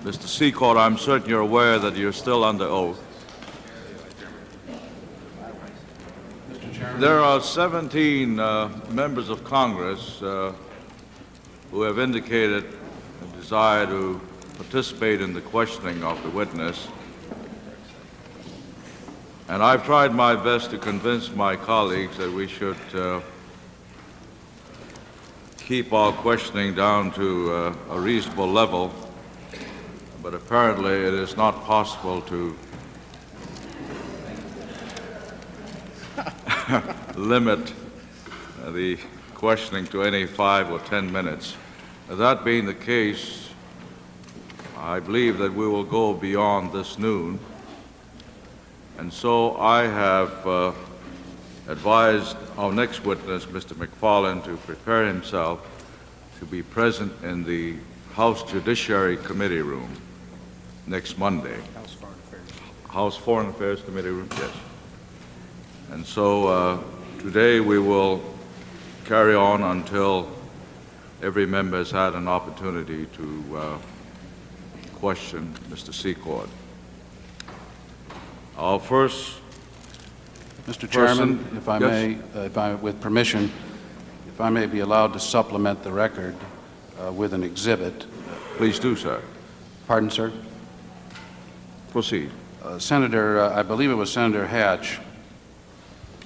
Mr. Secord, I'm certain you're aware that you're still under oath. There are 17 members of Congress who have indicated a desire to participate in the questioning of the witness. And I've tried my best to convince my colleagues that we should keep our questioning down to a reasonable level, but apparently it is not possible to limit the questioning to any 5 or 10 minutes. That being the case, I believe that we will go beyond this noon. And so I have advised our next witness, Mr. McFarland, to prepare himself to be present in the House Judiciary Committee room next Monday. House Foreign Affairs Committee room, yes. And so today we will carry on until every member has had an opportunity to question Mr. Secord. Our first Mr. Chairman, if I may, with permission, if I may be allowed to supplement the record with an exhibit. Please do, sir. Pardon, sir? Proceed. Senator, I believe it was Senator Hatch,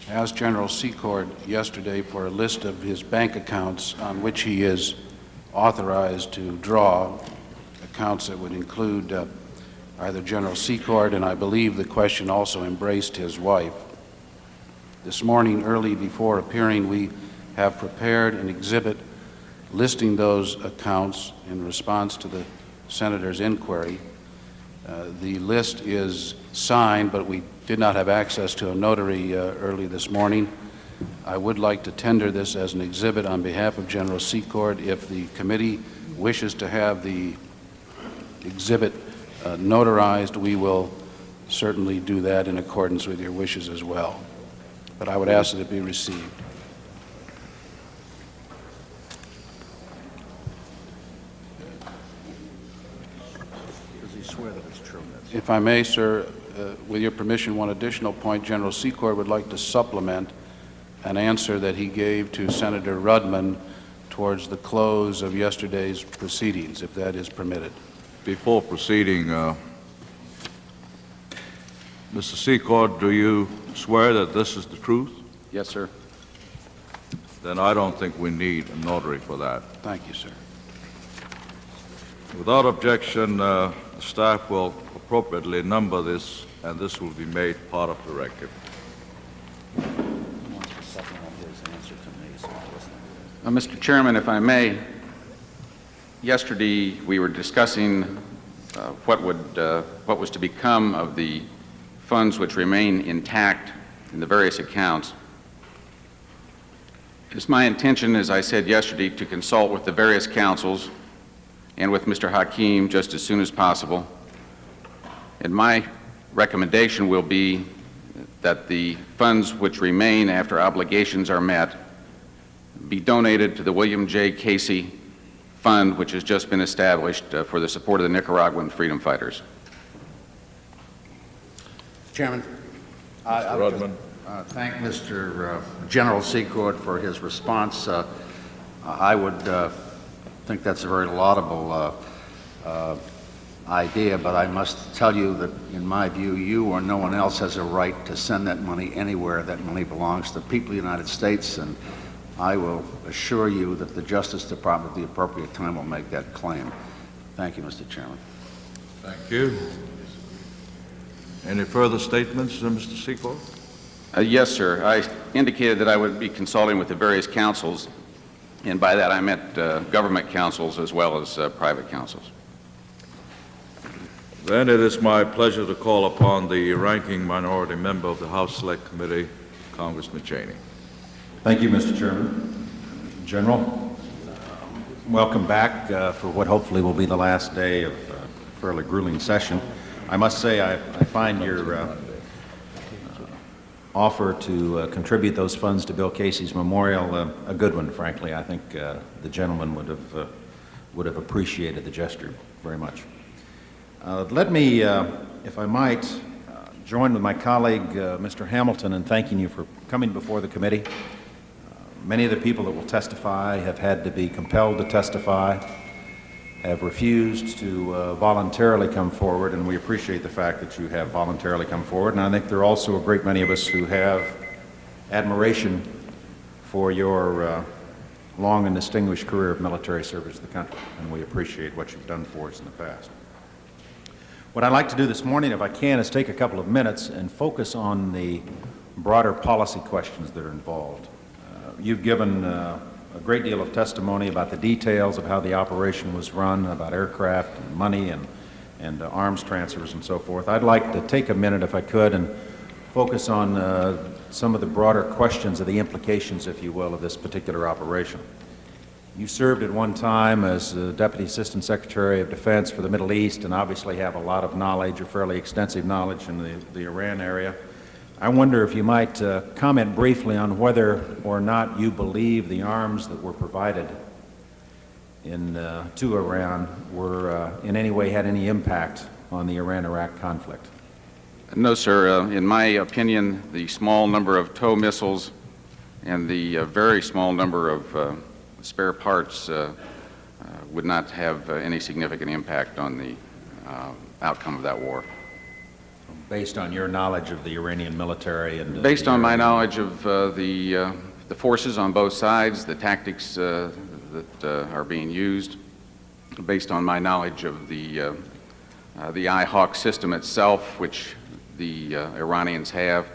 asked General Secord yesterday for a list of his bank accounts on which he is authorized to draw, accounts that would include either General Secord, and I believe the question also embraced his wife. This morning, early before appearing, we have prepared an exhibit listing those accounts in response to the Senator's inquiry. The list is signed, but we did not have access to a notary early this morning. I would like to tender this as an exhibit on behalf of General Secord. If the committee wishes to have the exhibit notarized, we will certainly do that in accordance with your wishes as well. But I would ask that it be received. Does he swear that it's true? If I may, sir, with your permission, one additional point. General Secord would like to supplement an answer that he gave to Senator Rudman towards the close of yesterday's proceedings, if that is permitted. Before proceeding, Mr. Secord, do you swear that this is the truth? Yes, sir. Then I don't think we need a notary for that. Thank you, sir. Without objection, the staff will appropriately number this, and this will be made part of the record. Mr. Chairman, if I may, yesterday we were discussing what was to become of the funds which remain intact in the various accounts. It is my intention, as I said yesterday, to consult with the various councils and with Mr. Hakeem just as soon as possible. And my recommendation will be that the funds which remain after obligations are met be donated to the William J. Casey Fund, which has just been established for the support of the Nicaraguan freedom fighters. Chairman, I would thank Mr. General Secord for his response. I would think that's a very laudable idea, but I must tell you that, in my view, you or no one else has a right to send that money anywhere. That money belongs to the people of the United States, and I will assure you that the Justice Department at the appropriate time will make that claim. Thank you, Mr. Chairman. Thank you. Any further statements, Mr. Secord? Yes, sir. I indicated that I would be consulting with the various councils, and by that I meant government councils as well as private councils. Then it is my pleasure to call upon the ranking minority member of the House Select Committee, Congressman Cheney. Thank you, Mr. Chairman. General, welcome back for what hopefully will be the last day of a fairly grueling session. I must say I find your offer to contribute those funds to Bill Casey's memorial a good one, frankly. I think the gentleman would have appreciated the gesture very much. Let me, if I might, join with my colleague, Mr. Hamilton, in thanking you for coming before the committee. Many of the people that will testify have had to be compelled to testify, have refused to voluntarily come forward, and we appreciate the fact that you have voluntarily come forward. And I think there are also a great many of us who have admiration for your long and distinguished career of military service to the country, and we appreciate what you've done for us in the past. What I'd like to do this morning, if I can, is take a couple of minutes and focus on the broader policy questions that are involved. You've given a great deal of testimony about the details of how the operation was run, about aircraft and money and arms transfers and so forth. I'd like to take a minute, if I could, and focus on some of the broader questions of the implications, if you will, of this particular operation. You served at one time as Deputy Assistant Secretary of Defense for the Middle East and obviously have a lot of knowledge, or fairly extensive knowledge, in the Iran area. I wonder if you might comment briefly on whether or not you believe the arms that were provided to Iran were in any way had any impact on the Iran-Iraq conflict. No, sir. In my opinion, the small number of tow missiles and the very small number of spare parts would not have any significant impact on the outcome of that war. Based on your knowledge of the Iranian military and based on my knowledge of the forces on both sides, the tactics that are being used, based on my knowledge of the IHawk system itself, which the Iranians have,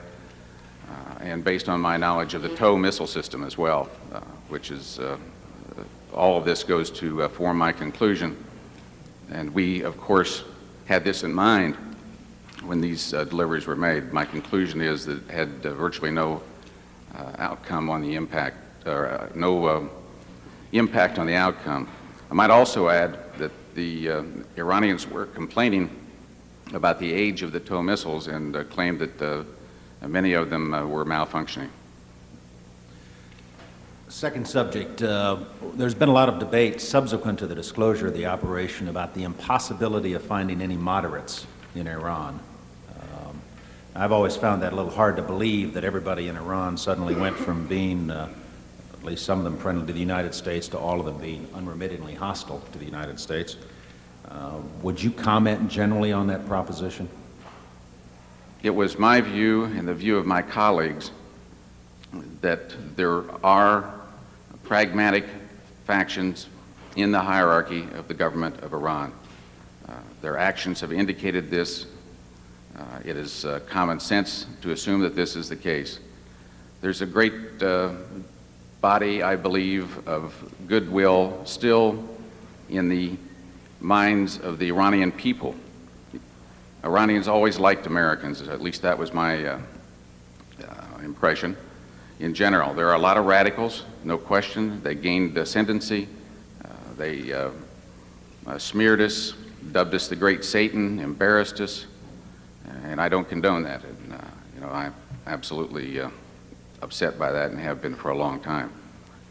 and based on my knowledge of the TOW missile system as well, which is all of this goes to form my conclusion. And we, of course, had this in mind when these deliveries were made. My conclusion is that it had virtually no outcome on the impact, or no impact on the outcome. I might also add that the Iranians were complaining about the age of the TOW missiles and claimed that many of them were malfunctioning. Second subject, there's been a lot of debate subsequent to the disclosure of the operation about the impossibility of finding any moderates in Iran. I've always found that a little hard to believe, that everybody in Iran suddenly went from being, at least some of them, friendly to the United States, to all of them being unremittingly hostile to the United States. Would you comment generally on that proposition? It was my view and the view of my colleagues that there are pragmatic factions in the hierarchy of the government of Iran. Their actions have indicated this. It is common sense to assume that this is the case. There's a great body, I believe, of goodwill still in the minds of the Iranian people. Iranians always liked Americans, at least that was my impression. In general, there are a lot of radicals, no question. They gained ascendancy. They smeared us, dubbed us the Great Satan, embarrassed us, and I don't condone that. And, you know, I'm absolutely upset by that and have been for a long time.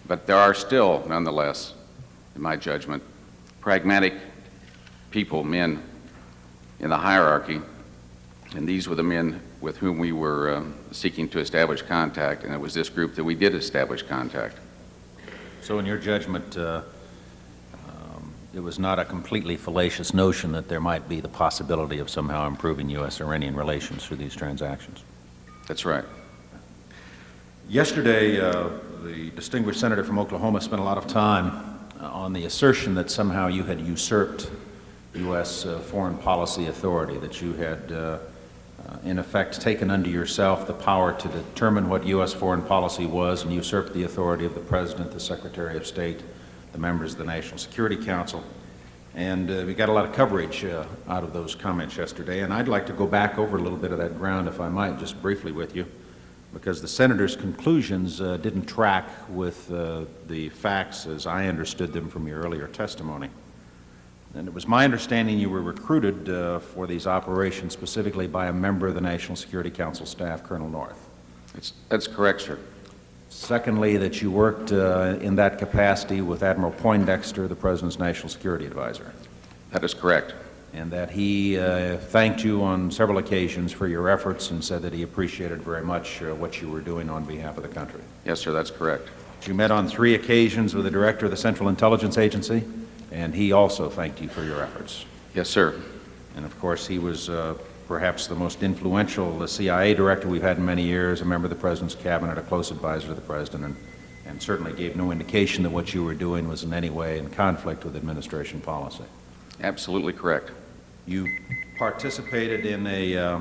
But there are still, nonetheless, in my judgment, pragmatic people, men in the hierarchy, and these were the men with whom we were seeking to establish contact, and it was this group that we did establish contact. So in your judgment, it was not a completely fallacious notion that there might be the possibility of somehow improving U.S.-Iranian relations through these transactions? That's right. Yesterday, the distinguished senator from Oklahoma spent a lot of time on the assertion that somehow you had usurped U.S. foreign policy authority, that you had in effect taken unto yourself the power to determine what U.S. foreign policy was and usurped the authority of the President, the Secretary of State, the members of the National Security Council. And we got a lot of coverage out of those comments yesterday, and I'd like to go back over a little bit of that ground, if I might, just briefly with you, because the senator's conclusions didn't track with the facts as I understood them from your earlier testimony. And it was my understanding you were recruited for these operations specifically by a member of the National Security Council staff, Colonel North. That's correct, sir. Secondly, that you worked in that capacity with Admiral Poindexter, the President's National Security Advisor. That is correct. and that he thanked you on several occasions for your efforts and said that he appreciated very much what you were doing on behalf of the country. Yes, sir, that's correct. You met on 3 occasions with the Director of the Central Intelligence Agency, and he also thanked you for your efforts. Yes, sir. And of course, he was perhaps the most influential CIA director we've had in many years, a member of the President's cabinet, a close advisor to the President, and certainly gave no indication that what you were doing was in any way in conflict with administration policy. Absolutely correct. You participated in a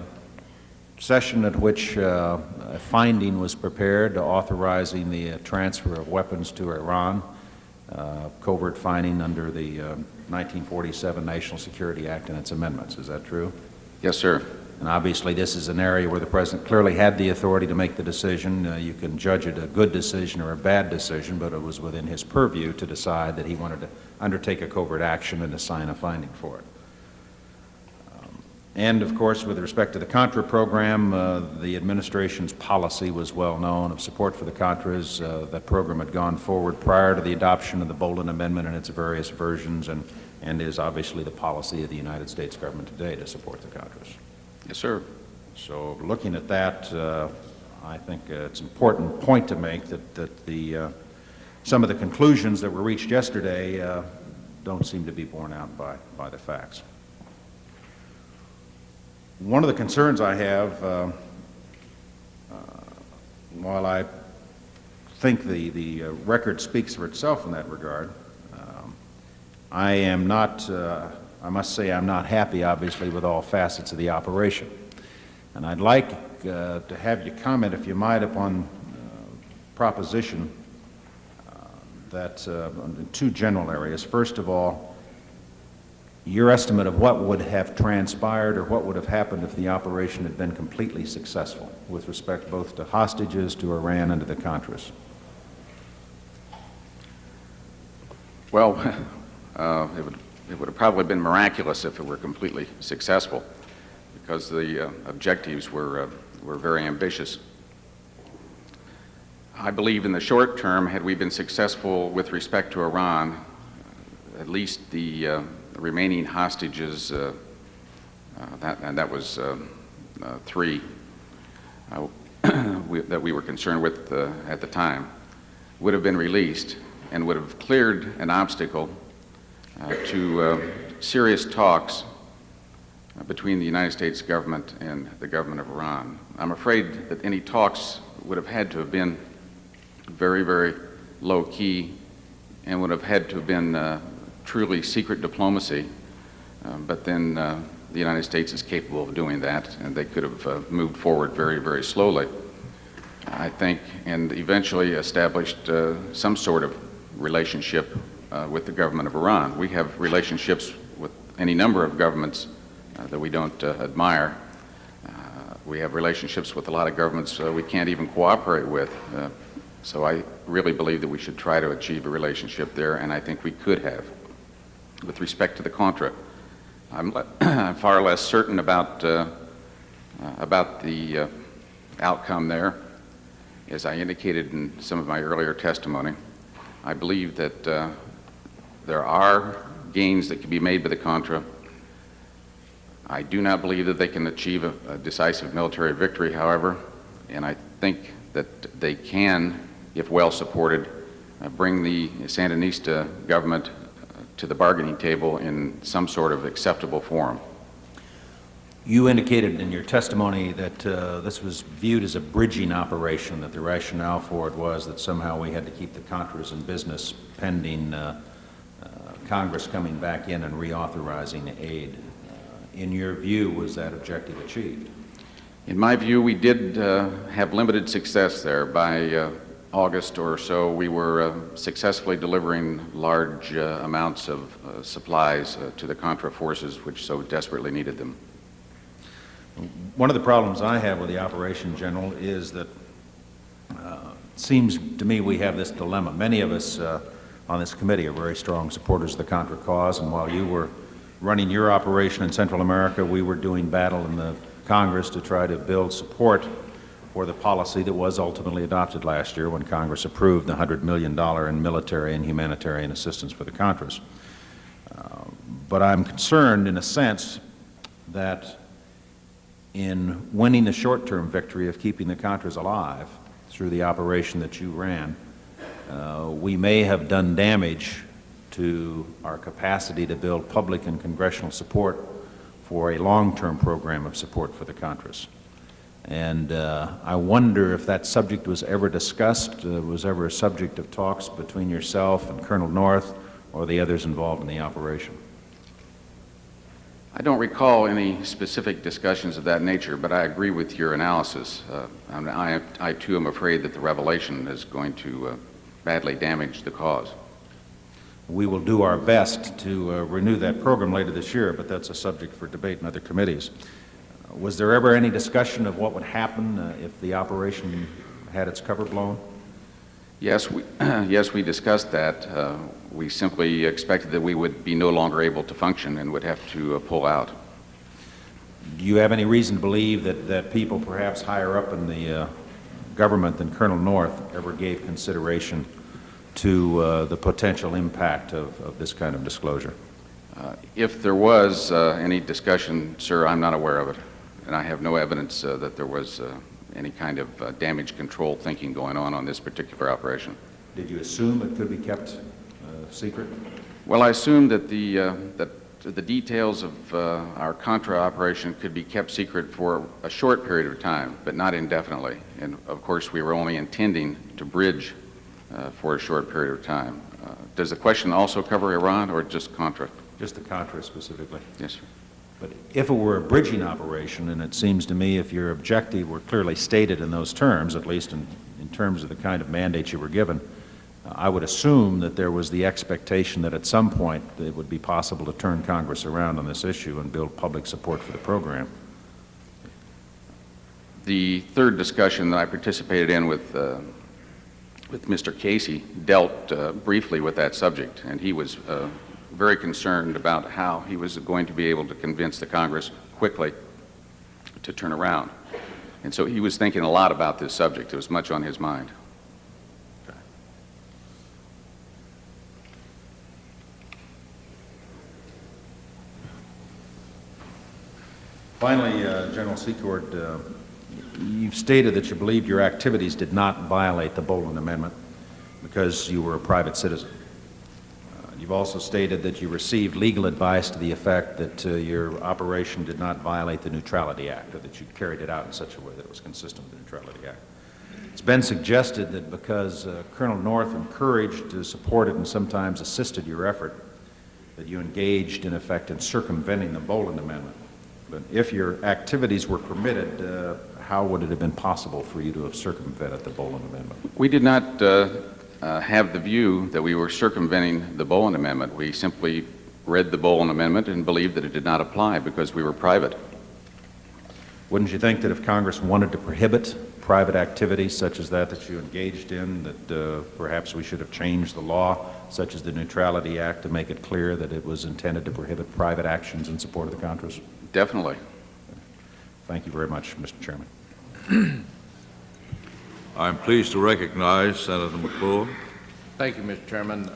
session at which a finding was prepared authorizing the transfer of weapons to Iran, covert finding under the 1947 National Security Act and its amendments. Is that true? Yes, sir. And obviously this is an area where the President clearly had the authority to make the decision. You can judge it a good decision or a bad decision, but it was within his purview to decide that he wanted to undertake a covert action and assign a finding for it. And of course, with respect to the Contra program, the administration's policy was well known of support for the Contras. That program had gone forward prior to the adoption of the Boland Amendment in its various versions, and is obviously the policy of the United States government today to support the Contras. Yes, sir. So looking at that, I think it's an important point to make that some of the conclusions that were reached yesterday don't seem to be borne out by the facts. One of the concerns I have, while I think the record speaks for itself in that regard, I am not, I must say I'm not happy, obviously, with all facets of the operation. And I'd like to have you comment, if you might, upon proposition that in 2 general areas. First of all, your estimate of what would have transpired or what would have happened if the operation had been completely successful with respect both to hostages, to Iran, and to the Contras. Well, it would have probably been miraculous if it were completely successful, because the objectives were very ambitious. I believe in the short term, had we been successful with respect to Iran, at least the remaining hostages, that was 3 that we were concerned with at the time, would have been released and would have cleared an obstacle to serious talks between the United States government and the government of Iran. I'm afraid that any talks would have had to have been very, very low key and would have had to have been truly secret diplomacy, but then the United States is capable of doing that, and they could have moved forward very, very slowly, I think, and eventually established some sort of relationship with the government of Iran. We have relationships with any number of governments that we don't admire. We have relationships with a lot of governments we can't even cooperate with. So I really believe that we should try to achieve a relationship there, and I think we could have. With respect to the Contra, I'm far less certain about the outcome there. As I indicated in some of my earlier testimony, I believe that there are gains that can be made by the Contra. I do not believe that they can achieve a decisive military victory, however, and I think that they can, if well supported, bring the Sandinista government to the bargaining table in some sort of acceptable forum. You indicated in your testimony that this was viewed as a bridging operation, that the rationale for it was that somehow we had to keep the Contras in business pending Congress coming back in and reauthorizing aid. In your view, was that objective achieved? In my view, we did have limited success there. By August or so, we were successfully delivering large amounts of supplies to the Contra forces, which so desperately needed them. One of the problems I have with the operation, General, is that it seems to me we have this dilemma. Many of us on this committee are very strong supporters of the Contra cause, and while you were running your operation in Central America, we were doing battle in the Congress to try to build support for the policy that was ultimately adopted last year when Congress approved the $100 million in military and humanitarian assistance for the Contras. But I'm concerned, in a sense, that in winning the short-term victory of keeping the Contras alive through the operation that you ran, we may have done damage to our capacity to build public and congressional support for a long-term program of support for the Contras. And I wonder if that subject was ever discussed, was ever a subject of talks between yourself and Colonel North or the others involved in the operation. I don't recall any specific discussions of that nature, but I agree with your analysis. I too am afraid that the revelation is going to badly damage the cause. We will do our best to renew that program later this year, but that's a subject for debate in other committees. Was there ever any discussion of what would happen if the operation had its cover blown? Yes, we discussed that. We simply expected that we would be no longer able to function and would have to pull out. Do you have any reason to believe that people perhaps higher up in the government than Colonel North ever gave consideration to the potential impact of this kind of disclosure? If there was any discussion, sir, I'm not aware of it, and I have no evidence that there was any kind of damage control thinking going on this particular operation. Did you assume it could be kept secret? Well, I assumed that the details of our Contra operation could be kept secret for a short period of time, but not indefinitely. And of course, we were only intending to bridge for a short period of time. Does the question also cover Iran or just Contra? Just the Contra specifically. Yes, sir. But if it were a bridging operation, and it seems to me if your objective were clearly stated in those terms, at least in terms of the kind of mandate you were given, I would assume that there was the expectation that at some point it would be possible to turn Congress around on this issue and build public support for the program. The third discussion that I participated in with Mr. Casey dealt briefly with that subject, and he was very concerned about how he was going to be able to convince the Congress quickly to turn around. And so he was thinking a lot about this subject. It was much on his mind. Finally, General Secord, you've stated that you believed your activities did not violate the Boland Amendment because you were a private citizen. You've also stated that you received legal advice to the effect that your operation did not violate the Neutrality Act, or that you carried it out in such a way that it was consistent with the Neutrality Act. It's been suggested that because Colonel North encouraged, supported, and sometimes assisted your effort, that you engaged, in effect, in circumventing the Boland Amendment. But if your activities were permitted, how would it have been possible for you to have circumvented the Boland Amendment? We did not have the view that we were circumventing the Boland Amendment. We simply read the Boland Amendment and believed that it did not apply because we were private. Wouldn't you think that if Congress wanted to prohibit private activities such as that you engaged in, that perhaps we should have changed the law, such as the Neutrality Act, to make it clear that it was intended to prohibit private actions in support of the Contras? Definitely. Thank you very much, Mr. Chairman. I'm pleased to recognize Senator McClure. Thank you, Mr. Chairman.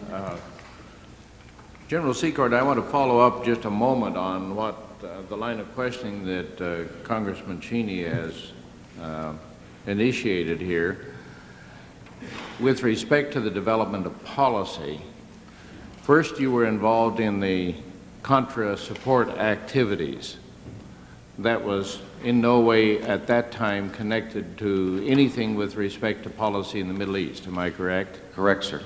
General Secord, I want to follow up just a moment on what the line of questioning that Congressman Cheney has initiated here. With respect to the development of policy, first you were involved in the Contra support activities. That was in no way at that time connected to anything with respect to policy in the Middle East. Am I correct? Correct, sir.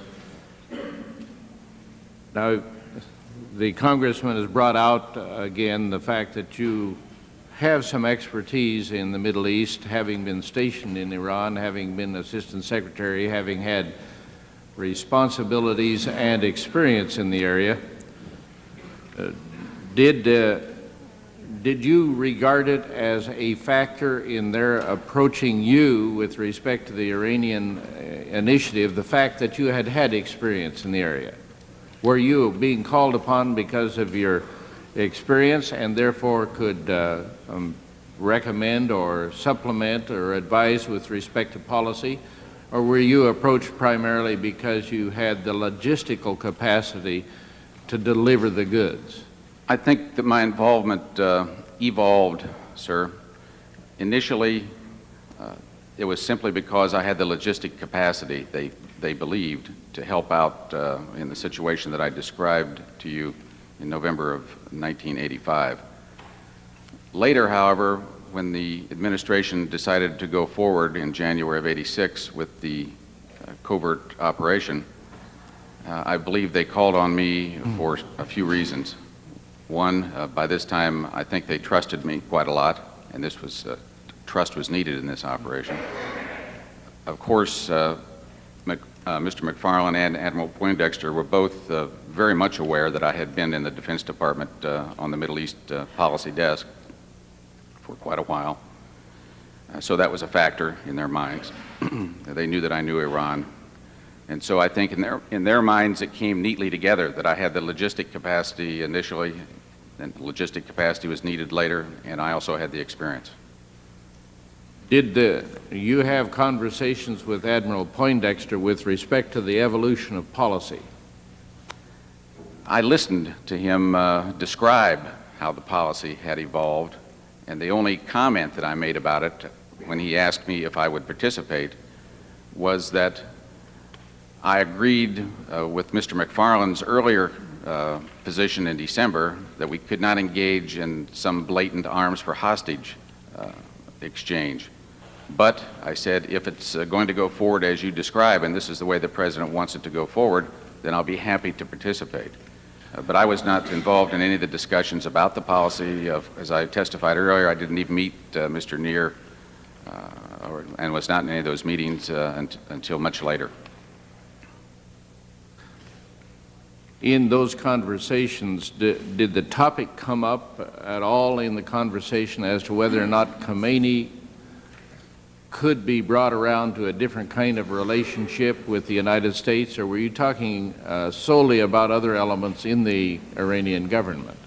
Now, the Congressman has brought out again the fact that you have some expertise in the Middle East, having been stationed in Iran, having been Assistant Secretary, having had responsibilities and experience in the area. Did you regard it as a factor in their approaching you with respect to the Iranian initiative, the fact that you had had experience in the area? Were you being called upon because of your experience and therefore could recommend or supplement or advise with respect to policy? Or were you approached primarily because you had the logistical capacity to deliver the goods? I think that my involvement evolved, sir. Initially, it was simply because I had the logistic capacity, they believed, to help out in the situation that I described to you in November of 1985. Later, however, when the administration decided to go forward in January of '86 with the covert operation, I believe they called on me for a few reasons. One, by this time, I think they trusted me quite a lot, and this was trust was needed in this operation. Of course, Mr. McFarland and Admiral Poindexter were both very much aware that I had been in the Defense Department on the Middle East policy desk for quite a while. So that was a factor in their minds. They knew that I knew Iran. And so I think in their minds it came neatly together that I had the logistic capacity initially, and logistic capacity was needed later, and I also had the experience. Did you have conversations with Admiral Poindexter with respect to the evolution of policy? I listened to him describe how the policy had evolved, and the only comment that I made about it when he asked me if I would participate was that I agreed with Mr. McFarland's earlier position in December that we could not engage in some blatant arms for hostage exchange. But I said, if it's going to go forward as you describe, and this is the way the President wants it to go forward, then I'll be happy to participate. But I was not involved in any of the discussions about the policy. As I testified earlier, I didn't even meet Mr. Neer and was not in any of those meetings until much later. In those conversations, did the topic come up at all in the conversation as to whether or not Khomeini could be brought around to a different kind of relationship with the United States, or were you talking solely about other elements in the Iranian government?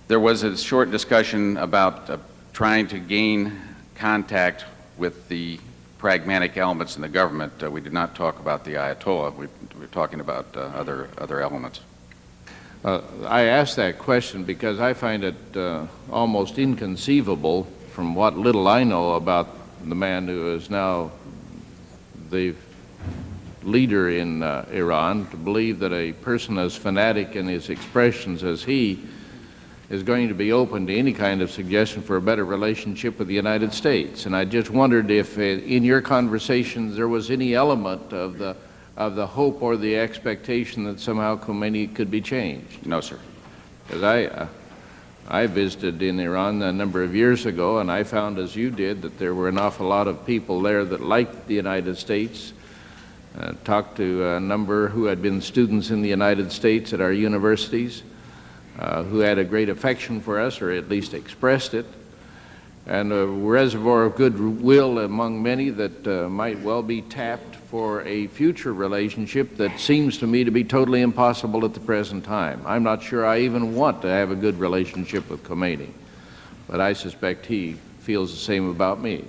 There was a short discussion about trying to gain contact with the pragmatic elements in the government. We did not talk about the Ayatollah. We were talking about other elements. I asked that question because I find it almost inconceivable, from what little I know about the man who is now the leader in Iran, to believe that a person as fanatic in his expressions as he is going to be open to any kind of suggestion for a better relationship with the United States. And I just wondered if in your conversations there was any element of the hope or the expectation that somehow Khomeini could be changed. No, sir. Because I visited in Iran a number of years ago, and I found, as you did, that there were an awful lot of people there that liked the United States. Talked to a number who had been students in the United States at our universities, who had a great affection for us, or at least expressed it, and a reservoir of goodwill among many that might well be tapped for a future relationship that seems to me to be totally impossible at the present time. I'm not sure I even want to have a good relationship with Khomeini, but I suspect he feels the same about me.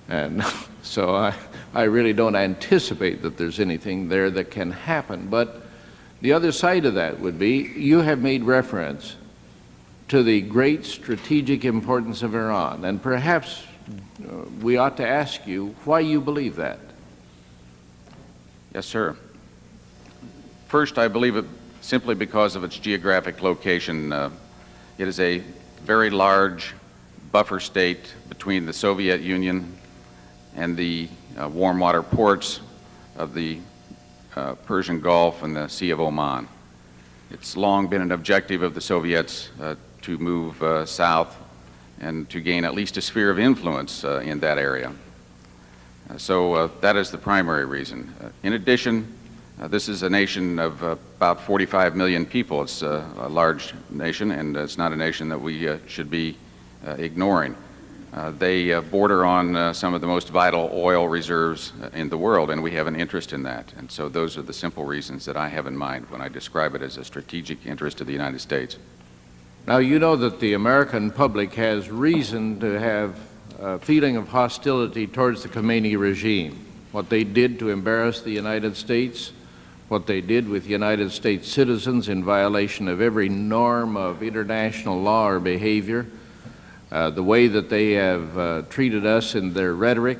And so I really don't anticipate that there's anything there that can happen. But the other side of that would be, you have made reference to the great strategic importance of Iran, and perhaps we ought to ask you why you believe that. Yes, sir. First, I believe it simply because of its geographic location. It is a very large buffer state between the Soviet Union and the warm water ports of the Persian Gulf and the Sea of Oman. It's long been an objective of the Soviets to move south and to gain at least a sphere of influence in that area. So that is the primary reason. In addition, this is a nation of about 45 million people. It's a large nation, and it's not a nation that we should be ignoring. They border on some of the most vital oil reserves in the world, and we have an interest in that. And so those are the simple reasons that I have in mind when I describe it as a strategic interest of the United States. Now, you know that the American public has reason to have a feeling of hostility towards the Khomeini regime. What they did to embarrass the United States, what they did with United States citizens in violation of every norm of international law or behavior, the way that they have treated us in their rhetoric.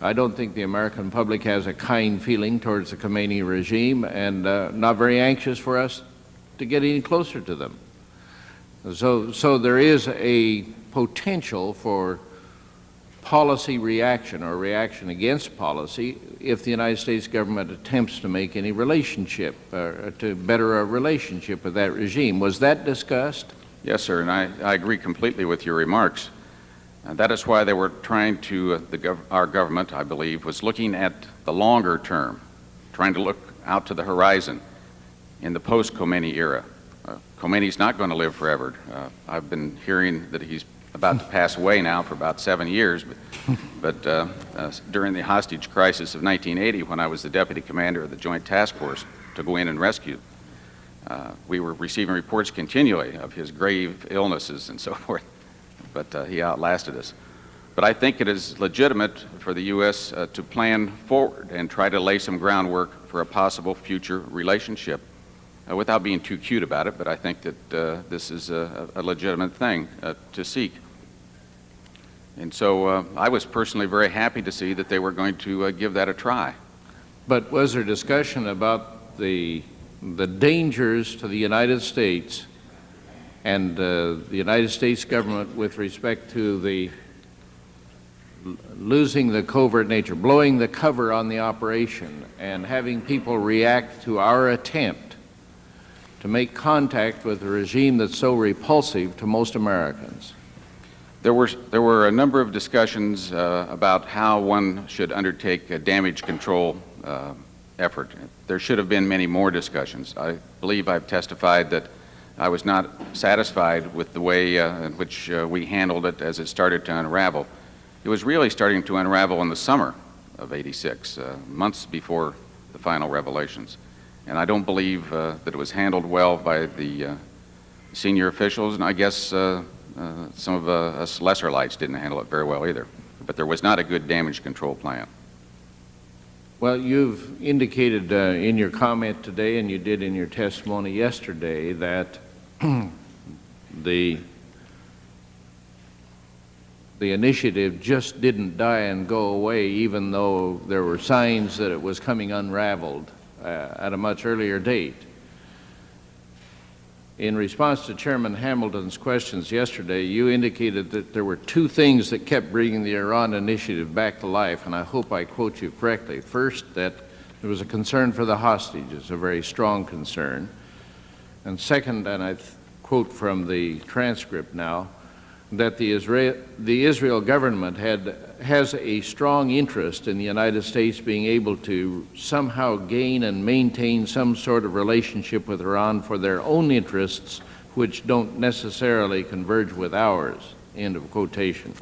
I don't think the American public has a kind feeling towards the Khomeini regime, and not very anxious for us to get any closer to them. So there is a potential for policy reaction or reaction against policy if the United States government attempts to make any relationship, to better a relationship with that regime. Was that discussed? Yes, sir, and I agree completely with your remarks. That is why they were trying to, our government, I believe, was looking at the longer term, trying to look out to the horizon in the post-Khomeini era. Khomeini's not going to live forever. I've been hearing that he's about to pass away now for about 7 years, but during the hostage crisis of 1980, when I was the deputy commander of the Joint Task Force to go in and rescue, we were receiving reports continually of his grave illnesses and so forth, but he outlasted us. But I think it is legitimate for the U.S. To plan forward and try to lay some groundwork for a possible future relationship without being too cute about it, but I think that this is a legitimate thing to seek. And so I was personally very happy to see that they were going to give that a try. But was there discussion about the dangers to the United States and the United States government with respect to the losing the covert nature, blowing the cover on the operation, and having people react to our attempt to make contact with a regime that's so repulsive to most Americans? There were a number of discussions about how one should undertake a damage control effort. There should have been many more discussions. I believe I've testified that I was not satisfied with the way in which we handled it as it started to unravel. It was really starting to unravel in the summer of '86, months before the final revelations. And I don't believe that it was handled well by the senior officials, and I guess some of us lesser lights didn't handle it very well either. But there was not a good damage control plan. Well, you've indicated in your comment today, and you did in your testimony yesterday, that the initiative just didn't die and go away, even though there were signs that it was coming unraveled at a much earlier date. In response to Chairman Hamilton's questions yesterday, you indicated that there were two things that kept bringing the Iran initiative back to life, and I hope I quote you correctly. First, that there was a concern for the hostages, a very strong concern. And second, and I quote from the transcript now, that the Israel government has a strong interest in the United States being able to somehow gain and maintain some sort of relationship with Iran for their own interests, which don't necessarily converge with ours, end of quotation.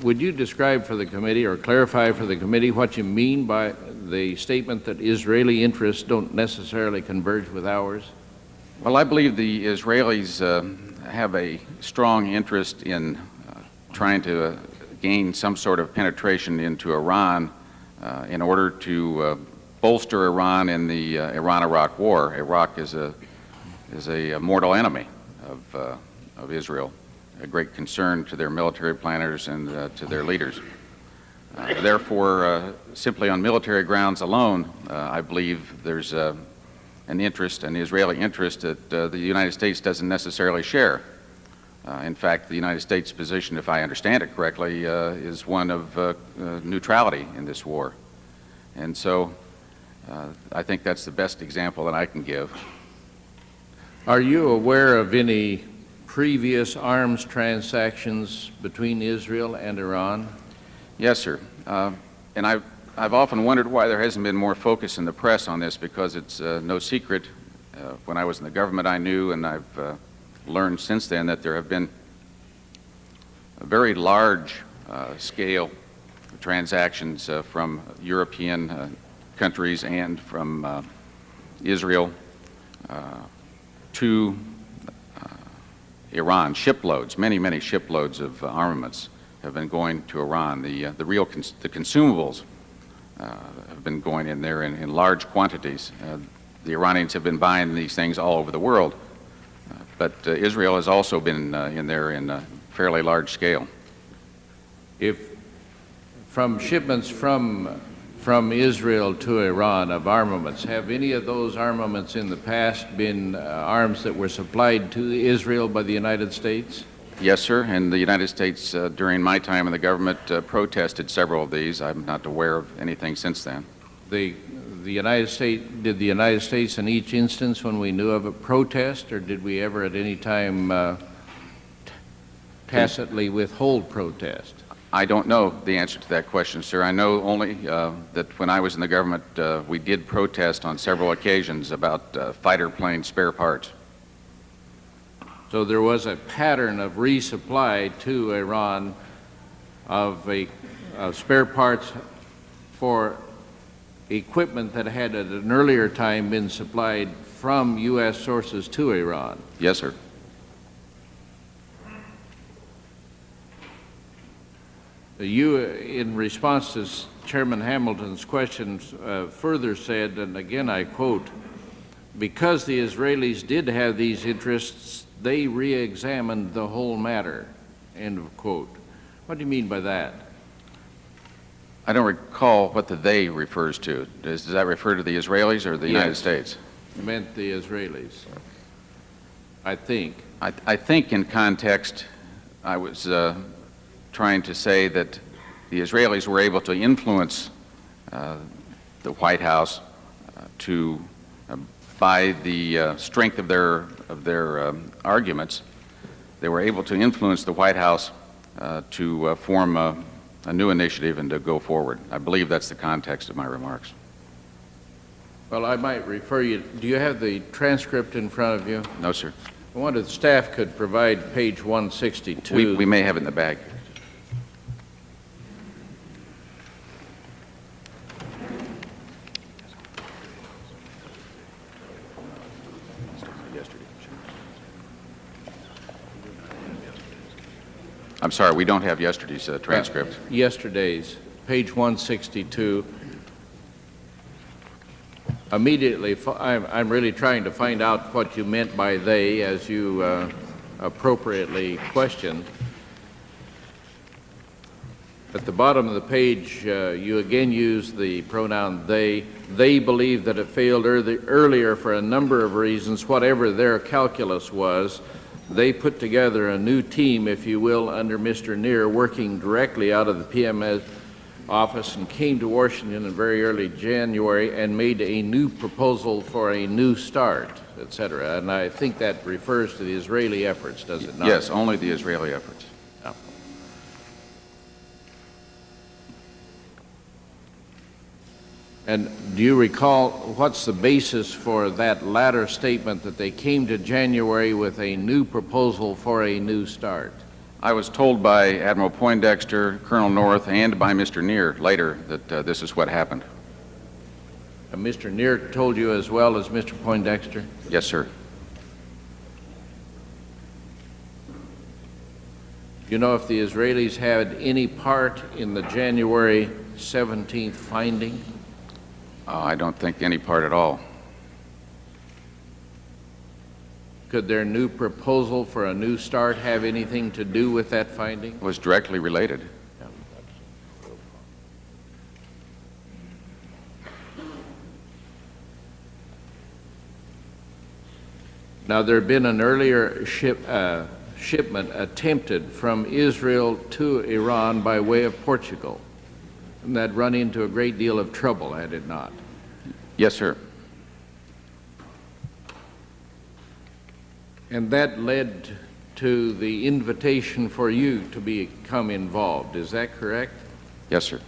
Would you describe for the committee or clarify for the committee what you mean by the statement that Israeli interests don't necessarily converge with ours? Well, I believe the Israelis have a strong interest in trying to gain some sort of penetration into Iran in order to bolster Iran in the Iran-Iraq war. Iraq is a mortal enemy of Israel, a great concern to their military planners and to their leaders. Therefore, simply on military grounds alone, I believe there's an interest, an Israeli interest that the United States doesn't necessarily share. In fact, the United States' position, if I understand it correctly, is one of neutrality in this war. And so I think that's the best example that I can give. Are you aware of any previous arms transactions between Israel and Iran? Yes, sir. And I've often wondered why there hasn't been more focus in the press on this, because it's no secret. When I was in the government, I knew, and I've learned since then, that there have been a very large scale transactions from European countries and from Israel to Iran. Shiploads, many shiploads of armaments have been going to Iran. The consumables have been going in there in large quantities. The Iranians have been buying these things all over the world, but Israel has also been in there in a fairly large scale. If from shipments from Israel to Iran of armaments, have any of those armaments in the past been arms that were supplied to Israel by the United States? Yes, sir, and the United States, during my time in the government, protested several of these. I'm not aware of anything since then. Did the United States in each instance, when we knew of a protest, or did we ever at any time tacitly withhold protest? I don't know the answer to that question, sir. I know only that when I was in the government, we did protest on several occasions about fighter plane spare parts. So there was a pattern of resupply to Iran of spare parts for equipment that had at an earlier time been supplied from U.S. sources to Iran. Yes, sir. You, in response to Chairman Hamilton's questions, further said, and again I quote, because the Israelis did have these interests, they re-examined the whole matter, end of quote. What do you mean by that? I don't recall what the "they" refers to. Does that refer to the Israelis or the United States? It meant the Israelis, I think. I think in context, I was trying to say that the Israelis were able to influence the White House to, by the strength of their arguments, they were able to influence the White House to form a new initiative and to go forward. I believe that's the context of my remarks. Well, I might refer you, do you have the transcript in front of you? No, sir. I wonder if the staff could provide page 162. We may have it in the bag. I'm sorry, we don't have yesterday's transcript. Yesterday's, page 162. Immediately, I'm really trying to find out what you meant by they, as you appropriately questioned. At the bottom of the page, you again use the pronoun they. They believe that it failed earlier for a number of reasons, whatever their calculus was. They put together a new team, if you will, under Mr. Neer, working directly out of the PMS office, and came to Washington in very early January and made a new proposal for a new start, etc. And I think that refers to the Israeli efforts, does it not? Yes, only the Israeli efforts. Yeah. And do you recall what's the basis for that latter statement that they came to January with a new proposal for a new start? I was told by Admiral Poindexter, Colonel North, and by Mr. Neer later that this is what happened. Mr. Neer told you as well as Mr. Poindexter? Yes, sir. Do you know if the Israelis had any part in the January 17th finding? I don't think any part at all. Could their new proposal for a new start have anything to do with that finding? It was directly related. Now, there had been an earlier shipment attempted from Israel to Iran by way of Portugal, and that run into a great deal of trouble, had it not? Yes, sir. And that led to the invitation for you to become involved. Is that correct? Yes, sir.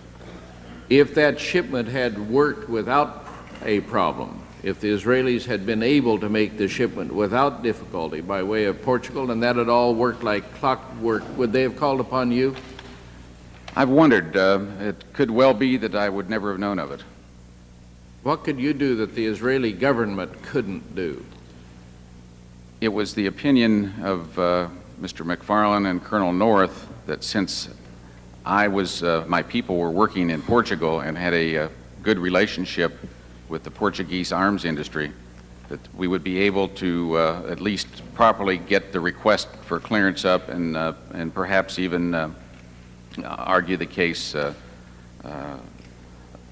If that shipment had worked without a problem, if the Israelis had been able to make the shipment without difficulty by way of Portugal, and that had all worked like clockwork, would they have called upon you? I've wondered. It could well be that I would never have known of it. What could you do that the Israeli government couldn't do? It was the opinion of Mr. McFarlane and Colonel North that since I was, my people were working in Portugal and had a good relationship with the Portuguese arms industry, that we would be able to at least properly get the request for clearance up and perhaps even argue the case a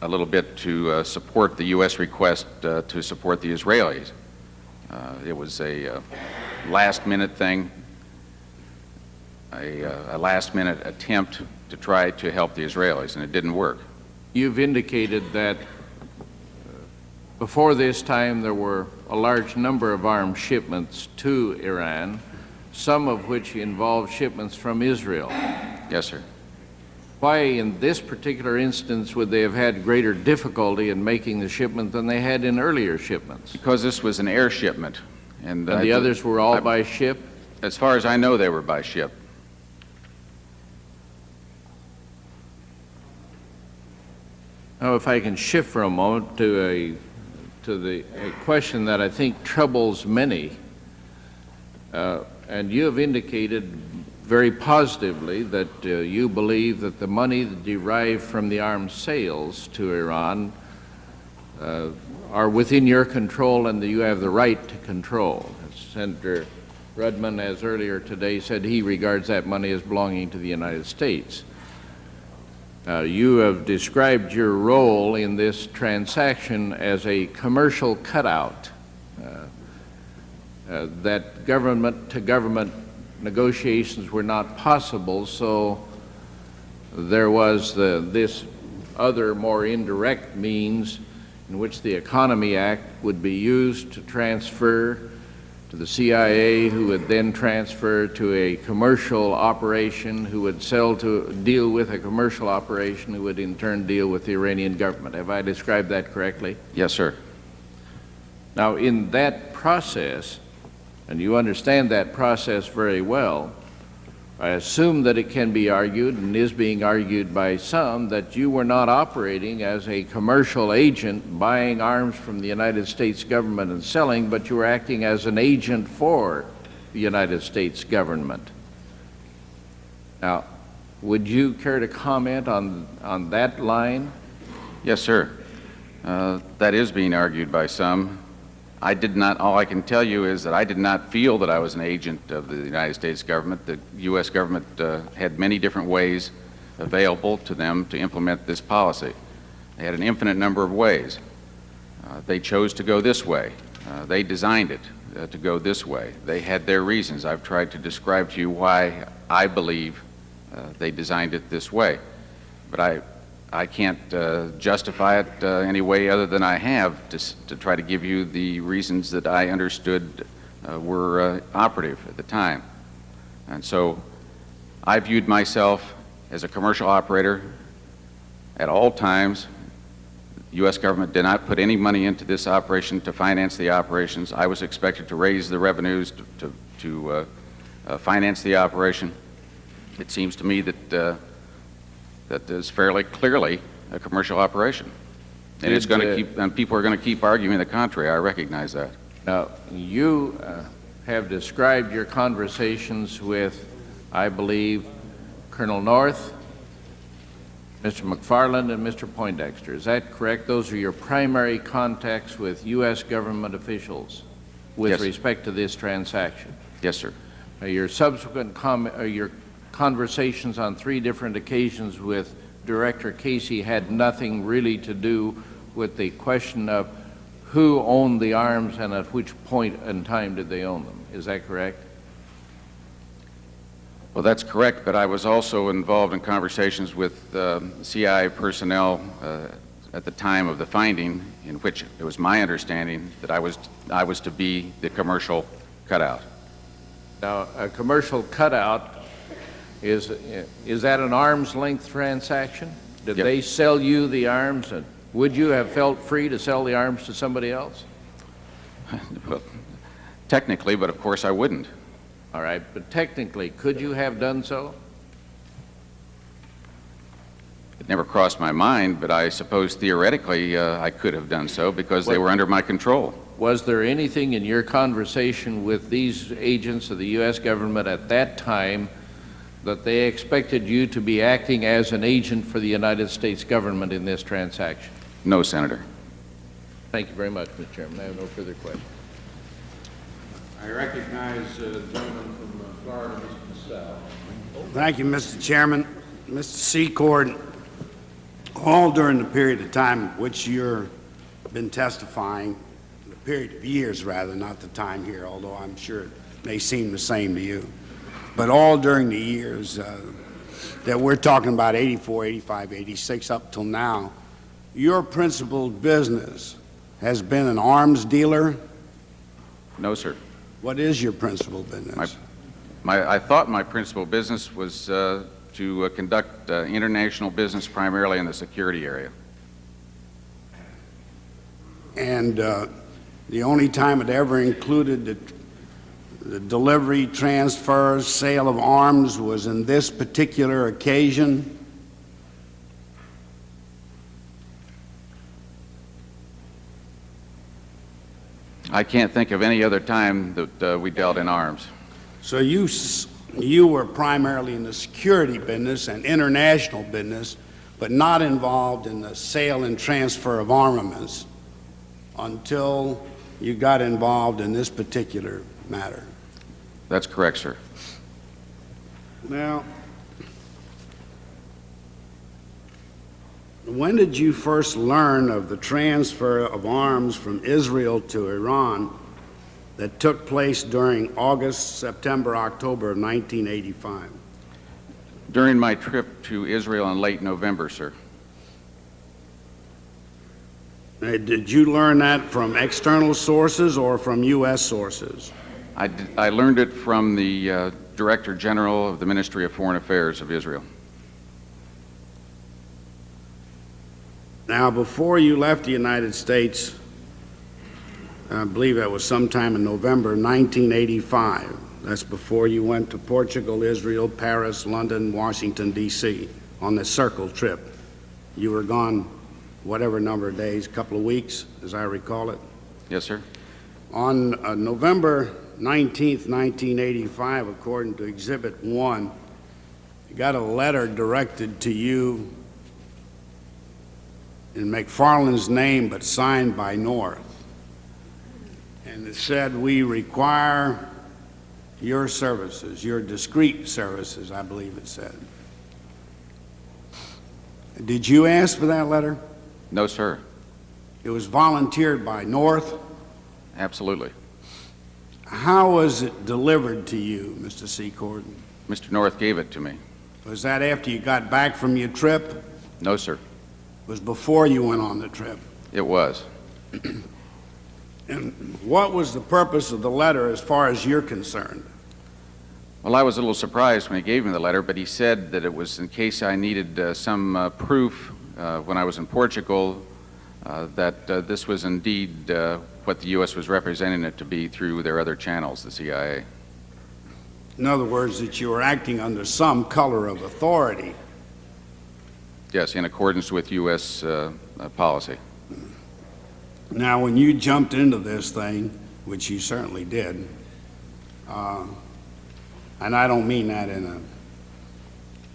little bit to support the U.S. request to support the Israelis. It was a last-minute thing, a last-minute attempt to try to help the Israelis, and it didn't work. You've indicated that before this time there were a large number of arms shipments to Iran, some of which involved shipments from Israel. Yes, sir. Why, in this particular instance, would they have had greater difficulty in making the shipment than they had in earlier shipments? Because this was an air shipment. And the others were all by ship? As far as I know, they were by ship. Now, if I can shift for a moment to a question that I think troubles many, and you have indicated very positively that you believe that the money derived from the arms sales to Iran are within your control and that you have the right to control. Senator Rudman, as earlier today, said he regards that money as belonging to the United States. You have described your role in this transaction as a commercial cutout, that government-to-government negotiations were not possible, so there was this other more indirect means in which the Economy Act would be used to transfer to the CIA, who would then transfer to a commercial operation, who would deal with a commercial operation, who would in turn deal with the Iranian government. Have I described that correctly? Yes, sir. Now, in that process, and you understand that process very well, I assume that it can be argued, and is being argued by some, that you were not operating as a commercial agent buying arms from the United States government and selling, but you were acting as an agent for the United States government. Now, would you care to comment on that line? Yes, sir. That is being argued by some. I did not, all I can tell you is that I did not feel that I was an agent of the United States government. The U.S. government had many different ways available to them to implement this policy. They had an infinite number of ways. They chose to go this way. They designed it to go this way. They had their reasons. I've tried to describe to you why I believe they designed it this way. But I can't justify it any way other than I have to try to give you the reasons that I understood were operative at the time. And so I viewed myself as a commercial operator at all times. The U.S. government did not put any money into this operation to finance the operations. I was expected to raise the revenues to finance the operation. It seems to me that that is fairly clearly a commercial operation. And it's going to keep, and people are going to keep arguing the contrary. I recognize that. Now, you have described your conversations with, I believe, Colonel North, Mr. McFarland, and Mr. Poindexter. Is that correct? Those are your primary contacts with U.S. government officials with Yes. respect to this transaction? Yes, sir. Your subsequent your conversations on 3 different occasions with Director Casey had nothing really to do with the question of who owned the arms and at which point in time did they own them. Is that correct? Well, that's correct, but I was also involved in conversations with CIA personnel at the time of the finding, in which it was my understanding that I was to be the commercial cutout. Now, a commercial cutout, is that an arm's length transaction? Did Yep. they sell you the arms, and would you have felt free to sell the arms to somebody else? Well, technically, but of course I wouldn't. All right, but technically, could you have done so? It never crossed my mind, but I suppose theoretically I could have done so because they were under my control. Was there anything in your conversation with these agents of the U.S. government at that time that they expected you to be acting as an agent for the United States government in this transaction? No, Senator. Thank you very much, Mr. Chairman. I have no further questions. I recognize the gentleman from Florida, Mr. Cassell. Thank you, Mr. Chairman. Mr. Secord, all during the period of time which you've been testifying, the period of years rather, not the time here, although I'm sure it may seem the same to you, but all during the years that we're talking about, 84, 85, 86, up till now, your principal business has been an arms dealer? No, sir. What is your principal business? I thought my principal business was to conduct international business primarily in the security area. And the only time it ever included the delivery, transfer, sale of arms was in this particular occasion? I can't think of any other time that we dealt in arms. So you were primarily in the security business and international business, but not involved in the sale and transfer of armaments until you got involved in this particular matter. That's correct, sir. Now, when did you first learn of the transfer of arms from Israel to Iran that took place during August, September, October of 1985? During my trip to Israel in late November, sir. Did you learn that from external sources or from U.S. sources? I learned it from the Director General of the Ministry of Foreign Affairs of Israel. Now, before you left the United States, I believe that was sometime in November 1985. That's before you went to Portugal, Israel, Paris, London, Washington, D.C. on the Circle trip. You were gone whatever number of days, a couple of weeks, as I recall it. Yes, sir. On November 19th, 1985, according to Exhibit 1, you got a letter directed to you in McFarland's name, but signed by North. And it said, "We require your services, your discreet services," I believe it said. Did you ask for that letter? No, sir. It was volunteered by North? Absolutely. How was it delivered to you, Mr. Secord? Mr. North gave it to me. Was that after you got back from your trip? No, sir. It was before you went on the trip? It was. And what was the purpose of the letter as far as you're concerned? Well, I was a little surprised when he gave me the letter, but he said that it was in case I needed some proof when I was in Portugal that this was indeed what the U.S. was representing it to be through their other channels, the CIA. In other words, that you were acting under some color of authority. Yes, in accordance with U.S. Policy. Now, when you jumped into this thing, which you certainly did, and I don't mean that in a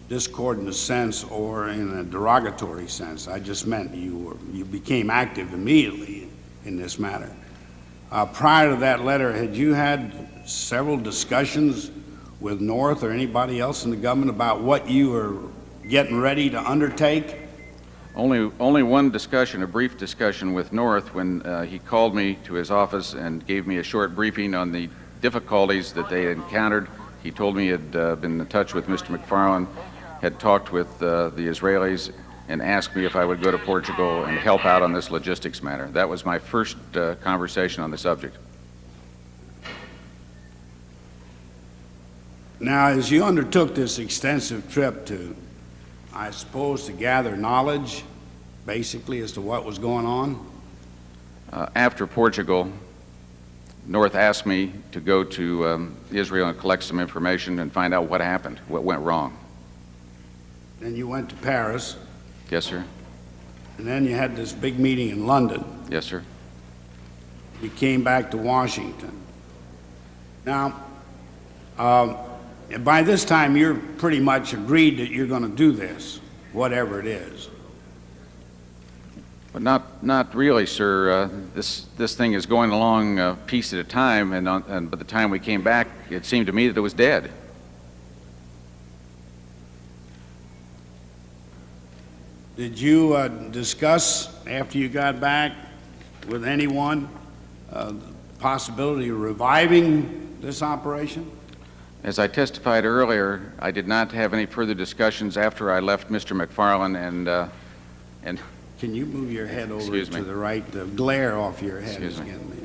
discordant sense or in a derogatory sense, I just meant you became active immediately in this matter. Prior to that letter, had you had several discussions with North or anybody else in the government about what you were getting ready to undertake? Only one discussion, a brief discussion with North when he called me to his office and gave me a short briefing on the difficulties that they had encountered. He told me he had been in touch with Mr. McFarland, had talked with the Israelis, and asked me if I would go to Portugal and help out on this logistics matter. That was my first conversation on the subject. Now, as you undertook this extensive trip to, I suppose, to gather knowledge, basically, as to what was going on? After Portugal, North asked me to go to Israel and collect some information and find out what happened, what went wrong. Then you went to Paris, Yes, sir. and then you had this big meeting in London. Yes, sir. You came back to Washington. Now, by this time, you're pretty much agreed that you're going to do this, whatever it is. But not really, sir. This thing is going along a piece at a time, and by the time we came back, it seemed to me that it was dead. Did you discuss, after you got back, with anyone, the possibility of reviving this operation? As I testified earlier, I did not have any further discussions after I left Mr. McFarland, and Can you move your head over Excuse to me. the right? The glare off your head Excuse is me. getting me.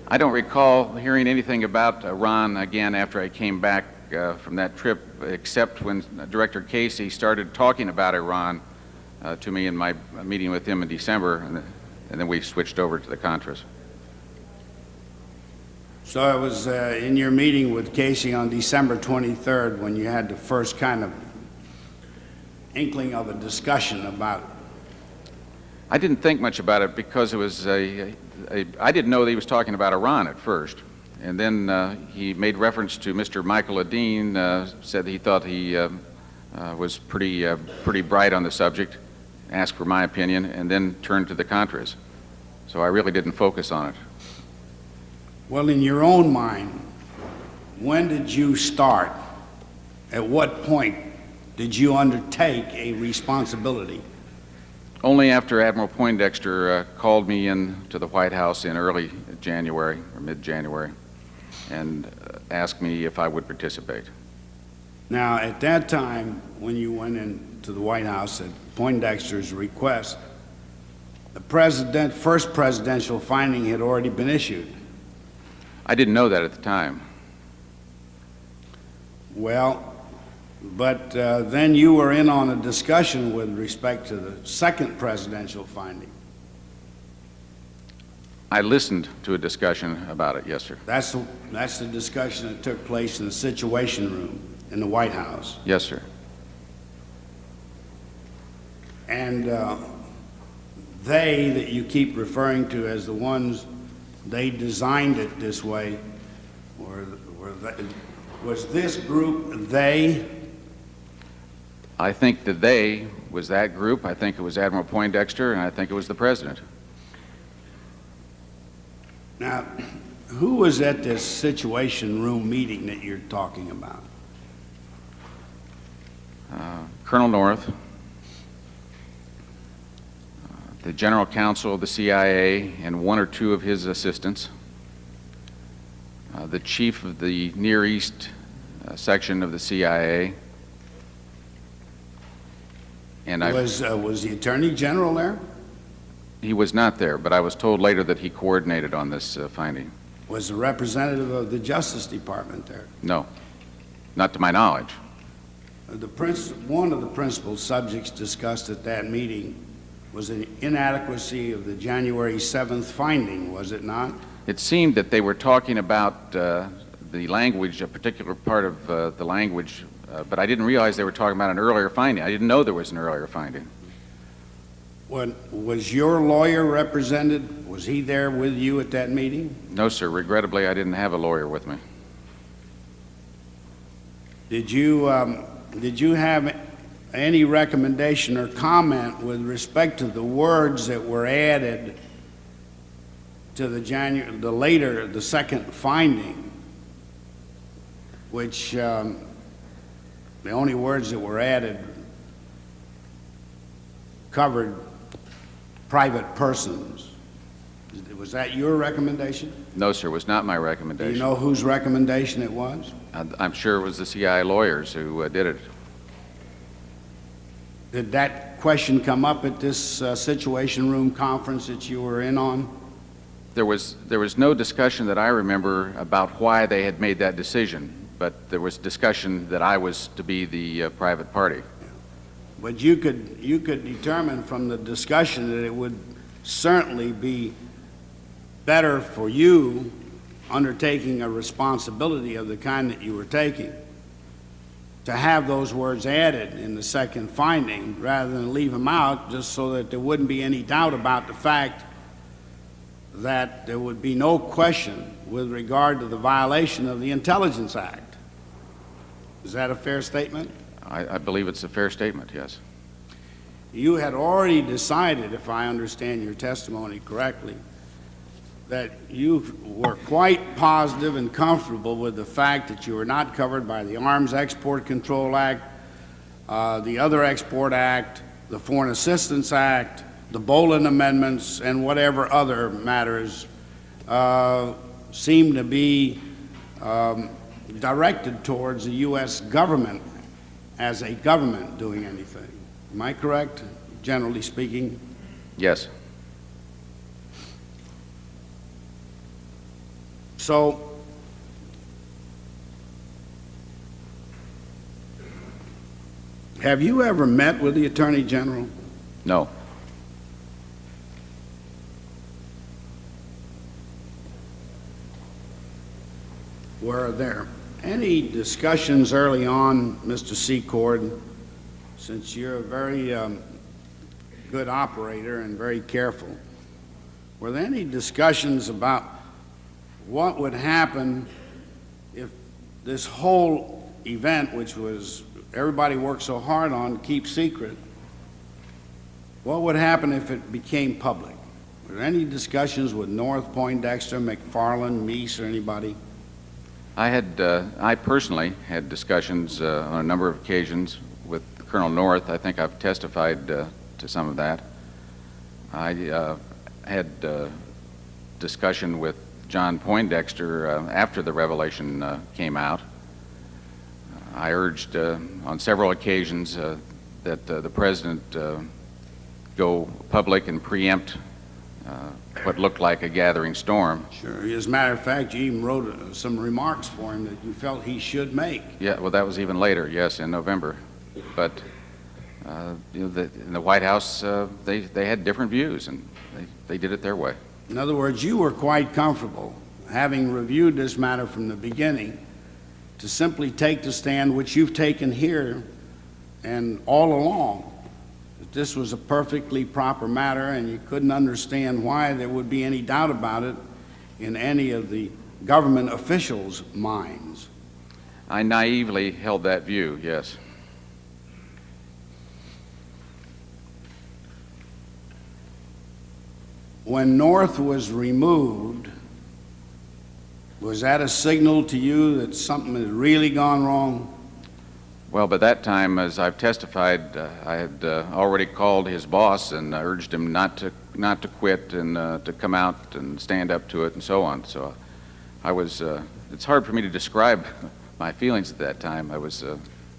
I don't recall hearing anything about Iran again after I came back from that trip, except when Director Casey started talking about Iran to me in my meeting with him in December, and then we switched over to the Contras. So it was in your meeting with Casey on December 23rd when you had the first kind of inkling of a discussion about. I didn't think much about it because it was I didn't know that he was talking about Iran at first. And then he made reference to Mr. Michael Adine, said he thought he was pretty bright on the subject, asked for my opinion, and then turned to the Contras. So I really didn't focus on it. Well, in your own mind, when did you start? At what point did you undertake a responsibility? Only after Admiral Poindexter called me in to the White House in early January or mid-January and asked me if I would participate. Now, at that time, when you went into the White House at Poindexter's request, the first presidential finding had already been issued. I didn't know that at the time. Well, but then you were in on a discussion with respect to the second presidential finding. I listened to a discussion about it, yes, sir. That's the discussion that took place in the Situation Room in the White House. Yes, sir. And they that you keep referring to as the ones, they designed it this way, was this group they? I think that they was that group. I think it was Admiral Poindexter, and I think it was the President. Now, who was at this Situation Room meeting that you're talking about? Colonel North, the General Counsel of the CIA, and one or two of his assistants, the Chief of the Near East section of the CIA, and Was the Attorney General there? he was not there, but I was told later that he coordinated on this finding. Was the representative of the Justice Department there? No, not to my knowledge. One of the principal subjects discussed at that meeting was the inadequacy of the January 7th finding, was it not? It seemed that they were talking about the language, a particular part of the language, but I didn't realize they were talking about an earlier finding. I didn't know there was an earlier finding. Was your lawyer represented? Was he there with you at that meeting? No, sir. Regrettably, I didn't have a lawyer with me. Did you have any recommendation or comment with respect to the words that were added to the second finding, which the only words that were added covered private persons? Was that your recommendation? No, sir. It was not my Do recommendation. you know whose recommendation it was? I'm sure it was the CIA lawyers who did it. Did that question come up at this Situation Room conference that you were in on? There was no discussion that I remember about why they had made that decision, but there was discussion that I was to be the private party. But you could determine from the discussion that it would certainly be better for you undertaking a responsibility of the kind that you were taking to have those words added in the second finding rather than leave them out, just so that there wouldn't be any doubt about the fact that there would be no question with regard to the violation of the Intelligence Act. Is that a fair statement? I believe it's a fair statement, yes. You had already decided, if I understand your testimony correctly, that you were quite positive and comfortable with the fact that you were not covered by the Arms Export Control Act, the other Export Act, the Foreign Assistance Act, the Boland Amendments, and whatever other matters seem to be directed towards the U.S. government as a government doing anything. Am I correct, generally speaking? Yes. So, have you ever met with the Attorney General? No. Were there any discussions early on, Mr. Secord, since you're a very good operator and very careful, were there any discussions about what would happen if this whole event, which was everybody worked so hard on to keep secret, what would happen if it became public? Were there any discussions with North, Poindexter, McFarland, Meese, or anybody? I personally had discussions on a number of occasions with Colonel North. I think I've testified to some of that. I had discussion with John Poindexter after the revelation came out. I urged on several occasions that the President go public and preempt what looked like a gathering storm. Sure. As a matter of fact, you even wrote some remarks for him that you felt he should make. Yeah, well, that was even later, yes, in November. But you know, in the White House, they had different views, and they did it their way. In other words, you were quite comfortable, having reviewed this matter from the beginning, to simply take the stand which you've taken here and all along, that this was a perfectly proper matter, and you couldn't understand why there would be any doubt about it in any of the government officials' minds. I naively held that view, yes. When North was removed, was that a signal to you that something had really gone wrong? Well, by that time, as I've testified, I had already called his boss and urged him not to quit and to come out and stand up to it and so on. So I was, it's hard for me to describe my feelings at that time. I was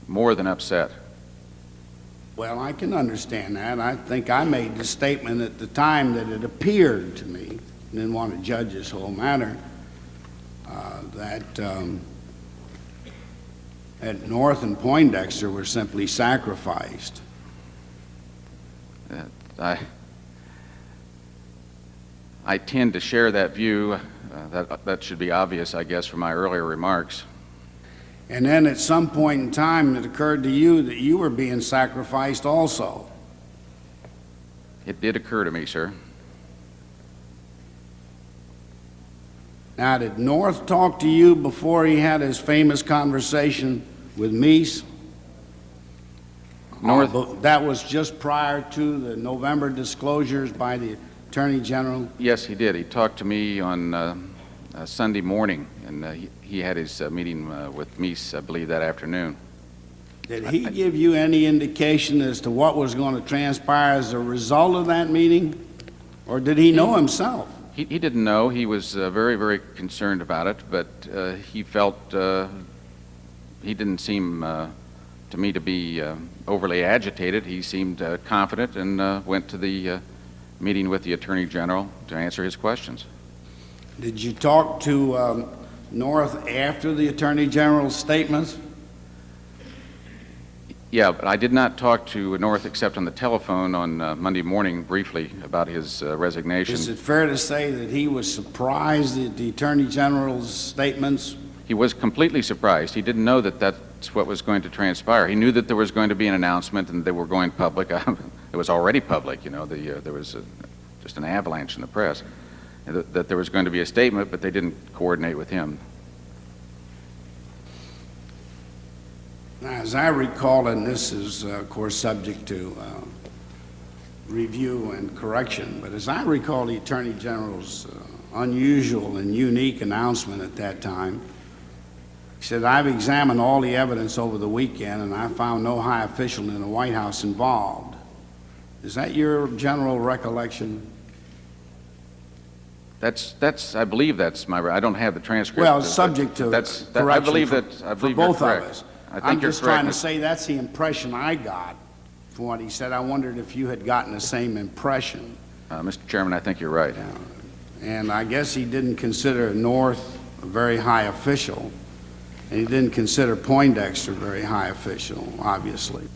more than upset. Well, I can understand that. I think I made the statement at the time that it appeared to me, didn't want to judge this whole matter, that North and Poindexter were simply sacrificed. I tend to share that view. That should be obvious, I guess, from my earlier remarks. And then at some point in time, it occurred to you that you were being sacrificed also. It did occur to me, sir. Now, did North talk to you before he had his famous conversation with Meese? North? That was just prior to the November disclosures by the Attorney General? Yes, he did. He talked to me on Sunday morning, and he had his meeting with Meese, I believe, that afternoon. Did he give you any indication as to what was going to transpire as a result of that meeting? Or did he know himself? He didn't know. He was very, very concerned about it, but he felt he didn't seem to me to be overly agitated. He seemed confident and went to the meeting with the Attorney General to answer his questions. Did you talk to North after the Attorney General's statements? Yeah, but I did not talk to North except on the telephone on Monday morning briefly about his resignation. Is it fair to say that he was surprised at the Attorney General's statements? He was completely surprised. He didn't know that that's what was going to transpire. He knew that there was going to be an announcement and they were going public. It was already public, you know. There was just an avalanche in the press. that there was going to be a statement, but they didn't coordinate with him. Now, as I recall, and this is, of course, subject to review and correction, but as I recall the Attorney General's unusual and unique announcement at that time, he said, "I've examined all the evidence over the weekend and I found no high official in the White House involved." Is that your general recollection? I believe that's my, I don't have the transcript. Well, subject to correction I believe for you're both of correct. us. I think I'm you're just trying to correct. say that's the impression I got from what he said. I wondered if you had gotten the same impression. Mr. Chairman, I think you're right. And I guess he didn't consider North a very high official, and he didn't consider Poindexter a very high official, obviously.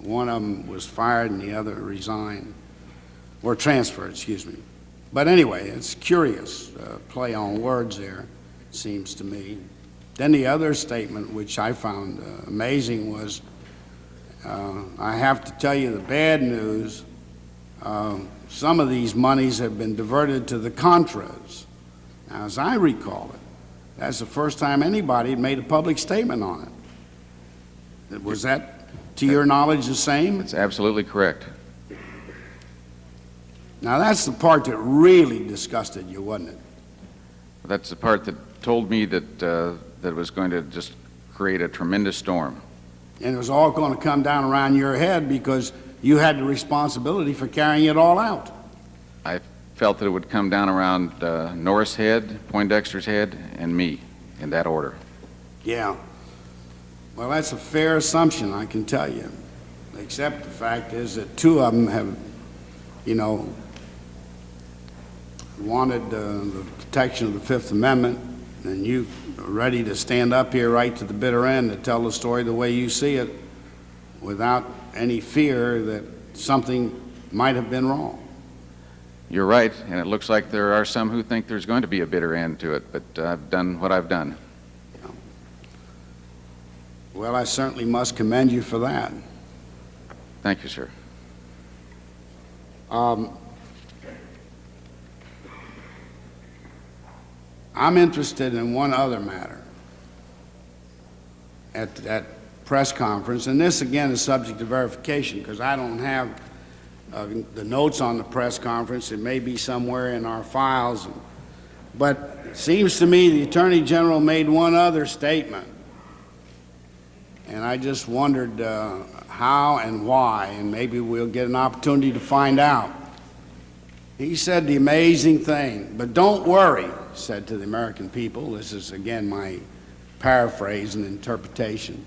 One of them was fired and the other resigned, or transferred, excuse me. But anyway, it's curious, play on words there, seems to me. Then the other statement, which I found amazing, was, I have to tell you the bad news, some of these monies have been diverted to the Contras. Now, as I recall it, that's the first time anybody had made a public statement on it. Was that, to your knowledge, the same? It's absolutely correct. Now, that's the part that really disgusted you, wasn't it? That's the part that told me that that it was going to just create a tremendous storm. And it was all going to come down around your head because you had the responsibility for carrying it all out. I felt that it would come down around Norris' head, Poindexter's head, and me, in that order. Yeah. Well, that's a fair assumption, I can tell you. Except the fact is that two of them have, you know, wanted the protection of the Fifth Amendment, and you are ready to stand up here right to the bitter end to tell the story the way you see it without any fear that something might have been wrong. You're right, and it looks like there are some who think there's going to be a bitter end to it, but I've done what I've done. Well, I certainly must commend you for that. Thank you, sir. I'm interested in one other matter at that press conference, and this again is subject to verification because I don't have the notes on the press conference. It may be somewhere in our files, but it seems to me the Attorney General made one other statement, and I just wondered how and why, and maybe we'll get an opportunity to find out. He said the amazing thing, "But don't worry," said to the American people. This is, again, my paraphrase and interpretation.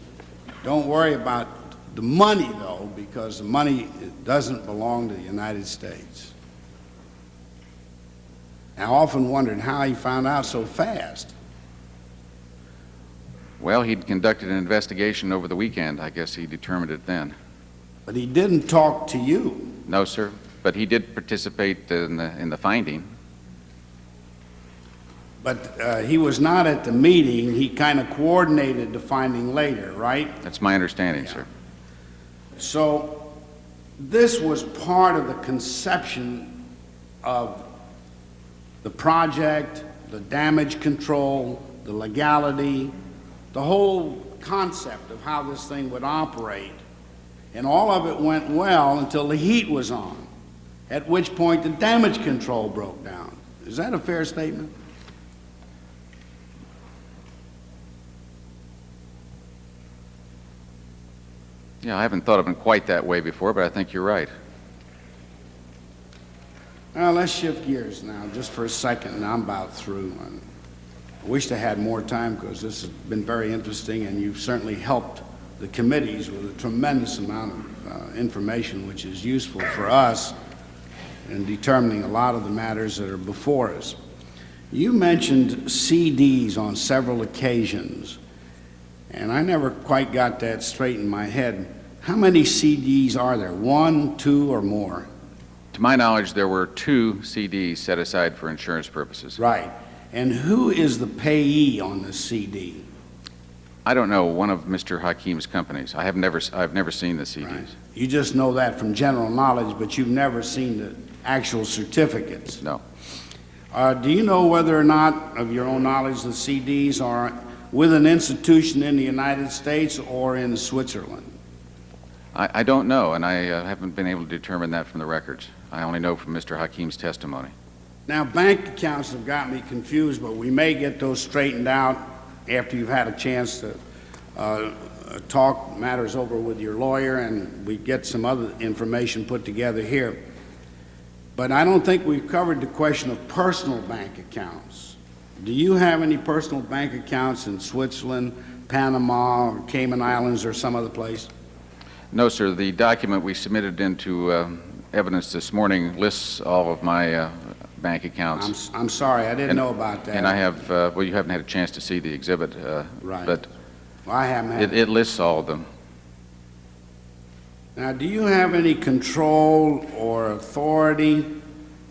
"Don't worry about the money, though, because the money doesn't belong to the United States." I often wondered how he found out so fast. Well, he'd conducted an investigation over the weekend. I guess he determined it then. But he didn't talk to you. No, sir, but he did participate in the finding. But he was not at the meeting. He kind of coordinated the finding later, right? That's my understanding, Yeah. sir. So this was part of the conception of the project, the damage control, the legality, the whole concept of how this thing would operate. And all of it went well until the heat was on, at which point the damage control broke down. Is that a fair statement? Yeah, I haven't thought of it quite that way before, but I think you're right. Now, let's shift gears now, just for a second, and I'm about through. I wish I had more time because this has been very interesting, and you've certainly helped the committees with a tremendous amount of information, which is useful for us in determining a lot of the matters that are before us. You mentioned CDs on several occasions, and I never quite got that straight in my head. How many CDs are there? One, two, or more? To my knowledge, there were 2 CDs set aside for insurance purposes. Right. And who is the payee on the CD? I don't know, one of Mr. Hakim's companies. I've never seen the CDs. Right. You just know that from general knowledge, but you've never seen the actual certificates. No. Do you know whether or not, of your own knowledge, the CDs are with an institution in the United States or in Switzerland? I don't know, and I haven't been able to determine that from the records. I only know from Mr. Hakim's testimony. Now, bank accounts have got me confused, but we may get those straightened out after you've had a chance to talk matters over with your lawyer and we get some other information put together here. But I don't think we've covered the question of personal bank accounts. Do you have any personal bank accounts in Switzerland, Panama, or Cayman Islands, or some other place? No, sir. The document we submitted into evidence this morning lists all of my bank accounts. I'm sorry, I didn't know about that. And I have, well, you haven't had a chance to see the exhibit, Right. but Well, I haven't had it lists all of them. Now, do you have any control or authority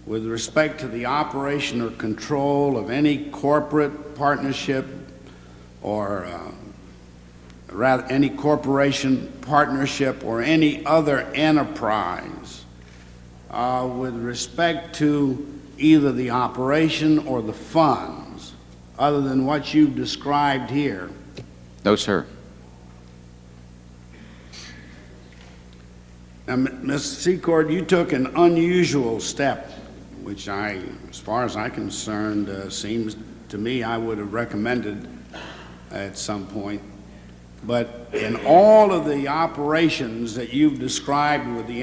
with respect to the operation or control of any corporate partnership or rather any corporation partnership or any other enterprise with respect to either the operation or the funds other than what you've described here? No, sir. Now, Mr. Secord, you took an unusual step, which as far as I'm concerned, seems to me I would have recommended at some point. But in all of the operations that you've described with the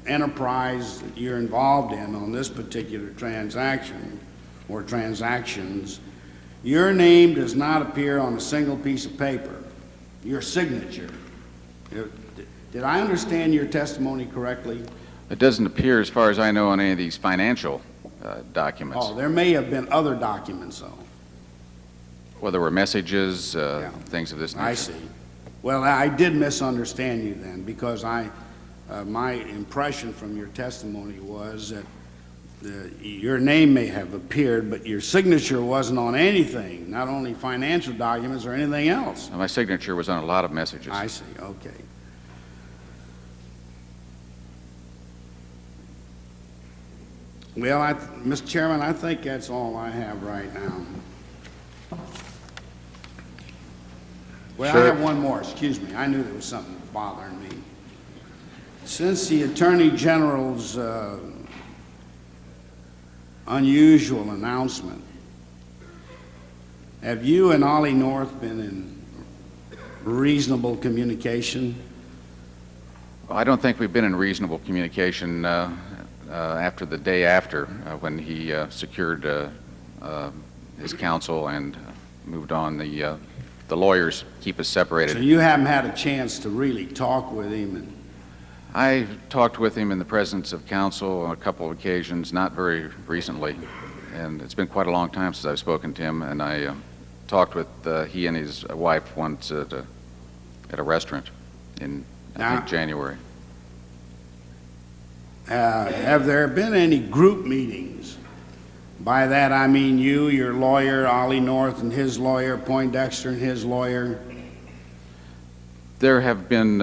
enterprise that you're involved in on this particular transaction or transactions, your name does not appear on a single piece of paper, your signature. Did I understand your testimony correctly? It doesn't appear, as far as I know, on any of these financial documents. Oh, there may have been other documents, though. Well, there were messages, things of this nature. I see. Well, I did misunderstand you then, because my impression from your testimony was that your name may have appeared, but your signature wasn't on anything, not only financial documents or anything else. My signature was on a lot of messages. I see, okay. Well, Mr. Chairman, I think that's all I have right now. Well, Sure. I have one more, excuse me. I knew there was something bothering me. Since the Attorney General's unusual announcement, have you and Ollie North been in reasonable communication? Well, I don't think we've been in reasonable communication after the day after when he secured his counsel and moved on. The lawyers keep us separated. So you haven't had a chance to really talk with him? I talked with him in the presence of counsel on a couple of occasions, not very recently, and it's been quite a long time since I've spoken to him, and I talked with he and his wife once at a restaurant in, I think, January. Have there been any group meetings? By that I mean you, your lawyer, Ollie North and his lawyer, Poindexter and his lawyer. There have been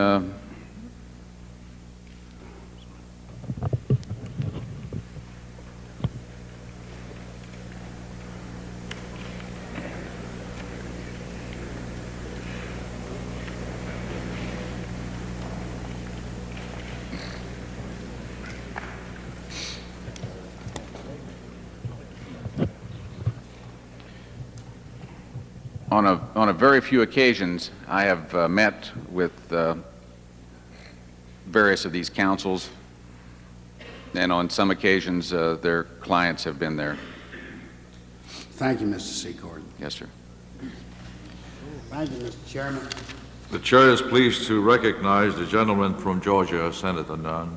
on a very few occasions, I have met with various of these counsels, and on some occasions, their clients have been there. Thank you, Mr. Secord. Yes, sir. Thank you, Mr. Chairman. The chair is pleased to recognize the gentleman from Georgia, Senator Nunn.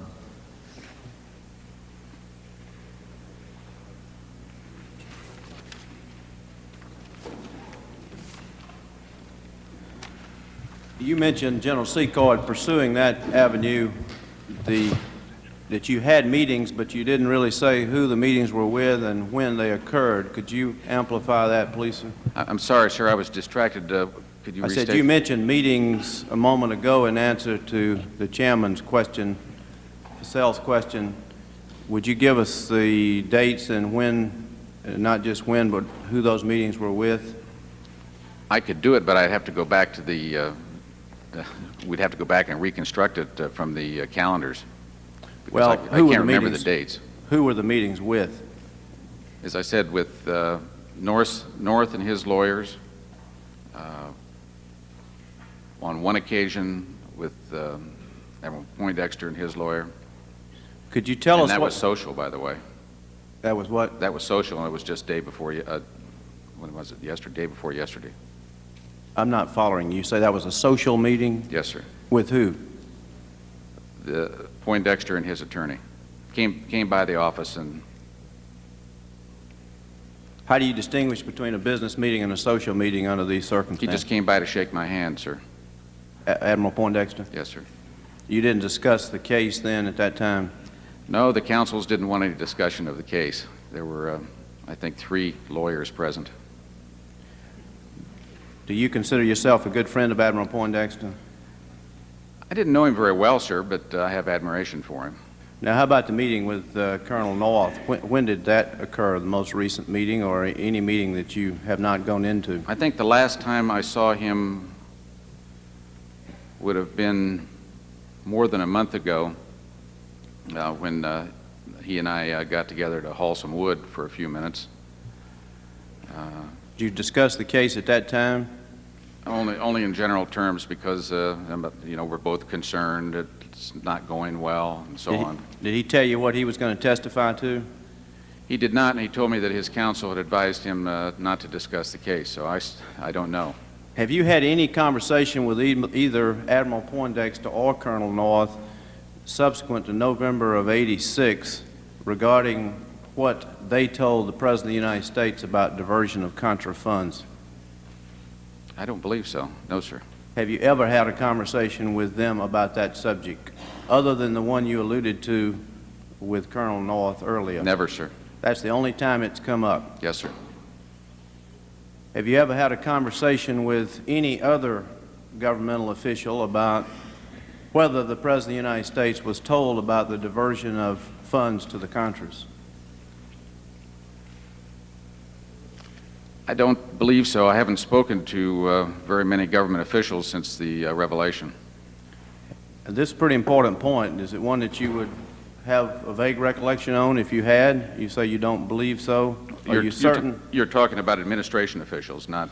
You mentioned General Secord pursuing that avenue, that you had meetings, but you didn't really say who the meetings were with and when they occurred. Could you amplify that, please, sir? I'm sorry, sir, I was distracted. Could you I restate? said you mentioned meetings a moment ago in answer to the chairman's question, Cassell's question. Would you give us the dates and when, not just when, but who those meetings were with? I could do it, but I'd have to go back to we'd have to go back and reconstruct it from the calendars. Because Well, I who were can't the remember meetings? the dates. Who were the meetings with? As I said, with North and his lawyers, on one occasion with Admiral Poindexter and his lawyer. Could you tell And us that what? was social, by the way. That was what? That was social, and it was just day before, when was it? Day before yesterday. I'm not following. You say that was a social meeting? Yes, sir. With who? The Poindexter and his attorney came by the office, and How do you distinguish between a business meeting and a social meeting under these he circumstances? just came by to shake my hand, sir. Admiral Poindexter? Yes, sir. You didn't discuss the case then at that time? No, the counsels didn't want any discussion of the case. There were, I think, 3 lawyers present. Do you consider yourself a good friend of Admiral Poindexter? I didn't know him very well, sir, but I have admiration for him. Now, how about the meeting with Colonel North? When did that occur, the most recent meeting, or any meeting that you have not gone into? I think the last time I saw him would have been more than a month ago when he and I got together to haul some wood for a few minutes. Did you discuss the case at that time? Only in general terms because, we're both concerned it's not going well and so on. Did he tell you what he was going to testify to? He did not, and he told me that his counsel had advised him not to discuss the case, so I don't know. Have you had any conversation with either Admiral Poindexter or Colonel North subsequent to November of '86 regarding what they told the President of the United States about diversion of Contra funds? I don't believe so. No, sir. Have you ever had a conversation with them about that subject, other than the one you alluded to with Colonel North earlier? Never, sir. That's the only time it's come up. Yes, sir. Have you ever had a conversation with any other governmental official about whether the President of the United States was told about the diversion of funds to the Contras? I don't believe so. I haven't spoken to very many government officials since the revelation. This is a pretty important point. Is it one that you would have a vague recollection on if you had? You say you don't believe so. Are you certain? You're talking about administration officials, not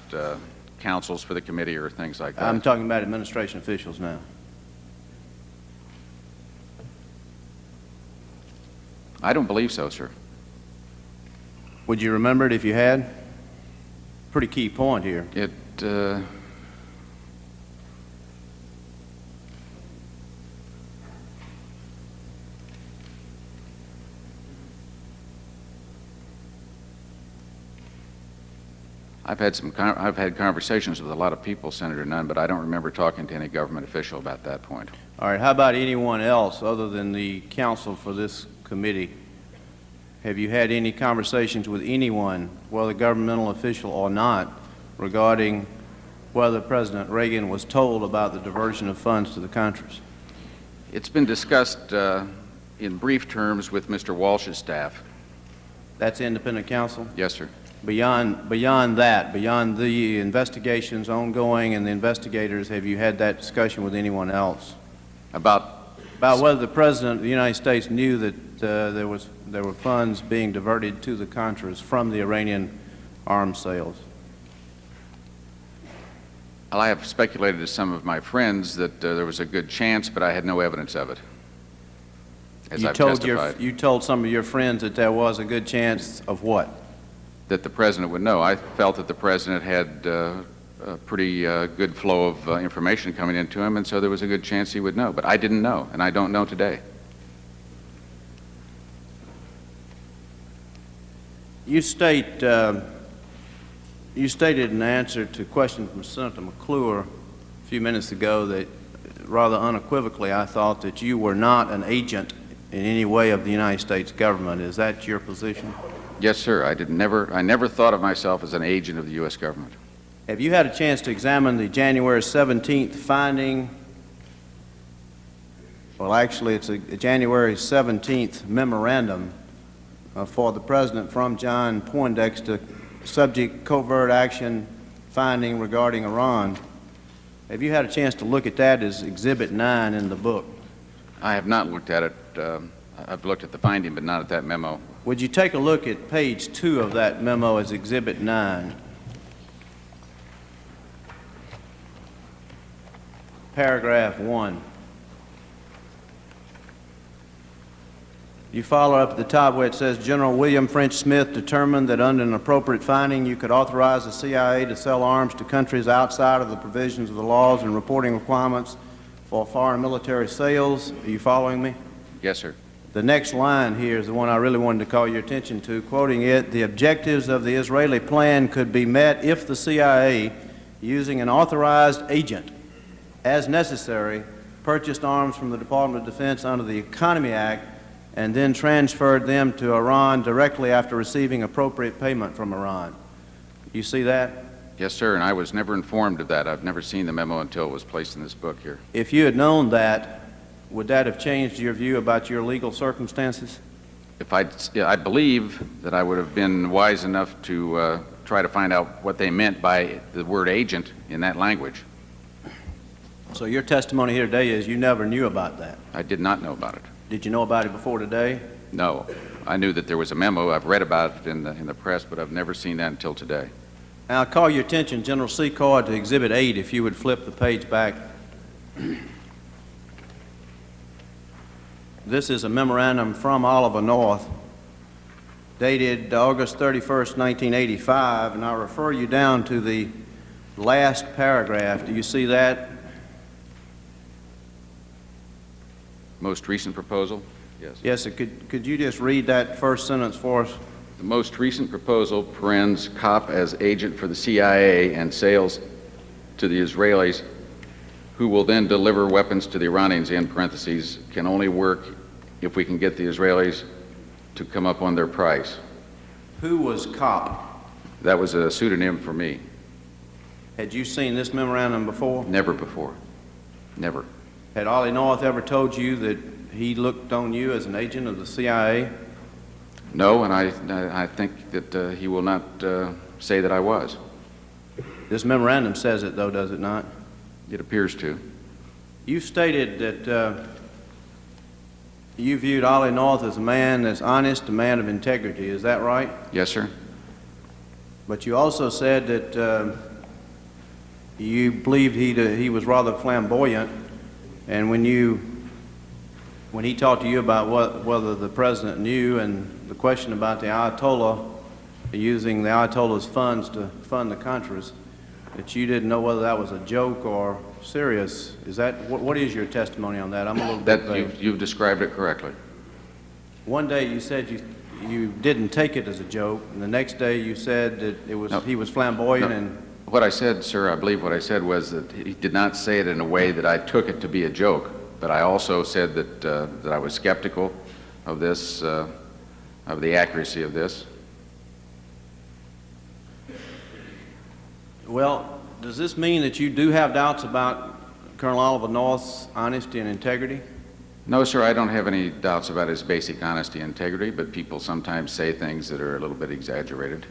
counsels for the committee or things like that. I'm talking about administration officials now. I don't believe so, sir. Would you remember it if you had? Pretty key point here. I've had conversations with a lot of people, Senator Nunn, but I don't remember talking to any government official about that point. All right, how about anyone else other than the counsel for this committee? Have you had any conversations with anyone, whether governmental official or not, regarding whether President Reagan was told about the diversion of funds to the Contras? It's been discussed in brief terms with Mr. Walsh's staff. That's independent counsel? Yes, sir. Beyond that, beyond the investigations ongoing and the investigators, have you had that discussion with anyone else? About whether the President of the United States knew that there were funds being diverted to the Contras from the Iranian arms sales? Well, I have speculated to some of my friends that there was a good chance, but I had no evidence of it, as I've testified. You told some of your friends that there was a good chance of what? That the President would know. I felt that the President had a pretty good flow of information coming into him, and so there was a good chance he would know. But I didn't know, and I don't know today. You stated in answer to a question from Senator McClure a few minutes ago that rather unequivocally I thought that you were not an agent in any way of the United States government. Is that your position? Yes, sir. I never thought of myself as an agent of the U.S. government. Have you had a chance to examine the January 17th finding? Well, actually, it's a January 17th memorandum for the President from John Poindexter, subject covert action finding regarding Iran. Have you had a chance to look at that as Exhibit 9 in the book? I have not looked at it. I've looked at the finding, but not at that memo. Would you take a look at page 2 of that memo as Exhibit 9? Paragraph 1. You follow up at the top where it says, General William French Smith determined that under an appropriate finding you could authorize the CIA to sell arms to countries outside of the provisions of the laws and reporting requirements for foreign military sales. Are you following me? Yes, sir. The next line here is the one I really wanted to call your attention to, quoting it, the objectives of the Israeli plan could be met if the CIA, using an authorized agent, as necessary, purchased arms from the Department of Defense under the Economy Act and then transferred them to Iran directly after receiving appropriate payment from Iran. You see that? Yes, sir, and I was never informed of that. I've never seen the memo until it was placed in this book here. If you had known that, would that have changed your view about your legal circumstances? I believe that I would have been wise enough to try to find out what they meant by the word agent in that language. So your testimony here today is you never knew about that. I did not know about it. Did you know about it before today? No. I knew that there was a memo. I've read about it in the press, but I've never seen that until today. Now, I'll call your attention, General Secord, to Exhibit 8, if you would flip the page back. This is a memorandum from Oliver North, dated August 31st, 1985, and I'll refer you down to the last paragraph. Do you see that? Most recent proposal? Yes. Yes, could you just read that first sentence for us? The most recent proposal, parens, COP as agent for the CIA and sales to the Israelis, who will then deliver weapons to the Iranians, in parentheses, can only work if we can get the Israelis to come up on their price. Who was COP? That was a pseudonym for me. Had you seen this memorandum before? Never before. Never. Had Ollie North ever told you that he looked on you as an agent of the CIA? No, and I think that he will not say that I was. This memorandum says it, though, does it not? It appears to. You stated that you viewed Ollie North as a man that's honest, a man of integrity. Is that right? Yes, sir. But you also said that you believed he was rather flamboyant, and when he talked to you about whether the president knew and the question about the Ayatollah using the Ayatollah's funds to fund the Contras, that you didn't know whether that was a joke or serious. Is that what is your testimony on that? I'm a little bit vague. You've described it correctly. One day you said you didn't take it as a joke, and the next day you said that he was flamboyant. No. And what I said, sir, I believe what I said was that he did not say it in a way that I took it to be a joke, but I also said that I was skeptical of this, of the accuracy of this. Well, does this mean that you do have doubts about Colonel Oliver North's honesty and integrity? No, sir, I don't have any doubts about his basic honesty and integrity, but people sometimes say things that are a little bit exaggerated.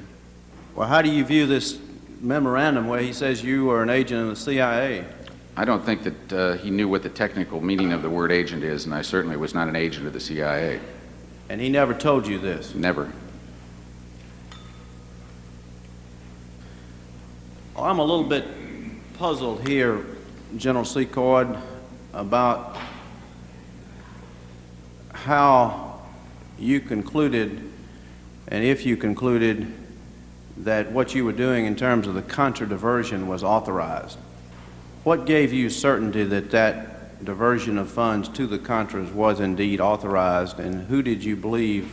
Well, how do you view this memorandum where he says you are an agent of the CIA? I don't think that he knew what the technical meaning of the word agent is, and I certainly was not an agent of the CIA. And he never told you this? Never. Well, I'm a little bit puzzled here, General Secord, about how you concluded, and if you concluded, that what you were doing in terms of the Contra diversion was authorized. What gave you certainty that that diversion of funds to the Contras was indeed authorized, and who did you believe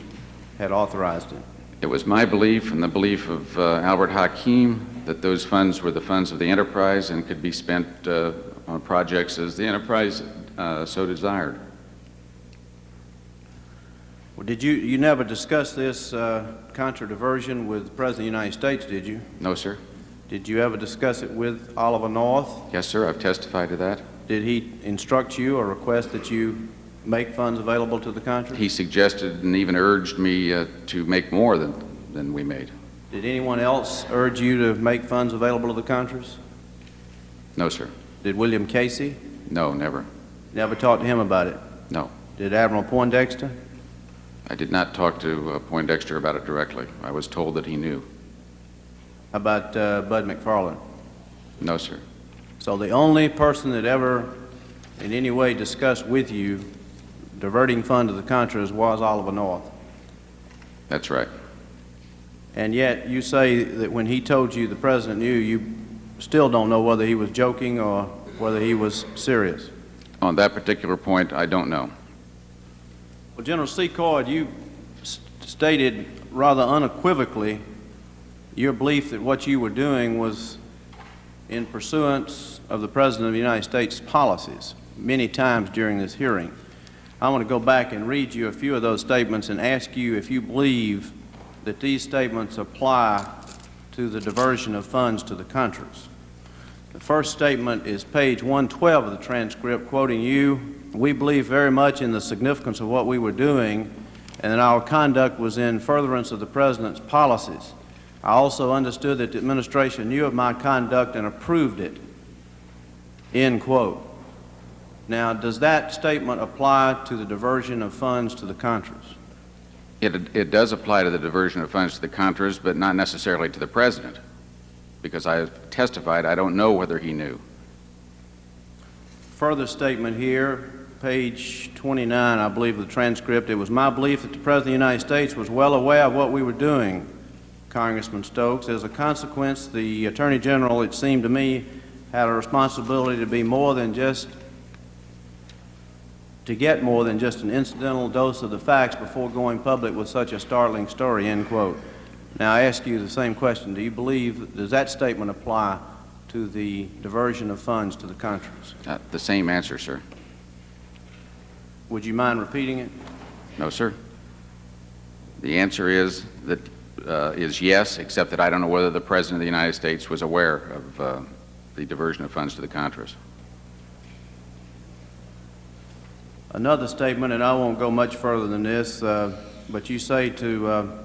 had authorized it? It was my belief and the belief of Albert Hakim that those funds were the funds of the enterprise and could be spent on projects as the enterprise so desired. Well, you never discussed this Contra diversion with the President of the United States, did you? No, sir. Did you ever discuss it with Oliver North? Yes, sir, I've testified to that. Did he instruct you or request that you make funds available to the Contra? He suggested and even urged me to make more than we made. Did anyone else urge you to make funds available to the Contras? No, sir. Did William Casey? No, never. Never talked to him about it? No. Did Admiral Poindexter? I did not talk to Poindexter about it directly. I was told that he knew. How about Bud McFarland? No, sir. So the only person that ever in any way discussed with you diverting funds to the Contras was Oliver North? That's right. And yet you say that when he told you the President knew, you still don't know whether he was joking or whether he was serious. On that particular point, I don't know. Well, General Secord, you stated rather unequivocally your belief that what you were doing was in pursuance of the President of the United States policies many times during this hearing. I want to go back and read you a few of those statements and ask you if you believe that these statements apply to the diversion of funds to the Contras. The first statement is page 112 of the transcript, quoting you. We believe very much in the significance of what we were doing and that our conduct was in furtherance of the President's policies. I also understood that the administration knew of my conduct and approved it, end quote. Now, does that statement apply to the diversion of funds to the Contras? It does apply to the diversion of funds to the Contras, but not necessarily to the President, because I have testified I don't know whether he knew. Further statement here, page 29, I believe, of the transcript. It was my belief that the President of the United States was well aware of what we were doing, Congressman Stokes. As a consequence, the Attorney General, it seemed to me, had a responsibility to be more than just to get more than just an incidental dose of the facts before going public with such a startling story, end quote. Now, I ask you the same question. Do you believe, does that statement apply to the diversion of funds to the Contras? The same answer, sir. Would you mind repeating it? No, sir. The answer is yes, except that I don't know whether the President of the United States was aware of the diversion of funds to the Contras. Another statement, and I won't go much further than this, but you say to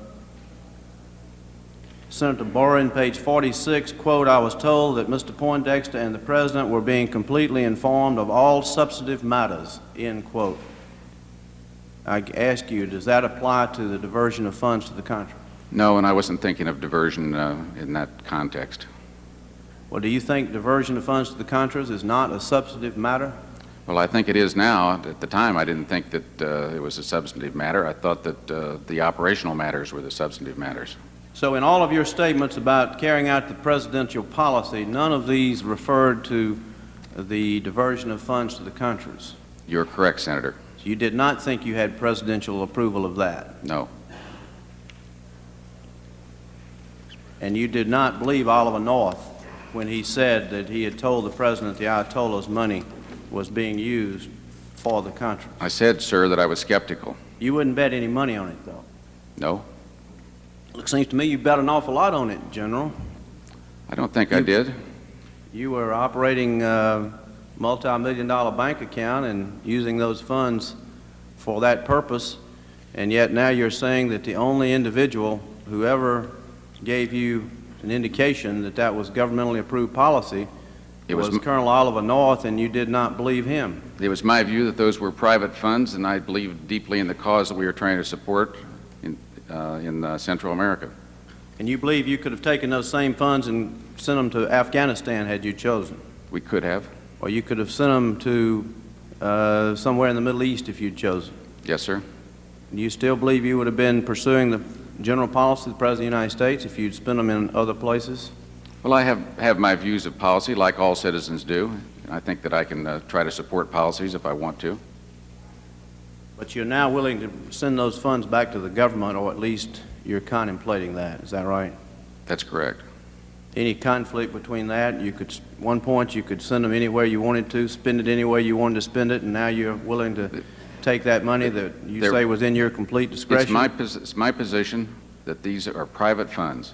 Senator Boland, page 46, quote, I was told that Mr. Poindexter and the President were being completely informed of all substantive matters, end quote. I ask you, does that apply to the diversion of funds to the Contras? No, and I wasn't thinking of diversion in that context. Well, do you think diversion of funds to the Contras is not a substantive matter? Well, I think it is now. At the time, I didn't think that it was a substantive matter. I thought that the operational matters were the substantive matters. So in all of your statements about carrying out the presidential policy, none of these referred to the diversion of funds to the Contras? You're correct, Senator. So you did not think you had presidential approval of that? No. And you did not believe Oliver North when he said that he had told the President the Ayatollah's money was being used for the Contras? I said, sir, that I was skeptical. You wouldn't bet any money on it, though? No. It seems to me you bet an awful lot on it, General. I don't think I did. You were operating a multi-million-dollar bank account and using those funds for that purpose, and yet now you're saying that the only individual who ever gave you an indication that that was governmentally approved policy was Colonel Oliver North, and you did not believe him. It was my view that those were private funds, and I believed deeply in the cause that we were trying to support in Central America. And you believe you could have taken those same funds and sent them to Afghanistan had you chosen? We could have. Or you could have sent them to somewhere in the Middle East if you'd chosen? Yes, sir. Do you still believe you would have been pursuing the general policy of the President of the United States if you'd spent them in other places? Well, I have my views of policy, like all citizens do. I think that I can try to support policies if I want to. But you're now willing to send those funds back to the government, or at least you're contemplating that. Is that right? That's correct. Any conflict between that? You could, one point, you could send them anywhere you wanted to, spend it any way you wanted to spend it, and now you're willing to take that money that you say was in your complete discretion? It's my position that these are private funds.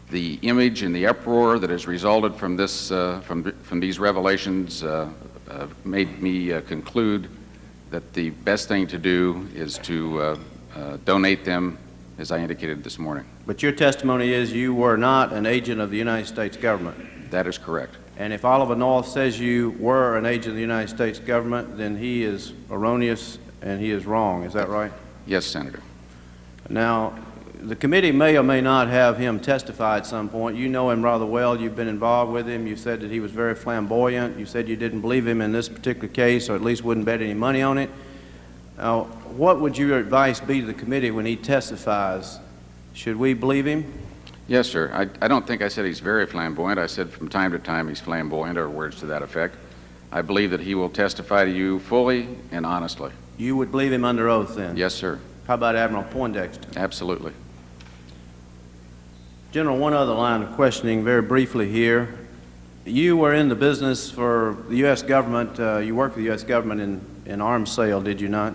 The image and the uproar that has resulted from this, from these revelations made me conclude that the best thing to do is to donate them, as I indicated this morning. But your testimony is you were not an agent of the United States government. That is correct. And if Oliver North says you were an agent of the United States government, then he is erroneous and he is wrong. Is that right? Yes, Senator. Now, the committee may or may not have him testify at some point. You know him rather well. You've been involved with him. You said that he was very flamboyant. You said you didn't believe him in this particular case, or at least wouldn't bet any money on it. Now, what would your advice be to the committee when he testifies? Should we believe him? Yes, sir. I don't think I said he's very flamboyant. I said from time to time he's flamboyant, or words to that effect. I believe that he will testify to you fully and honestly. You would believe him under oath, then? Yes, sir. How about Admiral Poindexter? Absolutely. General, one other line of questioning very briefly here. You were in the business for the U.S. government. You worked for the U.S. government in arms sale, did you not?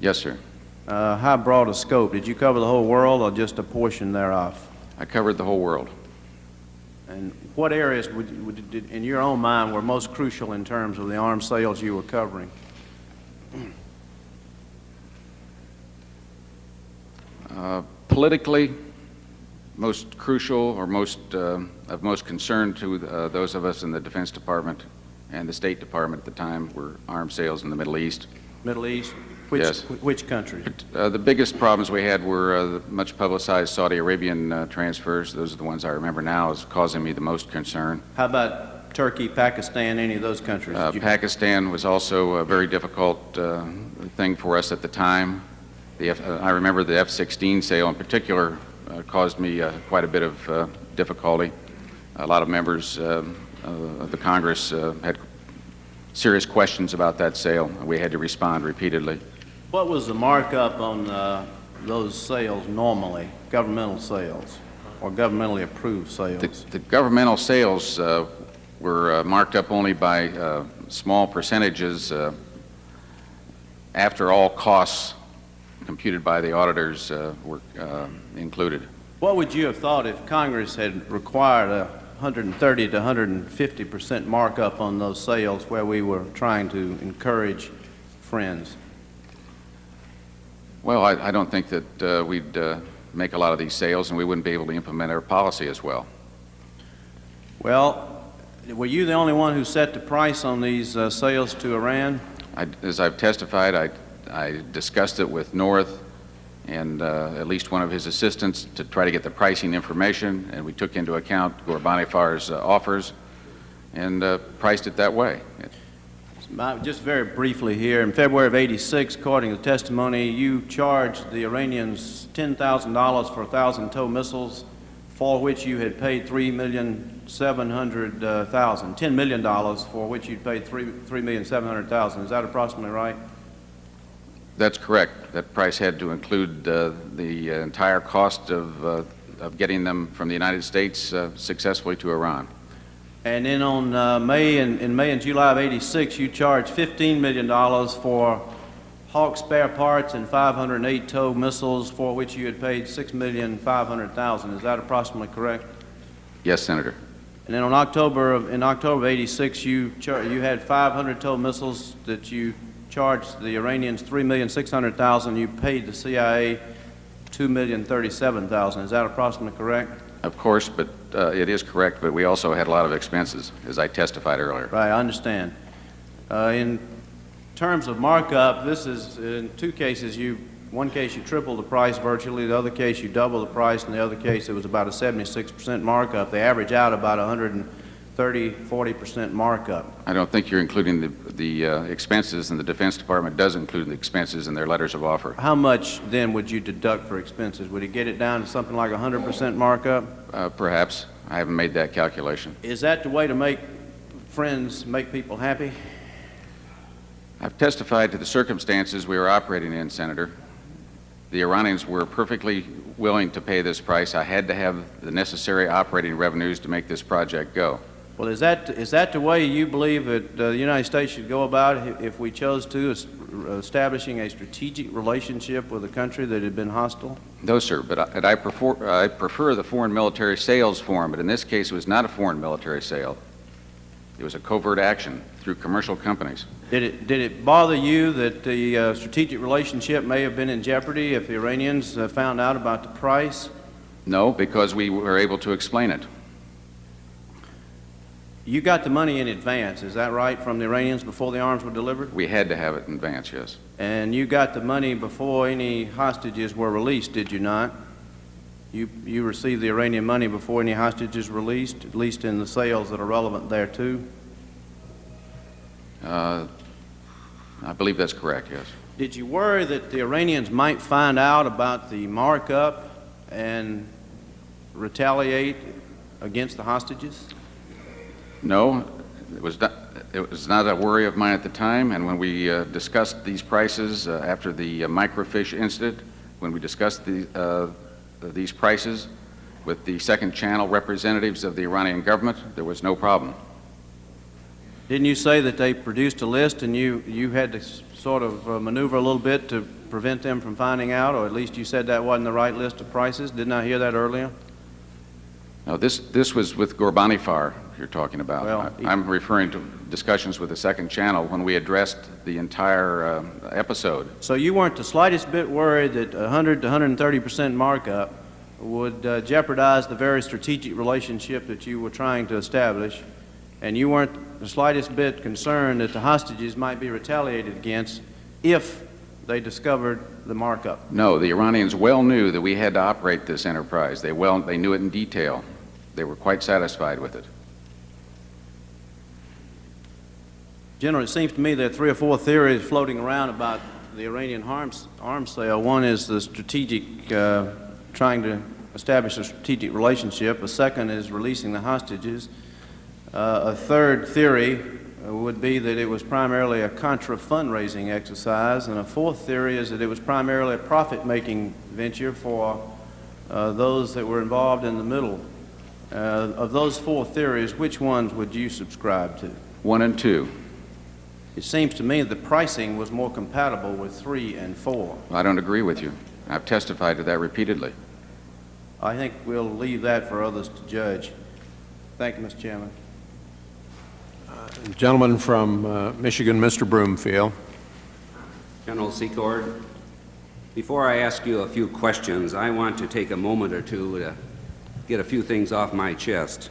Yes, sir. How broad a scope? Did you cover the whole world or just a portion thereof? I covered the whole world. And what areas, in your own mind, were most crucial in terms of the arms sales you were covering? Politically, most crucial or of most concern to those of us in the Defense Department and the State Department at the time were arms sales in the Middle East. Middle East? Yes. Which countries? The biggest problems we had were the much publicized Saudi Arabian transfers. Those are the ones I remember now as causing me the most concern. How about Turkey, Pakistan, any of those countries? Pakistan was also a very difficult thing for us at the time. I remember the F-16 sale in particular caused me quite a bit of difficulty. A lot of members of the Congress had serious questions about that sale. We had to respond repeatedly. What was the markup on those sales normally, governmental sales or governmentally approved sales? The governmental sales were marked up only by small percentages after all costs computed by the auditors were included. What would you have thought if Congress had required a 130 to 150% markup on those sales where we were trying to encourage friends? Well, I don't think that we'd make a lot of these sales, and we wouldn't be able to implement our policy as well. Well, were you the only one who set the price on these sales to Iran? As I've testified, I discussed it with North and at least one of his assistants to try to get the pricing information, and we took into account Ghorbanifr's offers and priced it that way. Just very briefly here, in February of '86, according to testimony, you charged the Iranians $10,000 for 1,000 TOW missiles, for which you had paid $3,700,000, $10 million for which you'd paid $3,700,000. Is that approximately right? That's correct. That price had to include the entire cost of getting them from the United States successfully to Iran. And then on May and July of '86, you charged $15 million for Hawk spare parts and 508 TOW missiles, for which you had paid $6,500,000. Is that approximately correct? Yes, Senator. And then in October of '86, you had 500 TOW missiles that you charged the Iranians $3,600,000. You paid the CIA $2,037,000. Is that approximately correct? Of course, but it is correct, but we also had a lot of expenses, as I testified earlier. Right, I understand. In terms of markup, this is in two cases. One case you tripled the price virtually, the other case you doubled the price, and the other case it was about a 76% markup. They average out about 130–40% markup. I don't think you're including the expenses, and the Defense Department does include the expenses in their letters of offer. How much then would you deduct for expenses? Would it get it down to something like 100% markup? Perhaps. I haven't made that calculation. Is that the way to make friends, make people happy? I've testified to the circumstances we were operating in, Senator. The Iranians were perfectly willing to pay this price. I had to have the necessary operating revenues to make this project go. Well, is that the way you believe that the United States should go about it if we chose to, establishing a strategic relationship with a country that had been hostile? No, sir, but I prefer the foreign military sales form, but in this case it was not a foreign military sale. It was a covert action through commercial companies. Did it bother you that the strategic relationship may have been in jeopardy if the Iranians found out about the price? No, because we were able to explain it. You got the money in advance, is that right, from the Iranians before the arms were delivered? We had to have it in advance, yes. And you got the money before any hostages were released, did you not? You received the Iranian money before any hostages were released, at least in the sales that are relevant there too? I believe that's correct, yes. Did you worry that the Iranians might find out about the markup and retaliate against the hostages? No, it was not a worry of mine at the time, and when we discussed these prices after the microfiche incident, when we discussed these prices with the second channel representatives of the Iranian government, there was no problem. Didn't you say that they produced a list and you had to sort of maneuver a little bit to prevent them from finding out, or at least you said that wasn't the right list of prices? Didn't I hear that earlier? No, this was with Ghorbanifar you're talking about. Well, I'm referring to discussions with the second channel when we addressed the entire episode. So you weren't the slightest bit worried that 100 to 130% markup would jeopardize the very strategic relationship that you were trying to establish, and you weren't the slightest bit concerned that the hostages might be retaliated against if they discovered the markup? No, the Iranians well knew that we had to operate this enterprise. They knew it in detail. They were quite satisfied with it. General, it seems to me there are 3 or 4 theories floating around about the Iranian arms sale. One is the strategic, trying to establish a strategic relationship. A second is releasing the hostages. A third theory would be that it was primarily a Contra fundraising exercise. And a fourth theory is that it was primarily a profit-making venture for those that were involved in the middle. Of those 4 theories, which ones would you subscribe to? 1 and 2. It seems to me the pricing was more compatible with 3 and 4. I don't agree with you. I've testified to that repeatedly. I think we'll leave that for others to judge. Thank you, Mr. Chairman. Gentleman from Michigan, Mr. Broomfield. General Secord, before I ask you a few questions, I want to take a moment or two to get a few things off my chest.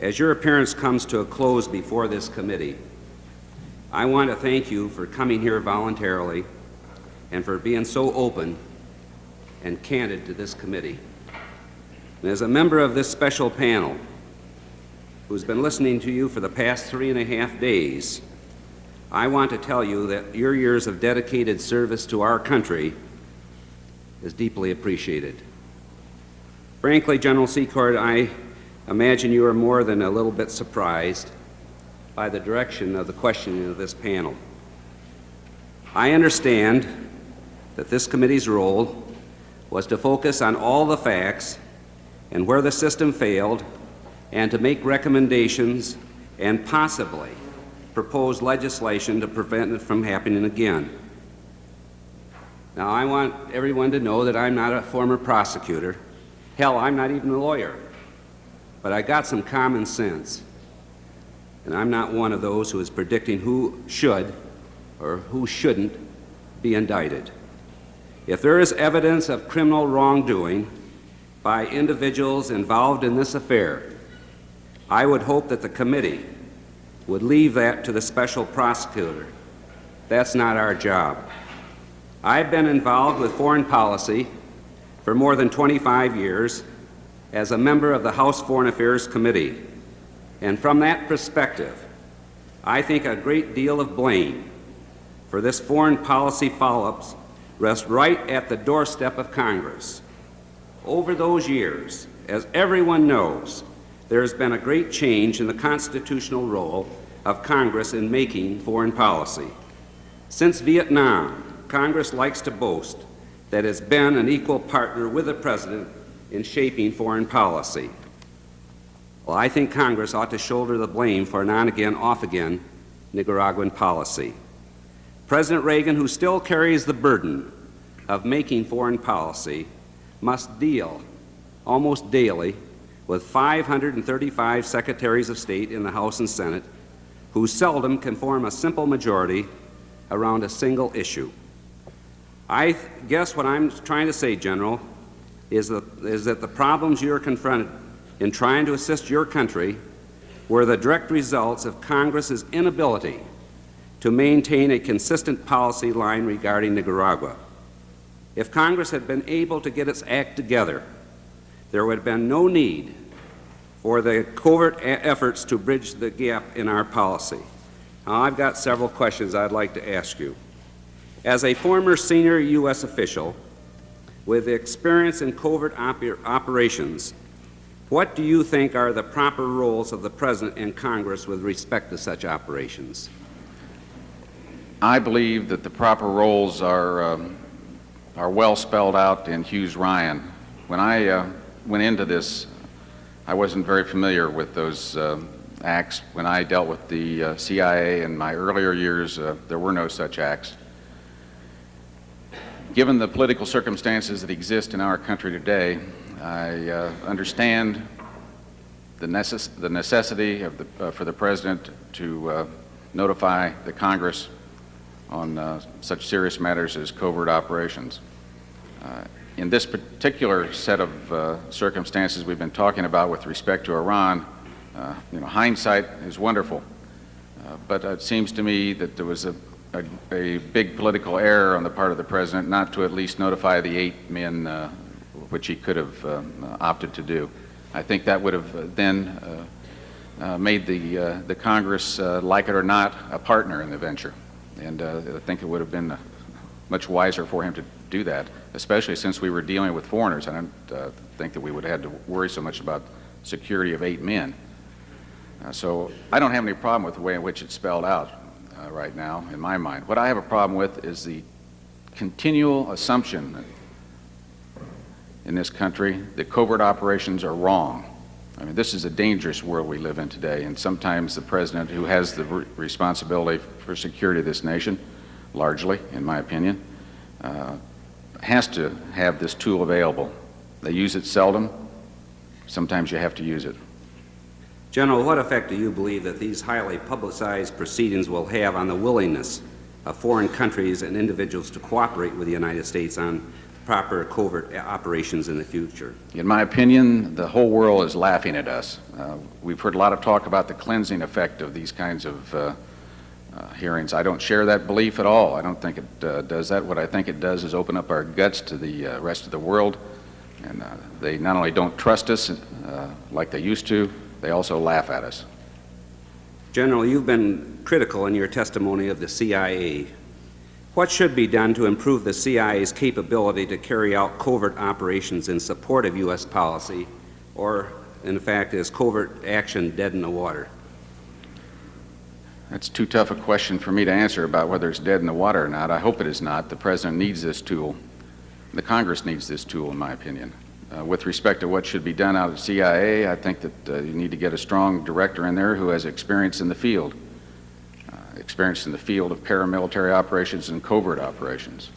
As your appearance comes to a close before this committee, I want to thank you for coming here voluntarily and for being so open and candid to this committee. And as a member of this special panel who's been listening to you for the past 3.5 days, I want to tell you that your years of dedicated service to our country is deeply appreciated. Frankly, General Secord, I imagine you are more than a little bit surprised by the direction of the questioning of this panel. I understand that this committee's role was to focus on all the facts and where the system failed, and to make recommendations and possibly propose legislation to prevent it from happening again. Now, I want everyone to know that I'm not a former prosecutor. Hell, I'm not even a lawyer. But I got some common sense. And I'm not one of those who is predicting who should or who shouldn't be indicted. If there is evidence of criminal wrongdoing by individuals involved in this affair, I would hope that the committee would leave that to the special prosecutor. That's not our job. I've been involved with foreign policy for more than 25 years as a member of the House Foreign Affairs Committee. And from that perspective, I think a great deal of blame for this foreign policy follow-ups rests right at the doorstep of Congress. Over those years, as everyone knows, there has been a great change in the constitutional role of Congress in making foreign policy. Since Vietnam, Congress likes to boast that has been an equal partner with the President in shaping foreign policy. Well, I think Congress ought to shoulder the blame for an on-again, off-again Nicaraguan policy. President Reagan, who still carries the burden of making foreign policy, must deal almost daily with 535 secretaries of state in the House and Senate who seldom can form a simple majority around a single issue. I guess what I'm trying to say, General, is that the problems you're confronted in trying to assist your country were the direct results of Congress's inability to maintain a consistent policy line regarding Nicaragua. If Congress had been able to get its act together, there would have been no need for the covert efforts to bridge the gap in our policy. Now, I've got several questions I'd like to ask you. As a former senior U.S. official with experience in covert operations, what do you think are the proper roles of the President and Congress with respect to such operations? I believe that the proper roles are well spelled out in Hughes-Ryan. When I went into this, I wasn't very familiar with those acts. When I dealt with the CIA in my earlier years, there were no such acts. Given the political circumstances that exist in our country today, I understand the necessity of for the President to notify the Congress on such serious matters as covert operations. In this particular set of circumstances we've been talking about with respect to Iran, hindsight is wonderful, but it seems to me that there was a big political error on the part of the President not to at least notify the 8 men, which he could have opted to do. I think that would have then made the Congress, like it or not, a partner in the venture. And I think it would have been much wiser for him to do that, especially since we were dealing with foreigners. I don't think that we would have had to worry so much about security of 8 men. So I don't have any problem with the way in which it's spelled out right now, in my mind. What I have a problem with is the continual assumption in this country that covert operations are wrong. I mean, this is a dangerous world we live in today, and sometimes the President, who has the responsibility for security of this nation, largely, in my opinion, has to have this tool available. They use it seldom. Sometimes you have to use it. General, what effect do you believe that these highly publicized proceedings will have on the willingness of foreign countries and individuals to cooperate with the United States on proper covert operations in the future? In my opinion, the whole world is laughing at us. We've heard a lot of talk about the cleansing effect of these kinds of hearings. I don't share that belief at all. I don't think it does that. What I think it does is open up our guts to the rest of the world, and they not only don't trust us like they used to, they also laugh at us. General, you've been critical in your testimony of the CIA. What should be done to improve the CIA's capability to carry out covert operations in support of U.S. policy, or, in fact, is covert action dead in the water? That's too tough a question for me to answer about whether it's dead in the water or not. I hope it is not. The President needs this tool. The Congress needs this tool, in my opinion. With respect to what should be done out of the CIA, I think that you need to get a strong director in there who has experience in the field, experience in the field of paramilitary operations and covert operations.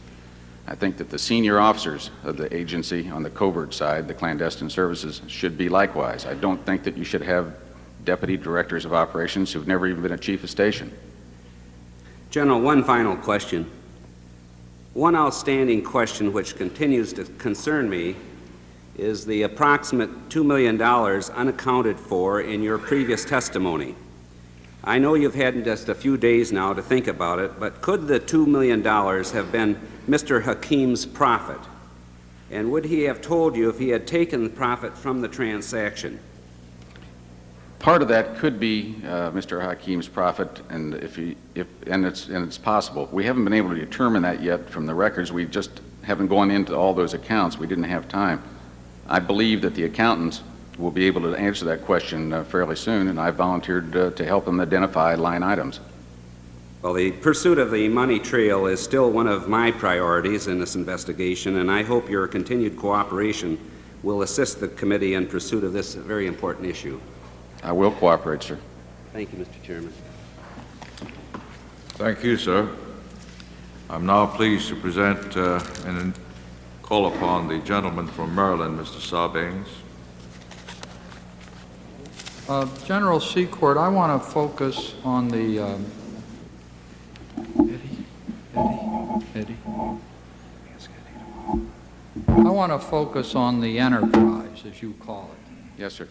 I think that the senior officers of the agency on the covert side, the clandestine services, should be likewise. I don't think that you should have deputy directors of operations who've never even been a chief of station. General, one final question. One outstanding question which continues to concern me is the approximate $2 million unaccounted for in your previous testimony. I know you've had just a few days now to think about it, but could the $2 million have been Mr. Hakim's profit? And would he have told you if he had taken the profit from the transaction? Part of that could be Mr. Hakim's profit, and it's possible. We haven't been able to determine that yet from the records. We just haven't gone into all those accounts. We didn't have time. I believe that the accountants will be able to answer that question fairly soon, and I volunteered to help them identify line items. Well, the pursuit of the money trail is still one of my priorities in this investigation, and I hope your continued cooperation will assist the committee in pursuit of this very important issue. I will cooperate, sir. Thank you, Mr. Chairman. Thank you, sir. I'm now pleased to present and call upon the gentleman from Maryland, Mr. Sarbanes. General Secord, I want to focus on the Eddie. I want to focus on the enterprise, as you call it. Yes, sir.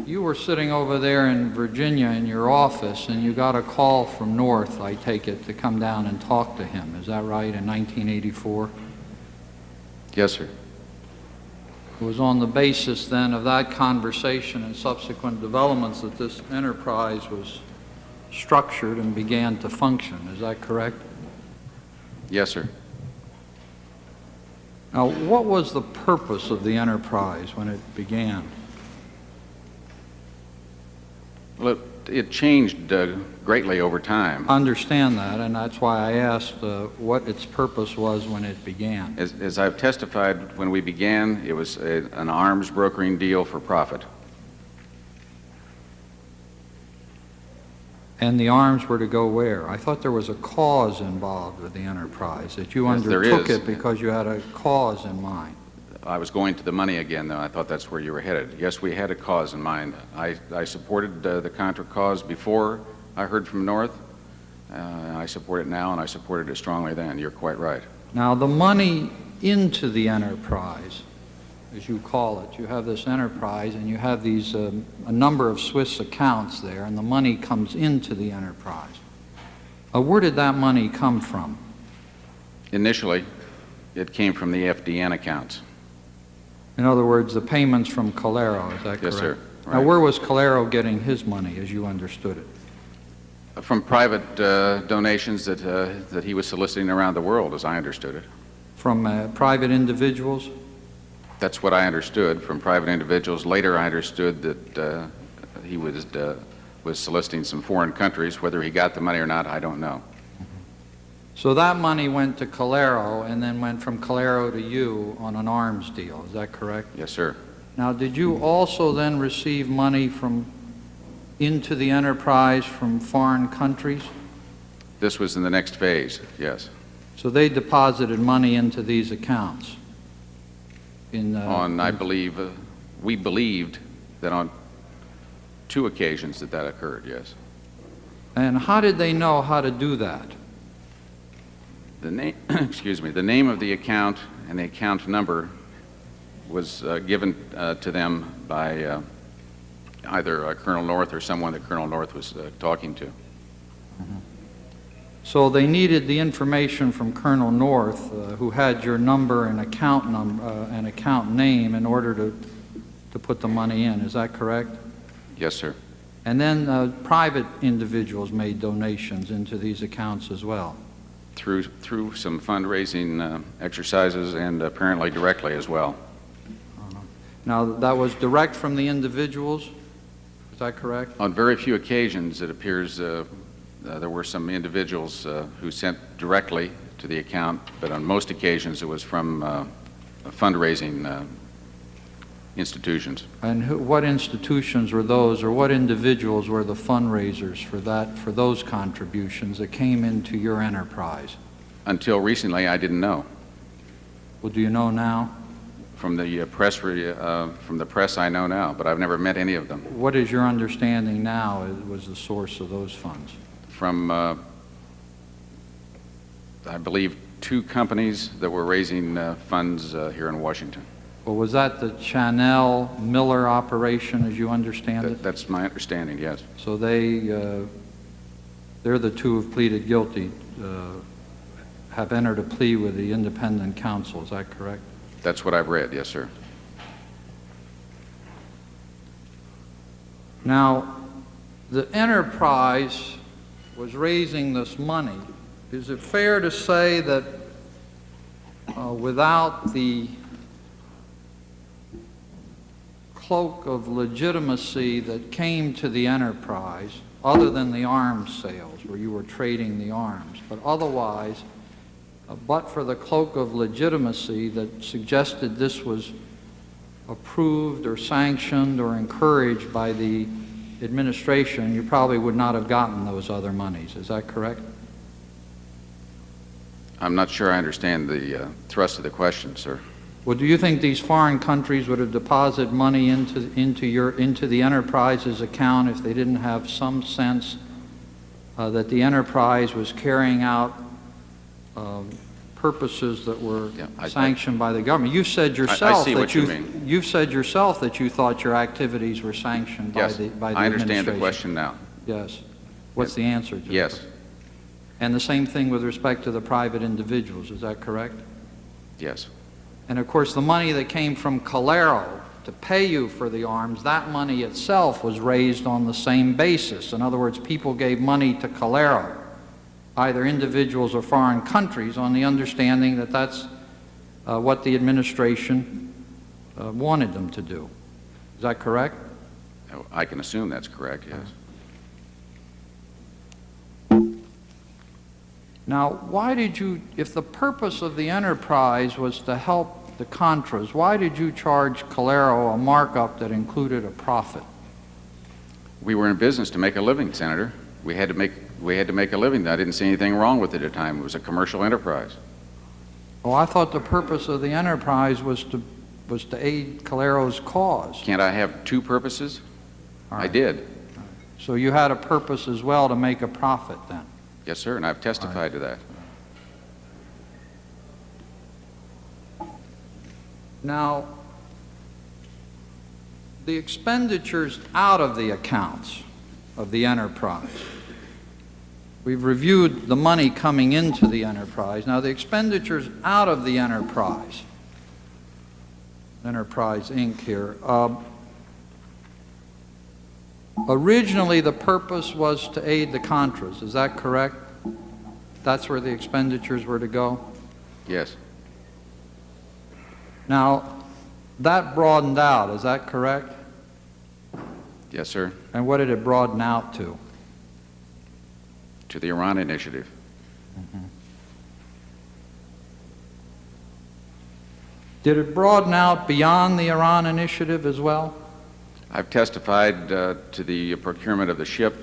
You were sitting over there in Virginia in your office, and you got a call from North, I take it, to come down and talk to him. Is that right, in 1984? Yes, sir. It was on the basis then of that conversation and subsequent developments that this enterprise was structured and began to function. Is that correct? Yes, sir. Now, what was the purpose of the enterprise when it began? Well, it changed greatly over time. I understand that, and that's why I asked what its purpose was when it began. As I've testified, when we began, it was an arms brokering deal for profit. And the arms were to go where? I thought there was a cause involved with the enterprise, that you Yes, there undertook is. it because you had a cause in mind. I was going to the money again, though. I thought that's where you were headed. Yes, we had a cause in mind. I supported the Contra cause before I heard from North. I support it now, and I supported it strongly then. You're quite right. Now, the money into the enterprise, as you call it, you have this enterprise and you have these, a number of Swiss accounts there, and the money comes into the enterprise. Where did that money come from? Initially, it came from the FDN accounts. In other words, the payments from Calero, is that correct? Yes, sir. Now, Right. where was Calero getting his money, as you understood it? From private donations that he was soliciting around the world, as I understood it. From private individuals? That's what I understood from private individuals. Later, I understood that he was soliciting some foreign countries. Whether he got the money or not, I don't know. So that money went to Calero and then went from Calero to you on an arms deal, is that correct? Yes, sir. Now, did you also then receive money from into the enterprise from foreign countries? This was in the next phase, yes. So they deposited money into these accounts? I believe, we believed that on 2 occasions that occurred, yes. And how did they know how to do that? The name, excuse me, the name of the account and the account number was given to them by either Colonel North or someone that Colonel North was talking to. So they needed the information from Colonel North, who had your number and account name in order to put the money in. Is that correct? Yes, sir. And then private individuals made donations into these accounts as well. Through some fundraising exercises and apparently directly as well. Now, that was direct from the individuals? Is that correct? On very few occasions, it appears there were some individuals who sent directly to the account, but on most occasions it was from fundraising institutions. And what institutions were those, or what individuals were the fundraisers for those contributions that came into your enterprise? Until recently, I didn't know. Well, do you know now? From the press, I know now, but I've never met any of them. What is your understanding now was the source of those funds? From, I believe, 2 companies that were raising funds here in Washington. Well, was that the Chanel Miller operation, as you understand it? That's my understanding, yes. So they're the 2 who've pleaded guilty, have entered a plea with the independent counsel, is that correct? That's what I've read, yes, sir. Now, the enterprise was raising this money. Is it fair to say that without the cloak of legitimacy that came to the enterprise, other than the arms sales, where you were trading the arms, but otherwise, but for the cloak of legitimacy that suggested this was approved or sanctioned or encouraged by the administration, you probably would not have gotten those other monies. Is that correct? I'm not sure I understand the thrust of the question, sir. Well, do you think these foreign countries would have deposited money into the enterprise's account if they didn't have some sense that the enterprise was carrying out purposes that were sanctioned by the government? You said yourself you've said yourself that you thought your activities were sanctioned by the administration. I understand the question now. Yes. What's the answer to yes. that? And the same thing with respect to the private individuals. Is that correct? Yes. And of course, the money that came from Calero to pay you for the arms, that money itself was raised on the same basis. In other words, people gave money to Calero, either individuals or foreign countries, on the understanding that that's what the administration wanted them to do. Is that correct? I can assume that's correct, yes. Now, why did you, if the purpose of the enterprise was to help the Contras, why did you charge Calero a markup that included a profit? We were in business to make a living, Senator. We had to make a living. I didn't see anything wrong with it at the time. It was a commercial enterprise. Oh, I thought the purpose of the enterprise was to aid Calero's cause. Can't I have two purposes? I did. So you had a purpose as well to make a profit then? Yes, sir, and I've testified to that. Now, the expenditures out of the accounts of the enterprise, we've reviewed the money coming into the enterprise. Now, the expenditures out of the enterprise, Enterprise Inc. here, originally the purpose was to aid the Contras. Is that correct? That's where the expenditures were to go? Yes. Now, that broadened out, is that correct? Yes, sir. And what did it broaden out to? To the Iran initiative. Mm-hmm. Did it broaden out beyond the Iran initiative as well? I've testified to the procurement of the ship.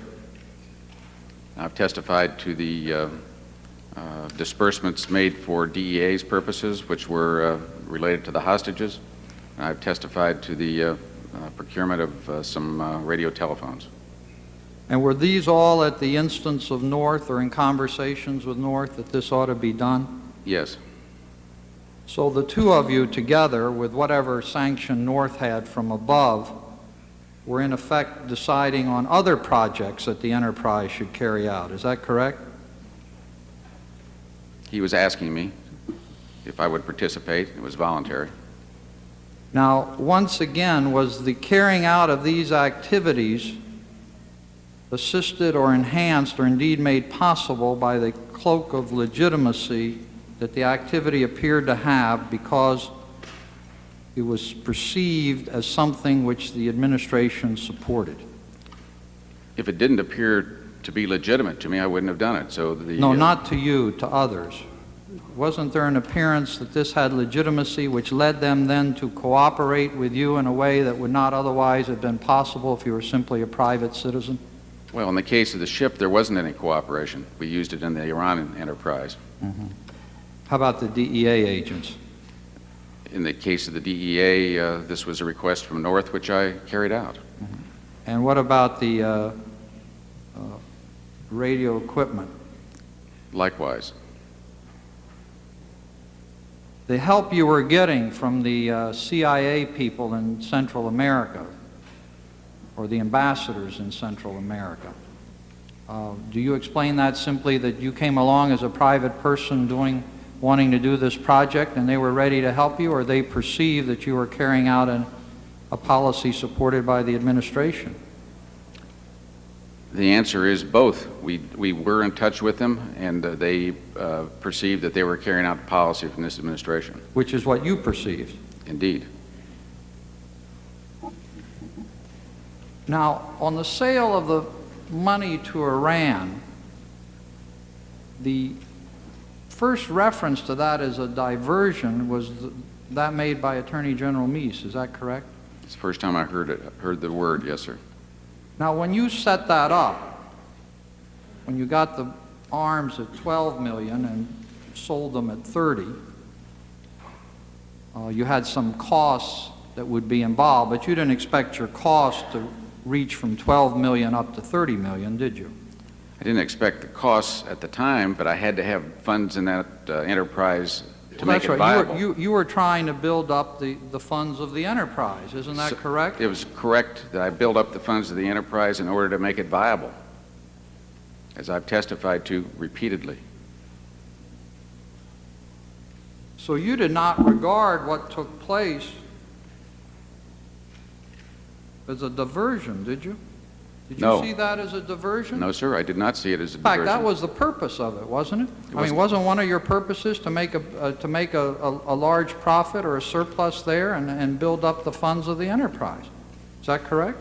I've testified to the disbursements made for DEA's purposes, which were related to the hostages. I've testified to the procurement of some radio telephones. And were these all at the instance of North or in conversations with North that this ought to be done? Yes. So the two of you together, with whatever sanction North had from above, were in effect deciding on other projects that the enterprise should carry out. Is that correct? He was asking me if I would participate. It was voluntary. Now, once again, was the carrying out of these activities assisted or enhanced or indeed made possible by the cloak of legitimacy that the activity appeared to have because it was perceived as something which the administration supported? If it didn't appear to be legitimate to me, I wouldn't have done it. So the No, not to you, to others. Wasn't there an appearance that this had legitimacy which led them then to cooperate with you in a way that would not otherwise have been possible if you were simply a private citizen? Well, in the case of the ship, there wasn't any cooperation. We used it in the Iran enterprise. Mm-hmm. How about the DEA agents? In the case of the DEA, this was a request from North, which I carried out. Mm-hmm. And what about the radio equipment? Likewise. The help you were getting from the CIA people in Central America, or the ambassadors in Central America, do you explain that simply that you came along as a private person wanting to do this project and they were ready to help you, or they perceived that you were carrying out a policy supported by the administration? The answer is both. We were in touch with them, and they perceived that they were carrying out policy from this administration. Which is what you perceived? Indeed. Now, on the sale of the money to Iran, the first reference to that as a diversion was that made by Attorney General Meese. Is that correct? It's the first time I heard the word, yes, sir. Now, when you set that up, when you got the arms at 12 million and sold them at 30, you had some costs that would be involved, but you didn't expect your cost to reach from 12 million up to 30 million, did you? I didn't expect the costs at the time, but I had to have funds in that enterprise to make it viable. You were trying to build up the funds of the enterprise, isn't that correct? It was correct that I build up the funds of the enterprise in order to make it viable, as I've testified to repeatedly. So you did not regard what took place as a diversion, did you? Did you No. see that as a diversion? No, sir, I did not see it as a In fact, diversion. that was the purpose of it, wasn't it? I wasn't. mean, wasn't one of your purposes to make a large profit or a surplus there and build up the funds of the enterprise? Is that correct?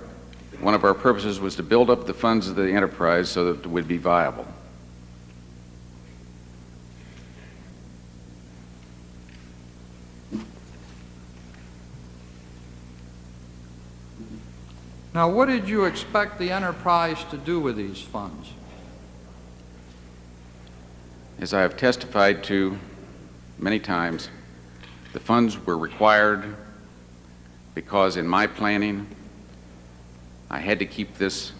One of our purposes was to build up the funds of the enterprise so that it would be viable. Now, what did you expect the enterprise to do with these funds? As I have testified to many times, the funds were required because in my planning, I had to keep these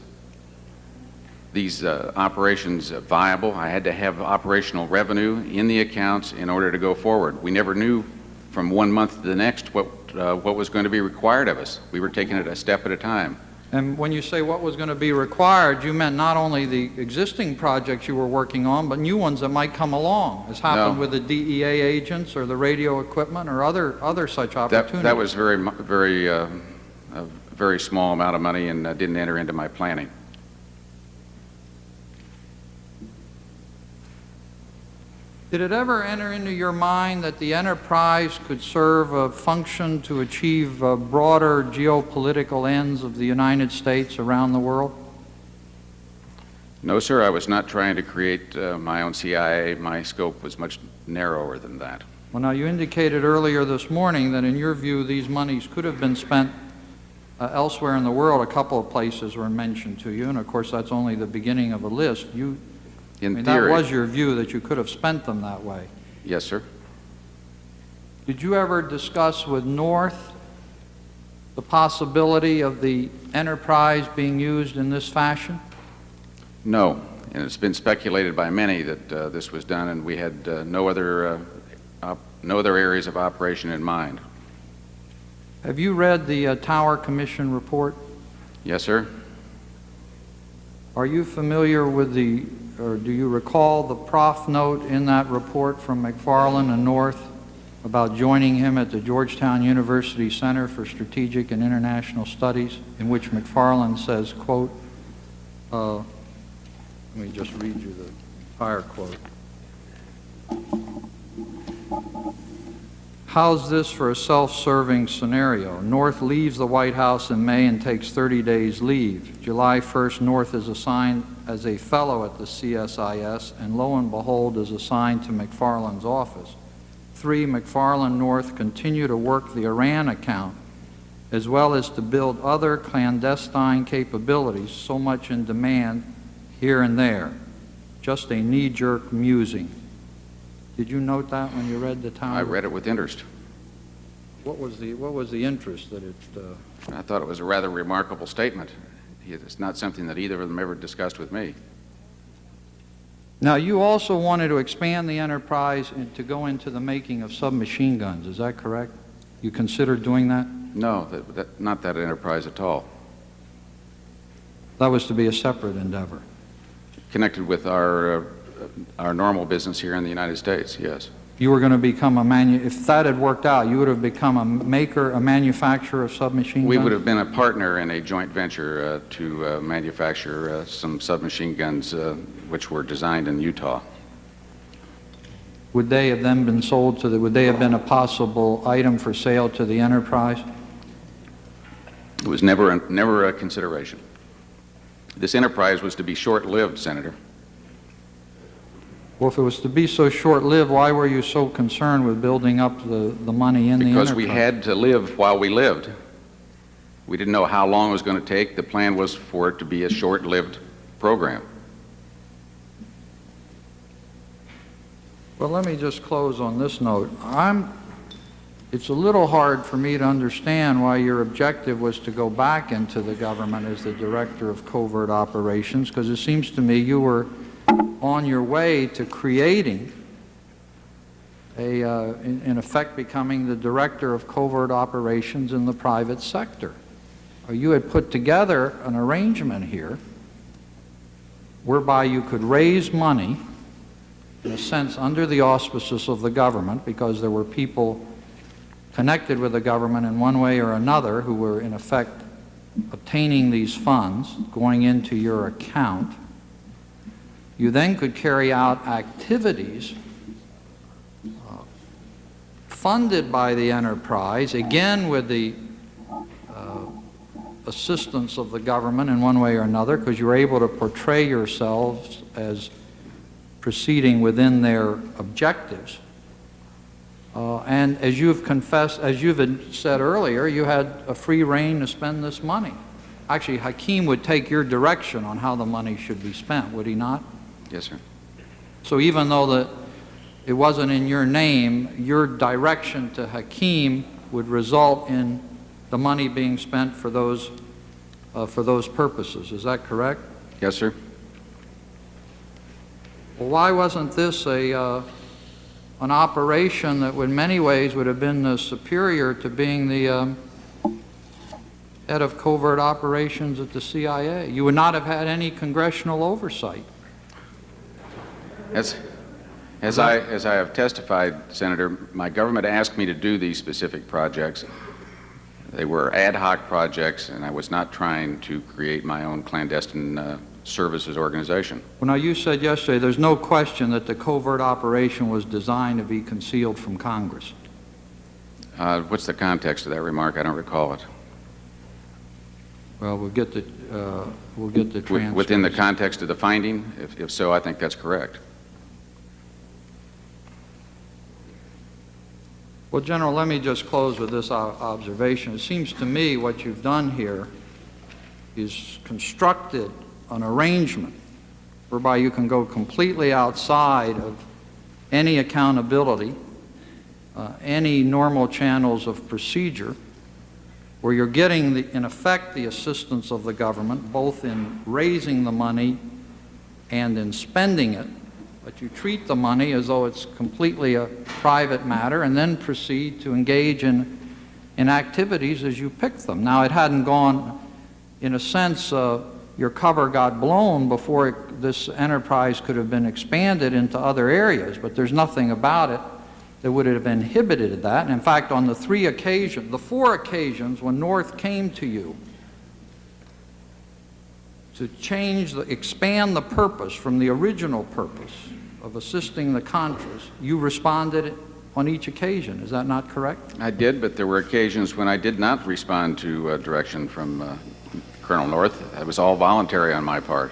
operations viable. I had to have operational revenue in the accounts in order to go forward. We never knew from one month to the next what was going to be required of us. We were taking it a step at a time. And when you say what was going to be required, you meant not only the existing projects you were working on, but new ones that might come along, as happened with the DEA agents or the radio equipment or other such opportunities. That was a very small amount of money and didn't enter into my planning. Did it ever enter into your mind that the enterprise could serve a function to achieve broader geopolitical ends of the United States around the world? No, sir, I was not trying to create my own CIA. My scope was much narrower than that. Well, now, you indicated earlier this morning that in your view these monies could have been spent elsewhere in the world. A couple of places were mentioned to you, and of course that's only the beginning of a list. In theory, that was your view, that you could have spent them that way. Yes, sir. Did you ever discuss with North the possibility of the enterprise being used in this fashion? No, and it's been speculated by many that this was done, and we had no other areas of operation in mind. Have you read the Tower Commission report? Yes, sir. Are you familiar with or do you recall the prof note in that report from McFarland and North about joining him at the Georgetown University Center for Strategic and International Studies, in which McFarland says, quote, let me just read you the entire quote. How's this for a self-serving scenario? North leaves the White House in May and takes 30 days leave. July 1st, North is assigned as a fellow at the CSIS, and lo and behold is assigned to McFarland's office. 3, McFarland North continue to work the Iran account, as well as to build other clandestine capabilities, so much in demand here and there. Just a knee-jerk musing. Did you note that when you read the Tower? I read it with interest. What was the interest that it? I thought it was a rather remarkable statement. It's not something that either of them ever discussed with me. Now, you also wanted to expand the enterprise and to go into the making of submachine guns. Is that correct? You considered doing that? No, not that enterprise at all. That was to be a separate endeavor. Connected with our normal business here in the United States, yes. You were going to become if that had worked out, you would have become a manufacturer of submachine guns? We would have been a partner in a joint venture to manufacture some submachine guns which were designed in Utah. Would they have then been sold would they have been a possible item for sale to the enterprise? It was never a consideration. This enterprise was to be short-lived, Senator. Well, if it was to be so short-lived, why were you so concerned with building up the money in the enterprise? Because we had to live while we lived. We didn't know how long it was going to take. The plan was for it to be a short-lived program. Well, let me just close on this note. It's a little hard for me to understand why your objective was to go back into the government as the Director of Covert Operations, because it seems to me you were on your way to creating in effect becoming the Director of Covert Operations in the private sector. You had put together an arrangement here whereby you could raise money, in a sense, under the auspices of the government, because there were people connected with the government in one way or another who were, in effect, obtaining these funds, going into your account. You then could carry out activities funded by the enterprise, again with the assistance of the government in one way or another, because you were able to portray yourselves as proceeding within their objectives. And as you've confessed, as you've said earlier, you had a free rein to spend this money. Actually, Hakeem would take your direction on how the money should be spent, would he not? Yes, sir. So even though it wasn't in your name, your direction to Hakeem would result in the money being spent for those purposes. Is that correct? Yes, sir. Well, why wasn't this an operation that in many ways would have been superior to being the head of covert operations at the CIA? You would not have had any congressional oversight. As I have testified, Senator, my government asked me to do these specific projects. They were ad hoc projects, and I was not trying to create my own clandestine services organization. Well, now, you said yesterday there's no question that the covert operation was designed to be concealed from Congress. What's the context of that remark? I don't recall it. Well, we'll get the transcript. Within the context of the finding? If so, I think that's correct. Well, General, let me just close with this observation. It seems to me what you've done here is constructed an arrangement whereby you can go completely outside of any accountability, any normal channels of procedure, where you're getting, in effect, the assistance of the government, both in raising the money and in spending it, but you treat the money as though it's completely a private matter and then proceed to engage in activities as you pick them. Now, it hadn't gone, in a sense, your cover got blown before this enterprise could have been expanded into other areas, but there's nothing about it that would have inhibited that. And in fact, on the four occasions when North came to you to expand the purpose from the original purpose of assisting the Contras, you responded on each occasion. Is that not correct? I did, but there were occasions when I did not respond to direction from Colonel North. It was all voluntary on my part.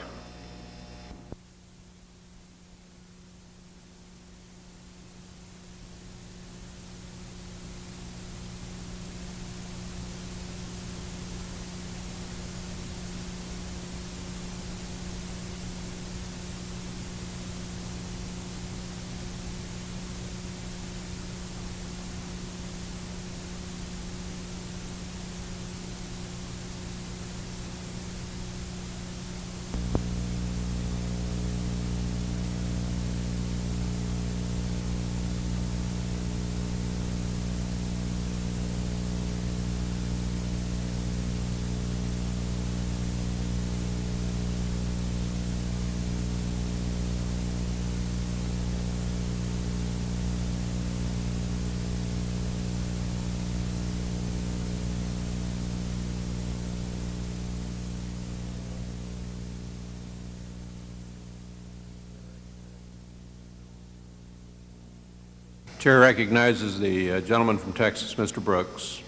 Chair recognizes the gentleman from Texas, Mr. Brooks.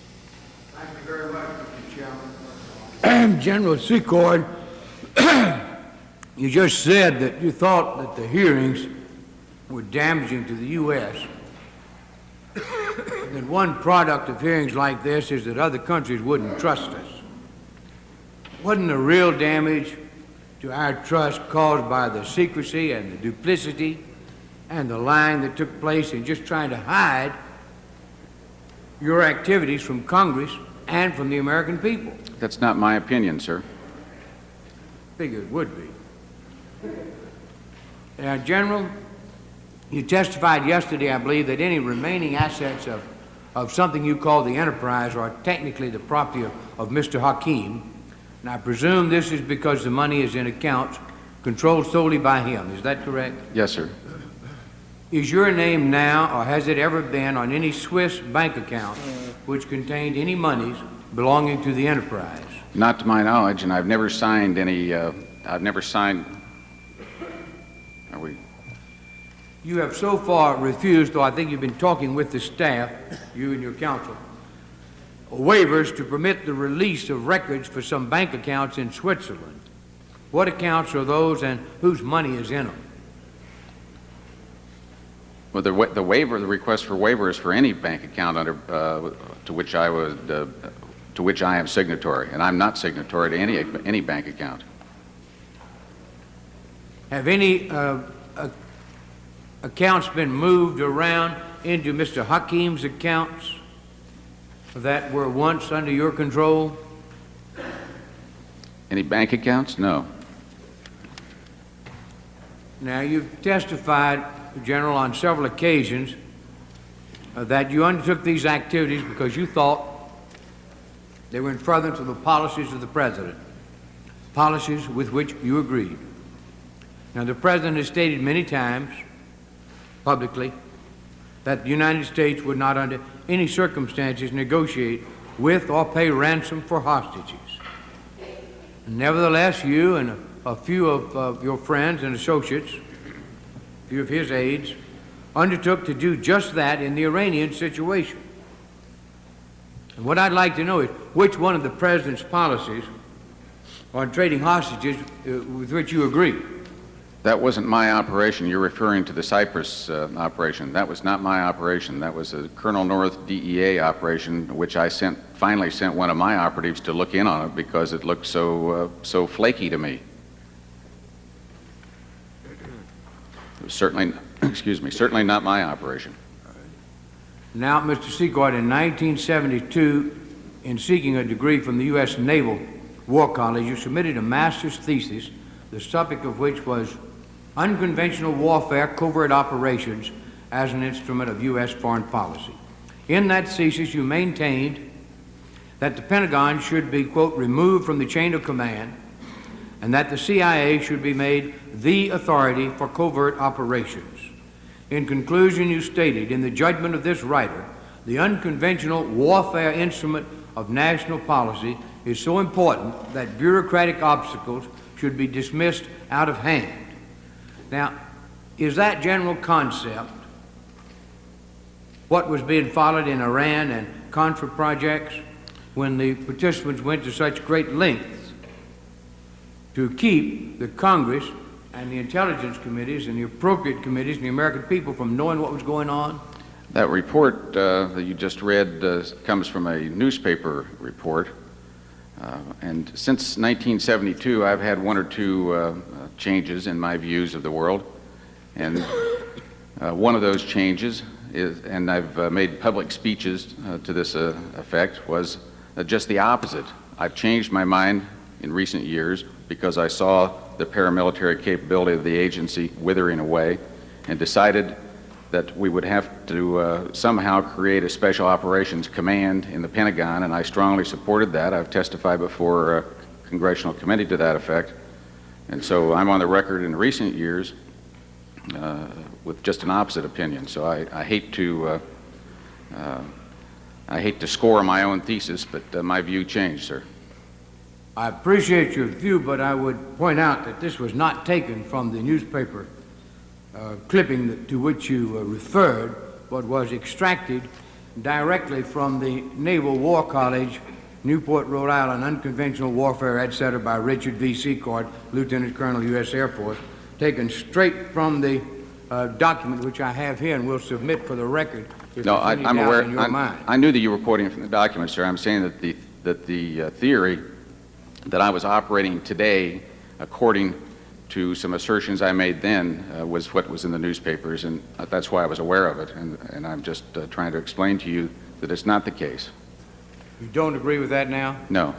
Thank you very much. General Secord, you just said that you thought that the hearings were damaging to the U.S. That one product of hearings like this is that other countries wouldn't trust us. Wasn't the real damage to our trust caused by the secrecy and the duplicity and the lying that took place in just trying to hide your activities from Congress and from the American people? That's not my opinion, sir. Figured it would be. Now, General, you testified yesterday, I believe, that any remaining assets of something you call the enterprise are technically the property of Mr. Hakim. And I presume this is because the money is in accounts controlled solely by him. Is that correct? Yes, sir. Is your name now, or has it ever been, on any Swiss bank account which contained any monies belonging to the enterprise? Not to my knowledge, and I've never signed any, are we? You have so far refused, though I think you've been talking with the staff, you and your counsel, waivers to permit the release of records for some bank accounts in Switzerland. What accounts are those and whose money is in them? Well, the waiver, the request for waiver is for any bank account under, to which I am signatory, and I'm not signatory to any bank account. Have any accounts been moved around into Mr. Hakim's accounts that were once under your control? Any bank accounts? No. Now, you've testified, General, on several occasions that you undertook these activities because you thought they were in furtherance of the policies of the President, policies with which you agreed. Now, the President has stated many times publicly that the United States would not under any circumstances negotiate with or pay ransom for hostages. Nevertheless, you and a few of your friends and associates, a few of his aides, undertook to do just that in the Iranian situation. And what I'd like to know is which one of the President's policies on trading hostages with which you agree? That wasn't my operation. You're referring to the Cyprus operation. That was not my operation. That was a Colonel North DEA operation, which I finally sent one of my operatives to look in on it because it looked so flaky to me. It was certainly, certainly not my operation. Now, Mr. Secord, in 1972, in seeking a degree from the U.S. Naval War College, you submitted a master's thesis, the subject of which was Unconventional Warfare Covert Operations as an Instrument of U.S. Foreign Policy. In that thesis, you maintained that the Pentagon should be, quote, removed from the chain of command, and that the CIA should be made the authority for covert operations. In conclusion, you stated, in the judgment of this writer, the unconventional warfare instrument of national policy is so important that bureaucratic obstacles should be dismissed out of hand. Now, is that general concept what was being followed in Iran and Contra projects when the participants went to such great lengths to keep the Congress and the intelligence committees and the appropriate committees and the American people from knowing what was going on? That report that you just read comes from a newspaper report. And since 1972, I've had one or two changes in my views of the world. And one of those changes is, and I've made public speeches to this effect, was just the opposite. I've changed my mind in recent years because I saw the paramilitary capability of the agency withering away and decided that we would have to somehow create a special operations command in the Pentagon, and I strongly supported that. I've testified before a congressional committee to that effect. And so I'm on the record in recent years with just an opposite opinion. So I hate to score my own thesis, but my view changed, sir. I appreciate your view, but I would point out that this was not taken from the newspaper clipping to which you referred, but was extracted directly from the Naval War College Newport, Rhode Island, Unconventional Warfare, etc., by Richard V. Secord, Lieutenant Colonel, U.S. Air Force, taken straight from the document which I have here and will submit for the record if No, there's any I'm doubt aware. in your mind. I knew that you were quoting from the document, sir. I'm saying that the theory that I was operating today, according to some assertions I made then, was what was in the newspapers, and that's why I was aware of it. And I'm just trying to explain to you that it's not the case. You don't agree with that now? No.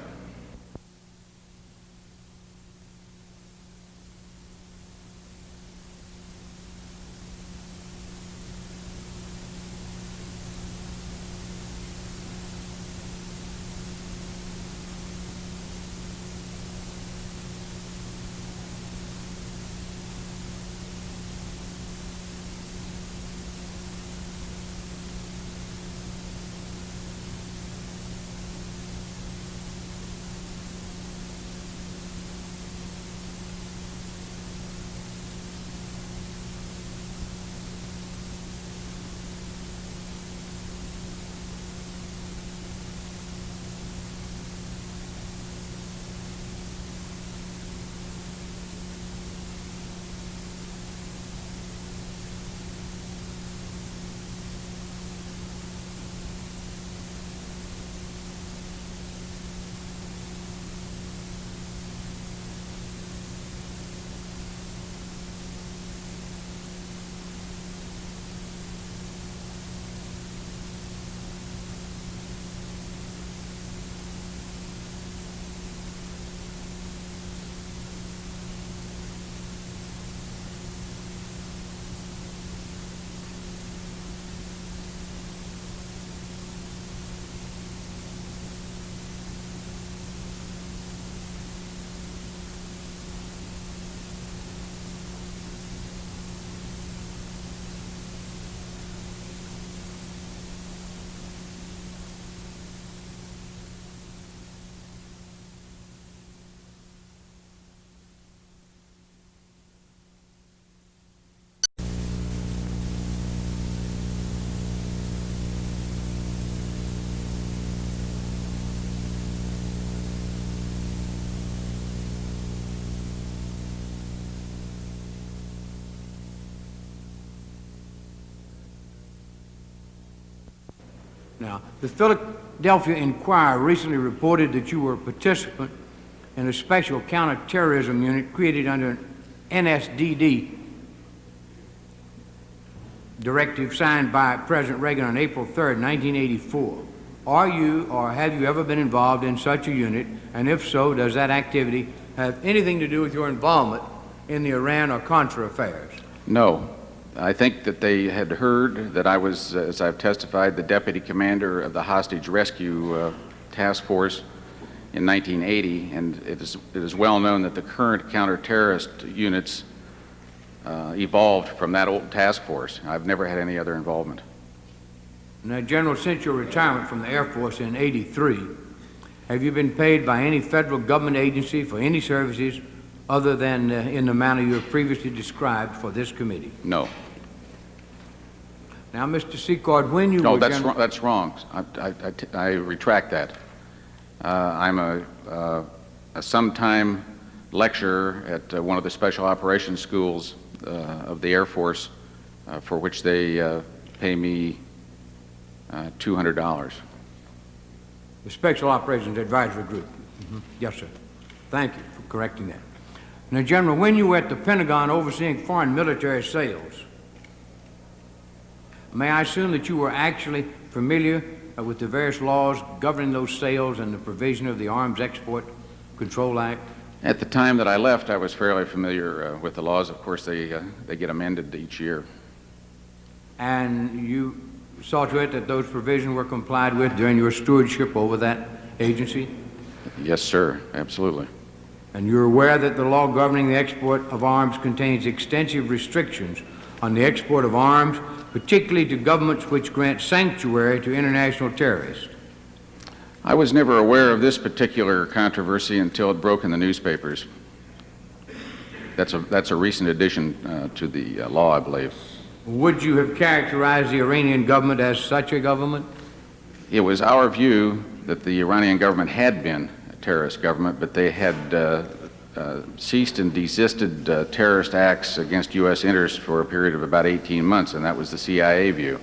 Now, the Philadelphia Inquirer recently reported that you were a participant in a special counterterrorism unit created under an NSDD directive signed by President Reagan on April 3rd, 1984. Are you or have you ever been involved in such a unit? And if so, does that activity have anything to do with your involvement in the Iran or Contra affairs? No. I think that they had heard that I was, as I've testified, the deputy commander of the hostage rescue task force in 1980, and it is well known that the current counter-terrorist units evolved from that old task force. I've never had any other involvement. Now, General, since your retirement from the Air Force in '83, have you been paid by any federal government agency for any services other than in the manner you have previously described for this committee? No. Now, Mr. Secord, when you No, were that's wrong. I retract that. I'm a sometime lecturer at one of the special operations schools of the Air Force, for which they pay me $200. the Special Operations Advisory Group? Yes, sir. Thank you for correcting that. Now, General, when you were at the Pentagon overseeing foreign military sales, may I assume that you were actually familiar with the various laws governing those sales and the provision of the Arms Export Control Act? At the time that I left, I was fairly familiar with the laws. Of course, they get amended each year. And you saw to it that those provisions were complied with during your stewardship over that agency? Yes, sir. Absolutely. And you're aware that the law governing the export of arms contains extensive restrictions on the export of arms, particularly to governments which grant sanctuary to international terrorists. I was never aware of this particular controversy until it broke in the newspapers. That's a recent addition to the law, I believe. Would you have characterized the Iranian government as such a government? It was our view that the Iranian government had been a terrorist government, but they had ceased and desisted terrorist acts against U.S. interests for a period of about 18 months, and that was the CIA view.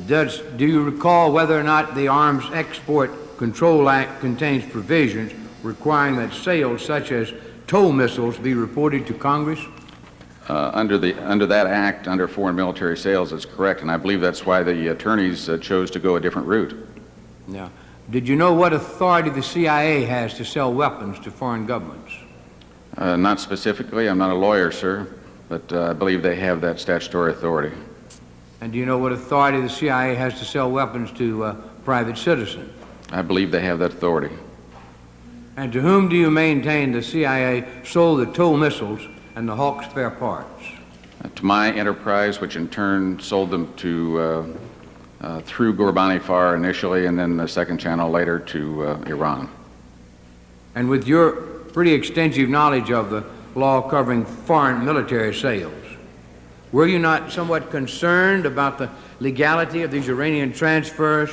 Do you recall whether or not the Arms Export Control Act contains provisions requiring that sales such as TOW missiles be reported to Congress? Under that act, under foreign military sales, that's correct, and I believe that's why the attorneys chose to go a different route. Now, did you know what authority the CIA has to sell weapons to foreign governments? Not specifically. I'm not a lawyer, sir, but I believe they have that statutory authority. And do you know what authority the CIA has to sell weapons to private citizens? I believe they have that authority. And to whom do you maintain the CIA sold the TOW missiles and the Hawk spare parts? To my enterprise, which in turn sold them to through Ghorbrani Farr initially, and then the second channel later to Iran. And with your pretty extensive knowledge of the law covering foreign military sales, were you not somewhat concerned about the legality of these Iranian transfers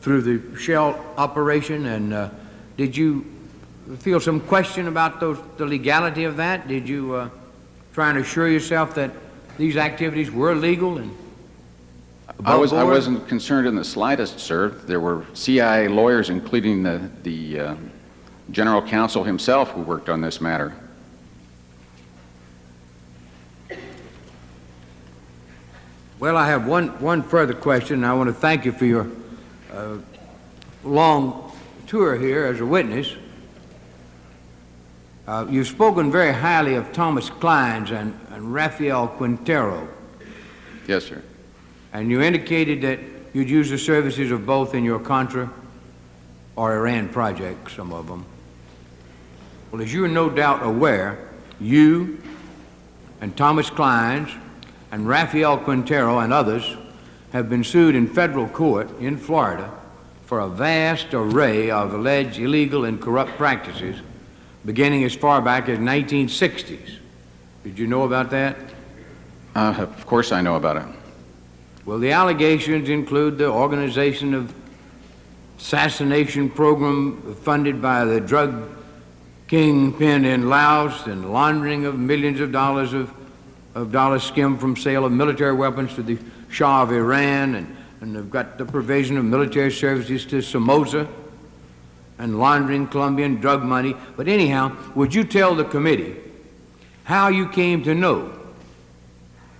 through the shell operation? And did you feel some question about the legality of that? Did you try and assure yourself that these activities were legal and I wasn't concerned in the slightest, sir. There were CIA lawyers, including the General Counsel himself, who worked on this matter. Well, I have one further question, and I want to thank you for your long tour here as a witness. You've spoken very highly of Thomas Clines and Rafael Quintero. Yes, sir. And you indicated that you'd use the services of both in your Contra or Iran project, some of them. Well, as you're no doubt aware, you and Thomas Clines and Rafael Quintero and others have been sued in federal court in Florida for a vast array of alleged illegal and corrupt practices beginning as far back as 1960s. Did you know about that? Of course I know about it. Well, the allegations include the organization of assassination program funded by the drug kingpin in Laos and laundering of millions of dollars skimmed from sale of military weapons to the Shah of Iran, and they've got the provision of military services to Somoza and laundering Colombian drug money. But anyhow, would you tell the committee how you came to know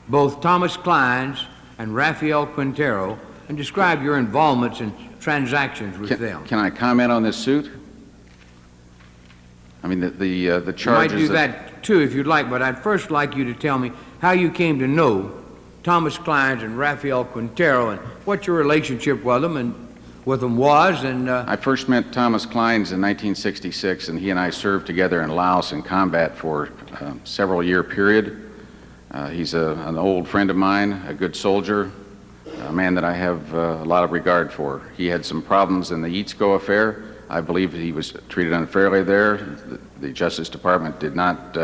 both Thomas Clines and Rafael Quintero and describe your involvements in transactions with them? Can I comment on this suit? I mean, the charges... You might do that too if you'd like, but I'd first like you to tell me how you came to know Thomas Clines and Rafael Quintero and what your relationship with them was. And I first met Thomas Clines in 1966, and he and I served together in Laos in combat for a several-year period. He's an old friend of mine, a good soldier, a man that I have a lot of regard for. He had some problems in the Eatsko affair. I believe he was treated unfairly there. The Justice Department did not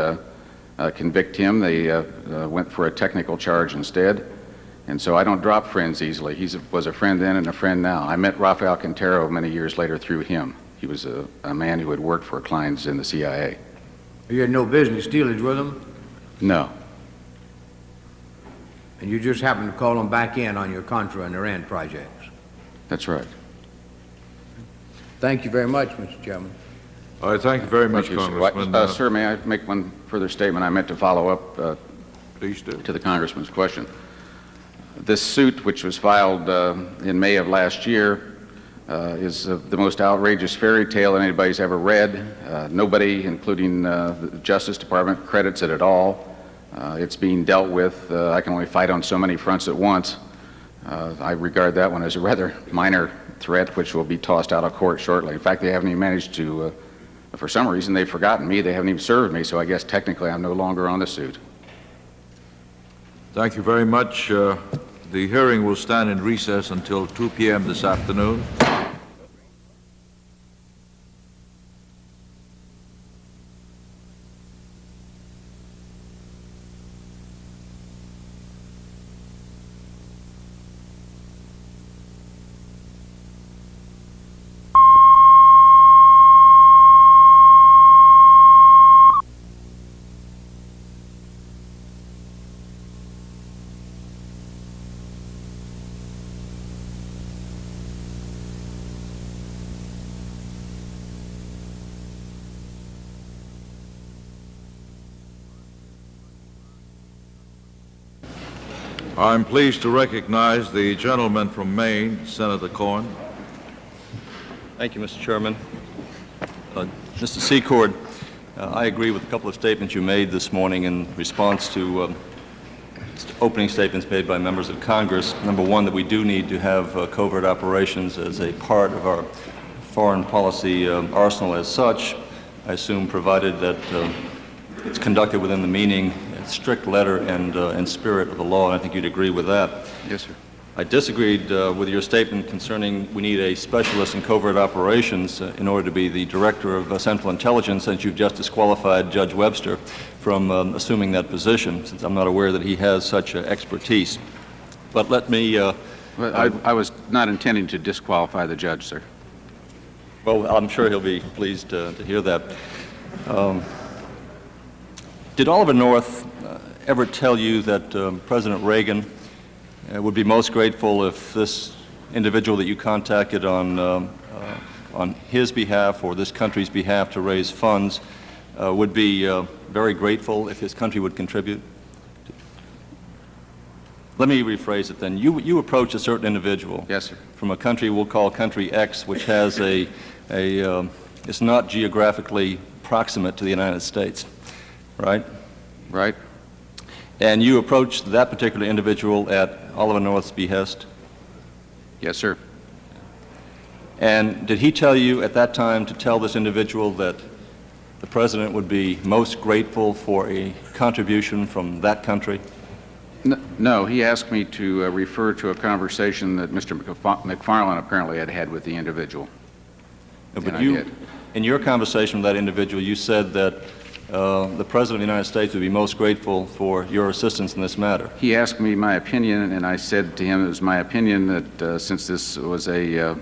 convict him. They went for a technical charge instead. And so I don't drop friends easily. He was a friend then and a friend now. I met Rafael Quintero many years later through him. He was a man who had worked for Clines in the CIA. You had no business dealings with him? No. And you just happened to call them back in on your Contra and Iran projects? That's right. Thank you very much, Mr. Chairman. All right, thank you very much, Congressman. Sir, may I make one further statement? I meant to follow up Please do. to the Congressman's question. This suit, which was filed in May of last year, is the most outrageous fairy tale that anybody's ever read. Nobody, including the Justice Department, credits it at all. It's being dealt with. I can only fight on so many fronts at once. I regard that one as a rather minor threat, which will be tossed out of court shortly. In fact, they haven't even managed to, for some reason, they've forgotten me. They haven't even served me, so I guess technically I'm no longer on the suit. Thank you very much. The hearing will stand in recess until 2 p.m. this afternoon. I'm pleased to recognize the gentleman from Maine, Senator Cohen. Thank you, Mr. Chairman. Mr. Secord, I agree with a couple of statements you made this morning in response to opening statements made by members of Congress. Number one, that we do need to have covert operations as a part of our foreign policy arsenal as such, I assume, provided that it's conducted within the meaning, strict letter, and spirit of the law, and I think you'd agree with that. Yes, sir. I disagreed with your statement concerning we need a specialist in covert operations in order to be the director of Central Intelligence, since you've just disqualified Judge Webster from assuming that position, since I'm not aware that he has such expertise. But let me... I was not intending to disqualify the judge, sir. Well, I'm sure he'll be pleased to hear that. Did Oliver North ever tell you that President Reagan would be most grateful if this individual that you contacted on his behalf or this country's behalf to raise funds would be very grateful if his country would contribute? Let me rephrase it then. You approach a certain individual. Yes, sir. From a country we'll call country X, which has it's not geographically proximate to the United States, right? Right. And you approached that particular individual at Oliver North's behest? Yes, sir. And did he tell you at that time to tell this individual that the President would be most grateful for a contribution from that country? No, he asked me to refer to a conversation that Mr. McFarland apparently had with the individual. No, but but you, in your conversation with that individual, you said that the President of the United States would be most grateful for your assistance in this matter. He asked me my opinion, and I said to him it was my opinion that since this was a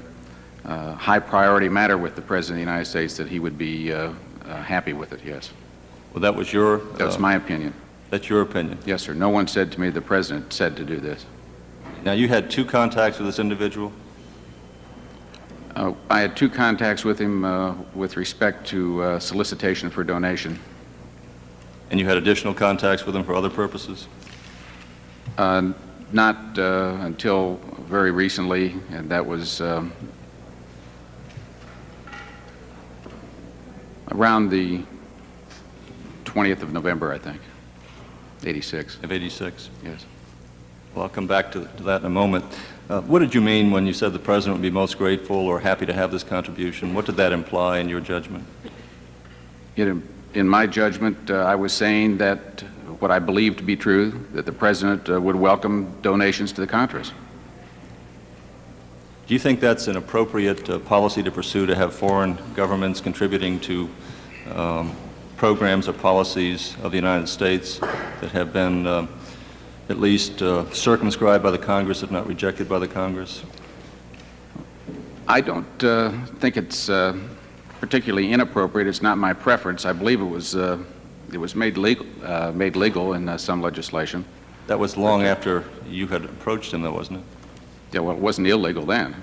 high priority matter with the President of the United States, that he would be happy with it, yes. Well, that was your... That's my opinion. That's your opinion? Yes, sir. No one said to me the President said to do this. Now, you had 2 contacts with this individual? I had 2 contacts with him with respect to solicitation for donation. And you had additional contacts with him for other purposes? Not until very recently, and that was around the 20th of November, I think, 86. Of 86? Yes. Well, I'll come back to that in a moment. What did you mean when you said the President would be most grateful or happy to have this contribution? What did that imply in your judgment? In my judgment, I was saying that what I believe to be true, that the President would welcome donations to the Contras. Do you think that's an appropriate policy to pursue, to have foreign governments contributing to programs or policies of the United States that have been at least circumscribed by the Congress, if not rejected by the Congress? I don't think it's particularly inappropriate. It's not my preference. I believe it was made legal in some legislation. That was long after you had approached him, though, wasn't it? Yeah, well, it wasn't illegal then.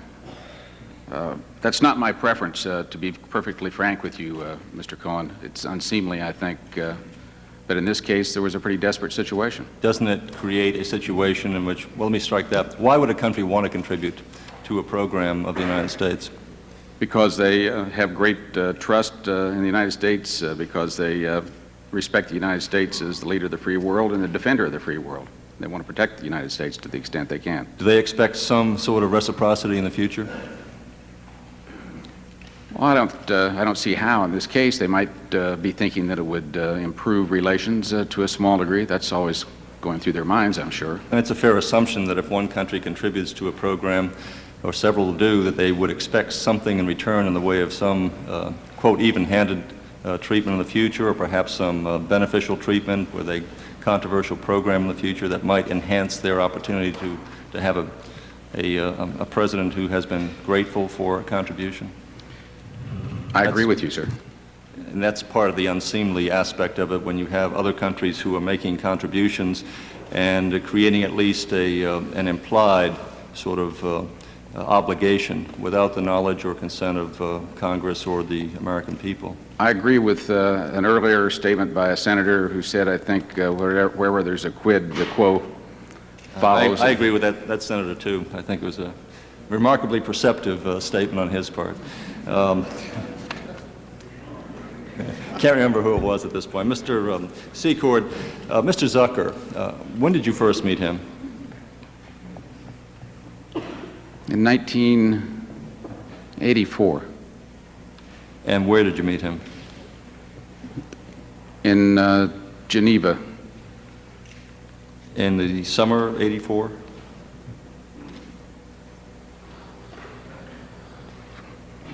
That's not my preference, to be perfectly frank with you, Mr. Cohen. It's unseemly, I think, but in this case, there was a pretty desperate situation. Doesn't it create a situation in which, well, let me strike that. Why would a country want to contribute to a program of the United States? Because they have great trust in the United States, because they respect the United States as the leader of the free world and the defender of the free world. They want to protect the United States to the extent they can. Do they expect some sort of reciprocity in the future? Well, I don't see how. In this case, they might be thinking that it would improve relations to a small degree. That's always going through their minds, I'm sure. And it's a fair assumption that if one country contributes to a program, or several do, that they would expect something in return in the way of some, quote, even-handed treatment in the future, or perhaps some beneficial treatment with a controversial program in the future that might enhance their opportunity to have a president who has been grateful for a contribution. I agree with you, sir. And that's part of the unseemly aspect of it, when you have other countries who are making contributions and creating at least an implied sort of obligation without the knowledge or consent of Congress or the American people. I agree with an earlier statement by a senator who said, I think, wherever there's a quid pro quo, follows. I agree with that senator, too. I think it was a remarkably perceptive statement on his part. Can't remember who it was at this point. Mr. Secord, Mr. Zucker, when did you first meet him? In 1984, And where did you meet him? in Geneva. In the summer of '84?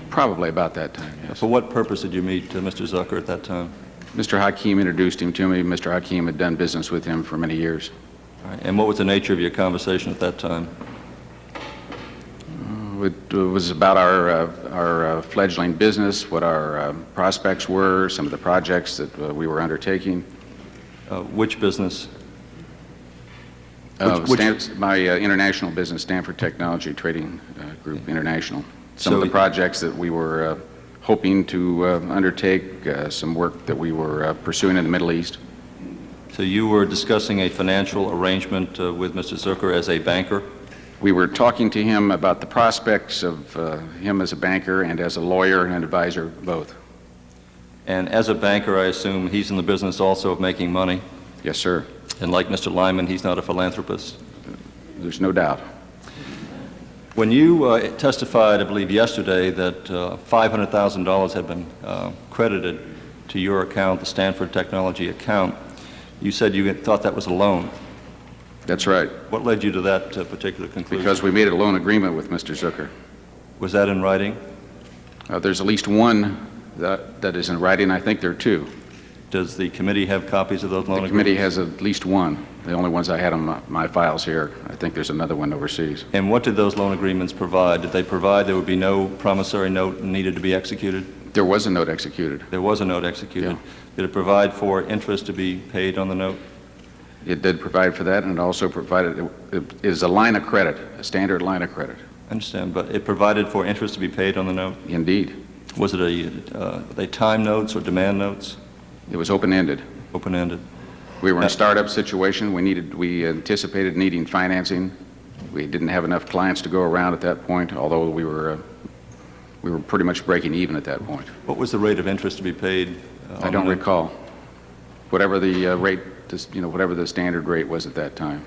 Probably about that time, yes. For what purpose did you meet Mr. Zucker at that time? Mr. Hakim introduced him to me. Mr. Hakim had done business with him for many years. All right. And what was the nature of your conversation at that time? It was about our fledgling business, what our prospects were, some of the projects that we were undertaking. Which business? My international business, Stanford Technology Trading Group International. Some of the projects that we were hoping to undertake, some work that we were pursuing in the Middle East. So you were discussing a financial arrangement with Mr. Zucker as a banker? We were talking to him about the prospects of him as a banker and as a lawyer and an advisor, both. And as a banker, I assume he's in the business also of making money? Yes, sir. And like Mr. Lyman, he's not a philanthropist? There's no doubt. When you testified, I believe yesterday, that $500,000 had been credited to your account, the Stanford Technology account, you said you thought that was a loan. That's right. What led you to that particular conclusion? Because we made a loan agreement with Mr. Zucker. Was that in writing? There's at least one that is in writing. I think there are two. Does the committee have copies of those loan agreements? The committee has at least one. The only ones I had on my files here. I think there's another one overseas. And what did those loan agreements provide? Did they provide there would be no promissory note needed to be executed? There was a note executed. There was a note executed. Yeah. Did it provide for interest to be paid on the note? It did provide for that, and it also provided, it is a line of credit, a standard line of credit. I understand, but it provided for interest to be paid on the note? Indeed. Was it they time notes or demand notes? It was open-ended. Open-ended. We were in a startup situation. We anticipated needing financing. We didn't have enough clients to go around at that point, although we were pretty much breaking even at that point. What was the rate of interest to be paid? I don't recall. Whatever the rate, whatever the standard rate was at that time.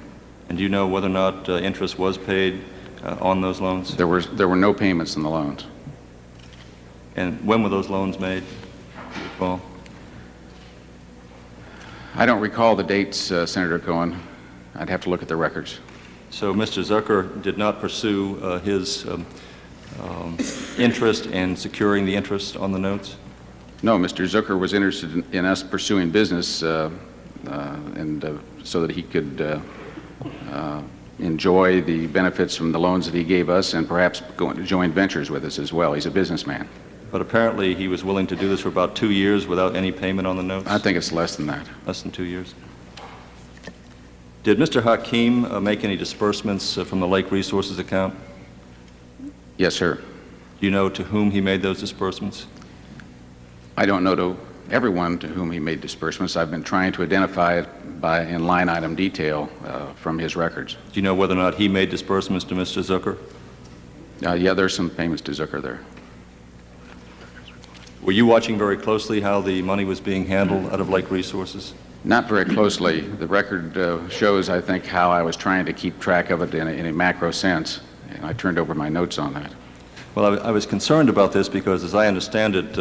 And do you know whether or not interest was paid on those loans? There were no payments on the loans. And when were those loans made? Do you recall? I don't recall the dates, Senator Cohen. I'd have to look at the records. So Mr. Zucker did not pursue his interest in securing the interest on the notes? No, Mr. Zucker was interested in us pursuing business so that he could enjoy the benefits from the loans that he gave us and perhaps go into joint ventures with us as well. He's a businessman. But apparently he was willing to do this for about 2 years without any payment on the notes? I think it's less than that. Less than 2 years. Did Mr. Hakim make any disbursements from the Lake Resources account? Yes, sir. Do you know to whom he made those disbursements? I don't know to everyone to whom he made disbursements. I've been trying to identify it in line item detail from his records. Do you know whether or not he made disbursements to Mr. Zucker? Yeah, there's some payments to Zucker there. Were you watching very closely how the money was being handled out of Lake Resources? Not very closely. The record shows, I think, how I was trying to keep track of it in a macro sense, and I turned over my notes on that. Well, I was concerned about this because, as I understand it,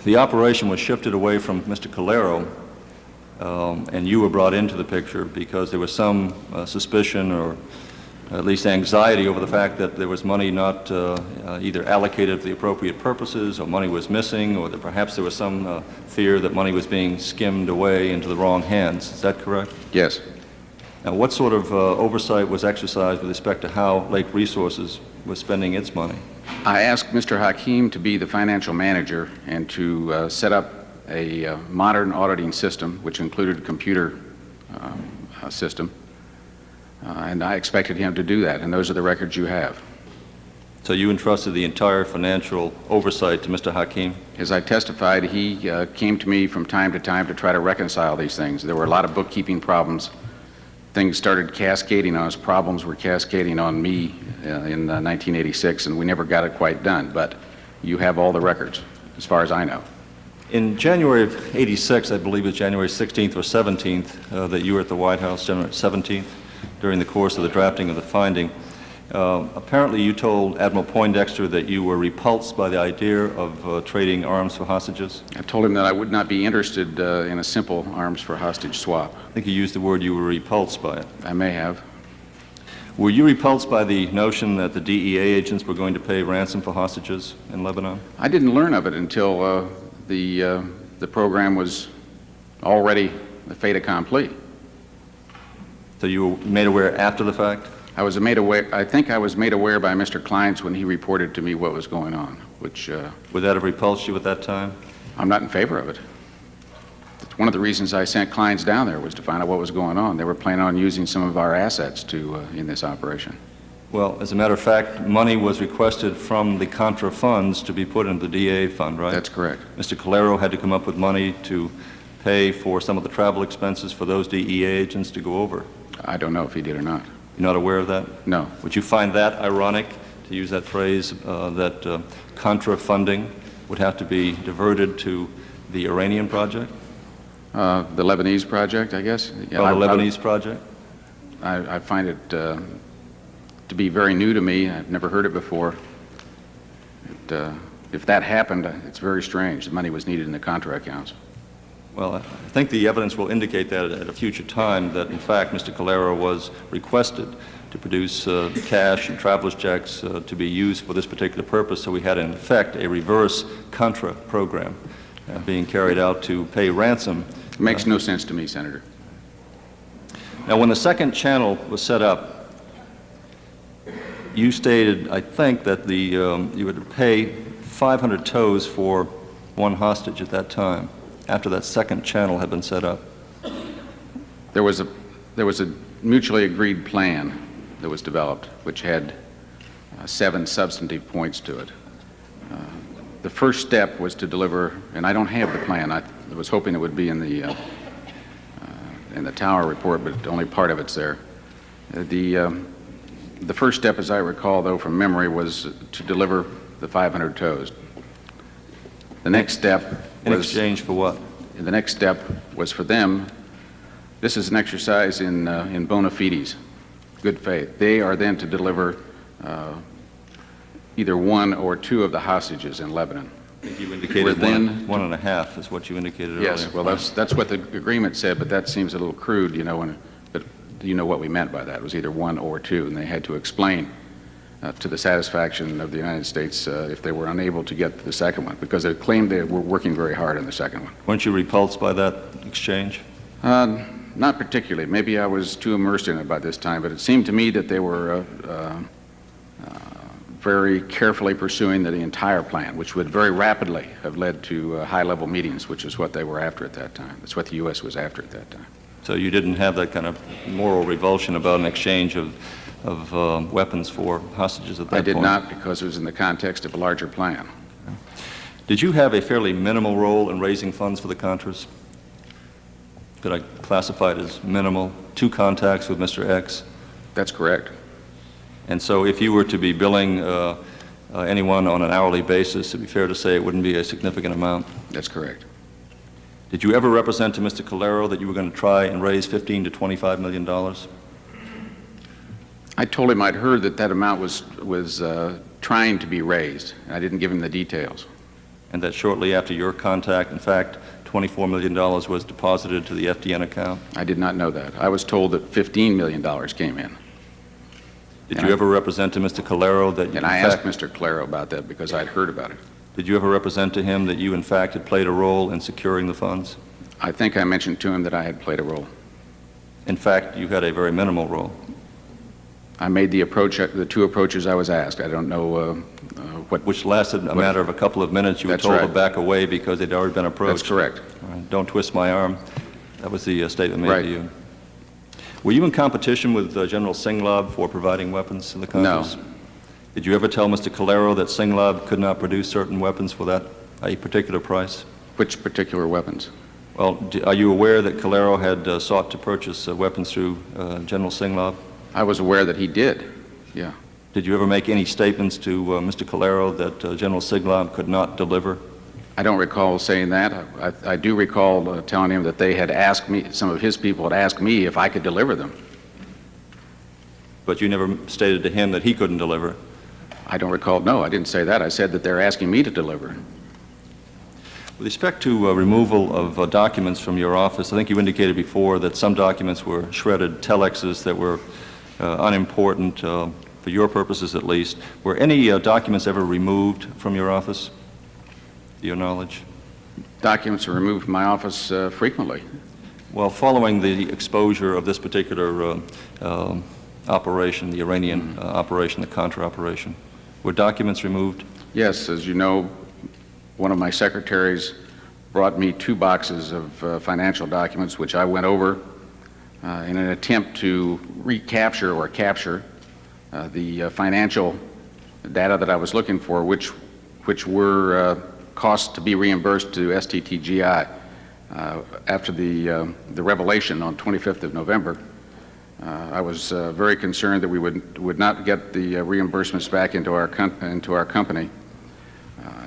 the operation was shifted away from Mr. Calero, and you were brought into the picture because there was some suspicion or at least anxiety over the fact that there was money not either allocated for the appropriate purposes, or money was missing, or that perhaps there was some fear that money was being skimmed away into the wrong hands. Is that correct? Yes. Now, what sort of oversight was exercised with respect to how Lake Resources was spending its money? I asked Mr. Hakim to be the financial manager and to set up a modern auditing system, which included a computer system. And I expected him to do that, and those are the records you have. So you entrusted the entire financial oversight to Mr. Hakim? As I testified, he came to me from time to time to try to reconcile these things. There were a lot of bookkeeping problems things started cascading on us, problems were cascading on me in 1986, and we never got it quite done. But you have all the records, as far as I know. In January of '86, I believe it was January 16th or 17th, that you were at the White House, January 17th, during the course of the drafting of the finding. Apparently you told Admiral Poindexter that you were repulsed by the idea of trading arms for hostages. I told him that I would not be interested in a simple arms for hostage swap. I think you used the word you were repulsed by it. I may have. Were you repulsed by the notion that the DEA agents were going to pay ransom for hostages in Lebanon? I didn't learn of it until the program was already a fait accompli. So you were made aware after the fact? I think I was made aware by Mr. Kleins when he reported to me what was going on, which... Would that have repulsed you at that time? I'm not in favor of it. It's one of the reasons I sent Kleins down there was to find out what was going on. They were planning on using some of our assets in this operation. Well, as a matter of fact, money was requested from the Contra funds to be put into the DEA fund, right? That's correct. Mr. Calero had to come up with money to pay for some of the travel expenses for those DEA agents to go over. I don't know if he did or not. You're not aware of that? No. Would you find that ironic, to use that phrase, that Contra funding would have to be diverted to the Iranian project? The Lebanese project, I guess? Yeah, the Lebanese project? I find it to be very new to me. I've never heard it before. If that happened, it's very strange. The money was needed in the Contra accounts. Well, I think the evidence will indicate that at a future time that, in fact, Mr. Calero was requested to produce cash and traveler's checks to be used for this particular purpose, so we had, in effect, a reverse Contra program being carried out to pay ransom. It makes no sense to me, Senator. Now, when the second channel was set up, you stated, I think, that you would pay 500 tows for one hostage at that time, after that second channel had been set up. There was a mutually agreed plan that was developed, which had 7 substantive points to it. The first step was to deliver, and I don't have the plan. I was hoping it would be in the Tower report, but only part of it's there. The first step, as I recall, though, from memory, was to deliver the 500 tows. The next step was... In exchange for what? The next step was for them, this is an exercise in bona fides, good faith. They are then to deliver either 1 or 2 of the hostages in Lebanon. I think you indicated one and a half is what you indicated earlier. Yes, well, that's what the agreement said, but that seems a little crude, you know, but you know what we meant by that. It was either 1 or 2, and they had to explain to the satisfaction of the United States if they were unable to get to the second one, because they claimed they were working very hard on the second one. Weren't you repulsed by that exchange? Not particularly. Maybe I was too immersed in it by this time, but it seemed to me that they were very carefully pursuing the entire plan, which would very rapidly have led to high-level meetings, which is what they were after at that time. That's what the U.S. was after at that time. So you didn't have that kind of moral revulsion about an exchange of weapons for hostages at that point? I did not, because it was in the context of a larger plan. Did you have a fairly minimal role in raising funds for the Contras? Could I classify it as minimal? 2 contacts with Mr. X? That's correct. And so if you were to be billing anyone on an hourly basis, it would be fair to say it wouldn't be a significant amount? That's correct. Did you ever represent to Mr. Calero that you were going to try and raise $15 to $25 million? I told him I'd heard that amount was trying to be raised. I didn't give him the details. And that shortly after your contact, in fact, $24 million was deposited to the FDN account? I did not know that. I was told that $15 million came in. Did you ever represent to Mr. Calero that you... And I asked Mr. Calero about that because I'd heard about it. Did you ever represent to him that you, in fact, had played a role in securing the funds? I think I mentioned to him that I had played a role. In fact, you had a very minimal role. I made the 2 approaches I was asked. I don't know what... Which lasted a matter of a couple of minutes. You were told to back away because they'd already been approached. That's correct. Don't twist my arm. That was the statement made to you. Were you in competition with General Singlab for providing weapons to the Contras? No. Did you ever tell Mr. Calero that Singlab could not produce certain weapons for a particular price? Which particular weapons? Well, are you aware that Calero had sought to purchase weapons through General Singlab? I was aware that he did, yeah. Did you ever make any statements to Mr. Calero that General Singlab could not deliver? I don't recall saying that. I do recall telling him that they had asked me, some of his people had asked me if I could deliver them. But you never stated to him that he couldn't deliver? I don't recall. No, I didn't say that. I said that they're asking me to deliver. With respect to removal of documents from your office, I think you indicated before that some documents were shredded telexes that were unimportant, for your purposes at least. Were any documents ever removed from your office, to your knowledge? Documents are removed from my office frequently. Well, following the exposure of this particular operation, the Iranian operation, the Contra operation, were documents removed? Yes, as you know, one of my secretaries brought me 2 boxes of financial documents, which I went over in an attempt to recapture or capture the financial data that I was looking for, which were costs to be reimbursed to STTGI. After the revelation on 25th of November, I was very concerned that we would not get the reimbursements back into our company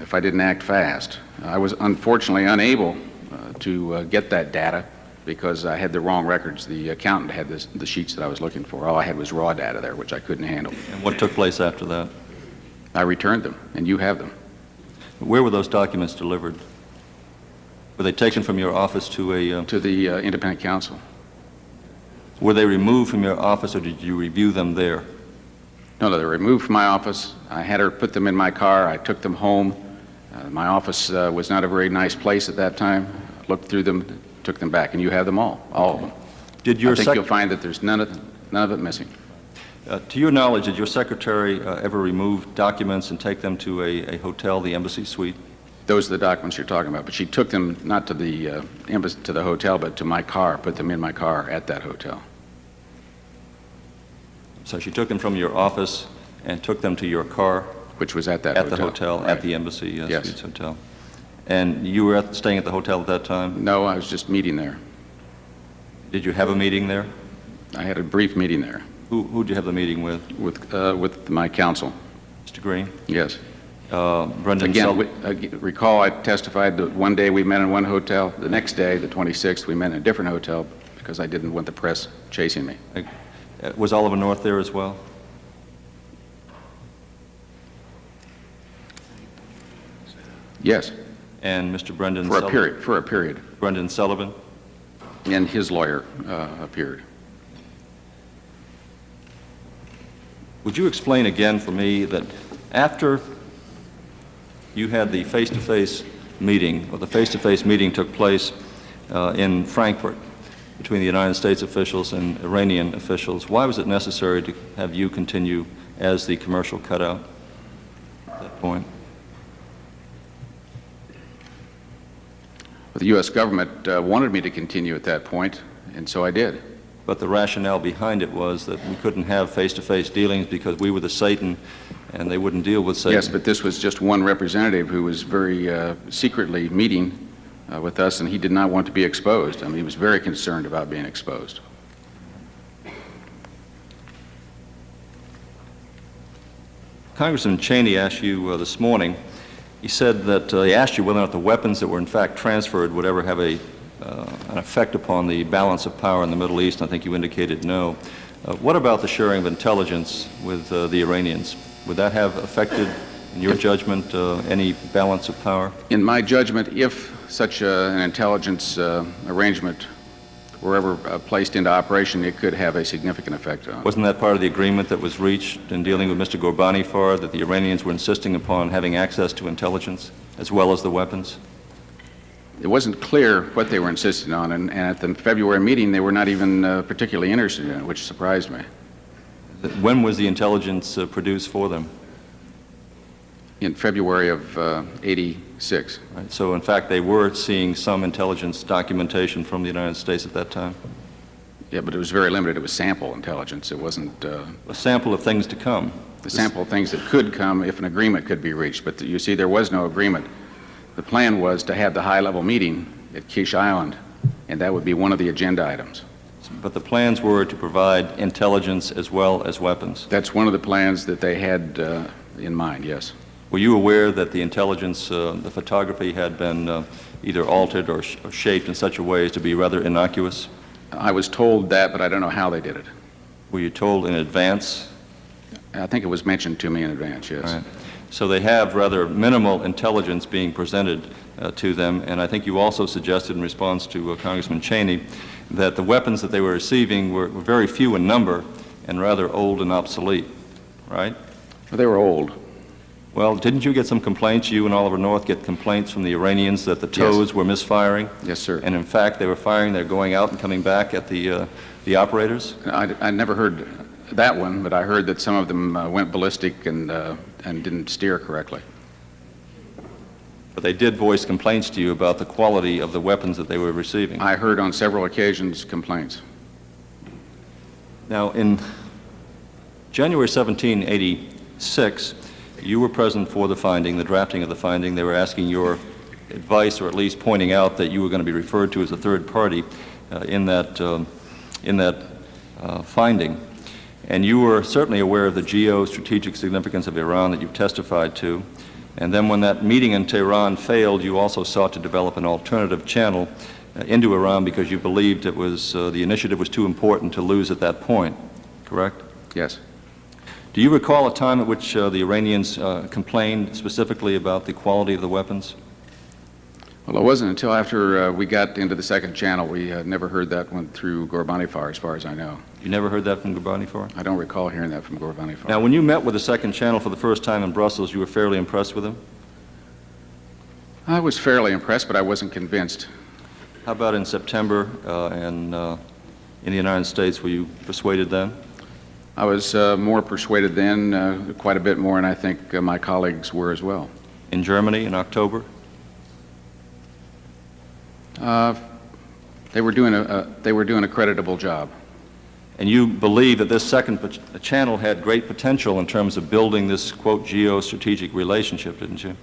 if I didn't act fast. I was unfortunately unable to get that data because I had the wrong records. The accountant had the sheets that I was looking for. All I had was raw data there, which I couldn't handle. And what took place after that? I returned them, and you have them. Where were those documents delivered? Were they taken from your office to a... To the independent counsel. Were they removed from your office, or did you review them there? No, they were removed from my office. I had her put them in my car. I took them home. My office was not a very nice place at that time. I looked through them, took them back, and you have them all of them. Did your I think you'll find that there's none of it missing. To your knowledge, did your secretary ever remove documents and take them to a hotel, the embassy suite? Those are the documents you're talking about, but she took them not to the embassy, to the hotel, but to my car, put them in my car at that hotel. So she took them from your office and took them to your car? Which was at that hotel. At the hotel, right. At the embassy yes. suites hotel. And you were staying at the hotel at that time? No, I was just meeting there. Did you have a meeting there? I had a brief meeting there. Who did you have the meeting with? With my counsel. Mr. Green? Yes. Brendan Again, recall I testified that one day we met in one hotel. The next day, the 26th, we met in a different hotel because I didn't want the press chasing me. Was Oliver North there as well? Yes. And Mr. Brendan For Sullivan? For a period. Brendan Sullivan? And his lawyer appeared. Would you explain again for me that after you had the face-to-face meeting, or the face-to-face meeting took place in Frankfurt between the United States officials and Iranian officials, why was it necessary to have you continue as the commercial cutout at that point? Well, the U.S. government wanted me to continue at that point, and so I did. But the rationale behind it was that we couldn't have face-to-face dealings because we were the Satan and they wouldn't deal with Satan. Yes, but this was just one representative who was very secretly meeting with us, and he did not want to be exposed. I mean, he was very concerned about being exposed. Congressman Cheney asked you this morning, he said that he asked you whether or not the weapons that were in fact transferred would ever have an effect upon the balance of power in the Middle East. I think you indicated no. What about the sharing of intelligence with the Iranians? Would that have affected, in your judgment, any balance of power? In my judgment, if such an intelligence arrangement were ever placed into operation, it could have a significant effect on it. Wasn't that part of the agreement that was reached in dealing with Mr. Ghorbanifar, that the Iranians were insisting upon having access to intelligence as well as the weapons? It wasn't clear what they were insisting on, and at the February meeting, they were not even particularly interested in it, which surprised me. When was the intelligence produced for them? In February of '86. Right. So, in fact, they were seeing some intelligence documentation from the United States at that time? Yeah, but it was very limited. It was sample intelligence. It wasn't... a sample of things to come. The sample of things that could come if an agreement could be reached. But you see, there was no agreement. The plan was to have the high-level meeting at Kish Island, and that would be one of the agenda items. But the plans were to provide intelligence as well as weapons. That's one of the plans that they had in mind, yes. Were you aware that the intelligence, the photography had been either altered or shaped in such a way as to be rather innocuous? I was told that, but I don't know how they did it. Were you told in advance? I think it was mentioned to me in advance, yes. All right. So they have rather minimal intelligence being presented to them, and I think you also suggested in response to Congressman Cheney that the weapons that they were receiving were very few in number and rather old and obsolete, right? Well, they were old. Well, didn't you get some complaints, you and Oliver North get complaints from the Iranians that the TOWs were misfiring? Yes, sir. And in fact, they were firing, they're going out and coming back at the operators? I never heard that one, but I heard that some of them went ballistic and didn't steer correctly. But they did voice complaints to you about the quality of the weapons that they were receiving. I heard on several occasions complaints. Now, in January 1786, you were present for the finding, the drafting of the finding. They were asking your advice, or at least pointing out that you were going to be referred to as a third party in that finding. And you were certainly aware of the geostrategic significance of Iran that you've testified to. And then when that meeting in Tehran failed, you also sought to develop an alternative channel into Iran because you believed it was the initiative was too important to lose at that point, correct? Yes. Do you recall a time at which the Iranians complained specifically about the quality of the weapons? Well, it wasn't until after we got into the second channel. We never heard that one through Ghorbanifar, as far as I know. You never heard that from Ghorbanifar? I don't recall hearing that from Ghorbanifar. Now, when you met with the second channel for the first time in Brussels, you were fairly impressed with him? I was fairly impressed, but I wasn't convinced. How about in September in the United States? Were you persuaded then? I was more persuaded then, quite a bit more, and I think my colleagues were as well. In Germany in October? They were doing a creditable job. And you believe that this second channel had great potential in terms of building this, quote, geostrategic relationship, didn't you?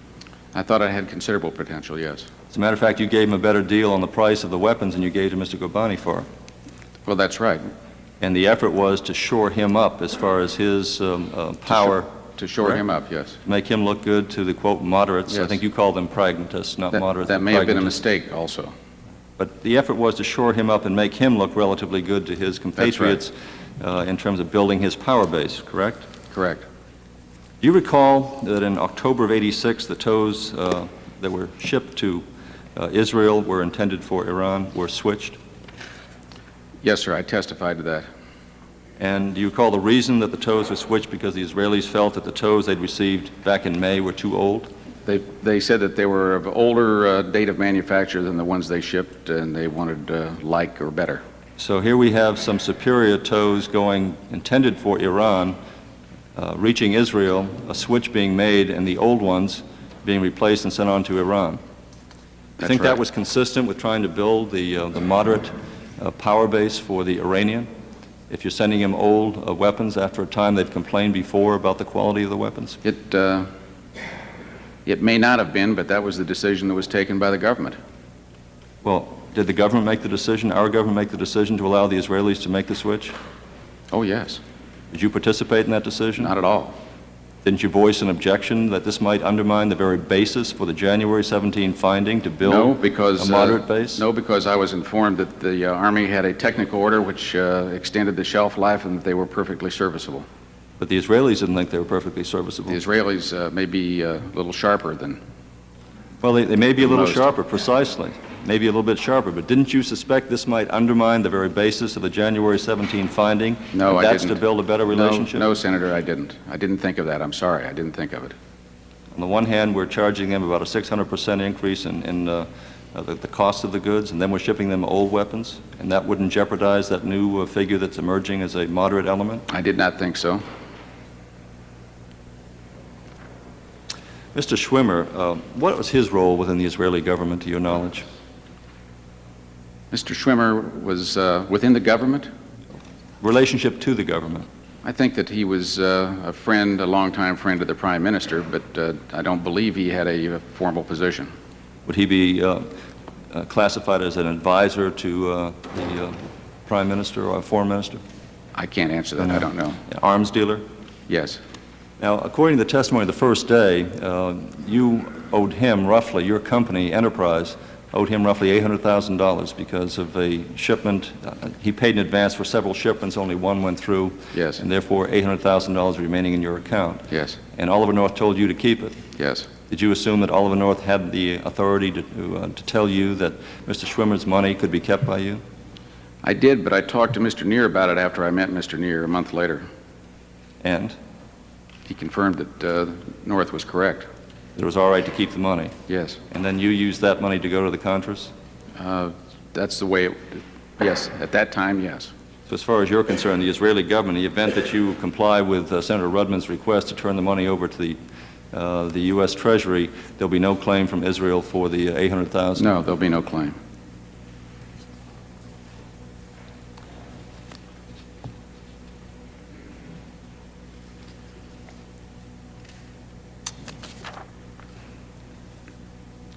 I thought it had considerable potential, yes. As a matter of fact, you gave him a better deal on the price of the weapons than you gave to Mr. Ghorbanifar. Well, that's right. And the effort was to shore him up as far as his power. To shore him up, yes. Make him look good to the, quote, moderates. Yes. I think you called them pragmatists, not moderates. That may have been a mistake also. But the effort was to shore him up and make him look relatively good to his compatriots in terms of building his power base, correct? Correct. Do you recall that in October of '86, the TOWs that were shipped to Israel were intended for Iran were switched? Yes, sir, I testified to that. And do you recall the reason that the TOWs were switched? Because the Israelis felt that the TOWs they'd received back in May were too old? They said that they were of older date of manufacture than the ones they shipped, and they wanted like or better. So here we have some superior TOWs going, intended for Iran, reaching Israel, a switch being made, and the old ones being replaced and sent on to Iran. Do you think that was consistent with trying to build the moderate power base for the Iranian? If you're sending him old weapons after a time they've complained before about the quality of the weapons? It may not have been, but that was the decision that was taken by the government. Well, did the government make the decision, our government make the decision to allow the Israelis to make the switch? Oh, yes. Did you participate in that decision? Not at all. Didn't you voice an objection that this might undermine the very basis for the January 17 finding to build a moderate base? No, because I was informed that the Army had a technical order which extended the shelf life and that they were perfectly serviceable. But the Israelis didn't think they were perfectly serviceable. The Israelis may be a little sharper than... Well, they may be a little most. sharper, precisely. Maybe a little bit sharper. But didn't you suspect this might undermine the very basis of the January 17 finding? No, I didn't. That's to build a better relationship? No, Senator, I didn't. I didn't think of that. I'm sorry. I didn't think of it. On the one hand, we're charging them about a 600% increase in the cost of the goods, and then we're shipping them old weapons, and that wouldn't jeopardize that new figure that's emerging as a moderate element? I did not think so. Mr. Schwimmer, what was his role within the Israeli government, to your knowledge? Mr. Schwimmer was within the government? Relationship to the government. I think that he was a friend, a longtime friend of the Prime Minister, but I don't believe he had a formal position. Would he be classified as an advisor to the Prime Minister or Foreign Minister? I can't answer that. I don't know. Arms dealer? Yes. Now, according to the testimony the first day, you owed him roughly, your company, Enterprise, owed him roughly $800,000 because of a shipment. He paid in advance for several shipments, only one went through. Yes. And therefore, $800,000 remaining in your account. Yes. And Oliver North told you to keep it. Yes. Did you assume that Oliver North had the authority to tell you that Mr. Schwimmer's money could be kept by you? I did, but I talked to Mr. Neer about it after I met Mr. Neer a month later. And? He confirmed that North was correct. It was all right to keep the money? Yes. And then you used that money to go to the Contras? That's the way yes, at that time, yes. So as far as you're concerned, the Israeli government, in the event that you comply with Senator Rudman's request to turn the money over to the U.S. Treasury, there'll be no claim from Israel for the $800,000? No, there'll be no claim.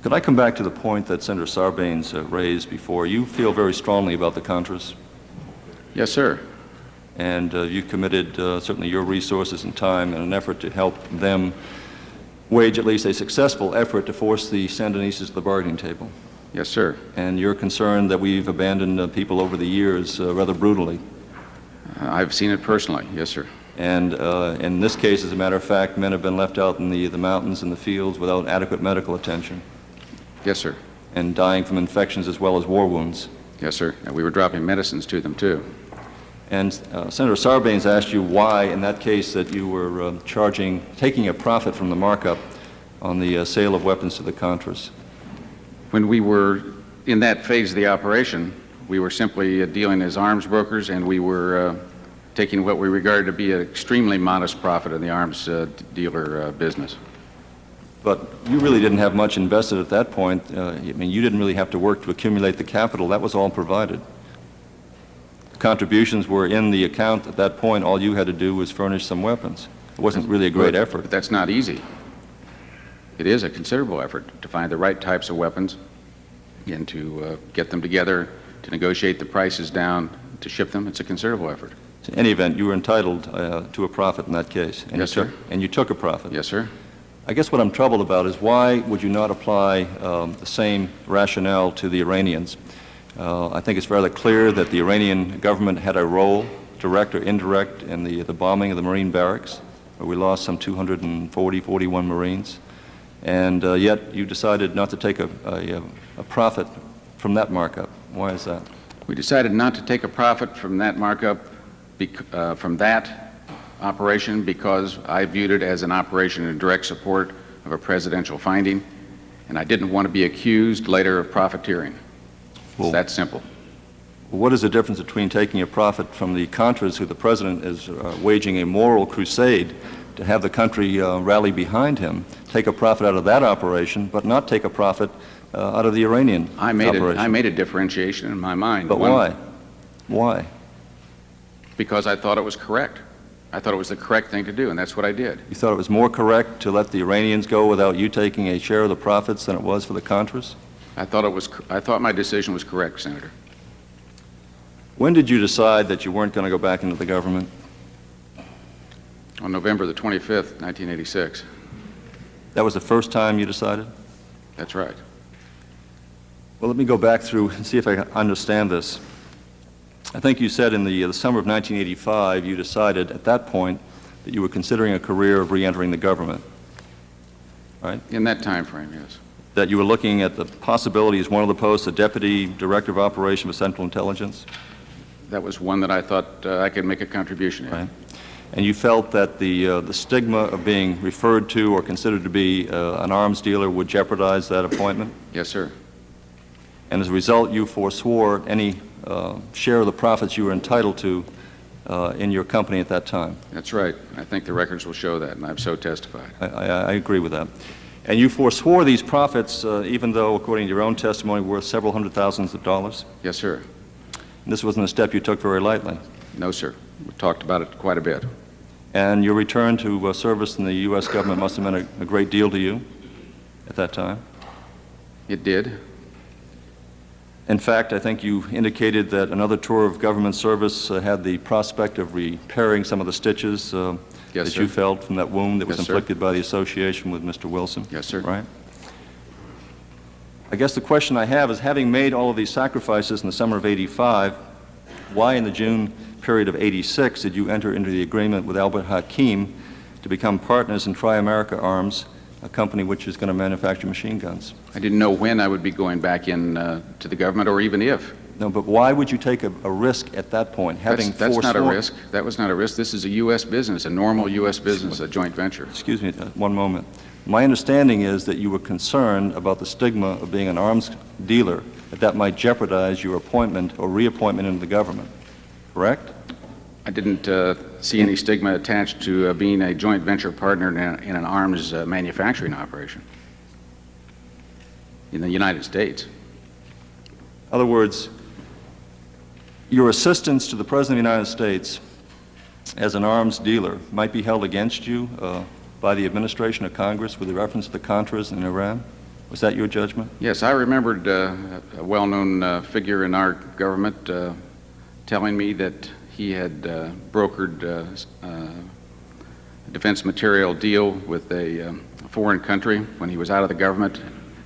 Could I come back to the point that Senator Sarbanes raised before? You feel very strongly about the Contras? Yes, sir. And you committed certainly your resources and time in an effort to help them wage at least a successful effort to force the Sandinistas to the bargaining table. Yes, sir. And you're concerned that we've abandoned people over the years rather brutally. I've seen it personally, yes, sir. And in this case, as a matter of fact, men have been left out in the mountains and the fields without adequate medical attention. Yes, sir. And dying from infections as well as war wounds. Yes, sir. And we were dropping medicines to them, too. And Senator Sarbanes asked you why, in that case, that you were taking a profit from the markup on the sale of weapons to the Contras. When we were in that phase of the operation, we were simply dealing as arms brokers, and we were taking what we regarded to be an extremely modest profit in the arms dealer business. But you really didn't have much invested at that point. I mean, you didn't really have to work to accumulate the capital. That was all provided. Contributions were in the account at that point. All you had to do was furnish some weapons. It wasn't really a great effort. But that's not easy. It is a considerable effort to find the right types of weapons and to get them together, to negotiate the prices down, to ship them. It's a considerable effort. In any event, you were entitled to a profit in that case. And yes, sir. And you took a profit. Yes, sir. I guess what I'm troubled about is why would you not apply the same rationale to the Iranians? I think it's rather clear that the Iranian government had a role, direct or indirect, in the bombing of the Marine barracks, where we lost some 41 Marines. And yet you decided not to take a profit from that markup. Why is that? We decided not to take a profit from that markup, from that operation, because I viewed it as an operation in direct support of a presidential finding, and I didn't want to be accused later of profiteering. It's that simple. What is the difference between taking a profit from the Contras, who the president is waging a moral crusade to have the country rally behind him, take a profit out of that operation, but not take a profit out of the Iranian operation? I made a differentiation in my mind. But why? Why? Because I thought it was correct. I thought it was the correct thing to do, and that's what I did. You thought it was more correct to let the Iranians go without you taking a share of the profits than it was for the Contras? I thought my decision was correct, Senator. When did you decide that you weren't going to go back into the government? On November the 25th, 1986. That was the first time you decided? That's right. Well, let me go back through and see if I understand this. I think you said in the summer of 1985, you decided at that point that you were considering a career of re-entering the government, right? In that time frame, yes. That you were looking at the possibility as one of the posts, a Deputy Director of Operation for Central Intelligence? That was one that I thought I could make a contribution in. Right. And you felt that the stigma of being referred to or considered to be an arms dealer would jeopardize that appointment? Yes, sir. And as a result, you forswore any share of the profits you were entitled to in your company at that time? That's right. I think the records will show that, and I've so testified. I agree with that. And you forswore these profits, even though, according to your own testimony, worth several hundred thousands of dollars? Yes, sir. And this wasn't a step you took very lightly? No, sir. We talked about it quite a bit. And your return to service in the U.S. government must have meant a great deal to you at that time? It did. In fact, I think you indicated that another tour of government service had the prospect of repairing some of the stitches Yes, that sir. you felt from that wound that was Yes, sir. inflicted by the association with Mr. Wilson. Yes, sir. Right? I guess the question I have is, having made all of these sacrifices in the summer of '85, why in the June period of '86 did you enter into the agreement with Albert Hakim to become partners in Tri-America Arms, a company which is going to manufacture machine guns? I didn't know when I would be going back in to the government, or even if. No, but why would you take a risk at that point, having That's not a forsworn- risk. That was not a risk. This is a U.S. business, a normal U.S. business, a joint venture. Excuse me, one moment. My understanding is that you were concerned about the stigma of being an arms dealer, that might jeopardize your appointment or reappointment into the government, correct? I didn't see any stigma attached to being a joint venture partner in an arms manufacturing operation in the United States. In other words, your assistance to the President of the United States as an arms dealer might be held against you by the administration of Congress with reference to the Contras in Iran? Was that your judgment? Yes, I remembered a well-known figure in our government telling me that he had brokered a defense material deal with a foreign country when he was out of the government.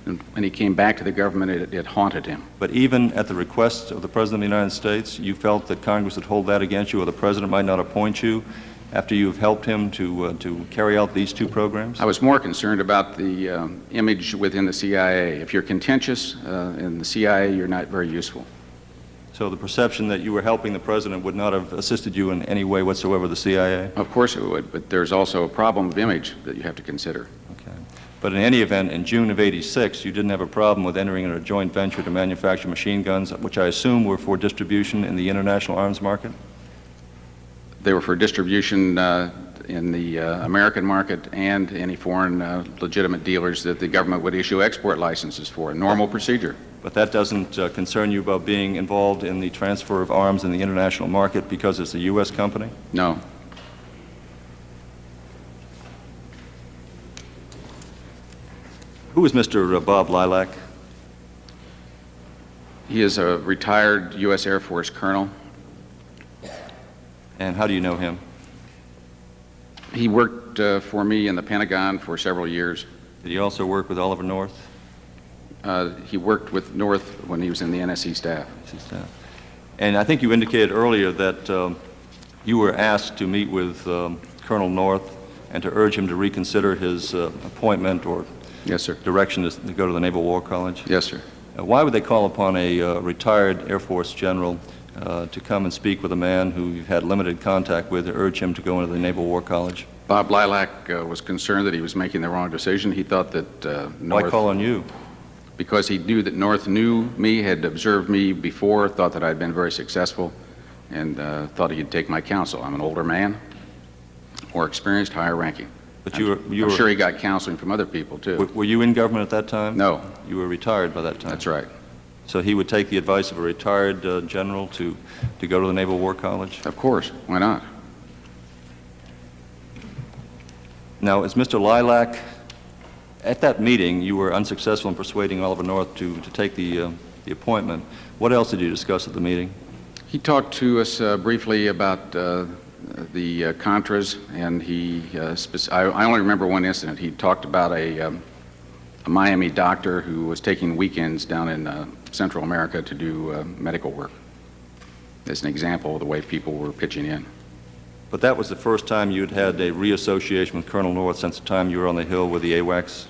And when he came back to the government, it haunted him. But even at the request of the President of the United States, you felt that Congress would hold that against you, or the President might not appoint you after you've helped him to carry out these two programs? I was more concerned about the image within the CIA. If you're contentious in the CIA, you're not very useful. So the perception that you were helping the President would not have assisted you in any way whatsoever, the CIA? Of course it would, but there's also a problem of image that you have to consider. Okay. But in any event, in June of '86, you didn't have a problem with entering in a joint venture to manufacture machine guns, which I assume were for distribution in the international arms market? They were for distribution in the American market and any foreign legitimate dealers that the government would issue export licenses for, a normal procedure. But that doesn't concern you about being involved in the transfer of arms in the international market because it's a U.S. company? No. Who is Mr. Bob Lilac? He is a retired U.S. Air Force colonel. And how do you know him? He worked for me in the Pentagon for several years. Did he also work with Oliver North? He worked with North when he was in the NSC staff. And I think you indicated earlier that you were asked to meet with Colonel North and to urge him to reconsider his appointment or yes, sir. Direction to go to the Naval War College? Yes, sir. Why would they call upon a retired Air Force general to come and speak with a man who you've had limited contact with to urge him to go into the Naval War College? Bob Lilac was concerned that he was making the wrong decision. He thought that North... Why call on you? Because he knew that North knew me, had observed me before, thought that I'd been very successful, and thought he'd take my counsel. I'm an older man, more experienced, higher ranking. But I'm sure he got counseling from other people, too. Were you in government at that time? No. You were retired by that time? That's right. So he would take the advice of a retired general to go to the Naval War College? Of course. Why not? Now, is Mr. Lilac, at that meeting, you were unsuccessful in persuading Oliver North to take the appointment. What else did you discuss at the meeting? He talked to us briefly about the Contras, and I only remember one incident. He talked about a Miami doctor who was taking weekends down in Central America to do medical work. As an example of the way people were pitching in. But that was the first time you'd had a reassociation with Colonel North since the time you were on the Hill with the AWACS?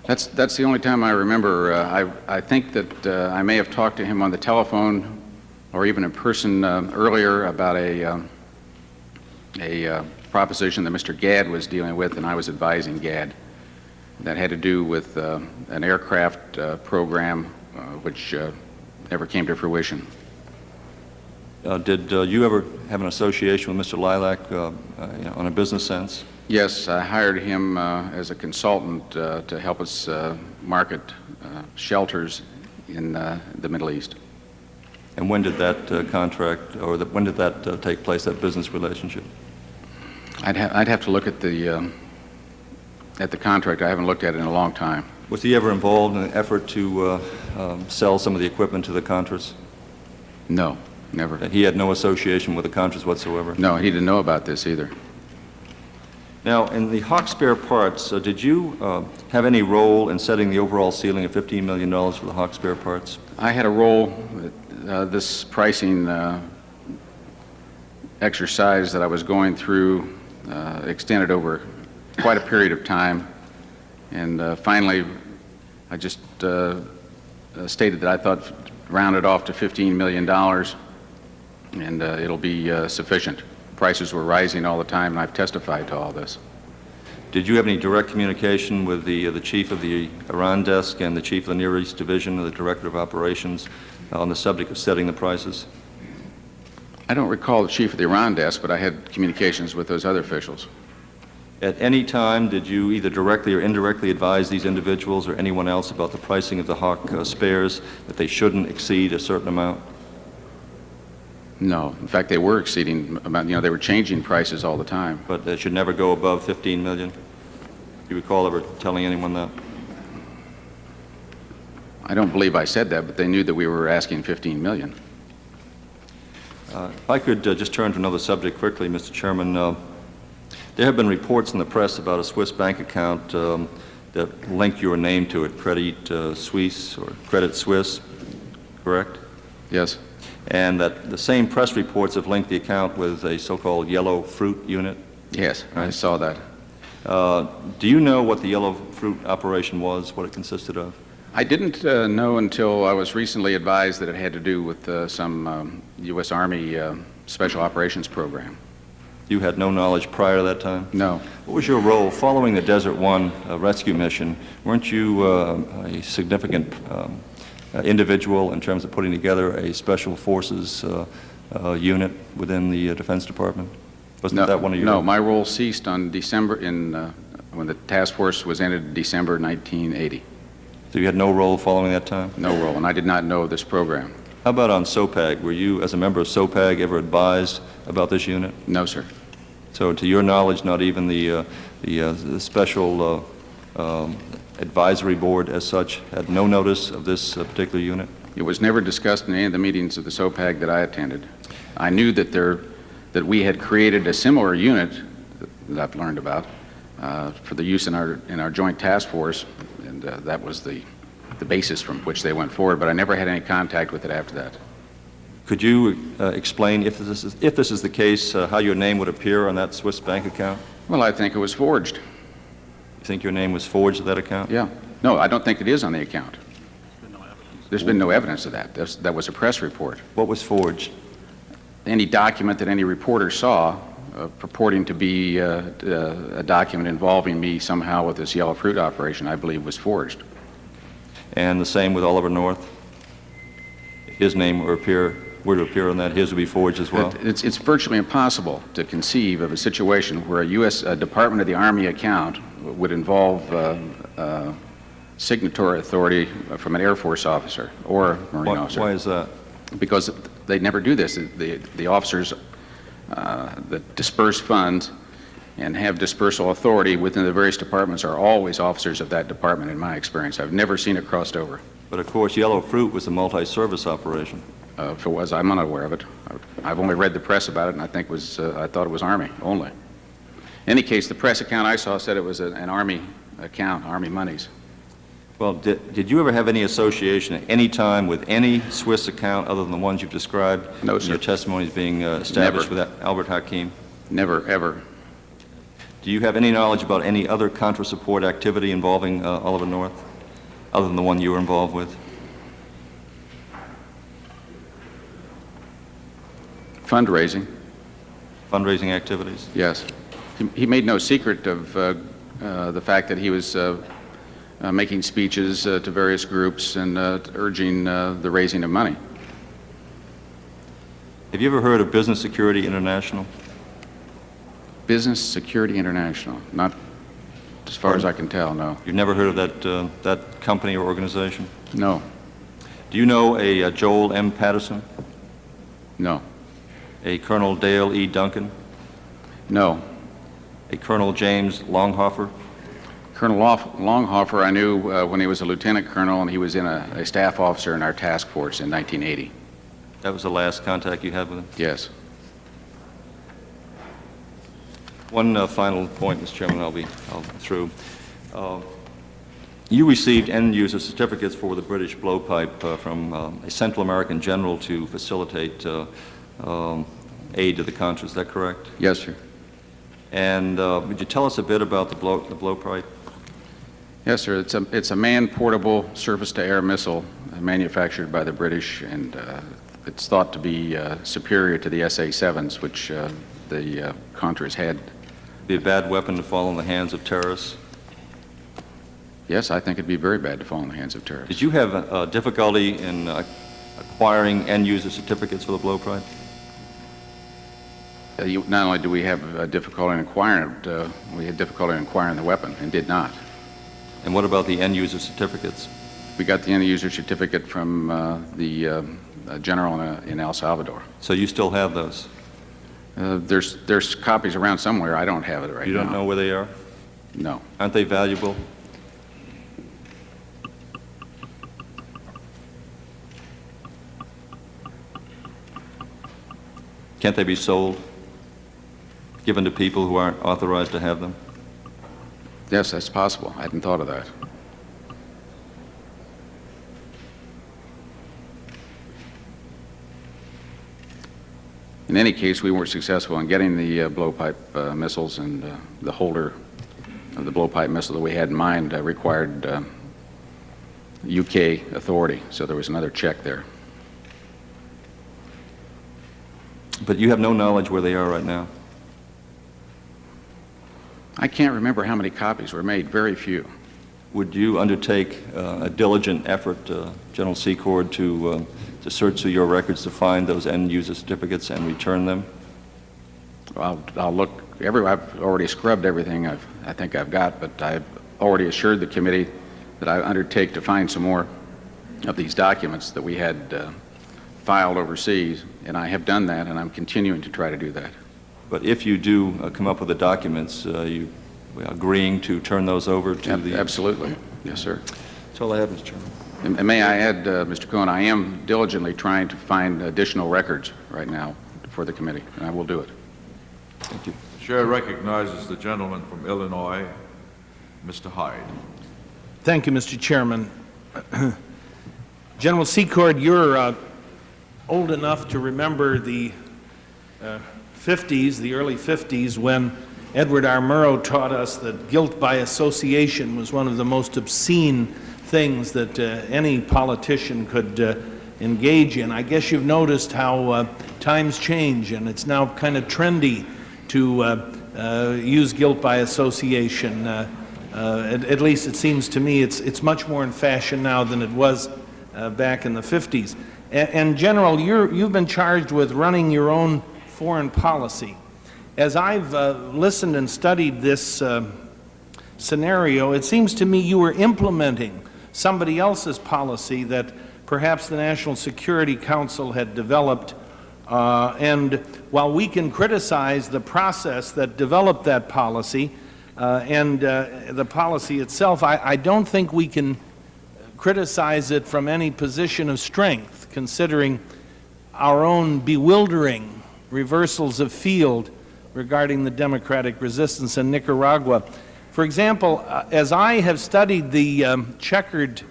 That's the only time I remember. I think that I may have talked to him on the telephone or even in person earlier about a proposition that Mr. Gadd was dealing with, and I was advising Gadd. That had to do with an aircraft program which never came to fruition. Did you ever have an association with Mr. Lilac on a business sense? Yes, I hired him as a consultant to help us market shelters in the Middle East. And when did that contract, or when did that take place, that business relationship? I'd have to look at the contract. I haven't looked at it in a long time. Was he ever involved in an effort to sell some of the equipment to the Contras? No, never. He had no association with the Contras whatsoever? No, he didn't know about this either. Now, in the Hawk spare parts, did you have any role in setting the overall ceiling of $15 million for the Hawk spare parts? I had a role. This pricing exercise that I was going through extended over quite a period of time, and finally I just stated that I thought rounded off to $15 million, and it'll be sufficient. Prices were rising all the time, and I've testified to all this. Did you have any direct communication with the chief of the Iran desk and the chief of the Near East division, the director of operations, on the subject of setting the prices? I don't recall the chief of the Iran desk, but I had communications with those other officials. At any time, did you either directly or indirectly advise these individuals or anyone else about the pricing of the Hawk spares, that they shouldn't exceed a certain amount? No. In fact, they were exceeding, they were changing prices all the time. But they should never go above $15 million? Do you recall ever telling anyone that? I don't believe I said that, but they knew that we were asking $15 million. If I could just turn to another subject quickly, Mr. Chairman. There have been reports in the press about a Swiss bank account that linked your name to it, Credit Suisse or Credit Suisse, correct? Yes. And that the same press reports have linked the account with a so-called yellow fruit unit? Yes, I saw that. Do you know what the yellow fruit operation was, what it consisted of? I didn't know until I was recently advised that it had to do with some U.S. Army Special Operations program. You had no knowledge prior to that time? No. What was your role following the Desert One rescue mission? Weren't you a significant individual in terms of putting together a special forces unit within the Defense Department? Wasn't that one of your... No, my role ceased on December when the task force was ended in December 1980. So you had no role following that time? No role, and I did not know this program. How about on SOPAG? Were you, as a member of SOPAG, ever advised about this unit? No, sir. So to your knowledge, not even the special advisory board as such had no notice of this particular unit? It was never discussed in any of the meetings of the SOPAG that I attended. I knew that we had created a similar unit that I've learned about for the use in our joint task force, and that was the basis from which they went forward, but I never had any contact with it after that. Could you explain, if this is the case, how your name would appear on that Swiss bank account? Well, I think it was forged. You think your name was forged to that account? Yeah. No, I don't think it is on the account. There's been no evidence of that. That was a press report. What was forged? Any document that any reporter saw purporting to be a document involving me somehow with this yellow fruit operation, I believe, was forged. And the same with Oliver North? His name were to appear on that, his would be forged as well? It's virtually impossible to conceive of a situation where a U.S. Department of the Army account would involve signatory authority from an Air Force officer or a Marine officer. Why is that? Because they never do this. The officers that disperse funds and have dispersal authority within the various departments are always officers of that department, in my experience. I've never seen it crossed over. But of course, yellow fruit was a multi-service operation. If it was, I'm unaware of it. I've only read the press about it, and I thought it was Army only. In any case, the press account I saw said it was an Army account, Army monies. Well, did you ever have any association at any time with any Swiss account other than the ones you've described? No, sir. Your testimony is being established with Albert Hakim? Never, ever. Do you have any knowledge about any other Contra support activity involving Oliver North, other than the one you were involved with? Fundraising. Fundraising activities? Yes. He made no secret of the fact that he was making speeches to various groups and urging the raising of money. Have you ever heard of Business Security International? Business Security International? Not as far as I can tell, no. You've never heard of that company or organization? No. Do you know a Joel M. Patterson? No. A Colonel Dale E. Duncan? No. A Colonel James Longhofer? Colonel Longhofer, I knew when he was a lieutenant colonel, and he was in a staff officer in our task force in 1980. That was the last contact you had with him? Yes. One final point, Mr. Chairman, I'll through. You received end-user certificates for the British blowpipe from a Central American general to facilitate aid to the Contra. Is that correct? Yes, sir. And would you tell us a bit about the blowpipe? Yes, sir. It's a man-portable surface-to-air missile manufactured by the British, and it's thought to be superior to the SA-7s, which the Contras had. Be a bad weapon to fall in the hands of terrorists? Yes, I think it'd be very bad to fall in the hands of terrorists. Did you have difficulty in acquiring end-user certificates for the blowpipe? Not only do we have difficulty in acquiring it, we had difficulty in acquiring the weapon and did not. And what about the end-user certificates? We got the end-user certificate from the general in El Salvador. So you still have those? There's copies around somewhere. I don't have it right now. You don't know where they are? No. Aren't they valuable? Can't they be sold, given to people who aren't authorized to have them? Yes, that's possible. I hadn't thought of that. In any case, we weren't successful in getting the blowpipe missiles, and the holder of the blowpipe missile that we had in mind required UK authority, so there was another check there. But you have no knowledge where they are right now? I can't remember how many copies were made, very few. Would you undertake a diligent effort, General Secord, to search through your records to find those end-user certificates and return them? Well, I'll look everywhere. I've already scrubbed everything I think I've got, but I've already assured the committee that I undertake to find some more of these documents that we had filed overseas, and I have done that, and I'm continuing to try to do that. But if you do come up with the documents, you agreeing to turn those over to the... Absolutely. Yes, sir. That's all I have, Mr. Chairman. And may I add, Mr. Cohen, I am diligently trying to find additional records right now for the committee, and I will do it. Thank you. The chair recognizes the gentleman from Illinois, Mr. Hyde. Thank you, Mr. Chairman. General Secord, you're old enough to remember the 50s, the early 50s, when Edward R. Murrow taught us that guilt by association was one of the most obscene things that any politician could engage in. I guess you've noticed how times change, and it's now kind of trendy to use guilt by association. At least it seems to me it's much more in fashion now than it was back in the 50s. And General, you've been charged with running your own foreign policy. As I've listened and studied this scenario, it seems to me you were implementing somebody else's policy that perhaps the National Security Council had developed. And while we can criticize the process that developed that policy and the policy itself, I don't think we can criticize it from any position of strength, considering our own bewildering reversals of field regarding the democratic resistance in Nicaragua. For example, as I have studied the checkered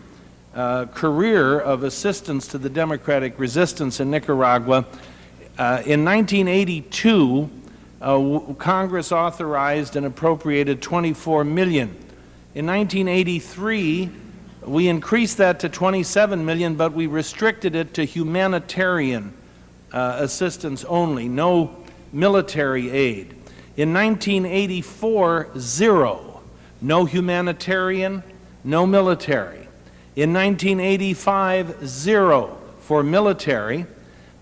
career of assistance to the democratic resistance in Nicaragua, in 1982, Congress authorized and appropriated $24 million. In 1983, we increased that to $27 million, but we restricted it to humanitarian assistance only, no military aid. In 1984, zero. No humanitarian, no military. In 1985, zero for military.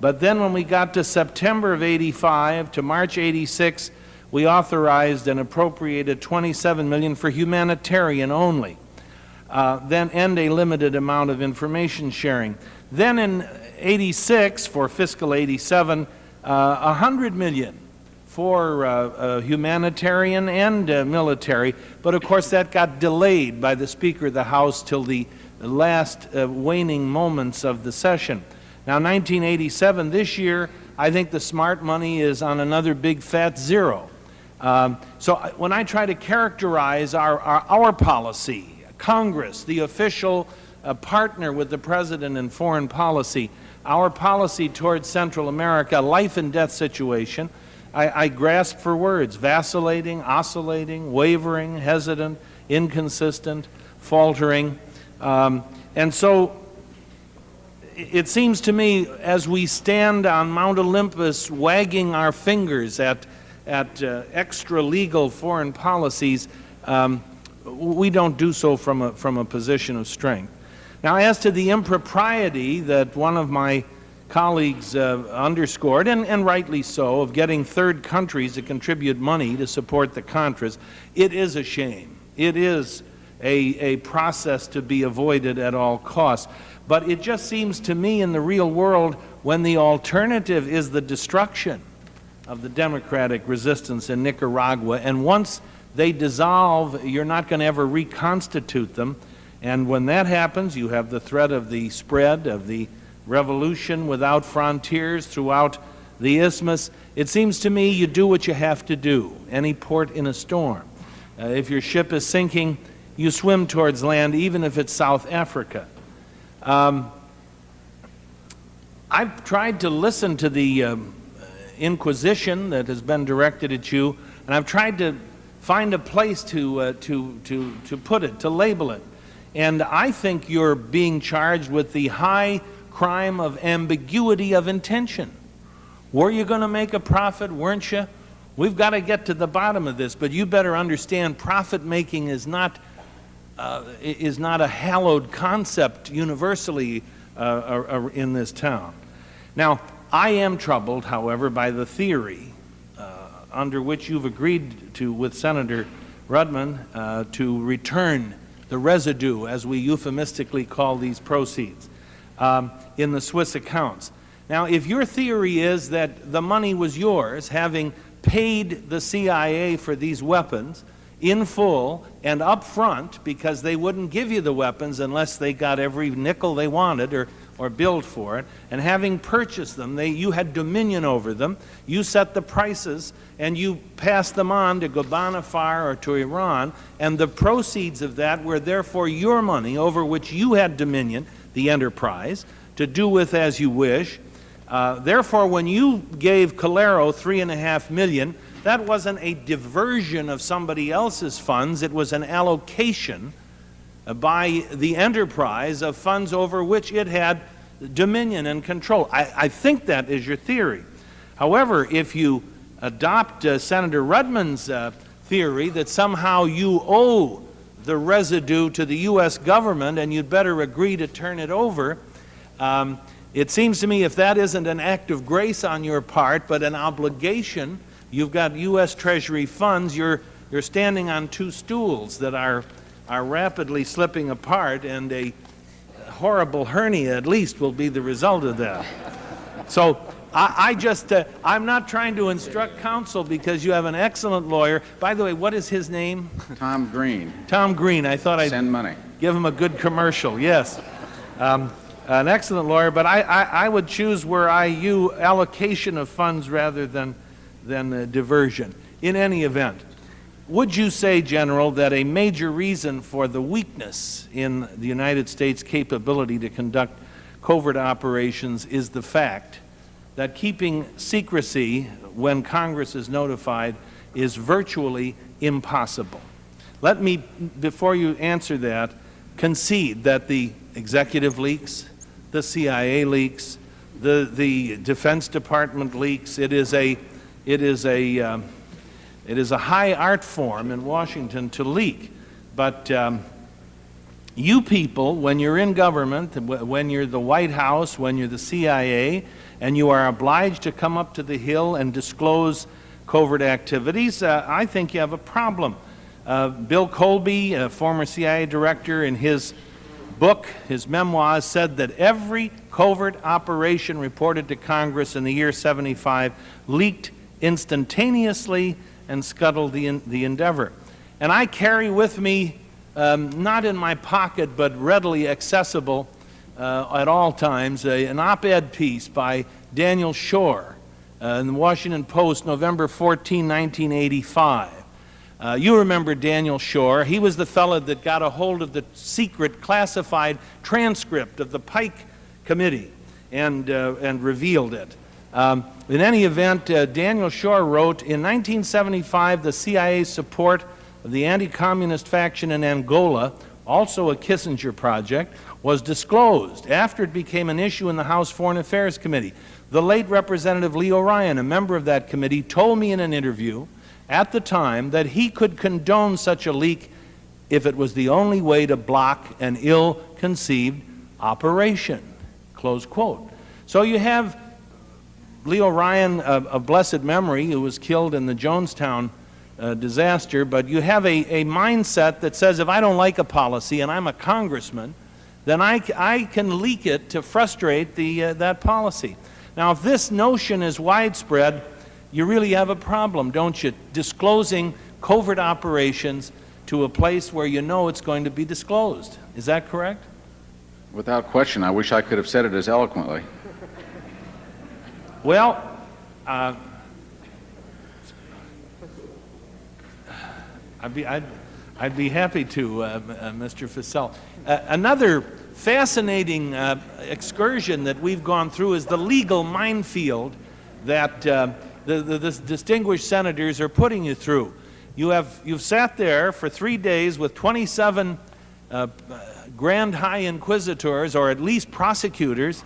But then when we got to September of 85 to March 86, we authorized and appropriated $27 million for humanitarian only. Then and a limited amount of information sharing. Then in 86, for fiscal 87, $100 million for humanitarian and military, but of course that got delayed by the Speaker of the House till the last waning moments of the session. Now, 1987, this year, I think the smart money is on another big fat zero. So when I try to characterize our policy, Congress, the official partner with the President in foreign policy, our policy towards Central America, life and death situation, I grasp for words: vacillating, oscillating, wavering, hesitant, inconsistent, faltering. And so it seems to me, as we stand on Mount Olympus wagging our fingers at extra-legal foreign policies, we don't do so from a position of strength. Now, as to the impropriety that one of my colleagues underscored, and rightly so, of getting third countries to contribute money to support the Contras, it is a shame. It is a process to be avoided at all costs. But it just seems to me, in the real world, when the alternative is the destruction of the democratic resistance in Nicaragua, and once they dissolve, you're not going to ever reconstitute them. And when that happens, you have the threat of the spread of the revolution without frontiers throughout the isthmus. It seems to me you do what you have to do, any port in a storm. If your ship is sinking, you swim towards land, even if it's South Africa. I've tried to listen to the inquisition that has been directed at you, and I've tried to find a place to put it, to label it. And I think you're being charged with the high crime of ambiguity of intention. Were you going to make a profit, weren't you? We've got to get to the bottom of this, but you better understand profit-making is not a hallowed concept universally in this town. Now, I am troubled, however, by the theory under which you've agreed to, with Senator Rudman, to return the residue, as we euphemistically call these proceeds, in the Swiss accounts. Now, if your theory is that the money was yours, having paid the CIA for these weapons in full and up front, because they wouldn't give you the weapons unless they got every nickel they wanted or billed for it, and having purchased them, you had dominion over them, you set the prices, and you passed them on to Gabbana Fire or to Iran, and the proceeds of that were therefore your money over which you had dominion, the enterprise, to do with as you wish. Therefore, when you gave Calero $3.5 million, that wasn't a diversion of somebody else's funds, it was an allocation by the enterprise of funds over which it had dominion and control. I think that is your theory. However, if you adopt Senator Rudman's theory that somehow you owe the residue to the U.S. government and you'd better agree to turn it over, it seems to me if that isn't an act of grace on your part, but an obligation, you've got U.S. Treasury funds, you're standing on two stools that are rapidly slipping apart, and a horrible hernia at least will be the result of that. So I'm not trying to instruct counsel, because you have an excellent lawyer. By the way, what is his name? Tom Green. Tom Green. I thought I'd send money. Give him a good commercial. Yes. An excellent lawyer, but I would choose allocation of funds rather than diversion. In any event, would you say, General, that a major reason for the weakness in the United States' capability to conduct covert operations is the fact that keeping secrecy when Congress is notified is virtually impossible? Let me, before you answer that, concede that the executive leaks, the CIA leaks, the Defense Department leaks, it is a high art form in Washington to leak. But you people, when you're in government, when you're the White House, when you're the CIA, and you are obliged to come up to the Hill and disclose covert activities, I think you have a problem. Bill Colby, a former CIA director, in his book, his memoirs, said that every covert operation reported to Congress in the year '75 leaked instantaneously and scuttled the Endeavor. And I carry with me, not in my pocket but readily accessible at all times, an op-ed piece by Daniel Shore in the Washington Post, November 14, 1985. You remember Daniel Shore. He was the fellow that got a hold of the secret classified transcript of the Pike Committee and revealed it. In any event, Daniel Shore wrote, in 1975, the CIA's support of the anti-communist faction in Angola, also a Kissinger project, was disclosed after it became an issue in the House Foreign Affairs Committee. The late Representative Leo Ryan, a member of that committee, told me in an interview at the time that he could condone such a leak if it was the only way to block an ill-conceived operation, close quote. So you have Leo Ryan, of blessed memory, who was killed in the Jonestown disaster, but you have a mindset that says if I don't like a policy and I'm a congressman, then I can leak it to frustrate that policy. Now, if this notion is widespread, you really have a problem, don't you? Disclosing covert operations to a place where you know it's going to be disclosed. Is that correct? Without question. I wish I could have said it as eloquently. Well, I'd be happy to, Mr. Fasell. Another fascinating excursion that we've gone through is the legal minefield that the distinguished senators are putting you through. You've sat there for 3 days with 27 grand high inquisitors, or at least prosecutors,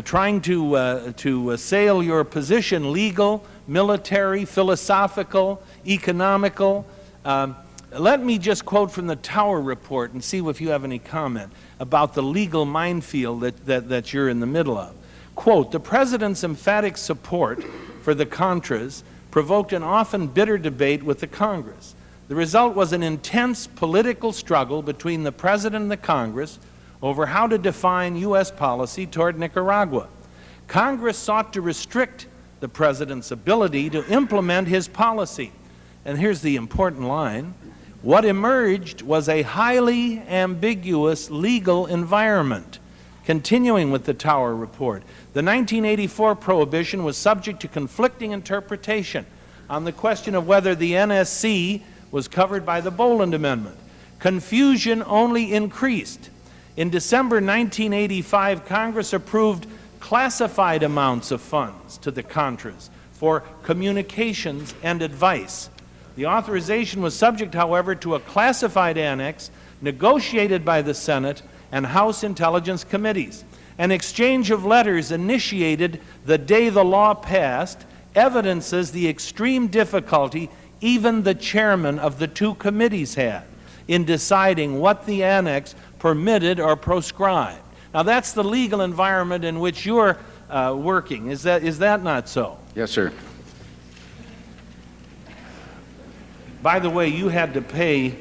trying to assail your position: legal, military, philosophical, economical. Let me just quote from the Tower report and see if you have any comment about the legal minefield that you're in the middle of. Quote, the President's emphatic support for the Contras provoked an often bitter debate with the Congress. The result was an intense political struggle between the President and the Congress over how to define U.S. policy toward Nicaragua. Congress sought to restrict the President's ability to implement his policy. And here's the important line: what emerged was a highly ambiguous legal environment. Continuing with the Tower report, the 1984 prohibition was subject to conflicting interpretation on the question of whether the NSC was covered by the Boland Amendment. Confusion only increased. In December 1985, Congress approved classified amounts of funds to the Contras for communications and advice. The authorization was subject, however, to a classified annex negotiated by the Senate and House Intelligence Committees. An exchange of letters initiated the day the law passed evidences the extreme difficulty even the chairman of the two committees had in deciding what the annex permitted or proscribed. Now, that's the legal environment in which you're working. Is that not so? Yes, sir. By the way, you had to pay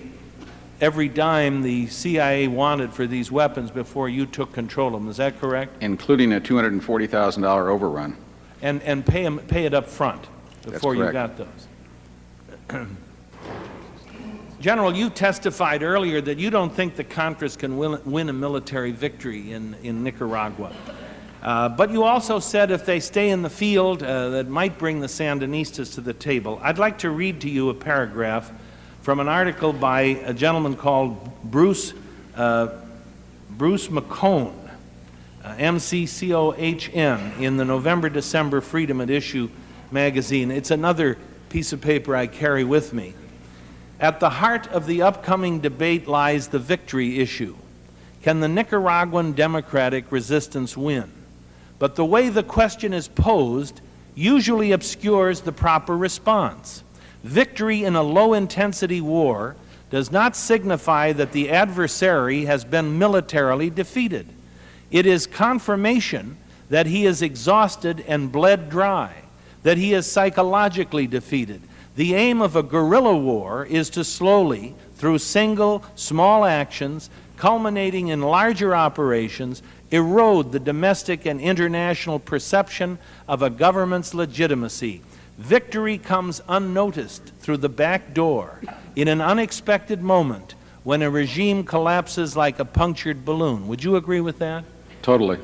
every dime the CIA wanted for these weapons before you took control of them. Is that correct? Including a $240,000 overrun. And pay it up front before you got those. General, you testified earlier that you don't think the Contras can win a military victory in Nicaragua. But you also said if they stay in the field, that might bring the Sandinistas to the table. I'd like to read to you a paragraph from an article by a gentleman called Bruce McCone, MCCOHN, in the November-December Freedom at Issue magazine. It's another piece of paper I carry with me. At the heart of the upcoming debate lies the victory issue. Can the Nicaraguan democratic resistance win? But the way the question is posed usually obscures the proper response. Victory in a low-intensity war does not signify that the adversary has been militarily defeated. It is confirmation that he is exhausted and bled dry, that he is psychologically defeated. The aim of a guerrilla war is to slowly, through single, small actions, culminating in larger operations, erode the domestic and international perception of a government's legitimacy. Victory comes unnoticed through the back door in an unexpected moment when a regime collapses like a punctured balloon. Would you agree with that? Totally.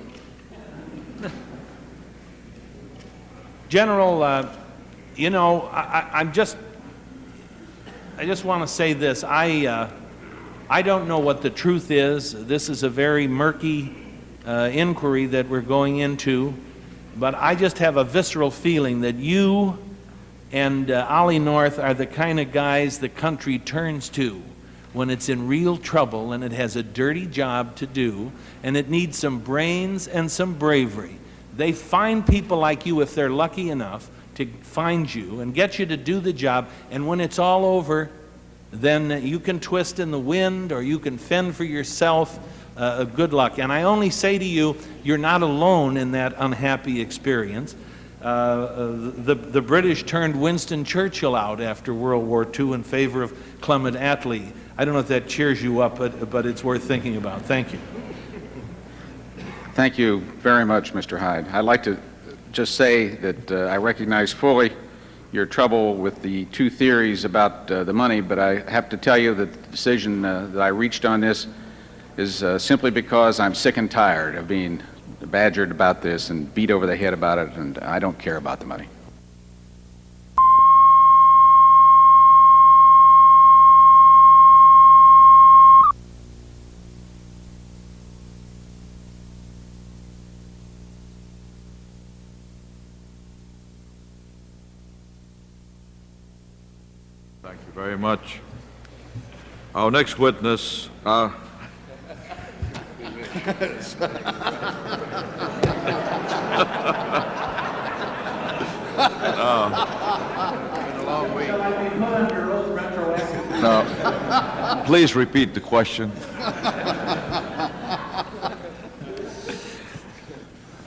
General, you know, I just want to say this. I don't know what the truth is. This is a very murky inquiry that we're going into, but I just have a visceral feeling that you and Ollie North are the kind of guys the country turns to when it's in real trouble and it has a dirty job to do and it needs some brains and some bravery. They find people like you, if they're lucky enough to find you and get you to do the job, and when it's all over, then you can twist in the wind or you can fend for yourself. Good luck. And I only say to you, you're not alone in that unhappy experience. The British turned Winston Churchill out after World War II in favor of Clement Attlee. I don't know if that cheers you up, but it's worth thinking about. Thank you. Thank you very much, Mr. Hyde. I'd like to just say that I recognize fully your trouble with the two theories about the money, but I have to tell you that the decision that I reached on this is simply because I'm sick and tired of being badgered about this and beat over the head about it, and I don't care about the money. Thank you very much. Our next witness, please repeat the question.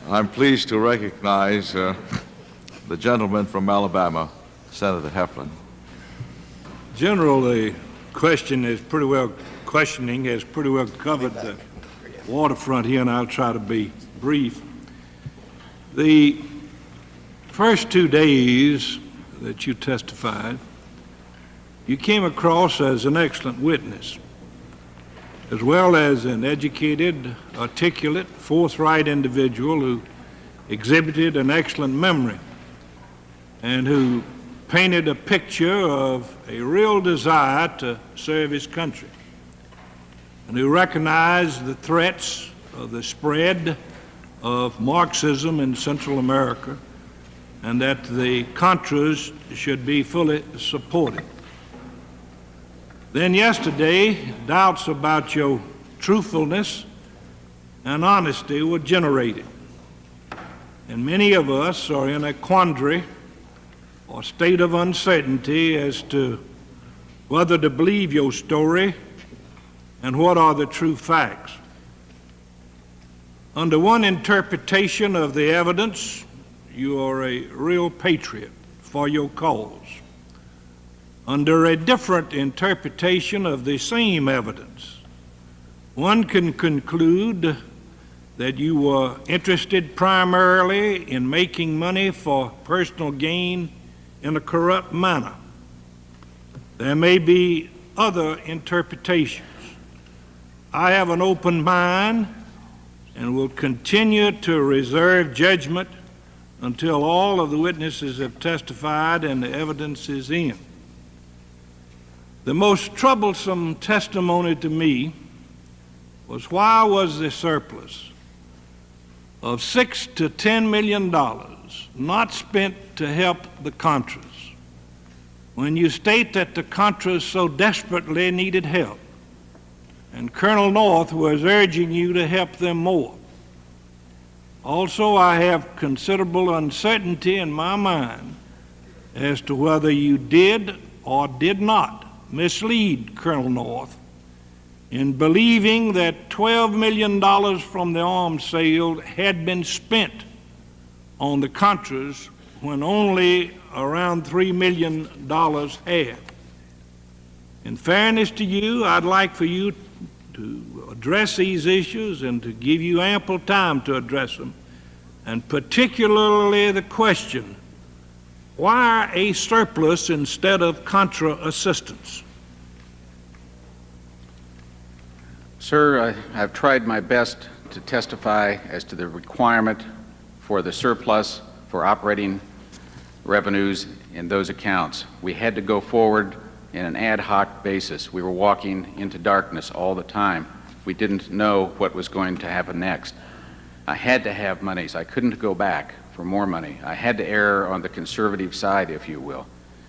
I'm pleased to recognize the gentleman from Alabama, Senator Heflin. General, the questioning has pretty well covered the waterfront here, and I'll try to be brief. The first 2 days that you testified, you came across as an excellent witness, as well as an educated, articulate, forthright individual who exhibited an excellent memory and who painted a picture of a real desire to serve his country, and who recognized the threats of the spread of Marxism in Central America, and that the Contras should be fully supported. Then yesterday, doubts about your truthfulness and honesty were generated, and many of us are in a quandary or state of uncertainty as to whether to believe your story and what are the true facts. Under one interpretation of the evidence, you are a real patriot for your cause. Under a different interpretation of the same evidence, one can conclude that you were interested primarily in making money for personal gain in a corrupt manner. There may be other interpretations. I have an open mind and will continue to reserve judgment until all of the witnesses have testified and the evidence is in. The most troublesome testimony to me was why was the surplus of $6 to $10 million not spent to help the Contras, when you state that the Contras so desperately needed help, and Colonel North was urging you to help them more. Also, I have considerable uncertainty in my mind as to whether you did or did not mislead Colonel North in believing that $12 million from the arms sale had been spent on the Contras when only around $3 million had. In fairness to you, I'd like for you to address these issues and to give you ample time to address them, and particularly the question, why a surplus instead of Contra assistance? Sir, I've tried my best to testify as to the requirement for the surplus for operating revenues in those accounts. We had to go forward in an ad hoc basis. We were walking into darkness all the time. We didn't know what was going to happen next. I had to have monies. I couldn't go back for more money. I had to err on the conservative side, if you will,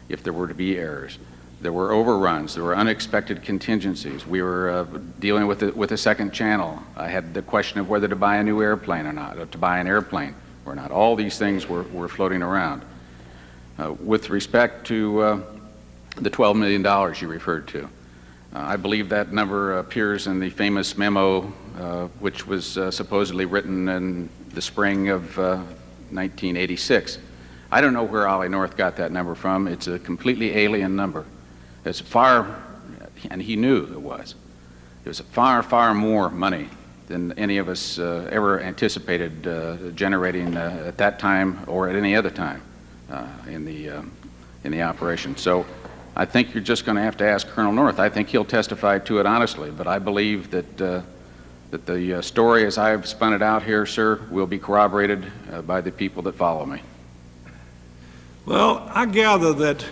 if there were to be errors. There were overruns. There were unexpected contingencies. We were dealing with a second channel. I had the question of whether to buy a new airplane or not, or to buy an airplane or not. All these things were floating around. With respect to the $12 million you referred to, I believe that number appears in the famous memo which was supposedly written in the spring of 1986. I don't know where Ollie North got that number from. It's a completely alien number. It's far, and he knew it was far, far more money than any of us ever anticipated generating at that time or at any other time in the operation. So I think you're just going to have to ask Colonel North. I think he'll testify to it honestly, but I believe that that the story as I've spun it out here, sir, will be corroborated by the people that follow me. Well, I gather that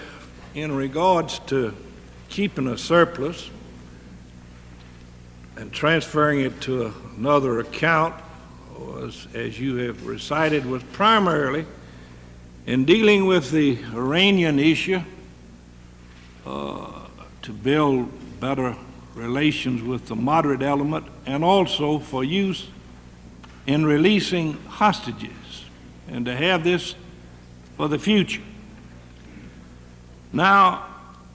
in regards to keeping a surplus and transferring it to another account, was, as you have recited, was primarily in dealing with the Iranian issue to build better relations with the moderate element, and also for use in releasing hostages, and to have this for the future. Now,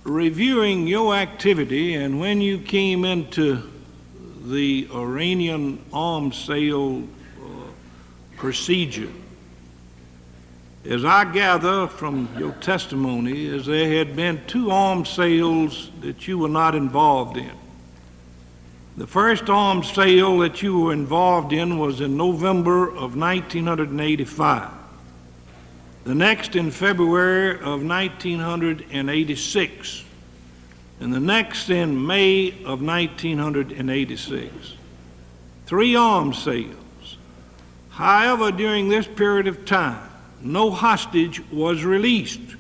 reviewing your activity and when you came into the Iranian arms sale procedure, as I gather from your testimony, is there had been 2 arms sales that you were not involved in. The first arms sale that you were involved in was in November of 1985. The next in February of 1986. And the next in May of 1986. 3 arms sales. However, during this period of time, no hostage was released.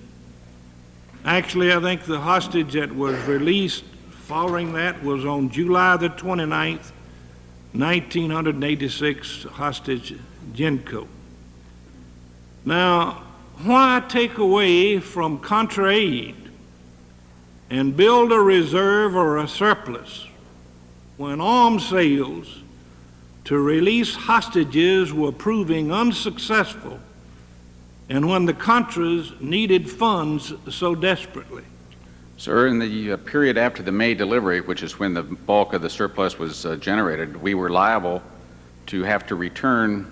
Actually, I think the hostage that was released following that was on July the 29th, 1986, hostage Genco. Now, why take away from Contra aid and build a reserve or a surplus when arms sales to release hostages were proving unsuccessful and when the Contras needed funds so desperately? Sir, in the period after the May delivery, which is when the bulk of the surplus was generated, we were liable to have to return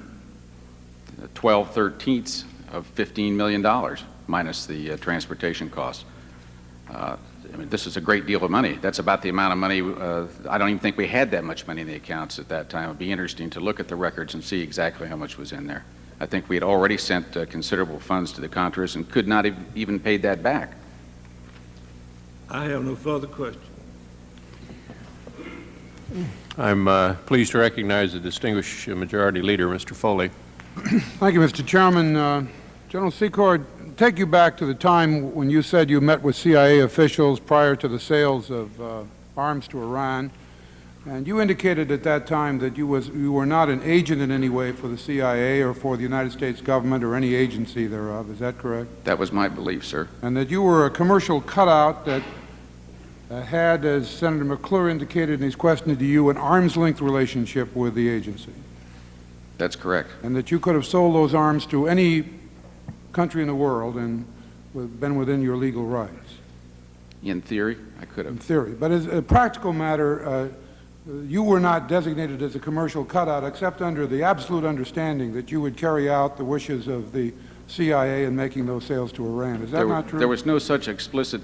12/13 of $15 million minus the transportation costs. I mean, this is a great deal of money. That's about the amount of money. I don't even think we had that much money in the accounts at that time. It would be interesting to look at the records and see exactly how much was in there. I think we had already sent considerable funds to the Contras and could not have even paid that back. I have no further questions. I'm pleased to recognize the distinguished Majority Leader, Mr. Foley. Thank you, Mr. Chairman. General Secord, take you back to the time when you said you met with CIA officials prior to the sales of arms to Iran, and you indicated at that time that you were not an agent in any way for the CIA or for the United States government or any agency thereof. Is that correct? That was my belief, sir. And that you were a commercial cutout that had, as Senator McClure indicated in his question to you, an arm's-length relationship with the agency. That's correct. And that you could have sold those arms to any country in the world and been within your legal rights. In theory, I could have. In theory. But as a practical matter, you were not designated as a commercial cutout except under the absolute understanding that you would carry out the wishes of the CIA in making those sales to Iran. Is that not true? There was no such explicit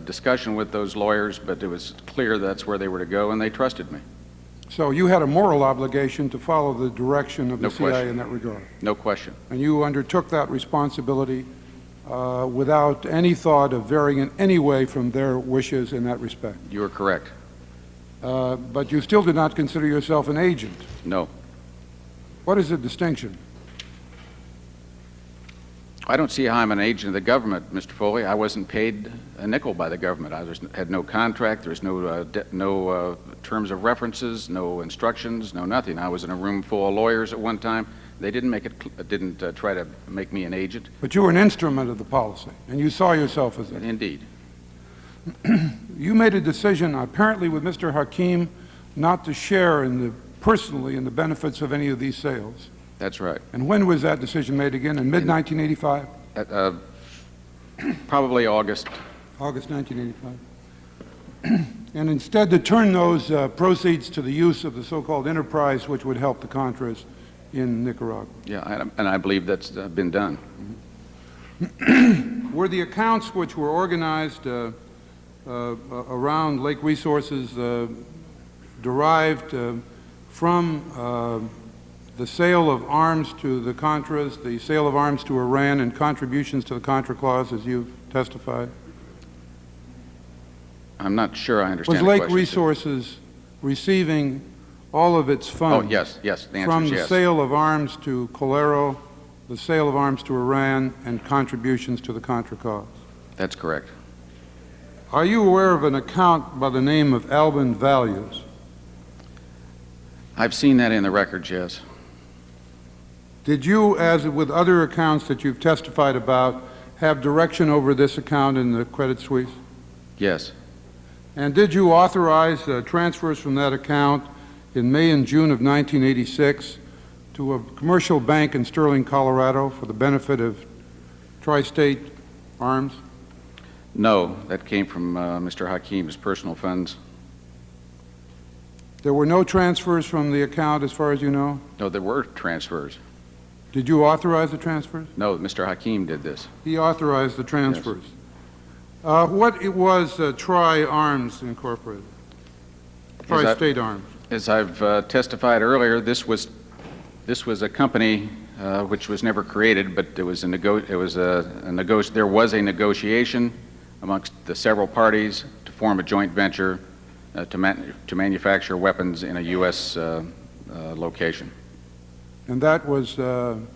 discussion with those lawyers, but it was clear that's where they were to go, and they trusted me. So you had a moral obligation to follow the direction of the CIA in that regard? No question. And you undertook that responsibility without any thought of varying in any way from their wishes in that respect. You are correct. But you still did not consider yourself an agent. No. What is the distinction? I don't see how I'm an agent of the government, Mr. Foley. I wasn't paid a nickel by the government. I had no contract. There was no terms of references, no instructions, no nothing. I was in a room full of lawyers at one time. They didn't try to make me an agent. But you were an instrument of the policy, and you saw yourself as that. Indeed. You made a decision, apparently with Mr. Hakim, not to share personally in the benefits of any of these sales. That's right. And when was that decision made again? In mid-1985? Probably August. August 1985. And instead to turn those proceeds to the use of the so-called enterprise which would help the Contras in Nicaragua. Yeah, and I believe that's been done. Were the accounts which were organized around Lake Resources derived from the sale of arms to the Contras, the sale of arms to Iran, and contributions to the Contra Clause, as you've testified? I'm not sure I understand Was the Lake question. Resources receiving all of its funds Oh, yes, yes. The answer from is the yes. sale of arms to Colero, the sale of arms to Iran, and contributions to the Contra Cause? That's correct. Are you aware of an account by the name of Albin Values? I've seen that in the records, yes. Did you, as with other accounts that you've testified about, have direction over this account in the Credit Suisse? Yes. And did you authorize transfers from that account in May and June of 1986 to a commercial bank in Sterling, Colorado for the benefit of Tri-State Arms? No, that came from Mr. Hakim's personal funds. There were no transfers from the account as far as you know? No, there were transfers. Did you authorize the transfers? No, Mr. Hakim did this. He authorized the transfers. Yes. What it was Tri-Arms Incorporated? Tri-State Arms. As I've testified earlier, this was a company which was never created, but there was a negotiation amongst the several parties to form a joint venture to manufacture weapons in a U.S. Location. And that was, and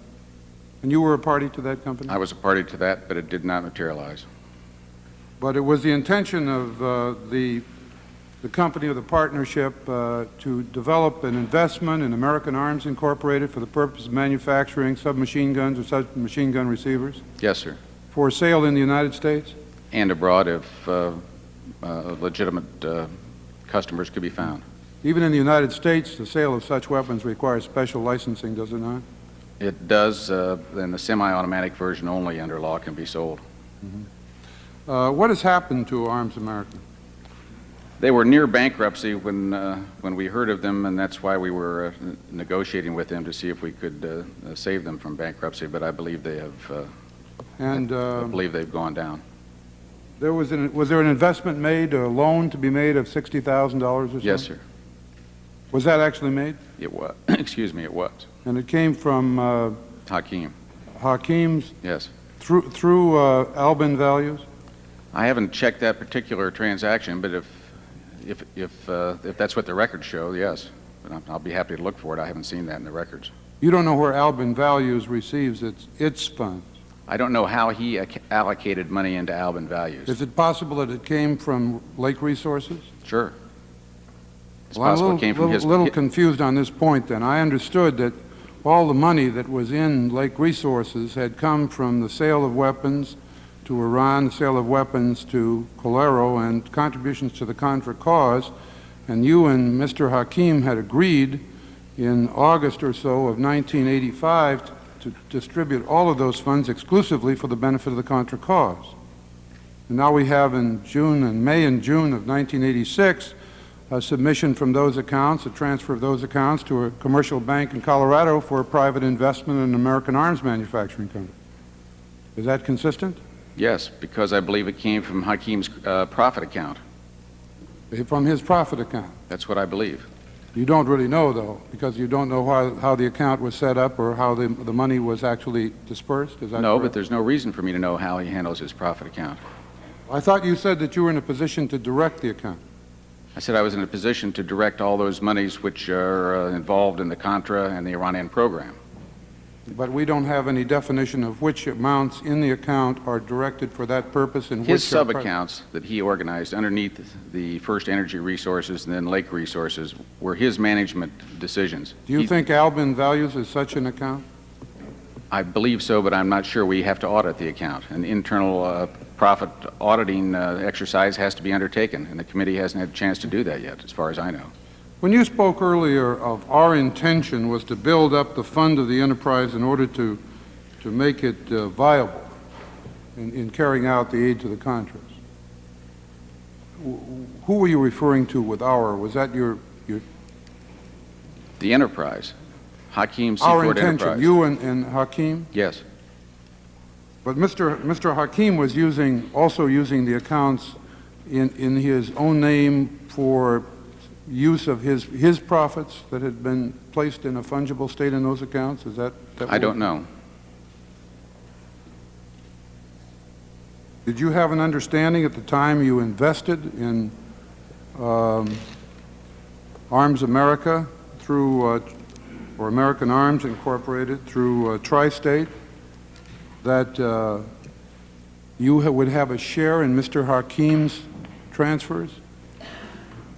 you were a party to that company? I was a party to that, but it did not materialize. But it was the intention of the company or the partnership to develop an investment in American Arms Incorporated for the purpose of manufacturing submachine guns or submachine gun receivers? Yes, sir. For sale in the United States? And abroad if legitimate customers could be found. Even in the United States, the sale of such weapons requires special licensing, does it not? It does, then the semi-automatic version only under law can be sold. Mm-hmm. What has happened to Arms America? They were near bankruptcy when we heard of them, and that's why we were negotiating with them to see if we could save them from bankruptcy, but I believe they have, I believe they've gone down. Was there an investment made, a loan to be made of $60,000 or so? Yes, sir. Was that actually made? It was. Excuse me, it was. And it came from Hakim. Hakim's? Yes. Through Albin Values? I haven't checked that particular transaction, but if that's what the records show, yes. But I'll be happy to look for it. I haven't seen that in the records. You don't know where Albin Values receives its funds? I don't know how he allocated money into Albin Values. Is it possible that it came from Lake Resources? Sure. It's well, possible it came from his... I'm a little confused on this point then. I understood that all the money that was in Lake Resources had come from the sale of weapons to Iran, the sale of weapons to Colero, and contributions to the Contra Cause, and you and Mr. Hakim had agreed in August or so of 1985 to distribute all of those funds exclusively for the benefit of the Contra Cause. And now we have in May and June of 1986 a submission from those accounts, a transfer of those accounts to a commercial bank in Colorado for a private investment in an American arms manufacturing company. Is that consistent? Yes, because I believe it came from Hakim's profit account. From his profit account? That's what I believe. You don't really know, though, because you don't know how the account was set up or how the money was actually dispersed? Is that No, correct? but there's no reason for me to know how he handles his profit account. I thought you said that you were in a position to direct the account. I said I was in a position to direct all those monies which are involved in the Contra and the Iran program. But we don't have any definition of which amounts in the account are directed for that purpose and His which are sub-accounts that he organized underneath the first energy resources and then lake resources were his management decisions. Do you think Albion Values is such an account? I believe so, but I'm not sure. We have to audit the account. An internal profit auditing exercise has to be undertaken, and the committee hasn't had a chance to do that yet, as far as I know. When you spoke earlier of our intention was to build up the fund of the enterprise in order to make it viable in carrying out the aid to the Contras, who were you referring to with our? Was that your The enterprise, Hakeem our Secord intention, Enterprise. you and Hakeem? Yes. But Mr. Hakeem was also using the accounts in his own name for use of his profits that had been placed in a fungible state in those accounts? Is that I don't know. Did you have an understanding at the time you invested in Arms America through, or American Arms Incorporated through Tri-State, that you would have a share in Mr. Hakeem's transfers?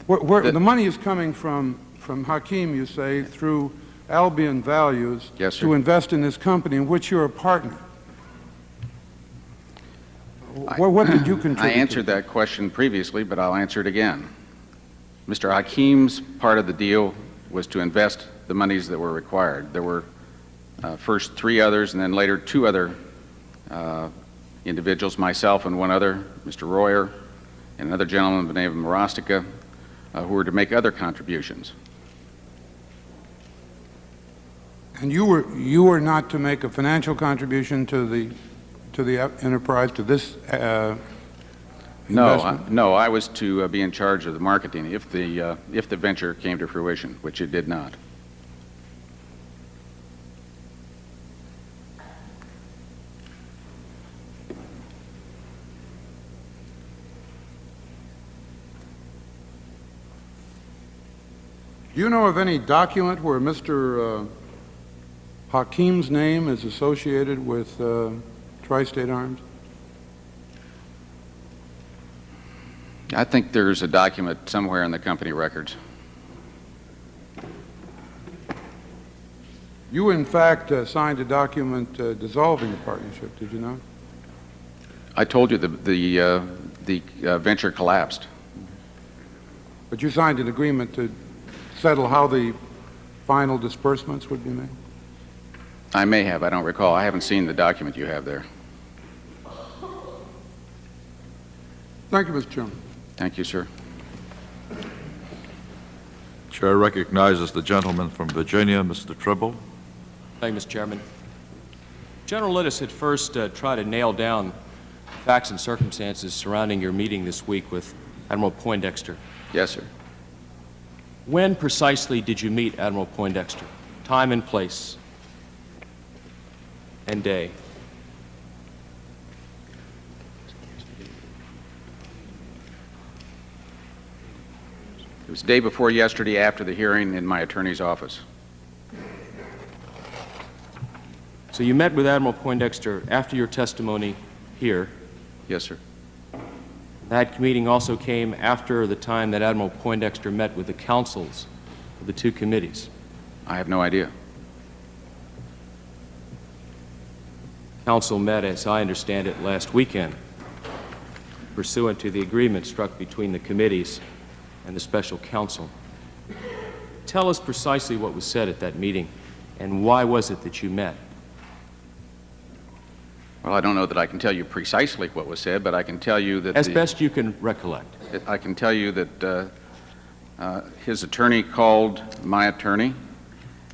The money is coming from Hakeem, you say, through Albion Values Yes, sir. to invest in this company in which you're a partner. What did you contribute I answered that question previously, but I'll answer it again. Mr. Hakeem's part of the deal was to invest the monies that were required. There were first 3 others and then later 2 other individuals, myself and one other, Mr. Royer, and another gentleman by the name of Marostica, who were to make other contributions. And you were not to make a financial contribution to the enterprise, to this investment? No, I was to be in charge of the marketing if the venture came to fruition, which it did not. Do you know of any document where Mr. Hakeem's name is associated with Tri-State Arms? I think there's a document somewhere in the company records. You, in fact, signed a document dissolving the partnership, did you not? I told you the venture collapsed. But you signed an agreement to settle how the final disbursements would be made? I may have. I don't recall. I haven't seen the document you have there. Thank you, Mr. Chairman. Thank you, sir. Chair recognizes the gentleman from Virginia, Mr. Tribble. Thank you, Mr. Chairman. General Littis had first tried to nail down facts and circumstances surrounding your meeting this week with Admiral Poindexter. Yes, sir. When precisely did you meet Admiral Poindexter? Time and place and day? It was the day before yesterday after the hearing in my attorney's office. So you met with Admiral Poindexter after your testimony here? Yes, sir. That meeting also came after the time that Admiral Poindexter met with the counsels of the 2 committees? I have no idea. Council met, as I understand it, last weekend, pursuant to the agreement struck between the committees and the special counsel. Tell us precisely what was said at that meeting, and why was it that you met? Well, I don't know that I can tell you precisely what was said, but I can tell you that as best you can recollect. I can tell you that his attorney called my attorney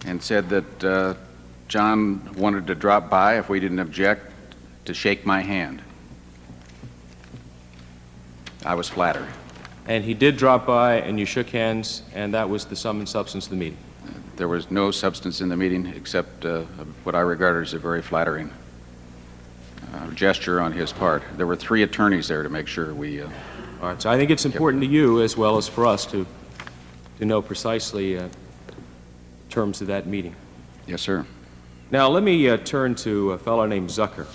and said that John wanted to drop by, if we didn't object, to shake my hand. I was flattered. And he did drop by, and you shook hands, and that was the sum and substance of the meeting? There was no substance in the meeting except what I regard as a very flattering gesture on his part. There were 3 attorneys there to make sure we... All right, so I think it's important to you as well as for us to know precisely terms of that meeting. Yes, sir. Now, let me turn to a fellow named Zucker.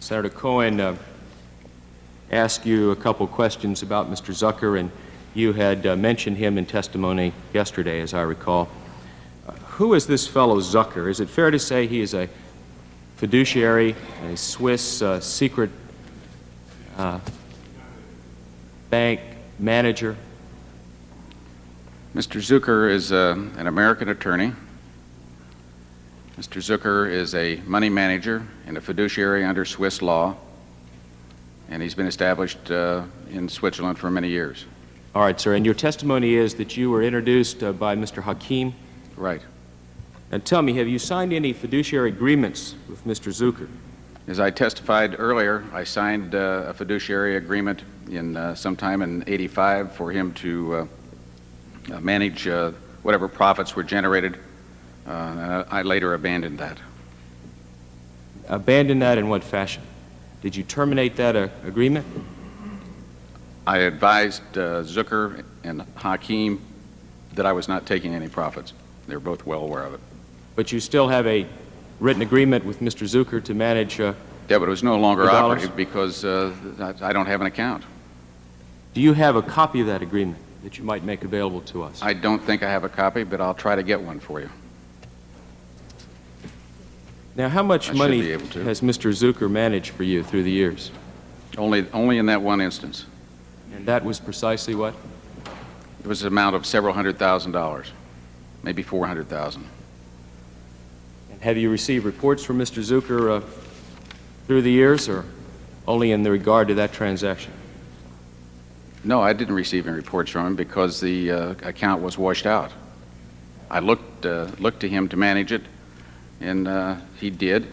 Senator Cohen asked you a couple questions about Mr. Zucker, and you had mentioned him in testimony yesterday, as I recall. Who is this fellow Zucker? Is it fair to say he is a fiduciary, a Swiss secret bank manager? Mr. Zucker is an American attorney. Mr. Zucker is a money manager and a fiduciary under Swiss law, and he's been established in Switzerland for many years. All right, sir, and your testimony is that you were introduced by Mr. Hakim? Right. And tell me, have you signed any fiduciary agreements with Mr. Zucker? As I testified earlier, I signed a fiduciary agreement in sometime in '85 for him to manage whatever profits were generated. I later abandoned that. Abandoned that in what fashion? Did you terminate that agreement? I advised Zucker and Hakim that I was not taking any profits. They're both well aware of it. But you still have a written agreement with Mr. Zucker to manage yeah, but it was no longer operative because I don't have an account. Do you have a copy of that agreement that you might make available to us? I don't think I have a copy, but I'll try to get one for you. Now, how much money has Mr. Zucker managed for you through the years? Only in that one instance. And that was precisely what? It was an amount of several $100,000, maybe $400,000. And have you received reports from Mr. Zucker through the years, or only in the regard to that transaction? No, I didn't receive any reports from him because the account was washed out. I looked to him to manage it, and he did,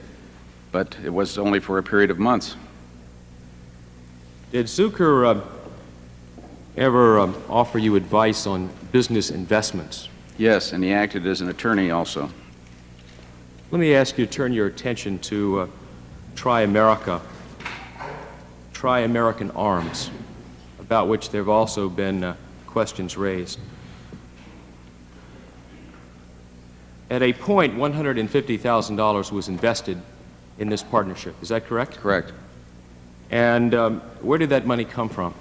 but it was only for a period of months. Did Zucker ever offer you advice on business investments? Yes, and he acted as an attorney also. Let me ask you to turn your attention to Try America, Try American Arms, about which there have also been questions raised. At a point, $150,000 was invested in this partnership. Is that correct? Correct. And where did that money come from?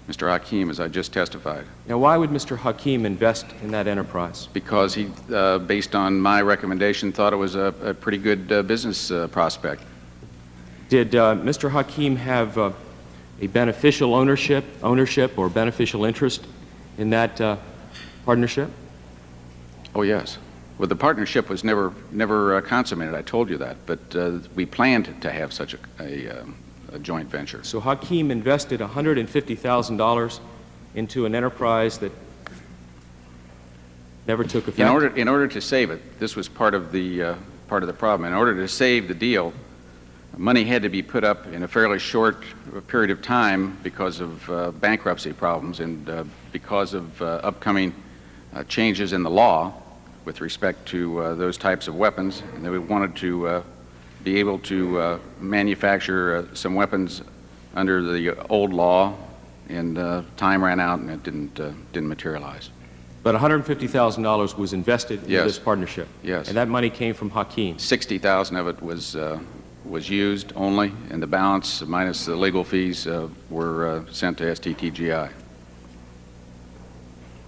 Mr. Hakim, as I just testified. Now, why would Mr. Hakim invest in that enterprise? Because he, based on my recommendation, thought it was a pretty good business prospect. Did Mr. Hakim have a beneficial ownership or beneficial interest in that partnership? Oh, yes. Well, the partnership was never consummated. I told you that, but we planned to have such a joint venture. So Hakim invested $150,000 into an enterprise that never took effect? In order to save it, this was part of the problem. In order to save the deal, money had to be put up in a fairly short period of time because of bankruptcy problems and because of upcoming changes in the law with respect to those types of weapons, and they wanted to be able to manufacture some weapons under the old law, and time ran out and it didn't materialize. But $150,000 was invested in this partnership? Yes. And that money came from Hakim? $60,000 of it was used only, and the balance, minus the legal fees, were sent to STTGI.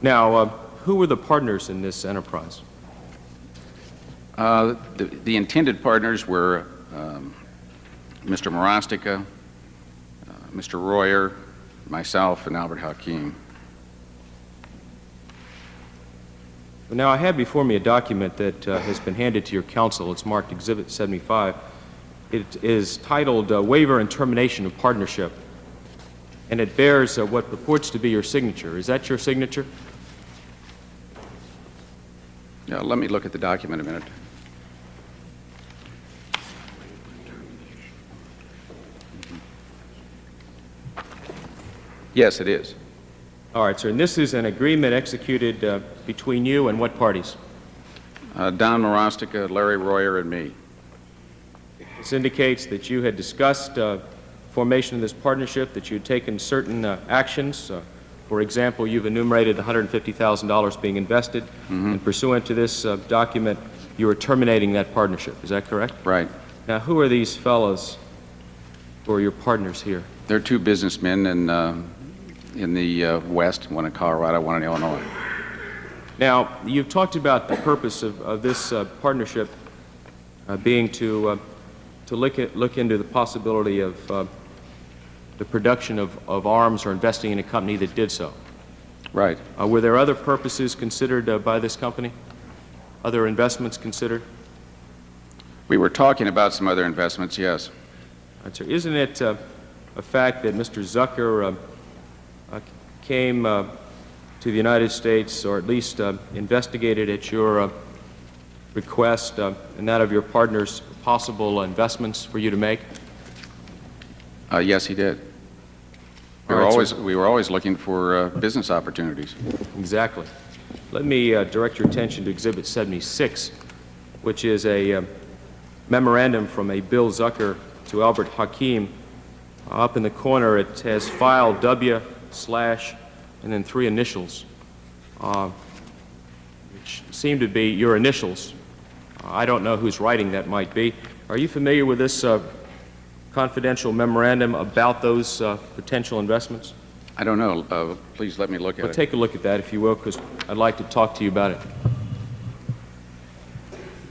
Now, who were the partners in this enterprise? The intended partners were Mr. Morostica, Mr. Royer, myself, and Albert Hakim. Now, I have before me a document that has been handed to your counsel. It's marked Exhibit 75. It is titled Waiver and Termination of Partnership, and it bears what purports to be your signature. Is that your signature? Yeah, let me look at the document a minute. Yes, it is. All right, sir. And this is an agreement executed between you and what parties? Don Morostica, Larry Royer, and me. This indicates that you had discussed formation of this partnership, that you had taken certain actions. For example, you've enumerated the $150,000 being invested, and pursuant to this document, you are terminating that partnership. Is that correct? Right. Now, who are these fellows who are your partners here? They're two businessmen in the West, one in Colorado, one in Illinois. Now, you've talked about the purpose of this partnership being to look into the possibility of the production of arms or investing in a company that did so. Right. Were there other purposes considered by this company? Other investments considered? We were talking about some other investments, yes. Right, sir. Isn't it a fact that Mr. Zucker came to the United States, or at least investigated at your request and that of your partners possible investments for you to make? Yes, he did. We were always looking for business opportunities. Exactly. Let me direct your attention to Exhibit 76, which is a memorandum from a Bill Zucker to Albert Hakim. Up in the corner, it has file W/ and then 3 initials, which seem to be your initials. I don't know whose writing that might be. Are you familiar with this confidential memorandum about those potential investments? I don't know. Please let me look at it. Take a look at that, if you will, because I'd like to talk to you about it.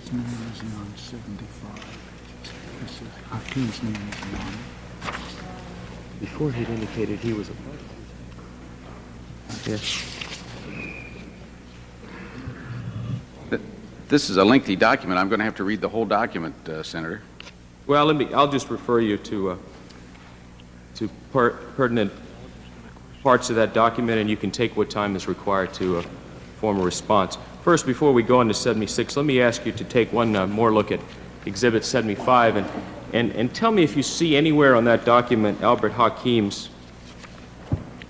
His name is on 75. This is Hakim's name is on. Before he'd indicated he was a part of it. Yes. This is a lengthy document. I'm going to have to read the whole document, Senator. Well, I'll just refer you to pertinent parts of that document, and you can take what time is required to form a response. First, before we go into 76, let me ask you to take one more look at Exhibit 75 and tell me if you see anywhere on that document Albert Hakim's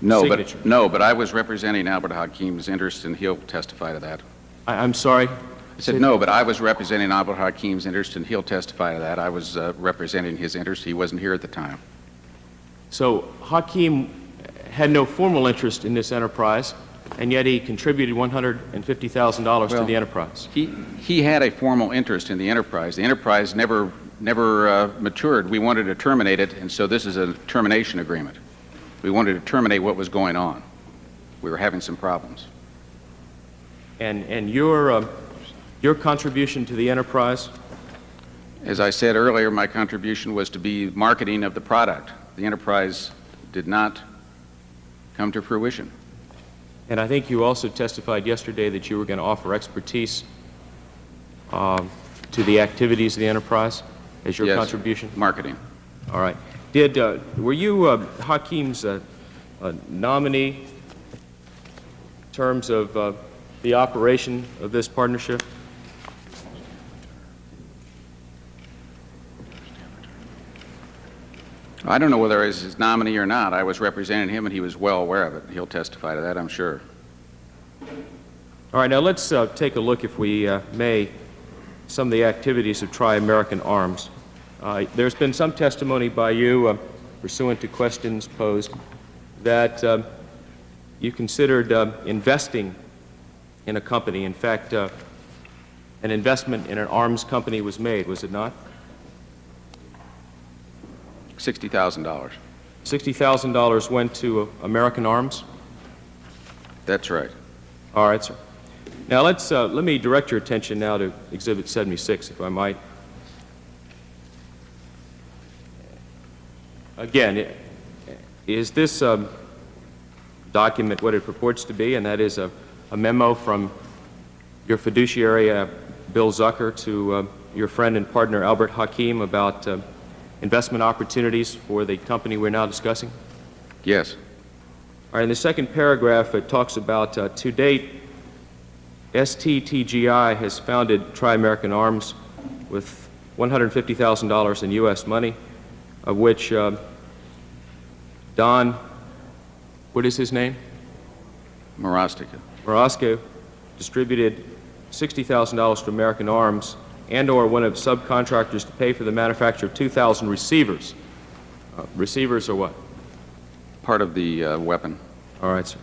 signature. But I was representing Albert Hakim's interest, and he'll testify to that. I'm sorry? I said no, but I was representing Albert Hakim's interest, and he'll testify to that. I was representing his interest. He wasn't here at the time. So Hakim had no formal interest in this enterprise, and yet he contributed $150,000 to the enterprise. He had a formal interest in the enterprise. The enterprise never matured. We wanted to terminate it, and so this is a termination agreement. We wanted to terminate what was going on. We were having some problems. And your contribution to the enterprise? As I said earlier, my contribution was to be marketing of the product. The enterprise did not come to fruition. And I think you also testified yesterday that you were going to offer expertise to the activities of the enterprise as your contribution? Marketing. All right. Were you Hakim's nominee in terms of the operation of this partnership? I don't know whether I was his nominee or not. I was representing him, and he was well aware of it. He'll testify to that, I'm sure. All right, now let's take a look, if we may, some of the activities of Tri-American Arms. There's been some testimony by you, pursuant to questions posed, that you considered investing in a company. In fact, an investment in an arms company was made, was it not? $60,000. $60,000 went to American Arms? That's right. All right, sir. Now let me direct your attention now to Exhibit 76, if I might. Again, is this document what it purports to be, and that is a memo from your fiduciary, Bill Zucker, to your friend and partner, Albert Hakim, about investment opportunities for the company we're now discussing? Yes. All right, in the second paragraph, it talks about, to date, STTGI has founded Tri-American Arms with $150,000 in U.S. money, of which Don, what is his name? Morosco distributed $60,000 to American Arms and/or one of its subcontractors to pay for the manufacture of 2,000 receivers. Receivers are what? Part of the weapon. All right, sir.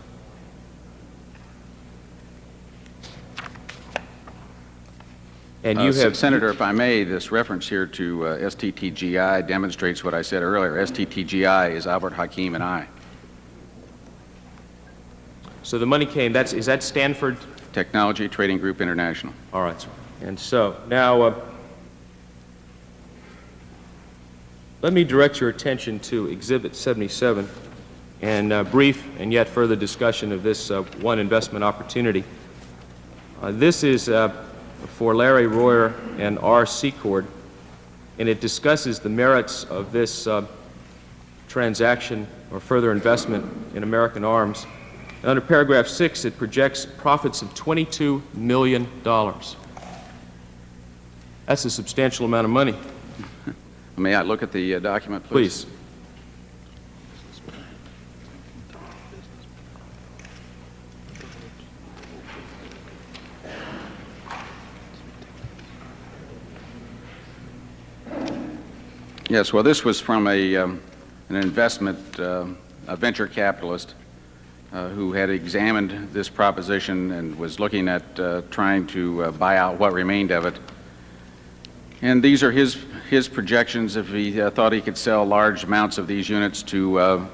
And you have... Senator, if I may, this reference here to STTGI demonstrates what I said earlier. STTGI is Albert Hakim and I. So the money came, is that Stanford? Technology Trading Group International. All right, sir. And so, now, let me direct your attention to Exhibit 77 and brief and yet further discussion of this one investment opportunity. This is for Larry Royer and R. Secord, and it discusses the merits of this transaction or further investment in American Arms. Under paragraph 6, it projects profits of $22 million. That's a substantial amount of money. May I look at the document, please? Please. Yes, well, this was from an investment, a venture capitalist who had examined this proposition and was looking at trying to buy out what remained of it. And these are his projections if he thought he could sell large amounts of these units to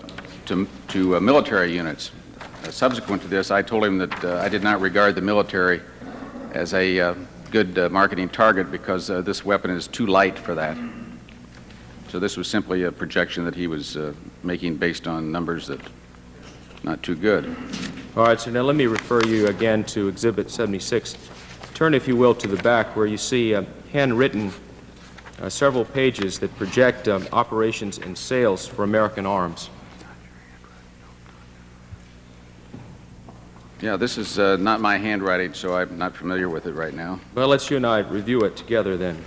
military units. Subsequent to this, I told him that I did not regard the military as a good marketing target because this weapon is too light for that. So this was simply a projection that he was making based on numbers that not too good. All right, so now let me refer you again to Exhibit 76. Turn, if you will, to the back where you see handwritten several pages that project operations and sales for American Arms. Yeah, this is not my handwriting, so I'm not familiar with it right now. Well, let's you and I review it together then.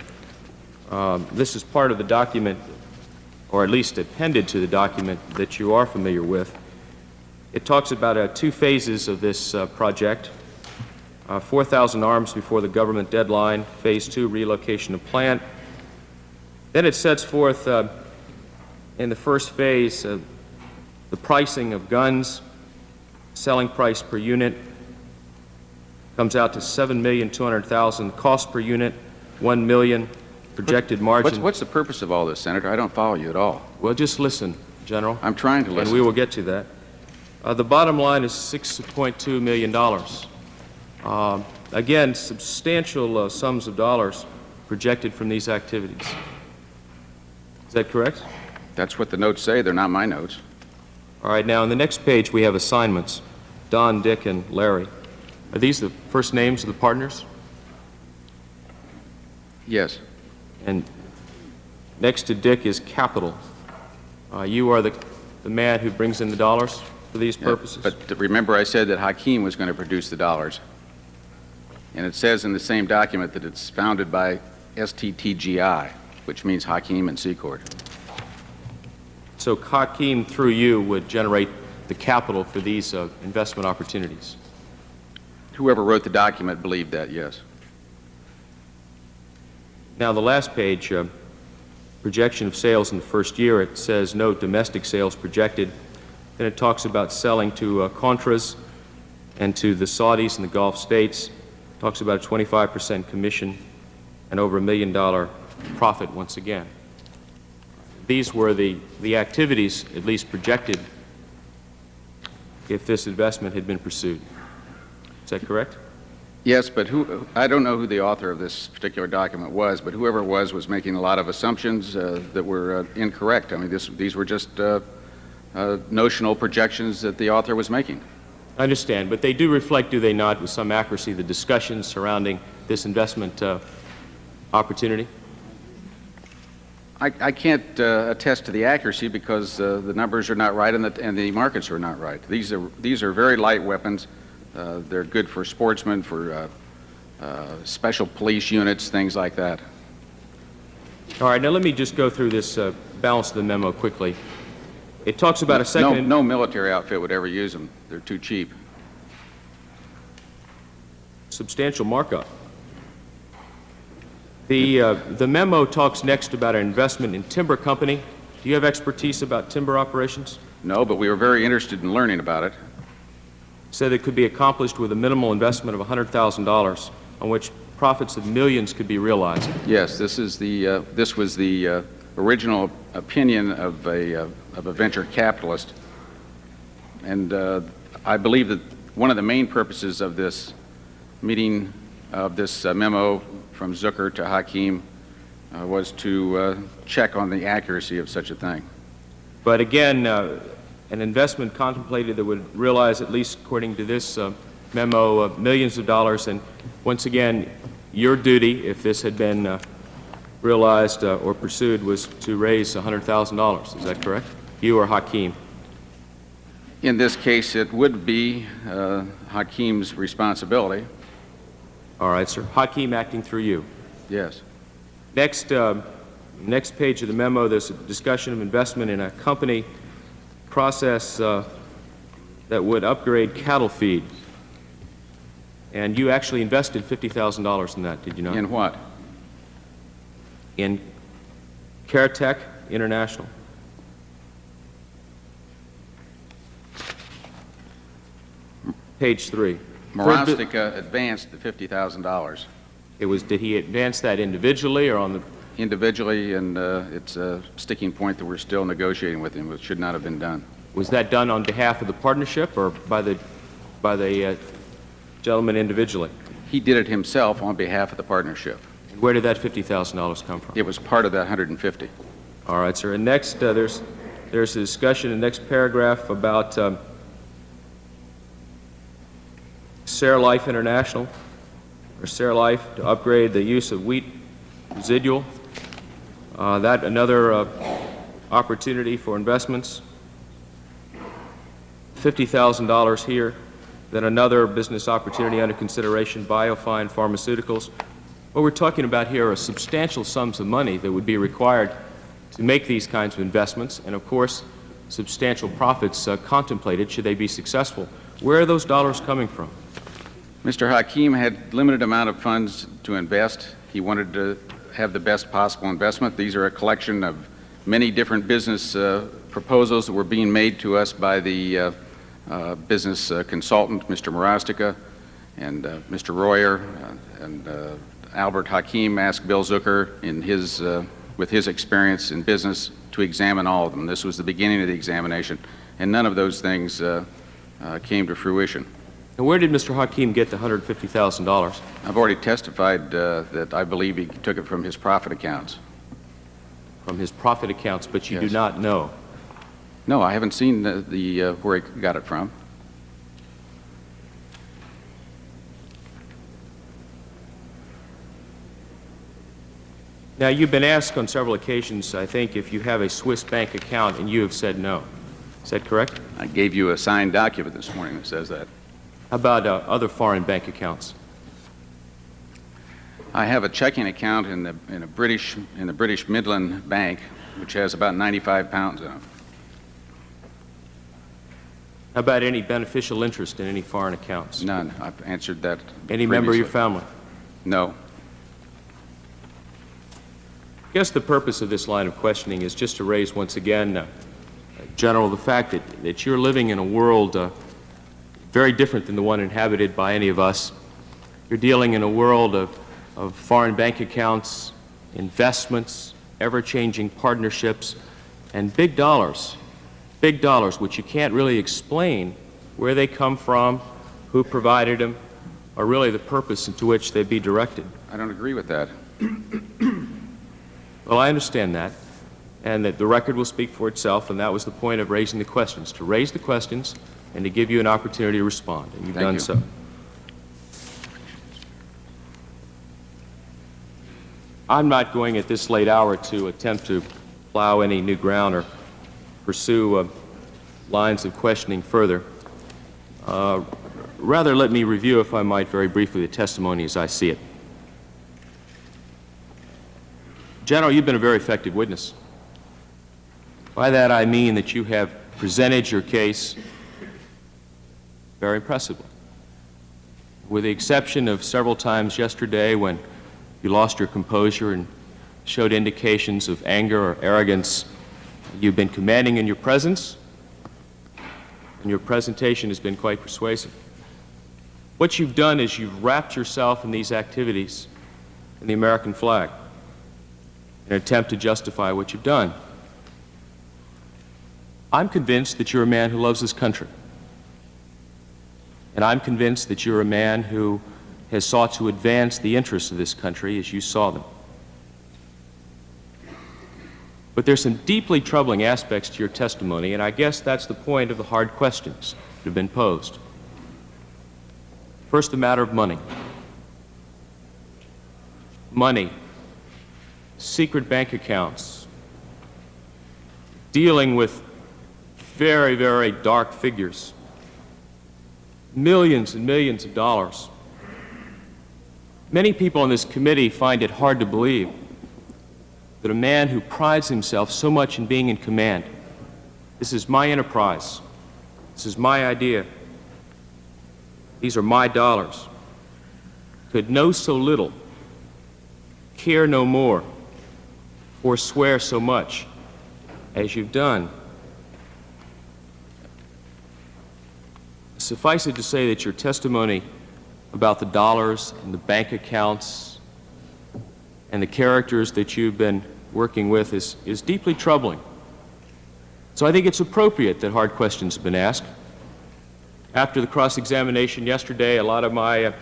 This is part of the document, or at least appended to the document that you are familiar with. It talks about 2 phases of this project. 4,000 arms before the government deadline, Phase 2, relocation of plant. Then it sets forth in the first phase the pricing of guns, selling price per unit comes out to $7,200,000, cost per unit $1 million, projected margin. What's the purpose of all this, Senator? I don't follow you at all. Well, just listen, General. I'm trying to listen. And we will get to that. The bottom line is $6.2 million. Again, substantial sums of dollars projected from these activities. Is that correct? That's what the notes say. They're not my notes. All right, now on the next page we have assignments. Don, Dick, and Larry. Are these the first names of the partners? Yes. And next to Dick is capital. You are the man who brings in the dollars for these purposes? Yeah, but remember I said that Hakim was going to produce the dollars. And it says in the same document that it's founded by STTGI, which means Hakim and Secord. So Hakim, through you, would generate the capital for these investment opportunities? Whoever wrote the document believed that, yes. Now, the last page, projection of sales in the first year, it says no domestic sales projected. Then it talks about selling to Contras and to the Saudis and the Gulf states. It talks about a 25% commission and over $1 million profit once again. These were the activities, at least projected, if this investment had been pursued. Is that correct? Yes, but I don't know who the author of this particular document was, but whoever it was making a lot of assumptions that were incorrect. I mean, these were just notional projections that the author was making. I understand, but they do reflect, do they not, with some accuracy, the discussions surrounding this investment opportunity? I can't attest to the accuracy because the numbers are not right and the markets are not right. These are very light weapons. They're good for sportsmen, for special police units, things like that. All right, now let me just go through this balance of the memo quickly. It talks about a second... No military outfit would ever use them. They're too cheap. substantial markup. The memo talks next about an investment in timber company. Do you have expertise about timber operations? No, but we were very interested in learning about it. Said it could be accomplished with a minimal investment of $100,000, on which profits of millions could be realized. Yes, this was the original opinion of a venture capitalist, and I believe that one of the main purposes of this meeting, of this memo from Zucker to Hakim, was to check on the accuracy of such a thing. But again, an investment contemplated that would realize, at least according to this memo, millions of dollars. And once again, your duty, if this had been realized or pursued, was to raise $100,000. Is that correct? You or Hakim? In this case, it would be Hakim's responsibility. All right, sir. Hakim acting through you. Yes. Next page of the memo, there's a discussion of investment in a company process that would upgrade cattle feed. And you actually invested $50,000 in that, did you not? In what? In Caretech International. Page 3. Morostica advanced the $50,000. Did he advance that individually or on the... Individually, and it's a sticking point that we're still negotiating with him, which should not have been done. Was that done on behalf of the partnership or by the gentleman individually? He did it himself on behalf of the partnership. And where did that $50,000 come from? It was part of that $150,000. All right, sir. And next, there's a discussion in the next paragraph about Serlife International, or Serlife, to upgrade the use of wheat residual. That another opportunity for investments. $50,000 here. Then another business opportunity under consideration, Biofine Pharmaceuticals. What we're talking about here are substantial sums of money that would be required to make these kinds of investments, and of course, substantial profits contemplated should they be successful. Where are those dollars coming from? Mr. Hakim had limited amount of funds to invest. He wanted to have the best possible investment. These are a collection of many different business proposals that were being made to us by the business consultant, Mr. Morostica, and Mr. Royer, and Albert Hakim asked Bill Zucker, with his experience in business, to examine all of them. This was the beginning of the examination, and none of those things came to fruition. And where did Mr. Hakim get the $150,000? I've already testified that I believe he took it from his profit accounts. From his profit accounts, but you Yes. do not know? No, I haven't seen where he got it from. Now, you've been asked on several occasions, I think, if you have a Swiss bank account, and you have said no. Is that correct? I gave you a signed document this morning that says that. How about other foreign bank accounts? I have a checking account in the British Midland Bank, which has about 95 pounds in it. How about any beneficial interest in any foreign accounts? None. I've answered that. Any member of your previously. family? No. I guess the purpose of this line of questioning is just to raise once again, General, the fact that you're living in a world very different than the one inhabited by any of us. You're dealing in a world of foreign bank accounts, investments, ever-changing partnerships, and big dollars, which you can't really explain where they come from, who provided them, or really the purpose into which they'd be directed. I don't agree with that. Well, I understand that, and that the record will speak for itself, and that was the point of raising the questions, to raise the questions and to give you an opportunity to respond, and you've Thank done you. so. I'm not going at this late hour to attempt to plow any new ground or pursue lines of questioning further. Rather, let me review, if I might, very briefly the testimony as I see it. General, you've been a very effective witness. By that I mean that you have presented your case very impressively. with the exception of several times yesterday when you lost your composure and showed indications of anger or arrogance, you've been commanding in your presence, and your presentation has been quite persuasive. What you've done is you've wrapped yourself in these activities in the American flag in an attempt to justify what you've done. I'm convinced that you're a man who loves this country. And I'm convinced that you're a man who has sought to advance the interests of this country as you saw them. But there's some deeply troubling aspects to your testimony, and I guess that's the point of the hard questions that have been posed. First, the matter of money. Money, secret bank accounts, dealing with very, very dark figures, millions and millions of dollars. Many people on this committee find it hard to believe that a man who prides himself so much in being in command, this is my enterprise, this is my idea, these are my dollars, could know so little, care no more, forswear so much as you've done. Suffice it to say that your testimony about the dollars and the bank accounts and the characters that you've been working with is deeply troubling. So I think it's appropriate that hard questions have been asked. After the cross-examination yesterday, a lot of my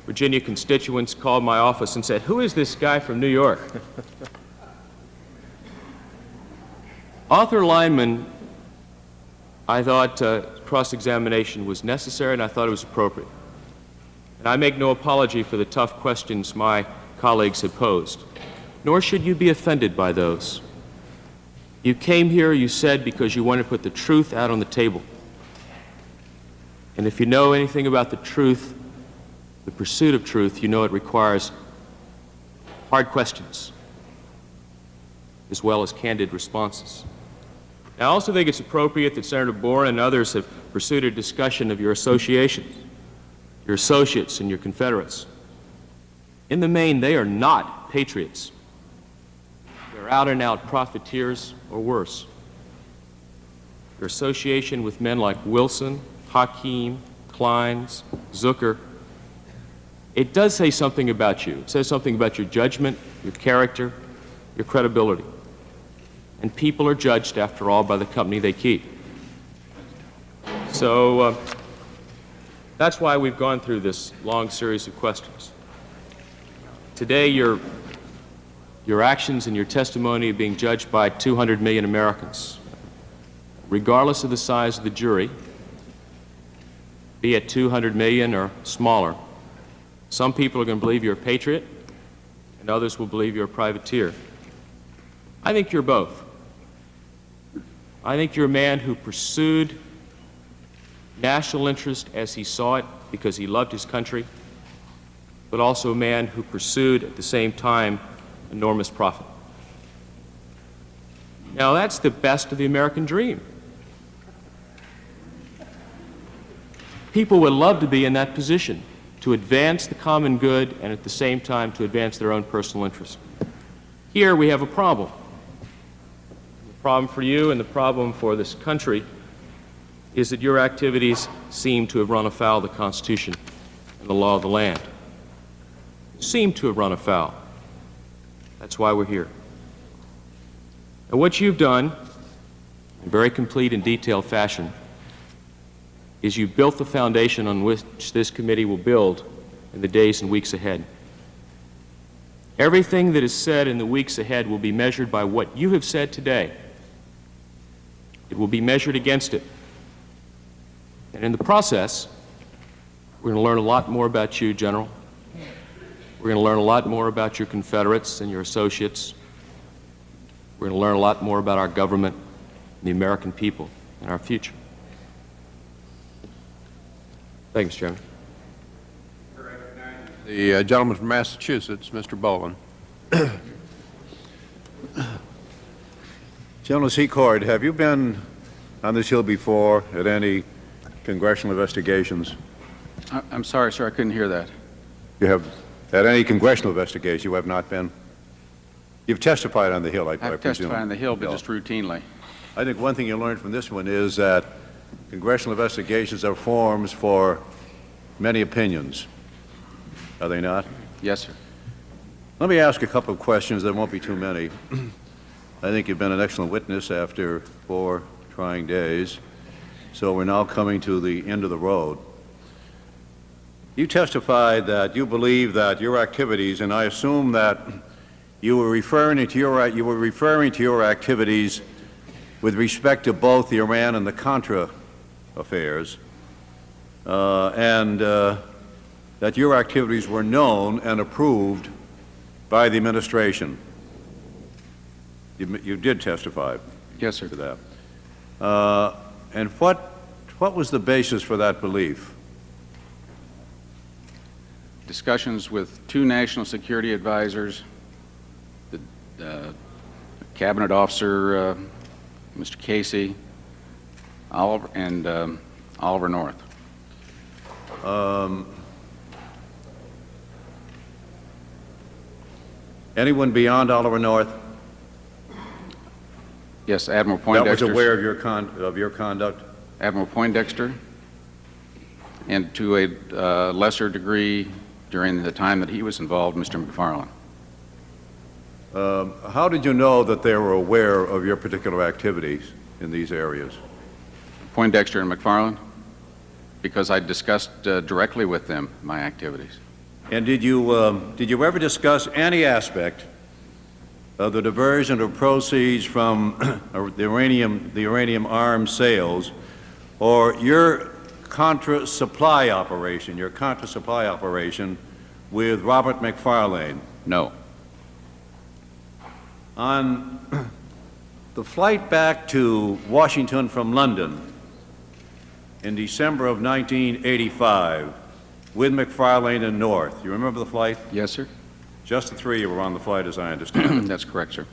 Virginia constituents called my office and said, "Who is this guy from New York?" Arthur Lineman, I thought cross-examination was necessary and I thought it was appropriate. And I make no apology for the tough questions my colleagues have posed, nor should you be offended by those. You came here, you said, because you wanted to put the truth out on the table. And if you know anything about the truth, the pursuit of truth, you know it requires hard questions as well as candid responses. I also think it's appropriate that Senator Boland and others have pursued a discussion of your associations, your associates and your Confederates. In the main, they are not patriots. They're out-and-out profiteers or worse. Your association with men like Wilson, Hakeem, Kleins, Zucker, it does say something about you. It says something about your judgment, your character, your credibility. And people are judged, after all, by the company they keep. So that's why we've gone through this long series of questions. Today, your actions and your testimony are being judged by 200 million Americans. Regardless of the size of the jury, be it 200 million or smaller, some people are going to believe you're a patriot, and others will believe you're a privateer. I think you're both. I think you're a man who pursued national interest as he saw it because he loved his country, but also a man who pursued at the same time enormous profit. Now that's the best of the American dream. People would love to be in that position, to advance the common good and at the same time to advance their own personal interest. Here we have a problem. The problem for you and the problem for this country is that your activities seem to have run afoul of the Constitution and the law of the land. Seem to have run afoul. That's why we're here. And what you've done, in very complete and detailed fashion, is you built the foundation on which this committee will build in the days and weeks ahead. Everything that is said in the weeks ahead will be measured by what you have said today. It will be measured against it. And in the process, we're going to learn a lot more about you, General. We're going to learn a lot more about your Confederates and your associates. We're going to learn a lot more about our government, and the American people, and our future. Thank you, Mr. Chairman. The gentleman from Massachusetts, Mr. Boland. General Secord, have you been on this Hill before at any congressional investigations? I'm sorry, sir, I couldn't hear that. You have had any congressional investigation? You have not been? You've testified on the Hill, I presume. I've testified on the Hill, but just routinely. I think one thing you learned from this one is that congressional investigations are forums for many opinions. Are they not? Yes, sir. Let me ask a couple of questions. There won't be too many. I think you've been an excellent witness after 4 trying days. So we're now coming to the end of the road. You testified that you believe that your activities, and I assume that you were referring to your activities with respect to both the Iran and the Contra affairs, and that your activities were known and approved by the administration. You did testify. Yes, sir. To that. And what was the basis for that belief? Discussions with 2 national security advisors, the cabinet officer, Mr. Casey, and Oliver North. Anyone beyond Oliver North? Yes, Admiral Poindexter. That was aware of your conduct? Admiral Poindexter, and to a lesser degree during the time that he was involved, Mr. McFarland. How did you know that they were aware of your particular activities in these areas? Poindexter and McFarland, because I discussed directly with them my activities. And did you ever discuss any aspect of the diversion of proceeds from the uranium arms sales, or your Contra supply operation, with Robert McFarlane? No. On the flight back to Washington from London in December of 1985 with McFarlane and North, you remember the flight? Yes, sir. Just the 3 of you were on the flight, as I understand it. That's correct, sir.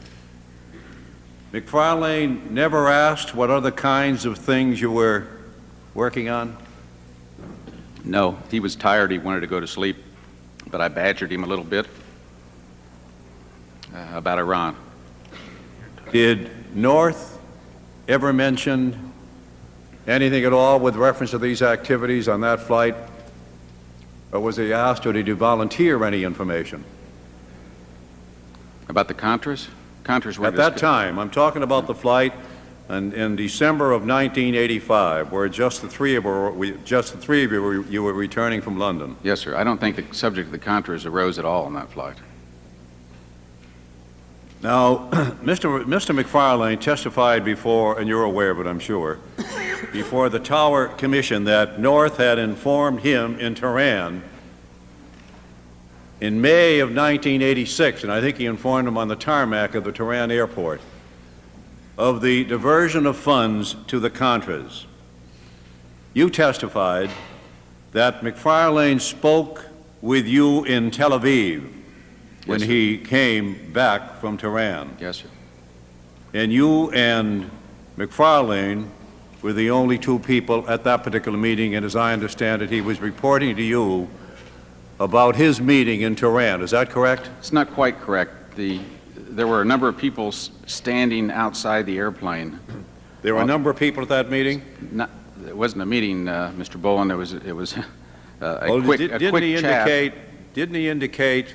McFarlane never asked what other kinds of things you were working on? No, he was tired. He wanted to go to sleep, but I badgered him a little bit about Iran. Did North ever mention anything at all with reference to these activities on that flight? Or was he asked, or did you volunteer any information? About the Contras? Contras were at that time. I'm talking about the flight in December of 1985, where just the three of you were returning from London. Yes, sir. I don't think the subject of the Contras arose at all on that flight. Now, Mr. McFarlane testified before, and you're aware of it, I'm sure, before the Tower Commission that North had informed him in Tehran in May of 1986, and I think he informed him on the tarmac of the Tehran airport, of the diversion of funds to the Contras. You testified that McFarlane spoke with you in Tel Aviv when he came back from Tehran. Yes, sir. And you and McFarlane were the only two people at that particular meeting, and as I understand it, he was reporting to you about his meeting in Tehran. Is that correct? It's not quite correct. There were a number of people standing outside the airplane. There were a number of people at that meeting? It wasn't a meeting, Mr. Boland. It was a quick chat. Didn't he indicate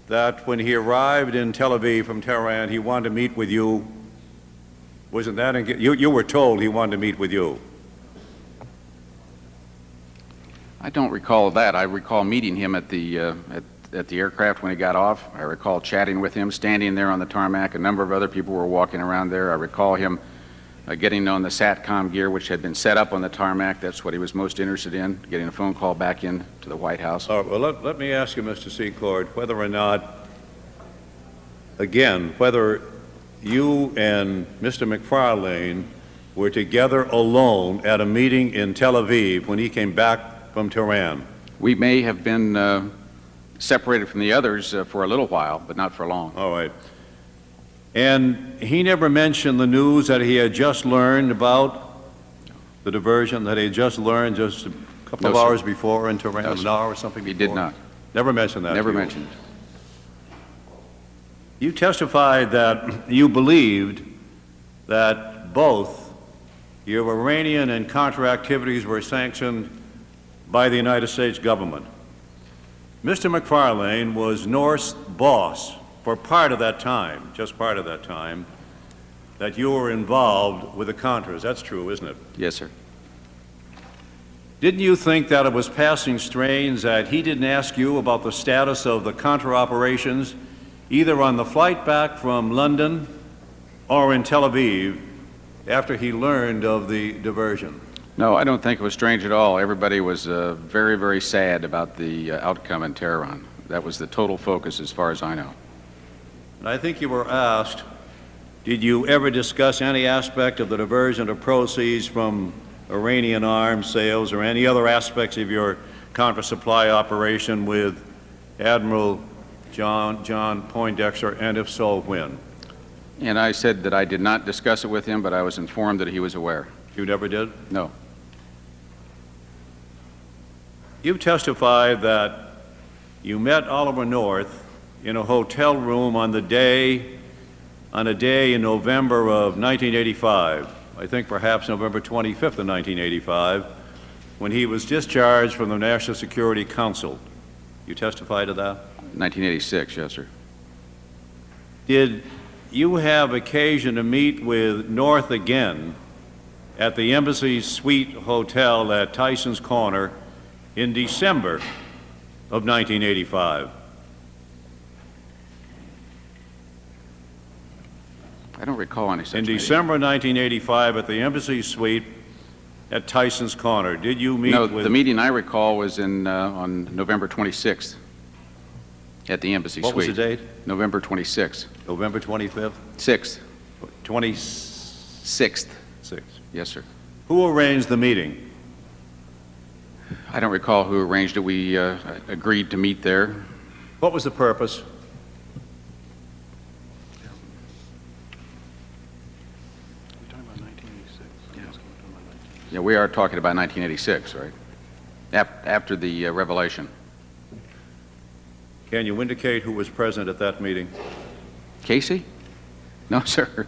that when he arrived in Tel Aviv from Tehran, he wanted to meet with you? Wasn't that you were told he wanted to meet with you? I don't recall that. I recall meeting him at the aircraft when he got off. I recall chatting with him, standing there on the tarmac. A number of other people were walking around there. I recall him getting on the SATCOM gear, which had been set up on the tarmac. That's what he was most interested in, getting a phone call back in to the White House. All right, well, let me ask you, Mr. Secord, whether or not, again, whether you and Mr. McFarlane were together alone at a meeting in Tel Aviv when he came back from Tehran. We may have been separated from the others for a little while, but not for long. All right. And he never mentioned the news that he had just learned about the diversion, that he had just learned just a couple of No, sir. hours before into around No, an sir. hour or something He before? did not. Never mentioned that to Never you? mentioned. You testified that you believed that both your Iranian and Contra activities were sanctioned by the United States government. Mr. McFarlane was North's boss for part of that time, just part of that time, that you were involved with the Contras. That's true, isn't it? Yes, sir. Didn't you think that it was passing strange that he didn't ask you about the status of the Contra operations, either on the flight back from London or in Tel Aviv, after he learned of the diversion? No, I don't think it was strange at all. Everybody was very, very sad about the outcome in Tehran. That was the total focus as far as I know. And I think you were asked, did you ever discuss any aspect of the diversion of proceeds from Iranian arms sales or any other aspects of your Contra supply operation with Admiral John Poindexter, and if so, when? And I said that I did not discuss it with him, but I was informed that he was aware. You never did? No. You testified that you met Oliver North in a hotel room on a day in November of 1985, I think perhaps November 25th of 1985, when he was discharged from the National Security Council. You testified to that? 1986, yes, sir. Did you have occasion to meet with North again at the Embassy Suite Hotel at Tyson's Corner in December of 1985? I don't recall any such In meeting. December 1985 at the Embassy Suite at Tyson's Corner, did you meet No, with... the meeting I recall was on November 26th at the Embassy Suite. What was the date? November 26th. November 25th? 6th. 26th. 6th. Yes, sir. Who arranged the meeting? I don't recall who arranged it. We agreed to meet there. What was the purpose? Yeah, we are talking about 1986, right? After the revelation. Can you indicate who was present at that meeting? Casey? No, sir.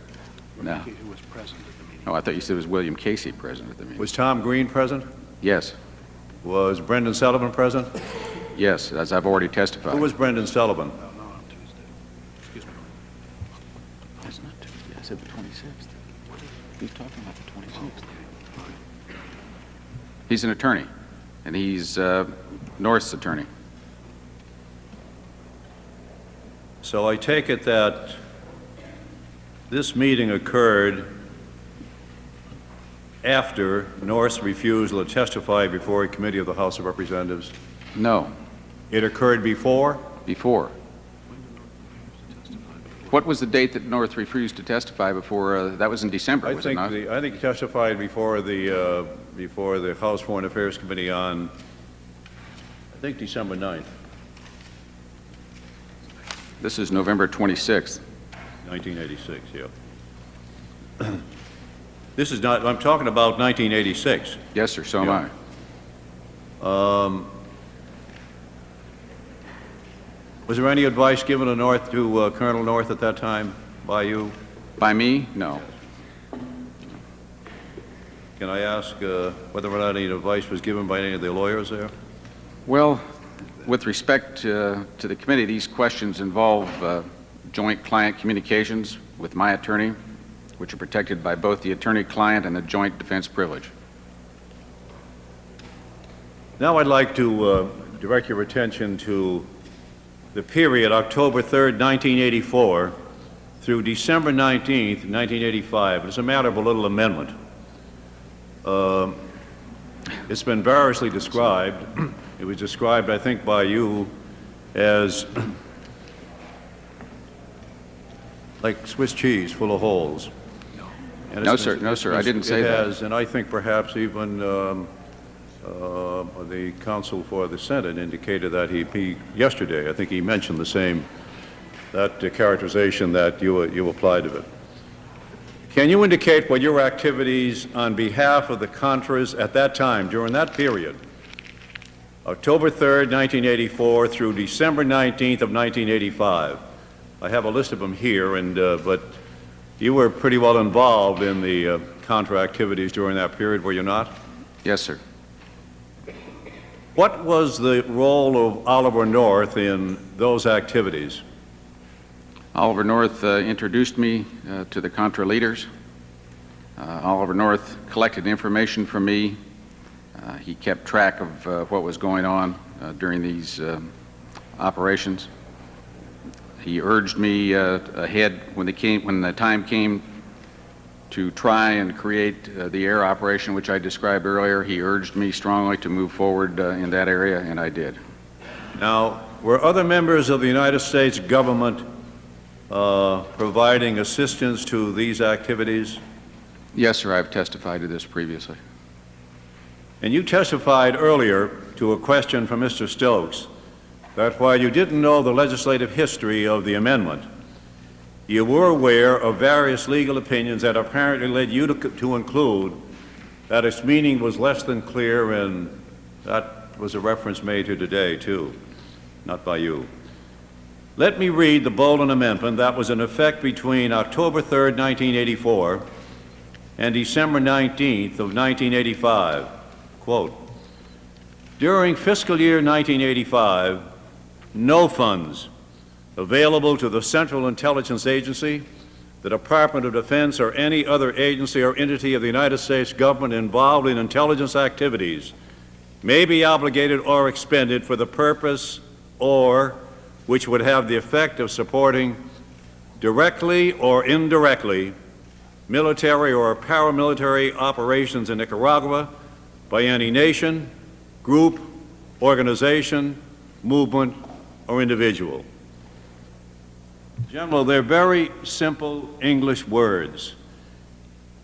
No. Who was present at the meeting? Oh, I thought you said it was William Casey present at the meeting. Was Tom Green present? Yes. Was Brendan Sullivan present? Yes, as I've already testified. Who was Brendan Sullivan? That's not Tuesday. I said the 26th. He's talking about the 26th. He's an attorney, and he's North's attorney. So I take it that this meeting occurred after North's refusal to testify before a committee of the House of Representatives? No. It occurred before? Before. What was the date that North refused to testify before? That was in December, was it not? I think he testified before the House Foreign Affairs Committee on, I think, December 9th. This is November 26th. 1986, yeah. This is not, I'm talking about 1986. Yes, sir, so am I. Was there any advice given to North, to Colonel North at that time by you? By me? No. Can I ask whether or not any advice was given by any of the lawyers there? Well, with respect to the committee, these questions involve joint client communications with my attorney, which are protected by both the attorney-client and the joint defense privilege. Now I'd like to direct your attention to the period October 3rd, 1984 through December 19th, 1985. It's a matter of a little amendment. It's been variously described. It was described, I think, by you as like Swiss cheese full of holes. No, sir. No, sir. I didn't say that. And I think perhaps even the counsel for the Senate indicated that yesterday, I think he mentioned the same, that characterization that you applied to it. Can you indicate what your activities on behalf of the Contras at that time, during that period, October 3rd, 1984 through December 19th of 1985. I have a list of them here, but you were pretty well involved in the Contra activities during that period, were you not? Yes, sir. What was the role of Oliver North in those activities? Oliver North introduced me to the Contra leaders. Oliver North collected information from me. He kept track of what was going on during these operations. He urged me ahead when the time came to try and create the air operation which I described earlier. He urged me strongly to move forward in that area, and I did. Now, were other members of the United States government providing assistance to these activities? Yes, sir. I've testified to this previously. And you testified earlier to a question from Mr. Stokes that while you didn't know the legislative history of the amendment, you were aware of various legal opinions that apparently led you to conclude that its meaning was less than clear, and that was a reference made here today, too, not by you. Let me read the Boland Amendment that was in effect between October 3rd, 1984 and December 19th of 1985. Quote, during fiscal year 1985, no funds available to the Central Intelligence Agency, the Department of Defense, or any other agency or entity of the United States government involved in intelligence activities may be obligated or expended for the purpose or which would have the effect of supporting directly or indirectly military or paramilitary operations in Nicaragua by any nation, group, organization, movement, or individual. General, they're very simple English words.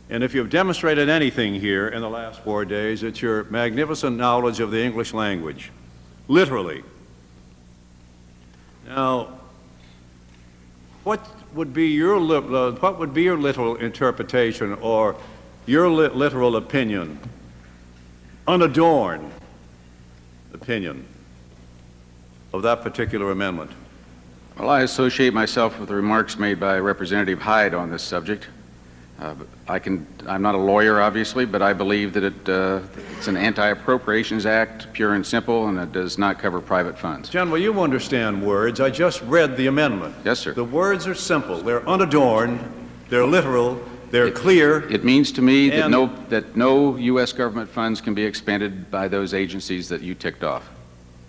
And if you've demonstrated anything here in the last 4 days, it's your magnificent knowledge of the English language, literally. Now, what would be your literal interpretation or your literal opinion, unadorned opinion of that particular amendment? Well, I associate myself with the remarks made by Representative Hyde on this subject. I'm not a lawyer, obviously, but I believe that it's an Anti-Appropriations Act, pure and simple, and it does not cover private funds. General, you understand words. I just read the amendment. Yes, sir. The words are simple. They're unadorned. They're literal. They're clear. It means to me that no U.S. government funds can be expended by those agencies that you ticked off.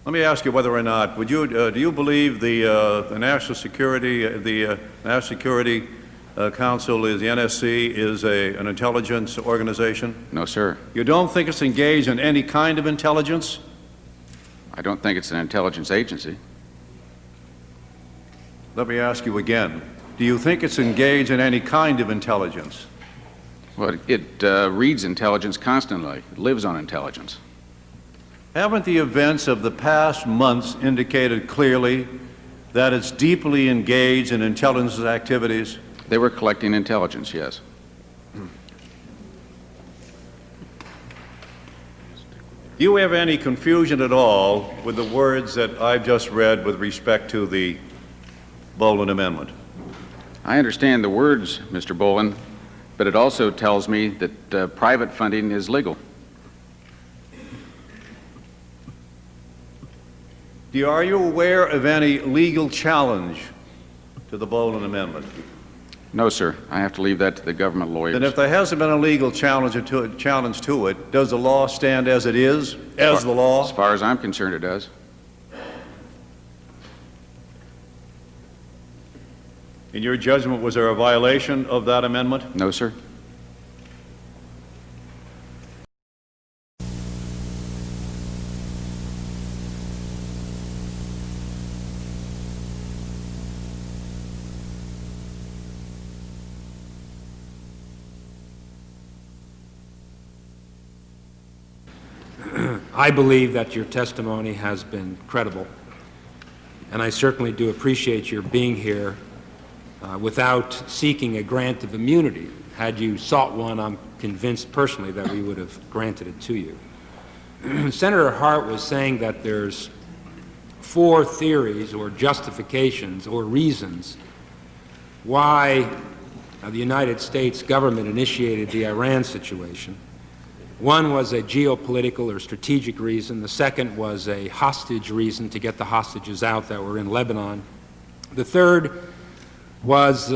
Let me ask you whether or not, do you believe the National Security Council, is the NSC, is an intelligence organization? No, sir. You don't think it's engaged in any kind of intelligence? I don't think it's an intelligence agency. Let me ask you again. Do you think it's engaged in any kind of intelligence? Well, it reads intelligence constantly. It lives on intelligence. Haven't the events of the past months indicated clearly that it's deeply engaged in intelligence activities? They were collecting intelligence, yes. Do you have any confusion at all with the words that I've just read with respect to the Boland Amendment? I understand the words, Mr. Boland, but it also tells me that private funding is legal. Are you aware of any legal challenge to the Boland Amendment? No, sir. I have to leave that to the government lawyers. Then if there hasn't been a legal challenge to it, does the law stand as it is, as the law? As far as I'm concerned, it does. In your judgment, was there a violation of that amendment? No, sir. I believe that your testimony has been credible, and I certainly do appreciate your being here without seeking a grant of immunity. Had you sought one, I'm convinced personally that we would have granted it to you. Senator Hart was saying that there's 4 theories or justifications or reasons why the United States government initiated the Iran situation. One was a geopolitical or strategic reason. The second was a hostage reason to get the hostages out that were in Lebanon. The third was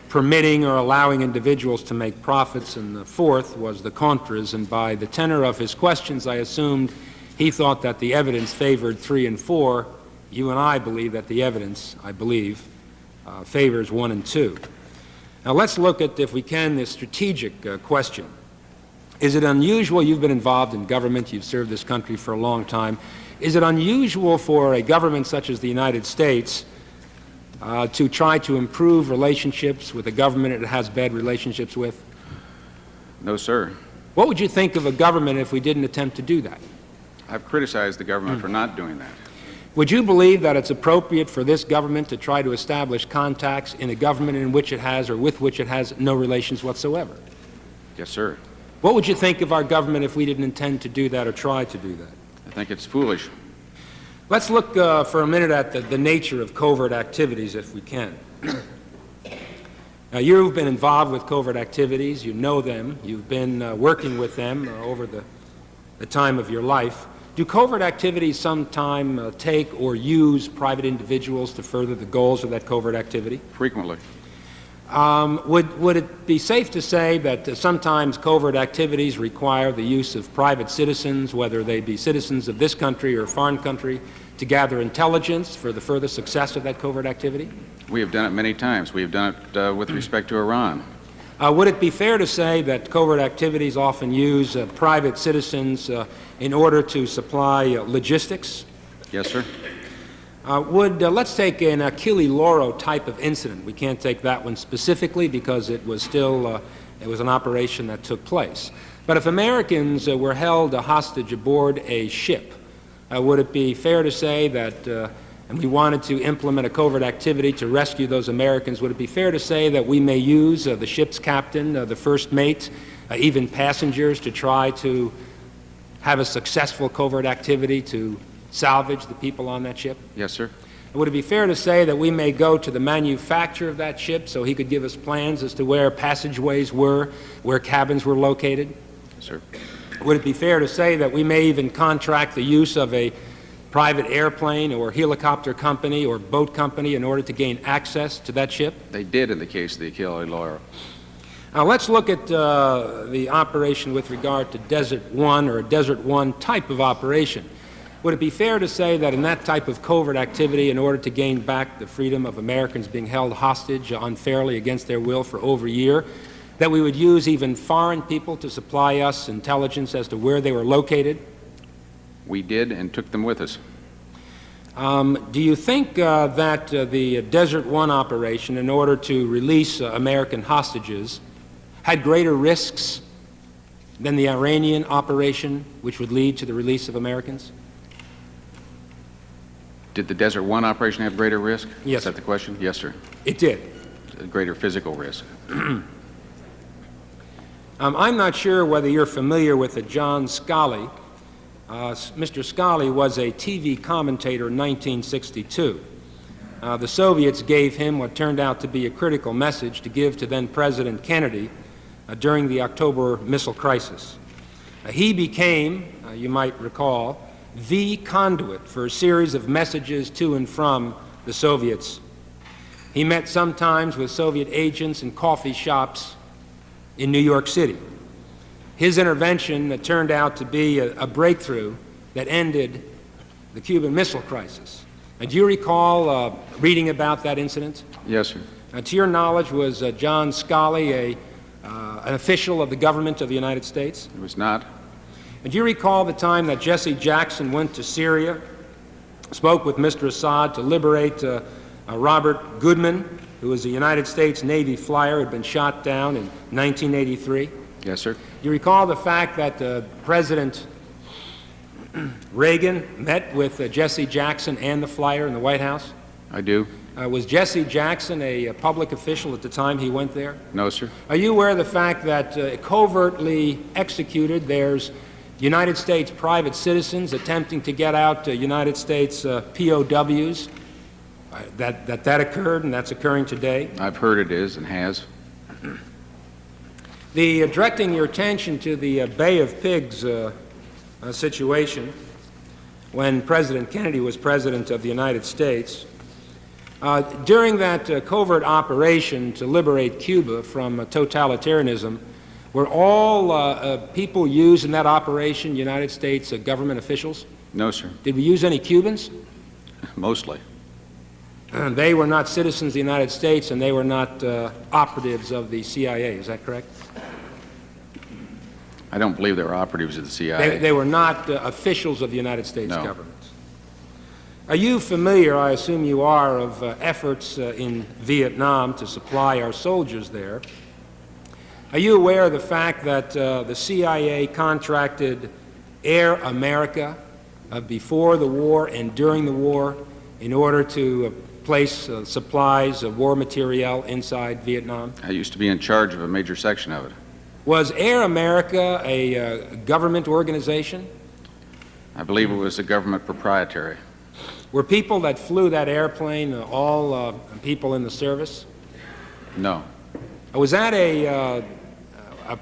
permitting or allowing individuals to make profits, and the fourth was the Contras, and by the tenor of his questions, I assumed he thought that the evidence favored 3 and 4. You and I believe that the evidence, I believe, favors 1 and 2. Now let's look at, if we can, this strategic question. Is it unusual, you've been involved in government, you've served this country for a long time, is it unusual for a government such as the United States to try to improve relationships with a government it has bad relationships with? No, sir. What would you think of a government if we didn't attempt to do that? I've criticized the government for not doing that. Would you believe that it's appropriate for this government to try to establish contacts in a government in which it has or with which it has no relations whatsoever? Yes, sir. What would you think of our government if we didn't intend to do that or try to do that? I think it's foolish. Let's look for a minute at the nature of covert activities, if we can. Now, you've been involved with covert activities. You know them. You've been working with them over the time of your life. Do covert activities sometime take or use private individuals to further the goals of that covert activity? Frequently. Would it be safe to say that sometimes covert activities require the use of private citizens, whether they be citizens of this country or a foreign country, to gather intelligence for the further success of that covert activity? We have done it many times. We have done it with respect to Iran. Would it be fair to say that covert activities often use private citizens in order to supply logistics? Yes, sir. Let's take an Achille Lauro type of incident. We can't take that one specifically because it was still it was an operation that took place. But if Americans were held hostage aboard a ship, would it be fair to say that, and we wanted to implement a covert activity to rescue those Americans, would it be fair to say that we may use the ship's captain, the first mate, even passengers to try to have a successful covert activity to salvage the people on that ship? Yes, sir. Would it be fair to say that we may go to the manufacturer of that ship so he could give us plans as to where passageways were, where cabins were located? Yes, sir. Would it be fair to say that we may even contract the use of a private airplane or helicopter company or boat company in order to gain access to that ship? They did in the case of the Achille Lauro. Now let's look at the operation with regard to Desert One, or a Desert One type of operation. Would it be fair to say that in that type of covert activity, in order to gain back the freedom of Americans being held hostage unfairly against their will for over a year, that we would use even foreign people to supply us intelligence as to where they were located? We did and took them with us. Do you think that the Desert One operation, in order to release American hostages, had greater risks than the Iranian operation, which would lead to the release of Americans? Did the Desert One operation have greater risk? Yes. Is that the question? Yes, sir. It did. A greater physical risk. I'm not sure whether you're familiar with John Scali. Mr. Scali was a TV commentator in 1962. The Soviets gave him what turned out to be a critical message to give to then President Kennedy during the October missile crisis. He became, you might recall, the conduit for a series of messages to and from the Soviets. He met sometimes with Soviet agents in coffee shops in New York City. His intervention turned out to be a breakthrough that ended the Cuban Missile Crisis. Do you recall reading about that incident? Yes, sir. To your knowledge, was John Scali an official of the government of the United States? It was not. And do you recall the time that Jesse Jackson went to Syria, spoke with Mr. Assad to liberate Robert Goodman, who was a United States Navy flyer who had been shot down in 1983? Yes, sir. Do you recall the fact that President Reagan met with Jesse Jackson and the flyer in the White House? I do. Was Jesse Jackson a public official at the time he went there? No, sir. Are you aware of the fact that covertly executed, there's United States private citizens attempting to get out United States POWs, that occurred and that's occurring today. I've heard it is and has. The directing your attention to the Bay of Pigs situation when President Kennedy was President of the United States. During that covert operation to liberate Cuba from totalitarianism, were all people used in that operation United States government officials? No, sir. Did we use any Cubans? Mostly. They were not citizens of the United States, and they were not operatives of the CIA. Is that correct? I don't believe they were operatives of the CIA. They were not officials of the United States No. government. Are you familiar, I assume you are, of efforts in Vietnam to supply our soldiers there? Are you aware of the fact that the CIA contracted Air America before the war and during the war in order to place supplies of war materiel inside Vietnam? I used to be in charge of a major section of it. Was Air America a government organization? I believe it was a government proprietary. Were people that flew that airplane all people in the service? No. Was that a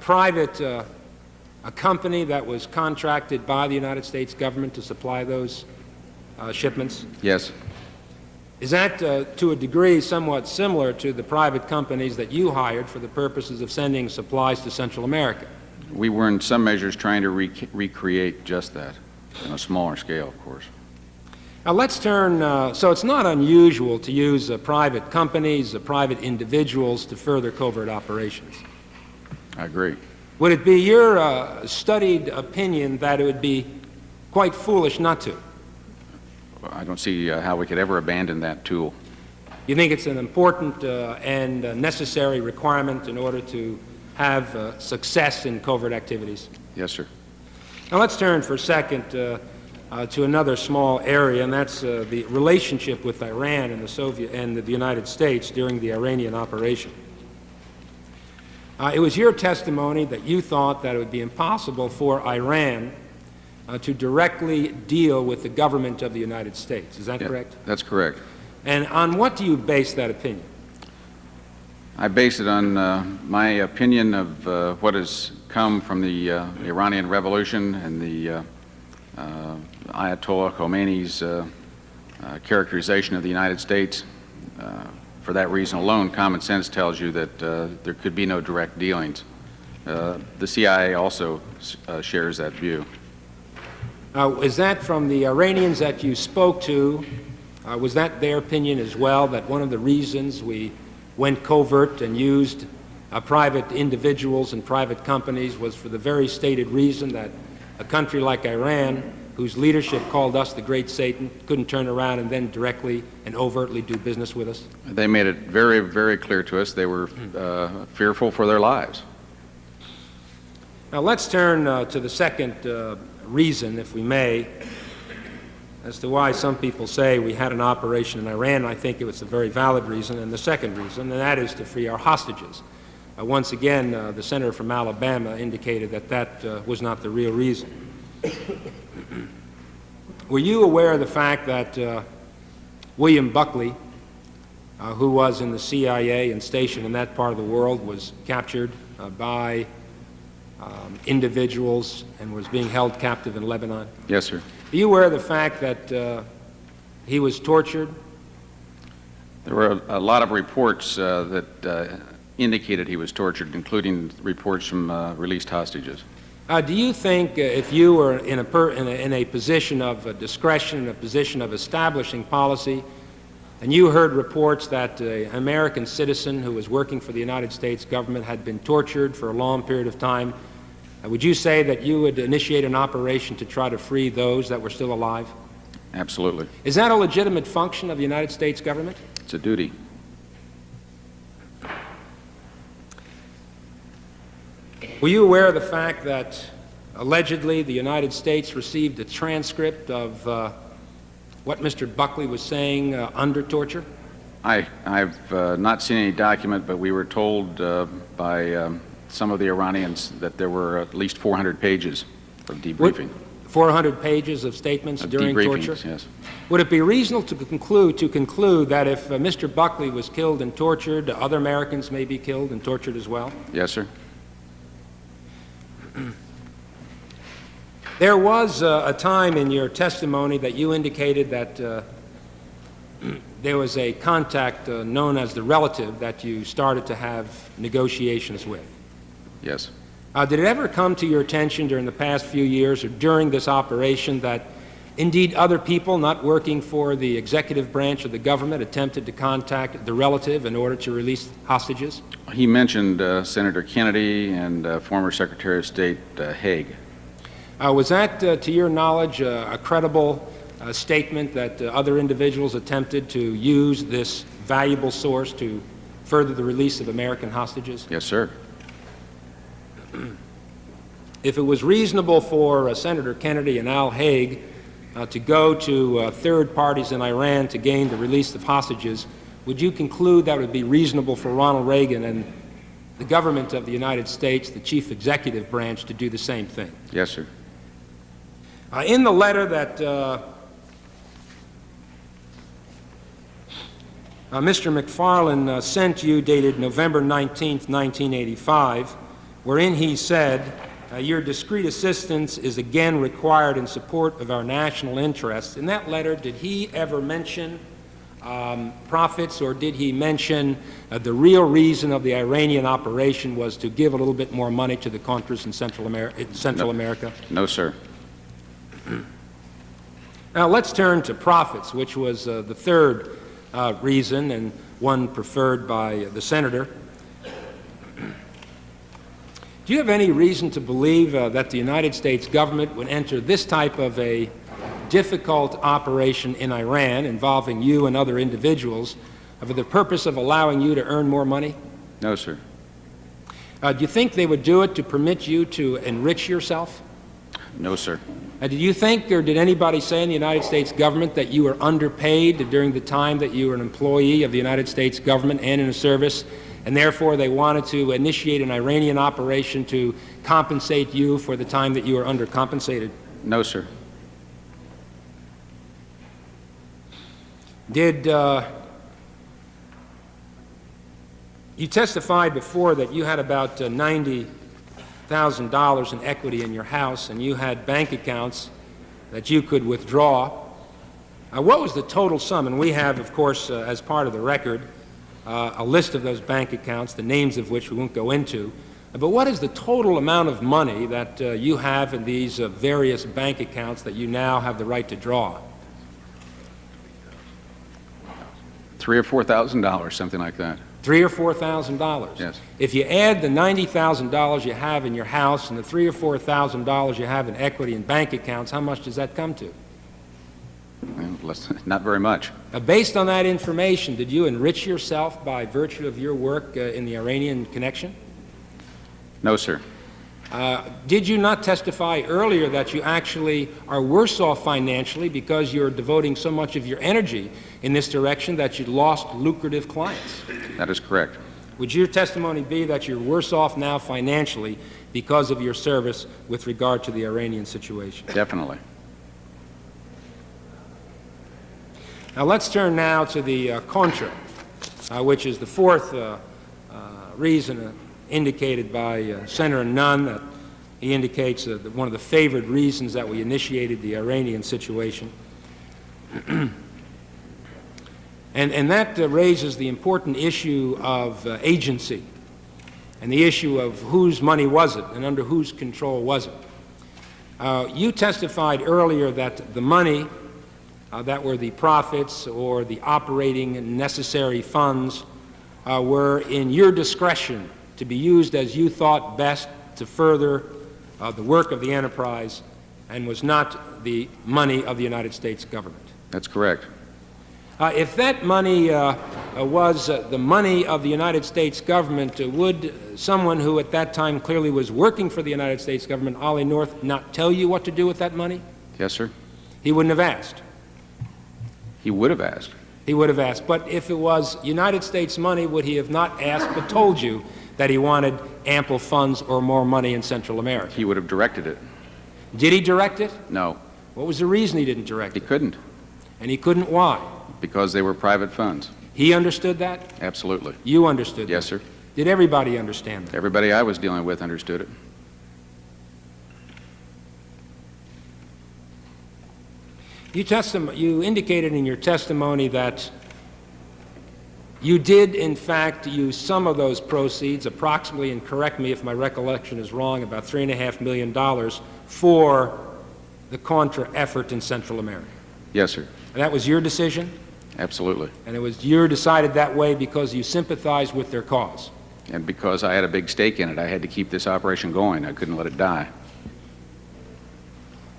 private a company that was contracted by the United States government to supply those shipments? Yes. Is that, to a degree, somewhat similar to the private companies that you hired for the purposes of sending supplies to Central America? We were in some measures trying to recreate just that, on a smaller scale, of course. Now let's turn, so it's not unusual to use private companies, private individuals to further covert operations. I agree. Would it be your studied opinion that it would be quite foolish not to? I don't see how we could ever abandon that tool. You think it's an important and necessary requirement in order to have success in covert activities? Yes, sir. Now let's turn for a second to another small area, and that's the relationship with Iran and the United States during the Iranian operation. It was your testimony that you thought that it would be impossible for Iran to directly deal with the government of the United States. Is that correct? That's correct. And on what do you base that opinion? I base it on my opinion of what has come from the Iranian Revolution and the Ayatollah Khomeini's characterization of the United States. For that reason alone, common sense tells you that there could be no direct dealings. The CIA also shares that view. Is that from the Iranians that you spoke to? Was that their opinion as well, that one of the reasons we went covert and used private individuals and private companies was for the very stated reason that a country like Iran, whose leadership called us the Great Satan, couldn't turn around and then directly and overtly do business with us? They made it very, very clear to us they were fearful for their lives. Now let's turn to the second reason, if we may, as to why some people say we had an operation in Iran. I think it was a very valid reason, and the second reason, and that is to free our hostages. Once again, the senator from Alabama indicated that that was not the real reason. Were you aware of the fact that William Buckley, who was in the CIA and stationed in that part of the world, was captured by individuals and was being held captive in Lebanon? Yes, sir. Are you aware of the fact that he was tortured? There were a lot of reports that indicated he was tortured, including reports from released hostages. Do you think if you were in a position of discretion, in a position of establishing policy, and you heard reports that an American citizen who was working for the United States government had been tortured for a long period of time, would you say that you would initiate an operation to try to free those that were still alive? Absolutely. Is that a legitimate function of the United States government? It's a duty. Were you aware of the fact that allegedly the United States received a transcript of what Mr. Buckley was saying under torture? I've not seen any document, but we were told by some of the Iranians that there were at least 400 pages Of debriefing. 400 pages of statements Of during debriefings, torture? yes. Would it be reasonable to conclude that if Mr. Buckley was killed and tortured, other Americans may be killed and tortured as well? Yes, sir. There was a time in your testimony that you indicated that there was a contact known as the relative that you started to have negotiations with. Yes. Did it ever come to your attention during the past few years or during this operation that indeed other people not working for the executive branch of the government attempted to contact the relative in order to release hostages? He mentioned Senator Kennedy and former Secretary of State Haig. Was that, to your knowledge, a credible statement that other individuals attempted to use this valuable source to further the release of American hostages? Yes, sir. If it was reasonable for Senator Kennedy and Al Haig to go to third parties in Iran to gain the release of hostages, would you conclude that it would be reasonable for Ronald Reagan and the government of the United States, the chief executive branch, to do the same thing? Yes, sir. In the letter that Mr. McFarlane sent you, dated November 19th, 1985, wherein he said, your discreet assistance is again required in support of our national interests. In that letter, did he ever mention profits, or did he mention the real reason of the Iranian operation was to give a little bit more money to the Contras in Central America? No, sir. Now let's turn to profits, which was the third reason and one preferred by the senator. Do you have any reason to believe that the United States government would enter this type of a difficult operation in Iran involving you and other individuals for the purpose of allowing you to earn more money? No, sir. Do you think they would do it to permit you to enrich yourself? No, sir. Did you think, or did anybody say in the United States government that you were underpaid during the time that you were an employee of the United States government and in a service, and therefore they wanted to initiate an Iranian operation to compensate you for the time that you were undercompensated? No, sir. Did you testified before that you had about $90,000 in equity in your house, and you had bank accounts that you could withdraw. What was the total sum? And we have, of course, as part of the record, a list of those bank accounts, the names of which we won't go into. But what is the total amount of money that you have in these various bank accounts that you now have the right to draw? $3,000 or $4,000, something like that. $3,000 or $4,000. Yes. If you add the $90,000 you have in your house and the $3,000 or $4,000 you have in equity in bank accounts, how much does that come to? Well, not very much. Based on that information, did you enrich yourself by virtue of your work in the Iranian connection? No, sir. Did you not testify earlier that you actually are worse off financially because you're devoting so much of your energy in this direction that you lost lucrative clients? That is correct. Would your testimony be that you're worse off now financially because of your service with regard to the Iranian situation? Definitely. Now let's turn now to the Contra, which is the fourth reason indicated by Senator Nunn, that he indicates that one of the favored reasons that we initiated the Iranian situation. and that raises the important issue of agency and the issue of whose money was it and under whose control was it. You testified earlier that the money that were the profits or the operating necessary funds were in your discretion to be used as you thought best to further the work of the enterprise, and was not the money of the United States government. That's correct. If that money was the money of the United States government, would someone who at that time clearly was working for the United States government, Ollie North, not tell you what to do with that money? Yes, sir. He wouldn't have asked. He would have asked. He would have asked. But if it was United States money, would he have not asked but told you that he wanted ample funds or more money in Central America? He would have directed it. Did he direct it? No, What was the reason he didn't direct he it? couldn't, And he couldn't why? because they were private funds. He understood that? Absolutely. You understood that? Yes, sir. Did everybody understand that? Everybody I was dealing with understood it. You indicated in your testimony that you did, in fact, use some of those proceeds, approximately, and correct me if my recollection is wrong, about $3.5 million for the Contra effort in Central America. Yes, sir. And that was your decision? Absolutely. And it was you decided that way because you sympathized with their cause? And because I had a big stake in it, I had to keep this operation going. I couldn't let it die.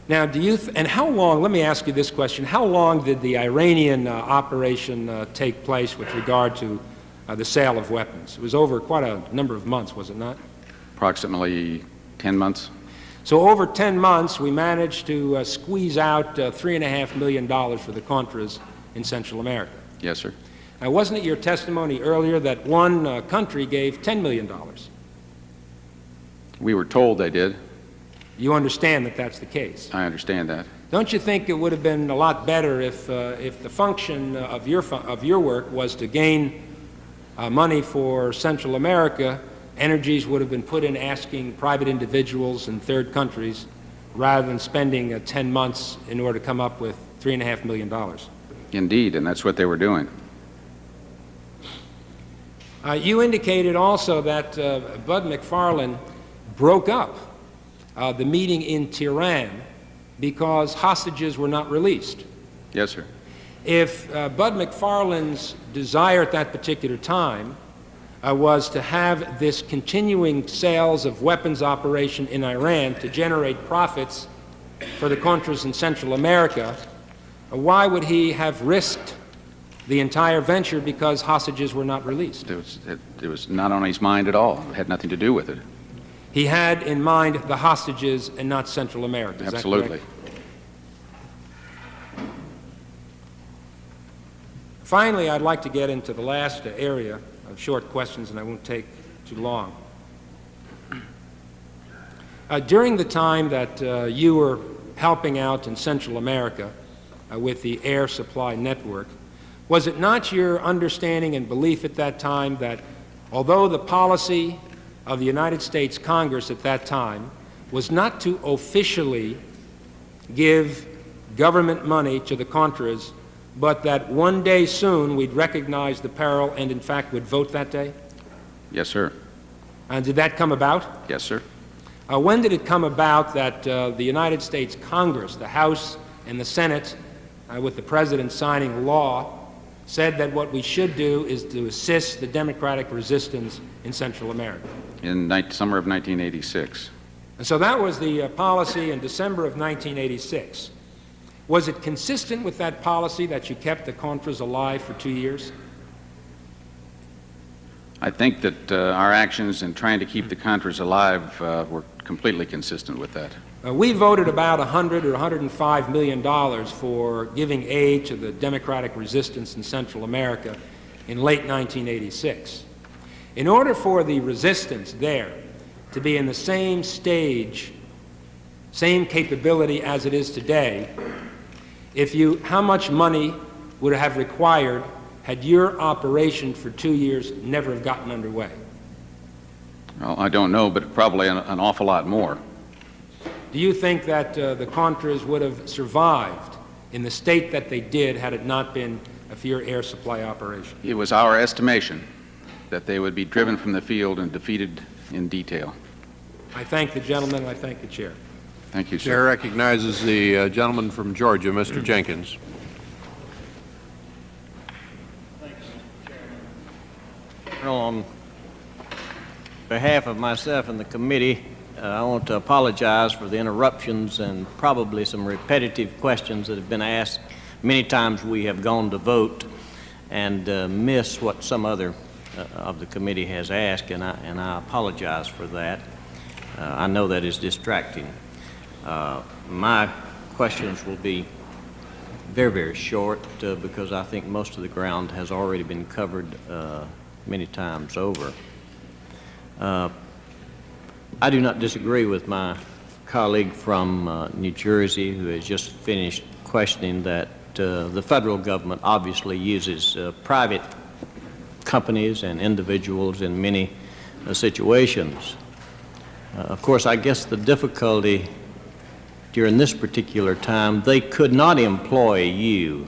Now, and how long, let me ask you this question, how long did the Iranian operation take place with regard to the sale of weapons? It was over quite a number of months, was it not? Approximately 10 months. So over 10 months, we managed to squeeze out $3.5 million for the Contras in Central America. Yes, sir. Now, wasn't it your testimony earlier that one country gave $10 million? We were told they did. You understand that that's the case? I understand that. Don't you think it would have been a lot better if the function of your work was to gain money for Central America, energies would have been put in asking private individuals in third countries rather than spending 10 months in order to come up with $3.5 million? Indeed, and that's what they were doing. You indicated also that Bud McFarlane broke up the meeting in Tehran because hostages were not released. Yes, sir. If Bud McFarlane's desire at that particular time was to have this continuing sales of weapons operation in Iran to generate profits for the Contras in Central America, why would he have risked the entire venture because hostages were not released? It was not on his mind at all. It had nothing to do with it. He had in mind the hostages and not Central America. Is Absolutely. that correct? Finally, I'd like to get into the last area of short questions, and I won't take too long. During the time that you were helping out in Central America with the air supply network, was it not your understanding and belief at that time that although the policy of the United States Congress at that time was not to officially give government money to the Contras, but that one day soon we'd recognize the peril and in fact would vote that day? Yes, sir. And did that come about? Yes, sir. When did it come about that the United States Congress, the House and the Senate, with the President signing law, said that what we should do is to assist the democratic resistance in Central America? In summer of 1986. And so that was the policy in December of 1986. Was it consistent with that policy that you kept the Contras alive for 2 years? I think that our actions in trying to keep the Contras alive were completely consistent with that. We voted about $100 or $105 million for giving aid to the democratic resistance in Central America in late 1986. In order for the resistance there to be in the same stage, same capability as it is today, how much money would it have required had your operation for 2 years never have gotten underway? Well, I don't know, but probably an awful lot more. Do you think that the Contras would have survived in the state that they did had it not been for your air supply operation? It was our estimation that they would be driven from the field and defeated in detail. I thank the gentleman, and I thank the chair. Thank you, sir. Chair recognizes the gentleman from Georgia, Mr. Jenkins. General, on behalf of myself and the committee, I want to apologize for the interruptions and probably some repetitive questions that have been asked. Many times we have gone to vote and missed what some other of the committee has asked, and I apologize for that. I know that is distracting. My questions will be very, very short because I think most of the ground has already been covered many times over. I do not disagree with my colleague from New Jersey who has just finished questioning that the federal government obviously uses private companies and individuals in many situations. Of course, I guess the difficulty during this particular time, they could not employ you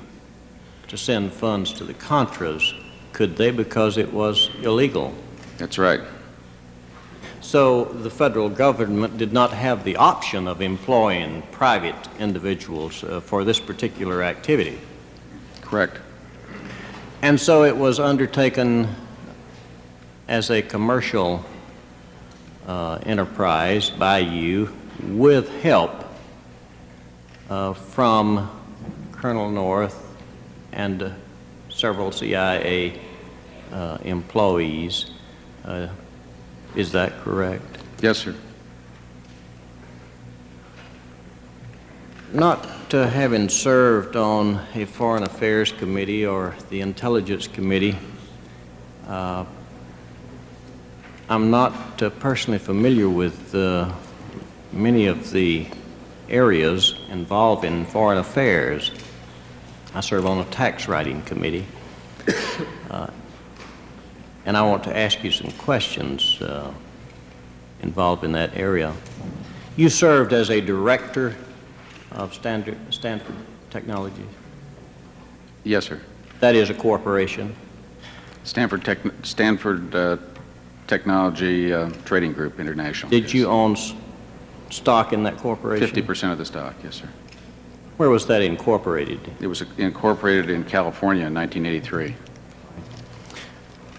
to send funds to the Contras, could they, because it was illegal? That's right. So the federal government did not have the option of employing private individuals for this particular activity. Correct. And so it was undertaken as a commercial enterprise by you with help from Colonel North and several CIA employees. Is that correct? Yes, sir. Not having served on a Foreign Affairs Committee or the Intelligence Committee, I'm not personally familiar with many of the areas involved in foreign affairs. I serve on a tax writing committee, and I want to ask you some questions involved in that area. You served as a director of Stanford Technology? Yes, sir. That is a corporation? Stanford Technology Trading Group International. Did you own stock in that corporation? 50% of the stock, yes, sir. Where was that incorporated? It was incorporated in California in 1983.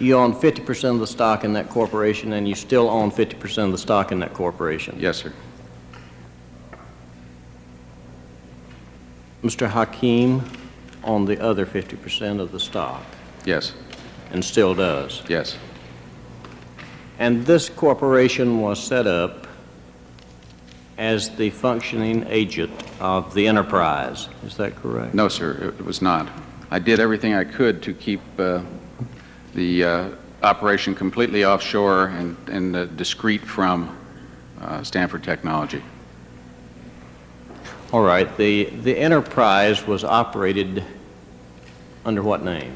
You own 50% of the stock in that corporation, and you still own 50% of the stock in that corporation? Yes, sir. Mr. Hakim owned the other 50% of the stock? Yes. And still does? Yes. And this corporation was set up as the functioning agent of the enterprise, is that correct? No, sir, it was not. I did everything I could to keep the operation completely offshore and discreet from Stanford Technology. All right. The enterprise was operated under what name?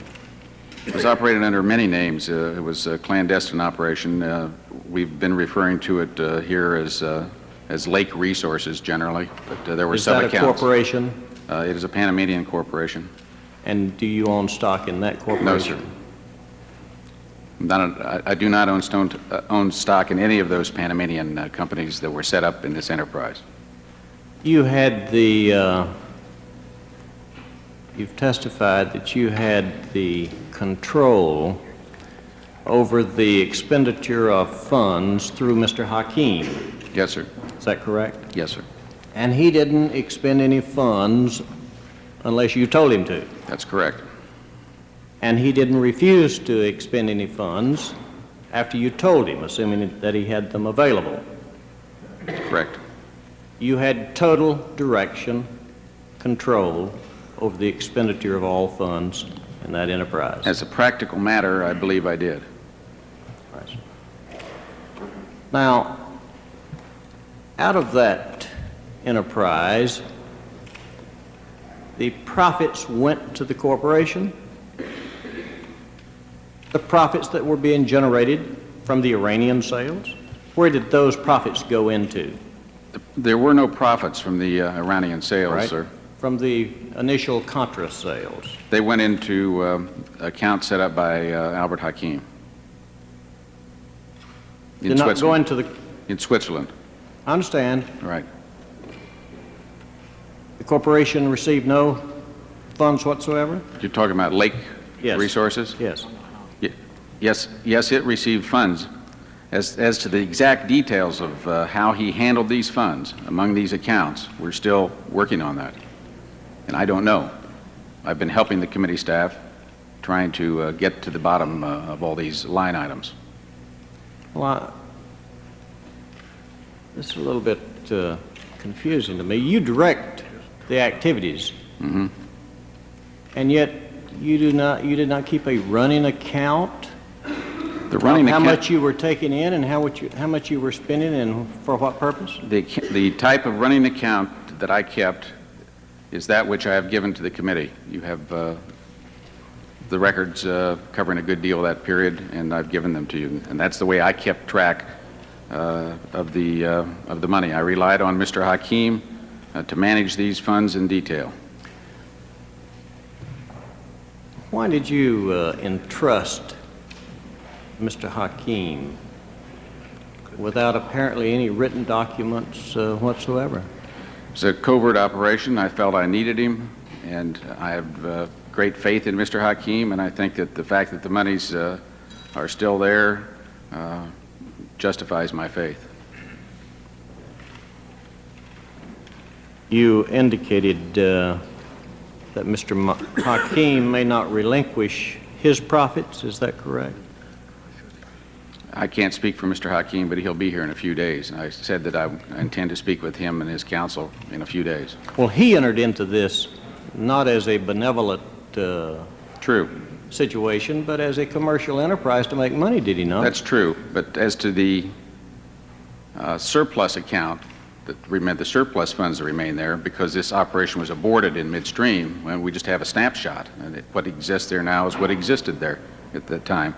It was operated under many names. It was a clandestine operation. We've been referring to it here as Lake Resources generally, but there were sub-accounts. Is that a corporation? It is a Panamanian corporation. And do you own stock in that corporation? No, sir. I do not own stock in any of those Panamanian companies that were set up in this enterprise. You had you've testified that you had the control over the expenditure of funds through Mr. Hakim. Yes, sir. Is that correct? Yes, sir. And he didn't expend any funds unless you told him to? That's correct. And he didn't refuse to expend any funds after you told him, assuming that he had them available? Correct. You had total direction, control over the expenditure of all funds in that enterprise? As a practical matter, I believe I did. Right. Now, out of that enterprise, the profits went to the corporation? The profits that were being generated from the Iranian sales? Where did those profits go into? There were no profits from the Iranian sales, right, sir. From the initial Contra sales? They went into accounts set up by Albert Hakim. Did not go into the... In Switzerland. I understand. Right. The corporation received no funds whatsoever? You're talking about Lake Yes. Resources? Yes. Yes, it received funds. As to the exact details of how he handled these funds among these accounts, we're still working on that. And I don't know. I've been helping the committee staff trying to get to the bottom of all these line items. Well, this is a little bit confusing to me. You direct the activities, and yet you did not keep a running account The running How account, much you were taking in and how much you were spending and for what purpose? the type of running account that I kept is that which I have given to the committee. You have the records covering a good deal of that period, and I've given them to you. And that's the way I kept track of the money. I relied on Mr. Hakeem to manage these funds in detail. Why did you entrust Mr. Hakeem without apparently any written documents whatsoever? It's a covert operation. I felt I needed him, and I have great faith in Mr. Hakeem, and I think that the fact that the monies are still there justifies my faith. You indicated that Mr. Hakeem may not relinquish his profits, is that correct? I can't speak for Mr. Hakeem, but he'll be here in a few days. I said that I intend to speak with him and his counsel in a few days. Well, he entered into this not as a benevolent True. situation, but as a commercial enterprise to make money, did he not? That's true, but as to the surplus account, the surplus funds that remain there, because this operation was aborted in midstream, when we just have a snapshot. And what exists there now is what existed there at that time.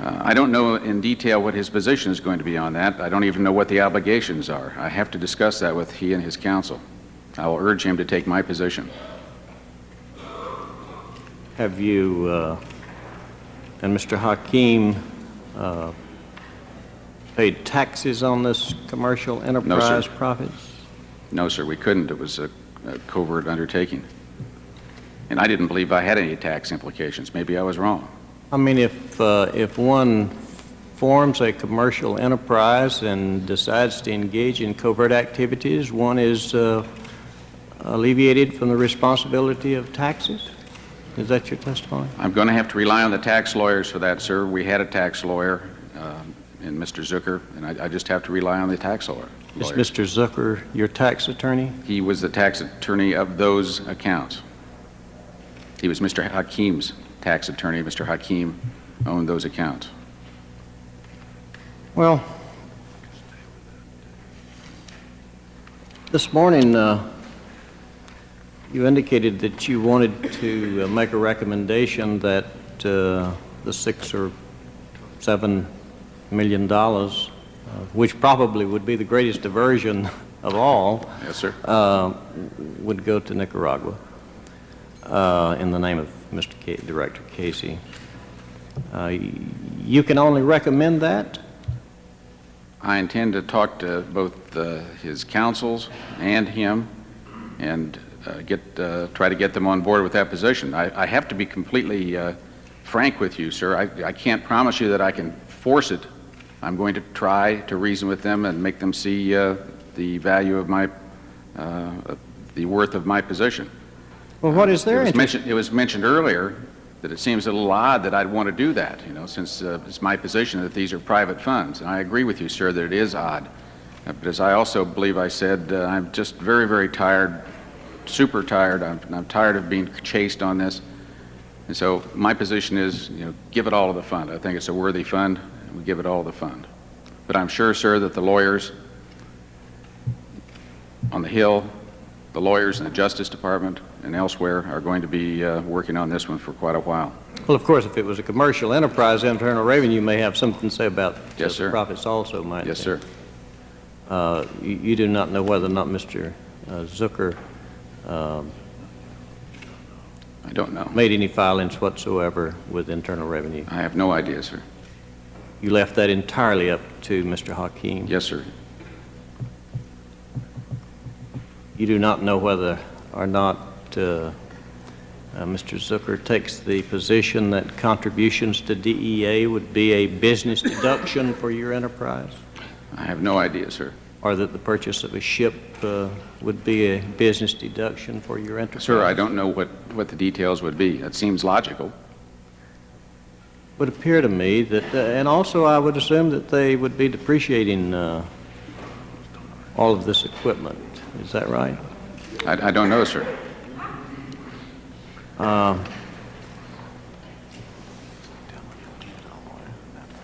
I don't know in detail what his position is going to be on that. I don't even know what the obligations are. I have to discuss that with he and his counsel. I will urge him to take my position. Have you and Mr. Hakeem paid taxes on this commercial enterprise profits? No, sir, we couldn't. It was a covert undertaking. And I didn't believe I had any tax implications. Maybe I was wrong. I mean, if one forms a commercial enterprise and decides to engage in covert activities, one is alleviated from the responsibility of taxes? Is that your testimony? I'm going to have to rely on the tax lawyers for that, sir. We had a tax lawyer in Mr. Zucker, and I just have to rely on the tax lawyer. Is Mr. Zucker your tax attorney? He was the tax attorney of those accounts. He was Mr. Hakeem's tax attorney. Mr. Hakeem owned those accounts. Well, this morning you indicated that you wanted to make a recommendation that the $6 or $7 million, which probably would be the greatest diversion of all, yes, sir, would go to Nicaragua in the name of Mr. Director Casey. You can only recommend that? I intend to talk to both his counsels and him and try to get them on board with that position. I have to be completely frank with you, sir. I can't promise you that I can force it. I'm going to try to reason with them and make them see the value of my, the worth of my position. Well, what is their interest? It was mentioned earlier that it seems a little odd that I'd want to do that, you know, since it's my position that these are private funds. And I agree with you, sir, that it is odd. But as I also believe I said, I'm just very, very tired, super tired. I'm tired of being chased on this. And so my position is, you know, give it all to the fund. I think it's a worthy fund, and we give it all to the fund. But I'm sure, sir, that the lawyers on the Hill, the lawyers in the Justice Department and elsewhere are going to be working on this one for quite a while. Well, of course, if it was a commercial enterprise, Internal Revenue may have something to say about yes, sir. The profits also, might Yes, sir. You do not know whether or not Mr. Zucker I don't know. Made any filings whatsoever with Internal Revenue? I have no idea, sir. You left that entirely up to Mr. Hakeem? Yes, sir. You do not know whether or not Mr. Zucker takes the position that contributions to DEA would be a business deduction for your enterprise? I have no idea, sir. Or that the purchase of a ship would be a business deduction for your enterprise? Sir, I don't know what the details would be. That seems logical. It would appear to me that, and also I would assume that they would be depreciating all of this equipment. Is that right? I don't know, sir.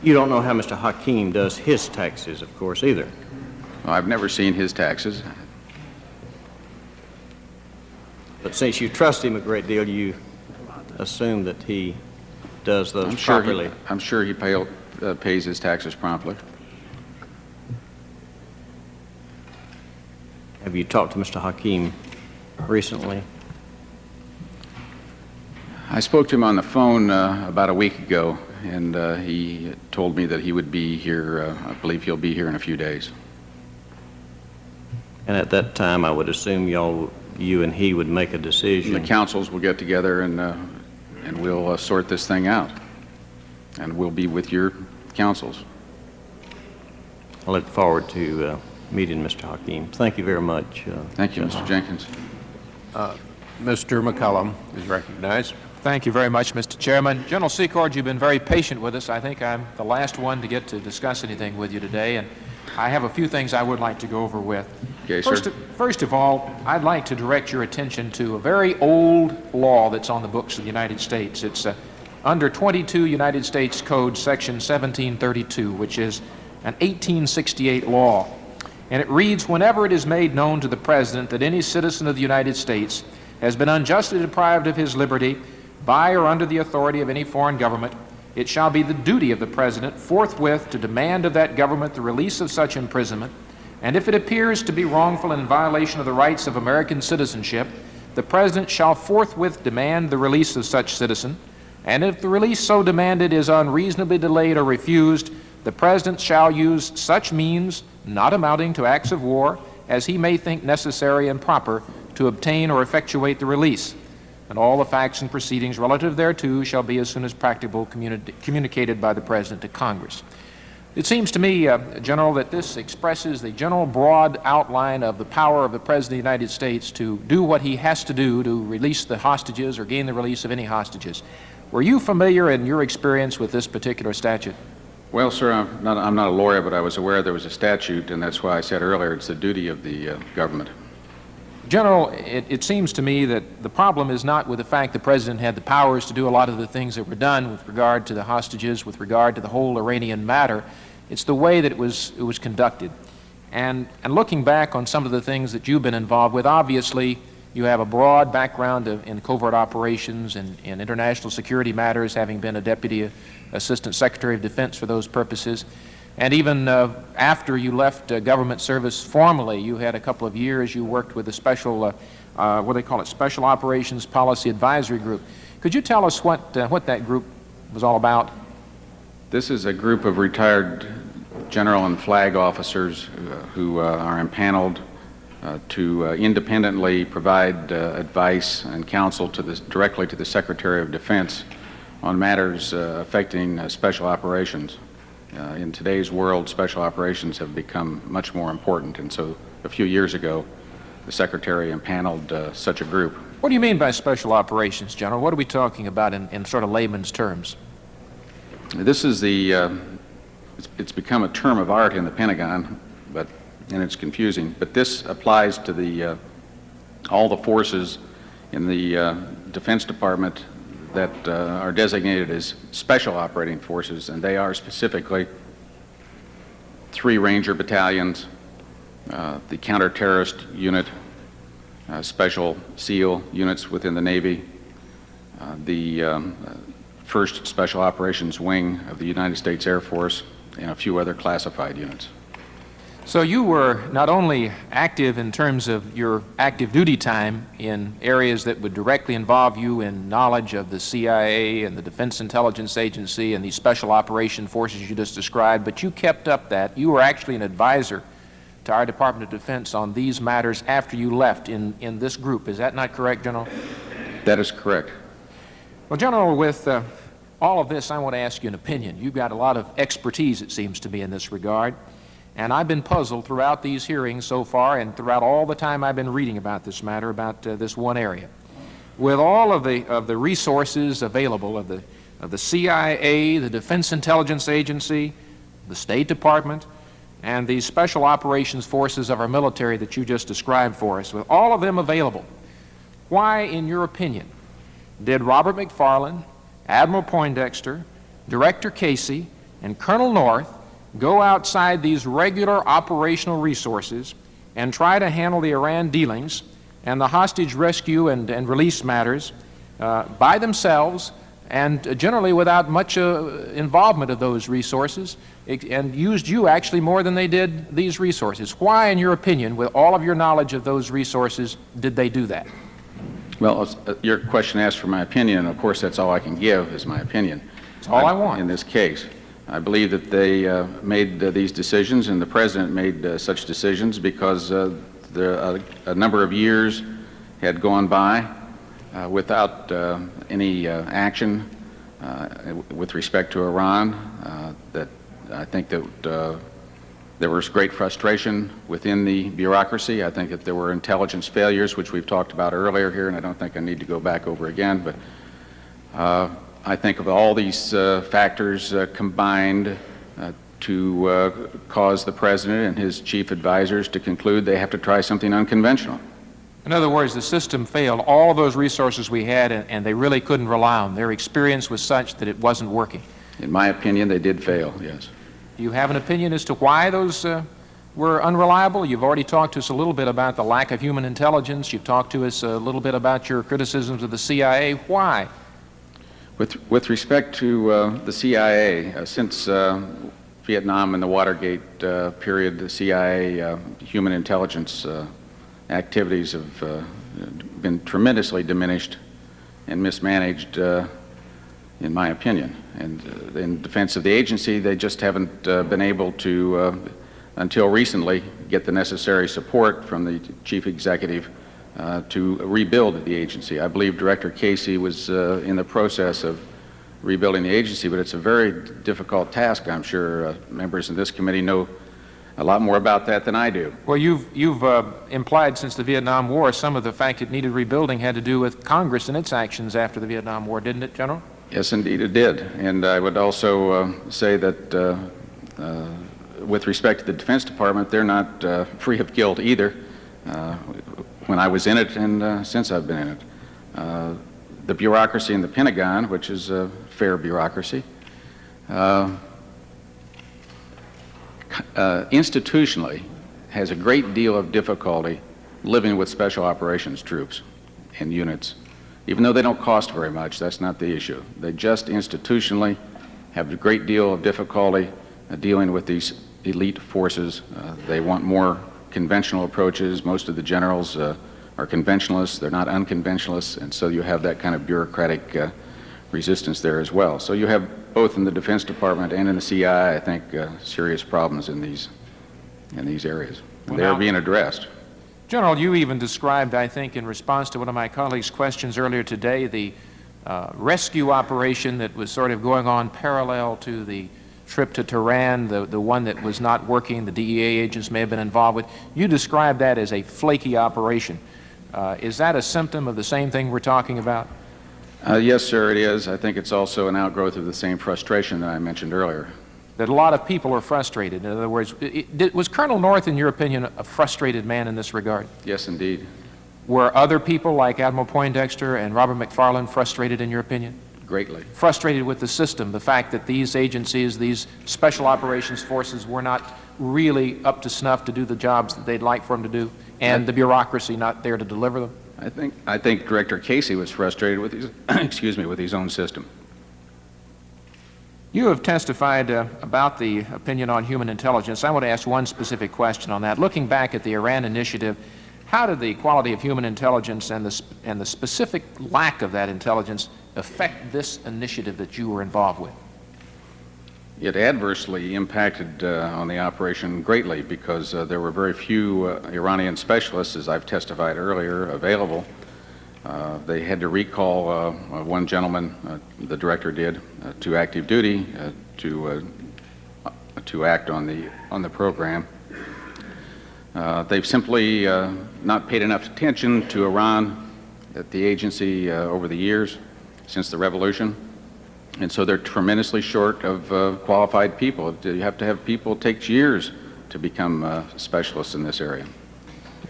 You don't know how Mr. Hakeem does his taxes, of course, either. Well, I've never seen his taxes. But since you trust him a great deal, you assume that he does those I'm sure properly. I'm sure he pays his taxes promptly. Have you talked to Mr. Hakeem recently? I spoke to him on the phone about a week ago, and he told me that he would be here, I believe he'll be here in a few days. And at that time, I would assume you and he would make a decision. The councils will get together and we'll sort this thing out. And we'll be with your councils. I look forward to meeting Mr. Hakeem. Thank you very much. Thank you, Mr. Jenkins. Mr. McCollum is recognized. Thank you very much, Mr. Chairman. General Secord, you've been very patient with us. I think I'm the last one to get to discuss anything with you today, and I have a few things I would like to go over with. Okay, sir. First of all, I'd like to direct your attention to a very old law that's on the books of the United States. It's under 22 United States Code, Section 1732, which is an 1868 law. And it reads, whenever it is made known to the President that any citizen of the United States has been unjustly deprived of his liberty by or under the authority of any foreign government, it shall be the duty of the President forthwith to demand of that government the release of such imprisonment, and if it appears to be wrongful and in violation of the rights of American citizenship, the President shall forthwith demand the release of such citizen, and if the release so demanded is unreasonably delayed or refused, the President shall use such means, not amounting to acts of war, as he may think necessary and proper to obtain or effectuate the release. And all the facts and proceedings relative thereto shall be as soon as practicable communicated by the President to Congress. It seems to me, General, that this expresses the general broad outline of the power of the President of the United States to do what he has to do to release the hostages or gain the release of any hostages. Were you familiar in your experience with this particular statute? Well, sir, I'm not a lawyer, but I was aware there was a statute, and that's why I said earlier it's the duty of the government. General, it seems to me that the problem is not with the fact the President had the powers to do a lot of the things that were done with regard to the hostages, with regard to the whole Iranian matter. It's the way that it was conducted. And looking back on some of the things that you've been involved with, obviously you have a broad background in covert operations and in international security matters, having been a Deputy Assistant Secretary of Defense for those purposes. And even after you left government service formally, you had a couple of years, you worked with a special, what they call it, Special Operations Policy Advisory Group. Could you tell us what that group was all about? This is a group of retired general and flag officers who are impaneled to independently provide advice and counsel directly to the Secretary of Defense on matters affecting special operations. In today's world, special operations have become much more important, and so a few years ago, the Secretary impaneled such a group. What do you mean by special operations, General? What are we talking about in sort of layman's terms? This is it's become a term of art in the Pentagon, and it's confusing, but this applies to all the forces in the Defense Department that are designated as special operating forces, and they are specifically 3 Ranger battalions, the counter-terrorist unit, special SEAL units within the Navy, the 1st Special Operations Wing of the United States Air Force, and a few other classified units. So you were not only active in terms of your active duty time in areas that would directly involve you in knowledge of the CIA and the Defense Intelligence Agency and these special operation forces you just described, but you kept up that. You were actually an advisor to our Department of Defense on these matters after you left in this group. Is that not correct, General? That is correct. Well, General, with all of this, I want to ask you an opinion. You've got a lot of expertise, it seems to me, in this regard. And I've been puzzled throughout these hearings so far and throughout all the time I've been reading about this matter, about this one area. With all of the resources available of the CIA, the Defense Intelligence Agency, the State Department, and the special operations forces of our military that you just described for us, with all of them available, why, in your opinion, did Robert McFarland, Admiral Poindexter, Director Casey, and Colonel North go outside these regular operational resources and try to handle the Iran dealings and the hostage rescue and release matters by themselves and generally without much involvement of those resources, and used you actually more than they did these resources. Why, in your opinion, with all of your knowledge of those resources, did they do that? Well, your question asked for my opinion, and of course that's all I can give is my opinion. That's all I want. In this case, I believe that they made these decisions, and the President made such decisions because a number of years had gone by without any action with respect to Iran. That I think that there was great frustration within the bureaucracy. I think that there were intelligence failures, which we've talked about earlier here, and I don't think I need to go back over again. But I think of all these factors combined to cause the President and his chief advisors to conclude they have to try something unconventional. In other words, the system failed. All of those resources we had, and they really couldn't rely on them. Their experience was such that it wasn't working. In my opinion, they did fail, yes. Do you have an opinion as to why those were unreliable? You've already talked to us a little bit about the lack of human intelligence. You've talked to us a little bit about your criticisms of the CIA. Why? With respect to the CIA, since Vietnam and the Watergate period, the CIA human intelligence activities have been tremendously diminished and mismanaged, in my opinion. And in defense of the agency, they just haven't been able to, until recently, get the necessary support from the chief executive to rebuild the agency. I believe Director Casey was in the process of rebuilding the agency, but it's a very difficult task. I'm sure members of this committee know a lot more about that than I do. Well, you've implied since the Vietnam War some of the fact it needed rebuilding had to do with Congress and its actions after the Vietnam War, didn't it, General? Yes, indeed it did. And I would also say that with respect to the Defense Department, they're not free of guilt either. When I was in it and since I've been in it. The bureaucracy in the Pentagon, which is a fair bureaucracy, institutionally has a great deal of difficulty living with special operations troops and units. Even though they don't cost very much, that's not the issue. They just institutionally have a great deal of difficulty dealing with these elite forces. They want more conventional approaches. Most of the generals are conventionalists. They're not unconventionalists, and so you have that kind of bureaucratic resistance there as well. So you have both in the Defense Department and in the CIA, I think, serious problems in these areas. And they're being addressed. General, you even described, I think, in response to one of my colleagues' questions earlier today, the rescue operation that was sort of going on parallel to the trip to Tehran, the one that was not working, the DEA agents may have been involved with. You described that as a flaky operation. Is that a symptom of the same thing we're talking about? Yes, sir, it is. I think it's also an outgrowth of the same frustration that I mentioned earlier. That a lot of people are frustrated. In other words, was Colonel North, in your opinion, a frustrated man in this regard? Yes, indeed. Were other people like Admiral Poindexter and Robert McFarland frustrated, in your opinion? Greatly. Frustrated with the system, the fact that these agencies, these special operations forces were not really up to snuff to do the jobs that they'd like for them to do, and the bureaucracy not there to deliver them? I think Director Casey was frustrated with his, excuse me, with his own system. You have testified about the opinion on human intelligence. I want to ask one specific question on that. Looking back at the Iran initiative, how did the quality of human intelligence and the specific lack of that intelligence affect this initiative that you were involved with? It adversely impacted on the operation greatly because there were very few Iranian specialists, as I've testified earlier, available. They had to recall one gentleman, the director did, to active duty to act on the program. They've simply not paid enough attention to Iran at the agency over the years since the revolution, and so they're tremendously short of qualified people. You have to have people, it takes years to become specialists in this area.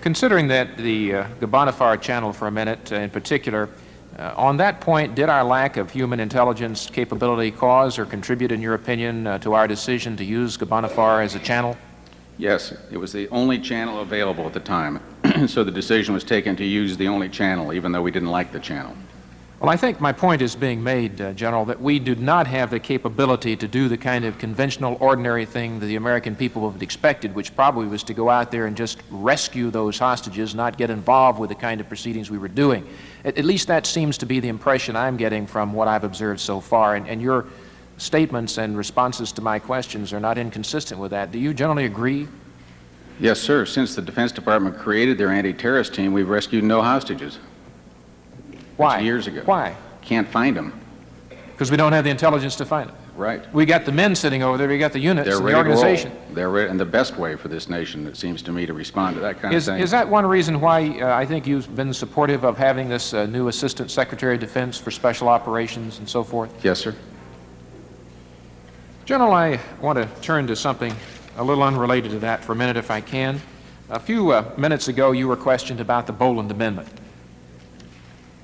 Considering that the Ghazanfar channel for a minute in particular On that point, did our lack of human intelligence capability cause or contribute, in your opinion, to our decision to use Gabanafar as a channel? Yes, it was the only channel available at the time, so the decision was taken to use the only channel, even though we didn't like the channel. Well, I think my point is being made, General, that we do not have the capability to do the kind of conventional, ordinary thing that the American people would have expected, which probably was to go out there and just rescue those hostages, not get involved with the kind of proceedings we were doing. At least that seems to be the impression I'm getting from what I've observed so far, and your statements and responses to my questions are not inconsistent with that. Do you generally agree? Yes, sir. Since the Defense Department created their anti-terrorist team, we've rescued no hostages. Why? Years ago. Why? Can't find them. Because we don't have the intelligence to find them. Right. We got the men sitting over there, we got the units They're and the ready to roll. organization. They're ready, and the best way for this nation, it seems to me, to respond to that kind of thing. Is that one reason why I think you've been supportive of having this new Assistant Secretary of Defense for Special Operations and so forth? Yes, sir. General, I want to turn to something a little unrelated to that for a minute, if I can. A few minutes ago, you were questioned about the Boland Amendment.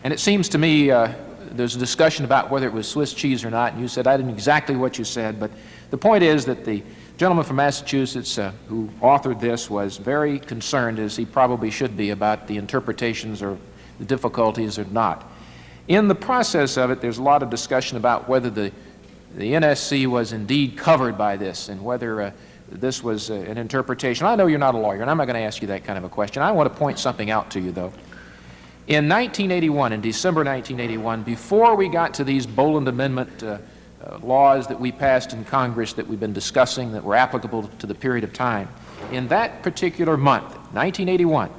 And it seems to me there's a discussion about whether it was Swiss cheese or not, and you said, I didn't exactly what you said, but the point is that the gentleman from Massachusetts who authored this was very concerned, as he probably should be, about the interpretations or the difficulties or not. In the process of it, there's a lot of discussion about whether the NSC was indeed covered by this and whether this was an interpretation. I know you're not a lawyer, and I'm not going to ask you that kind of a question. I want to point something out to you, though. In 1981, in December 1981, before we got to these Boland Amendment laws that we passed in Congress that we've been discussing that were applicable to the period of time, in that particular month, 1981,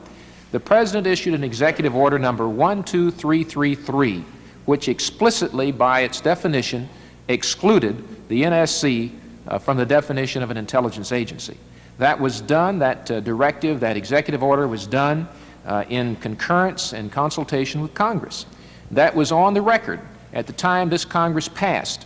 the President issued an executive order number 12333, which explicitly, by its definition, excluded the NSC from the definition of an intelligence agency. That was done, that directive, that executive order was done in concurrence and consultation with Congress. That was on the record at the time this Congress passed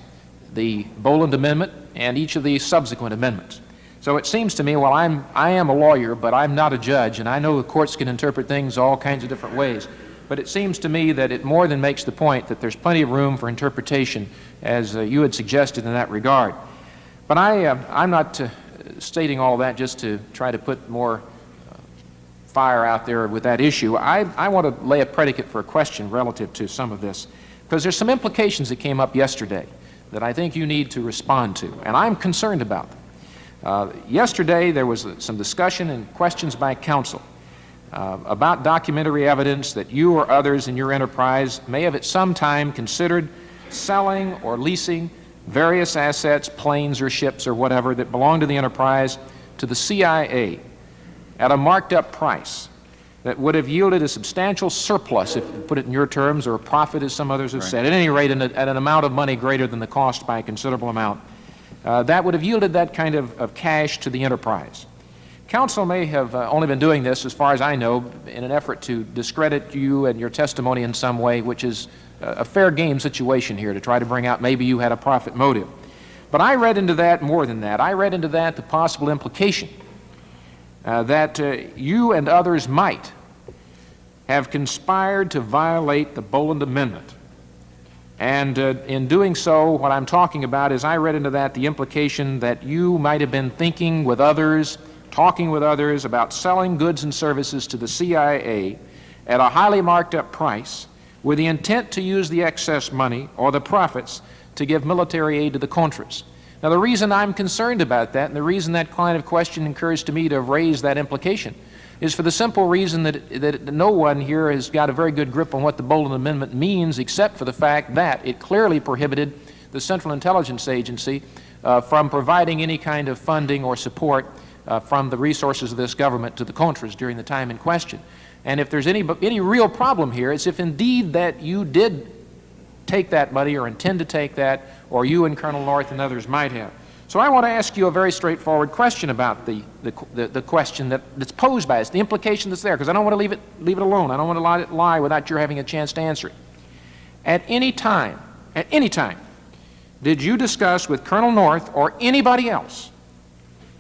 the Boland Amendment and each of the subsequent amendments. So it seems to me, while I am a lawyer, but I'm not a judge, and I know the courts can interpret things all kinds of different ways, but it seems to me that it more than makes the point that there's plenty of room for interpretation, as you had suggested in that regard. But I'm not stating all that just to try to put more fire out there with that issue. I want to lay a predicate for a question relative to some of this, because there's some implications that came up yesterday that I think you need to respond to, and I'm concerned about them. Yesterday there was some discussion and questions by counsel about documentary evidence that you or others in your enterprise may have at some time considered selling or leasing various assets, planes or ships or whatever, that belong to the enterprise to the CIA at a marked up price that would have yielded a substantial surplus, if you put it in your terms, or a profit, as some others have said, at any rate at an amount of money greater than the cost by a considerable amount. That would have yielded that kind of cash to the enterprise. Counsel may have only been doing this, as far as I know, in an effort to discredit you and your testimony in some way, which is a fair game situation here, to try to bring out maybe you had a profit motive. But I read into that more than that. I read into that the possible implication that you and others might have conspired to violate the Boland Amendment. And in doing so, what I'm talking about is, I read into that the implication that you might have been thinking with others, talking with others about selling goods and services to the CIA at a highly marked up price with the intent to use the excess money or the profits to give military aid to the Contras. Now, the reason I'm concerned about that, and the reason that kind of question occurs to me to have raised that implication, is for the simple reason that no one here has got a very good grip on what the Boland Amendment means, except for the fact that it clearly prohibited the Central Intelligence Agency from providing any kind of funding or support from the resources of this government to the Contras during the time in question. And if there's any real problem here, it's if indeed that you did take that money or intend to take that, or you and Colonel North and others might have. So I want to ask you a very straightforward question about the question that's posed by us, the implication that's there, because I don't want to leave it alone. I don't want to let it lie without your having a chance to answer it. At any time, did you discuss with Colonel North or anybody else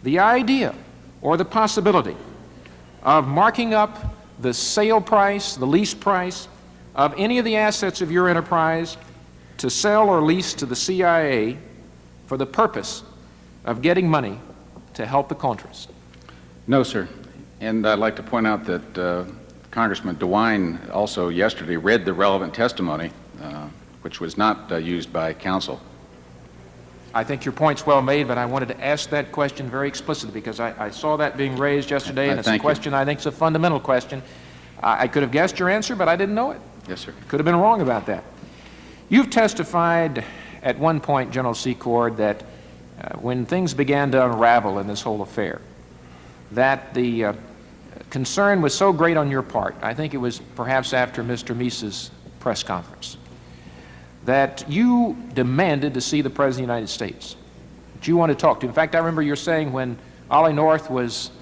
the idea or the possibility of marking up the sale price, the lease price of any of the assets of your enterprise to sell or lease to the CIA for the purpose of getting money to help the Contras? No, sir. And I'd like to point out that Congressman DeWine also yesterday read the relevant testimony, which was not used by counsel. I think your point's well made, but I wanted to ask that question very explicitly because I saw that being raised yesterday, and it's a question I think is a fundamental question. I could have guessed your answer, but I didn't know it. Yes, sir. Could have been wrong about that. You've testified at one point, General Secord, that when things began to unravel in this whole affair, that the concern was so great on your part, I think it was perhaps after Mr. Mises' press conference, that you demanded to see the President of the United States, that you wanted to talk to. In fact, I remember you saying when Ollie North was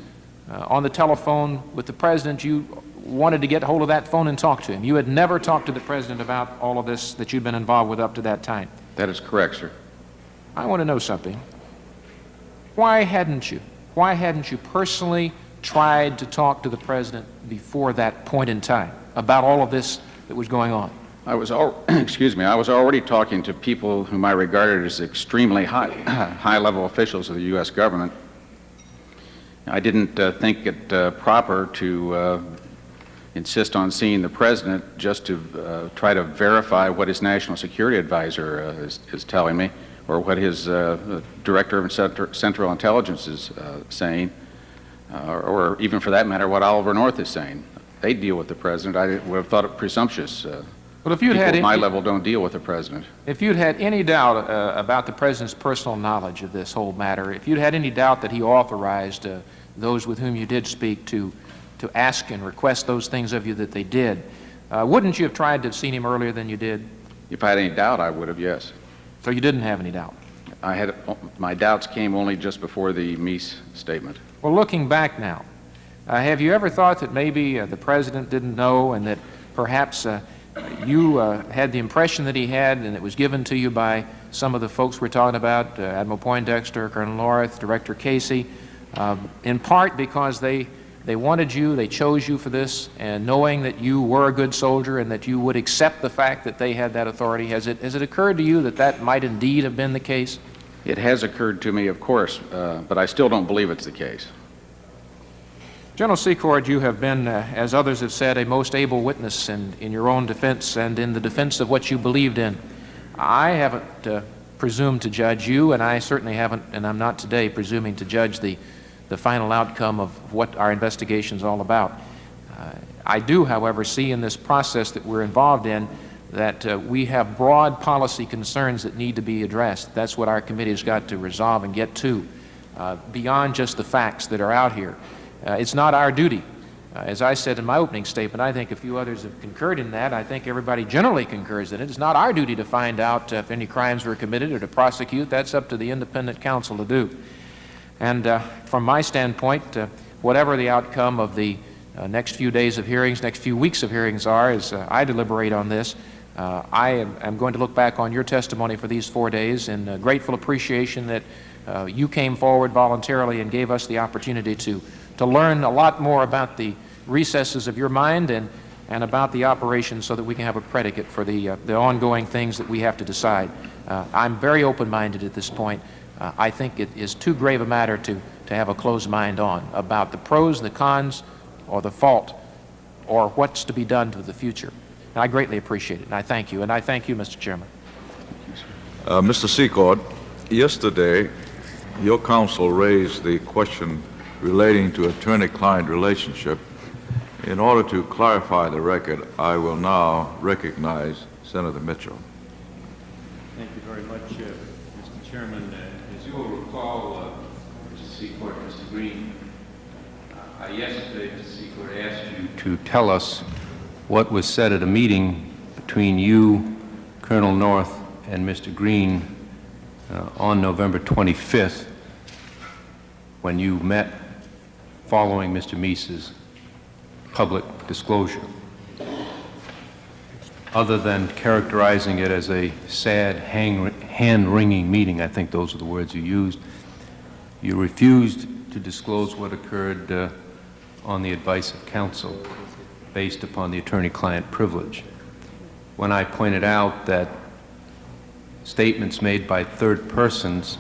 on the telephone with the President, you wanted to get hold of that phone and talk to him. You had never talked to the President about all of this that you'd been involved with up to that time. That is correct, sir. I want to know something. Why hadn't you personally tried to talk to the President before that point in time about all of this that was going on? I was already talking to people whom I regarded as extremely high-level officials of the U.S. government. I didn't think it proper to insist on seeing the President just to try to verify what his National Security Advisor is telling me, or what his Director of Central Intelligence is saying, or even for that matter, what Oliver North is saying. They deal with the President. I would have thought it presumptuous. Well, if you'd people had at my level don't deal with the President. If you'd had any doubt about the President's personal knowledge of this whole matter, if you'd had any doubt that he authorized those with whom you did speak to ask and request those things of you that they did, wouldn't you have tried to have seen him earlier than you did? If I had any doubt, I would have, yes. So you didn't have any doubt? My doubts came only just before the Mies statement. Well, looking back now, have you ever thought that maybe the President didn't know, and that perhaps you had the impression that he had, and it was given to you by some of the folks we're talking about, Admiral Poindexter, Colonel North, Director Casey, in part because they wanted you, they chose you for this, and knowing that you were a good soldier and that you would accept the fact that they had that authority, has it occurred to you that that might indeed have been the case? It has occurred to me, of course, but I still don't believe it's the case. General Secord, you have been, as others have said, a most able witness in your own defense and in the defense of what you believed in. I haven't presumed to judge you, and I certainly haven't, and I'm not today, presuming to judge the final outcome of what our investigation is all about. I do, however, see in this process that we're involved in that we have broad policy concerns that need to be addressed. That's what our committee has got to resolve and get to, beyond just the facts that are out here. It's not our duty. As I said in my opening statement, I think a few others have concurred in that. I think everybody generally concurs in it. It's not our duty to find out if any crimes were committed or to prosecute. That's up to the independent counsel to do. And from my standpoint, whatever the outcome of the next few days of hearings, next few weeks of hearings are, as I deliberate on this, I am going to look back on your testimony for these 4 days in grateful appreciation that you came forward voluntarily and gave us the opportunity to learn a lot more about the recesses of your mind and about the operation so that we can have a predicate for the ongoing things that we have to decide. I'm very open-minded at this point. I think it is too grave a matter to have a closed mind on about the pros, the cons, or the fault, or what's to be done for the future. And I greatly appreciate it, and I thank you. And I thank you, Mr. Chairman. Mr. Secord, yesterday your counsel raised the question relating to attorney-client relationship. In order to clarify the record, I will now recognize Senator Mitchell. Thank you very much, Mr. Chairman. As you will recall, Mr. Secord, Mr. Green, yesterday Mr. Secord asked you to tell us what was said at a meeting between you, Colonel North, and Mr. Green on November 25th when you met following Mr. Mises' public disclosure. Other than characterizing it as a sad, hand-wringing meeting, I think those are the words you used, you refused to disclose what occurred on the advice of counsel based upon the attorney-client privilege. when I pointed out that statements made by third persons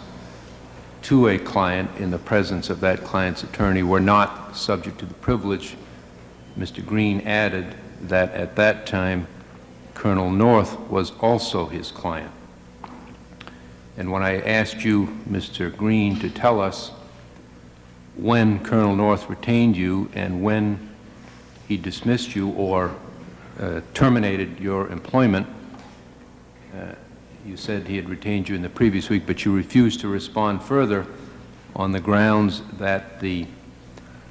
to a client in the presence of that client's attorney were not subject to the privilege, Mr. Green added that at that time Colonel North was also his client. And when I asked you, Mr. Green, to tell us when Colonel North retained you and when he dismissed you or terminated your employment, you said he had retained you in the previous week, but you refused to respond further on the grounds that the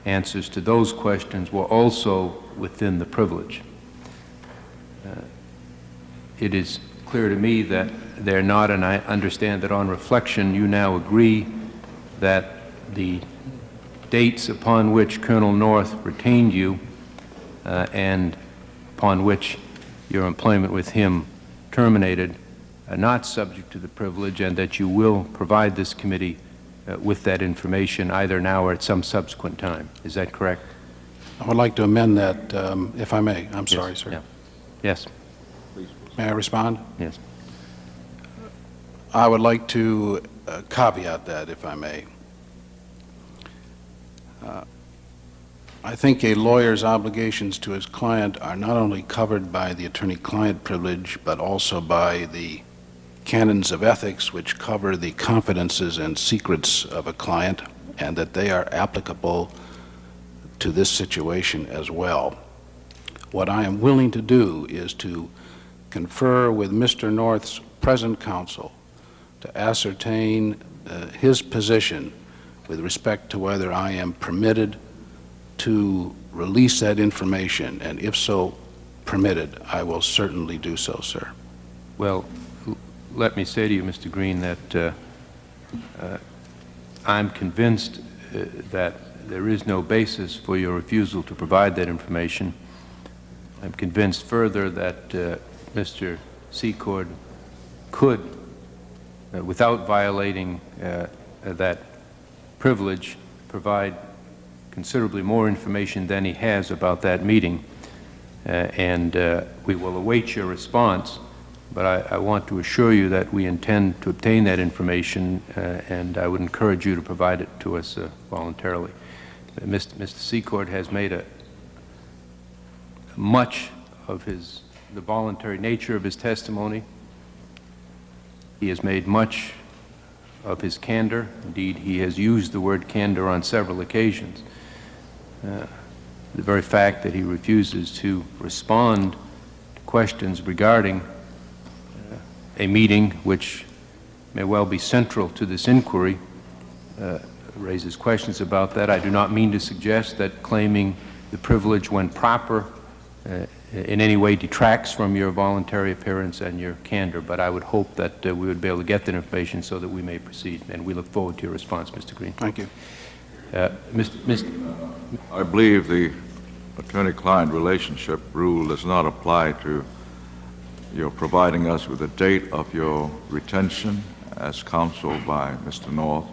answers to those questions were also within the privilege. It is clear to me that they're not, and I understand that on reflection you now agree that the dates upon which Colonel North retained you and upon which your employment with him terminated are not subject to the privilege, and that you will provide this committee with that information either now or at some subsequent time. Is that correct? I would like to amend that, if I may. I'm sorry, sir. Yeah. Yes. May I respond? Yes. I would like to caveat that, if I may. I think a lawyer's obligations to his client are not only covered by the attorney-client privilege, but also by the canons of ethics which cover the confidences and secrets of a client, and that they are applicable to this situation as well. What I am willing to do is to confer with Mr. North's present counsel to ascertain his position with respect to whether I am permitted to release that information, and if so permitted, I will certainly do so, sir. Well, let me say to you, Mr. Green, that I'm convinced that there is no basis for your refusal to provide that information. I'm convinced further that Mr. Secord could, without violating that privilege, provide considerably more information than he has about that meeting, and we will await your response, but I want to assure you that we intend to obtain that information, and I would encourage you to provide it to us voluntarily. Mr. Secord has made much of the voluntary nature of his testimony. He has made much of his candor. Indeed, he has used the word candor on several occasions. The very fact that he refuses to respond to questions regarding a meeting which may well be central to this inquiry raises questions about that. I do not mean to suggest that claiming the privilege when proper in any way detracts from your voluntary appearance and your candor, but I would hope that we would be able to get that information so that we may proceed, and we look forward to your response, Mr. Green. Thank you. I believe the attorney-client relationship rule does not apply to your providing us with the date of your retention as counsel by Mr. North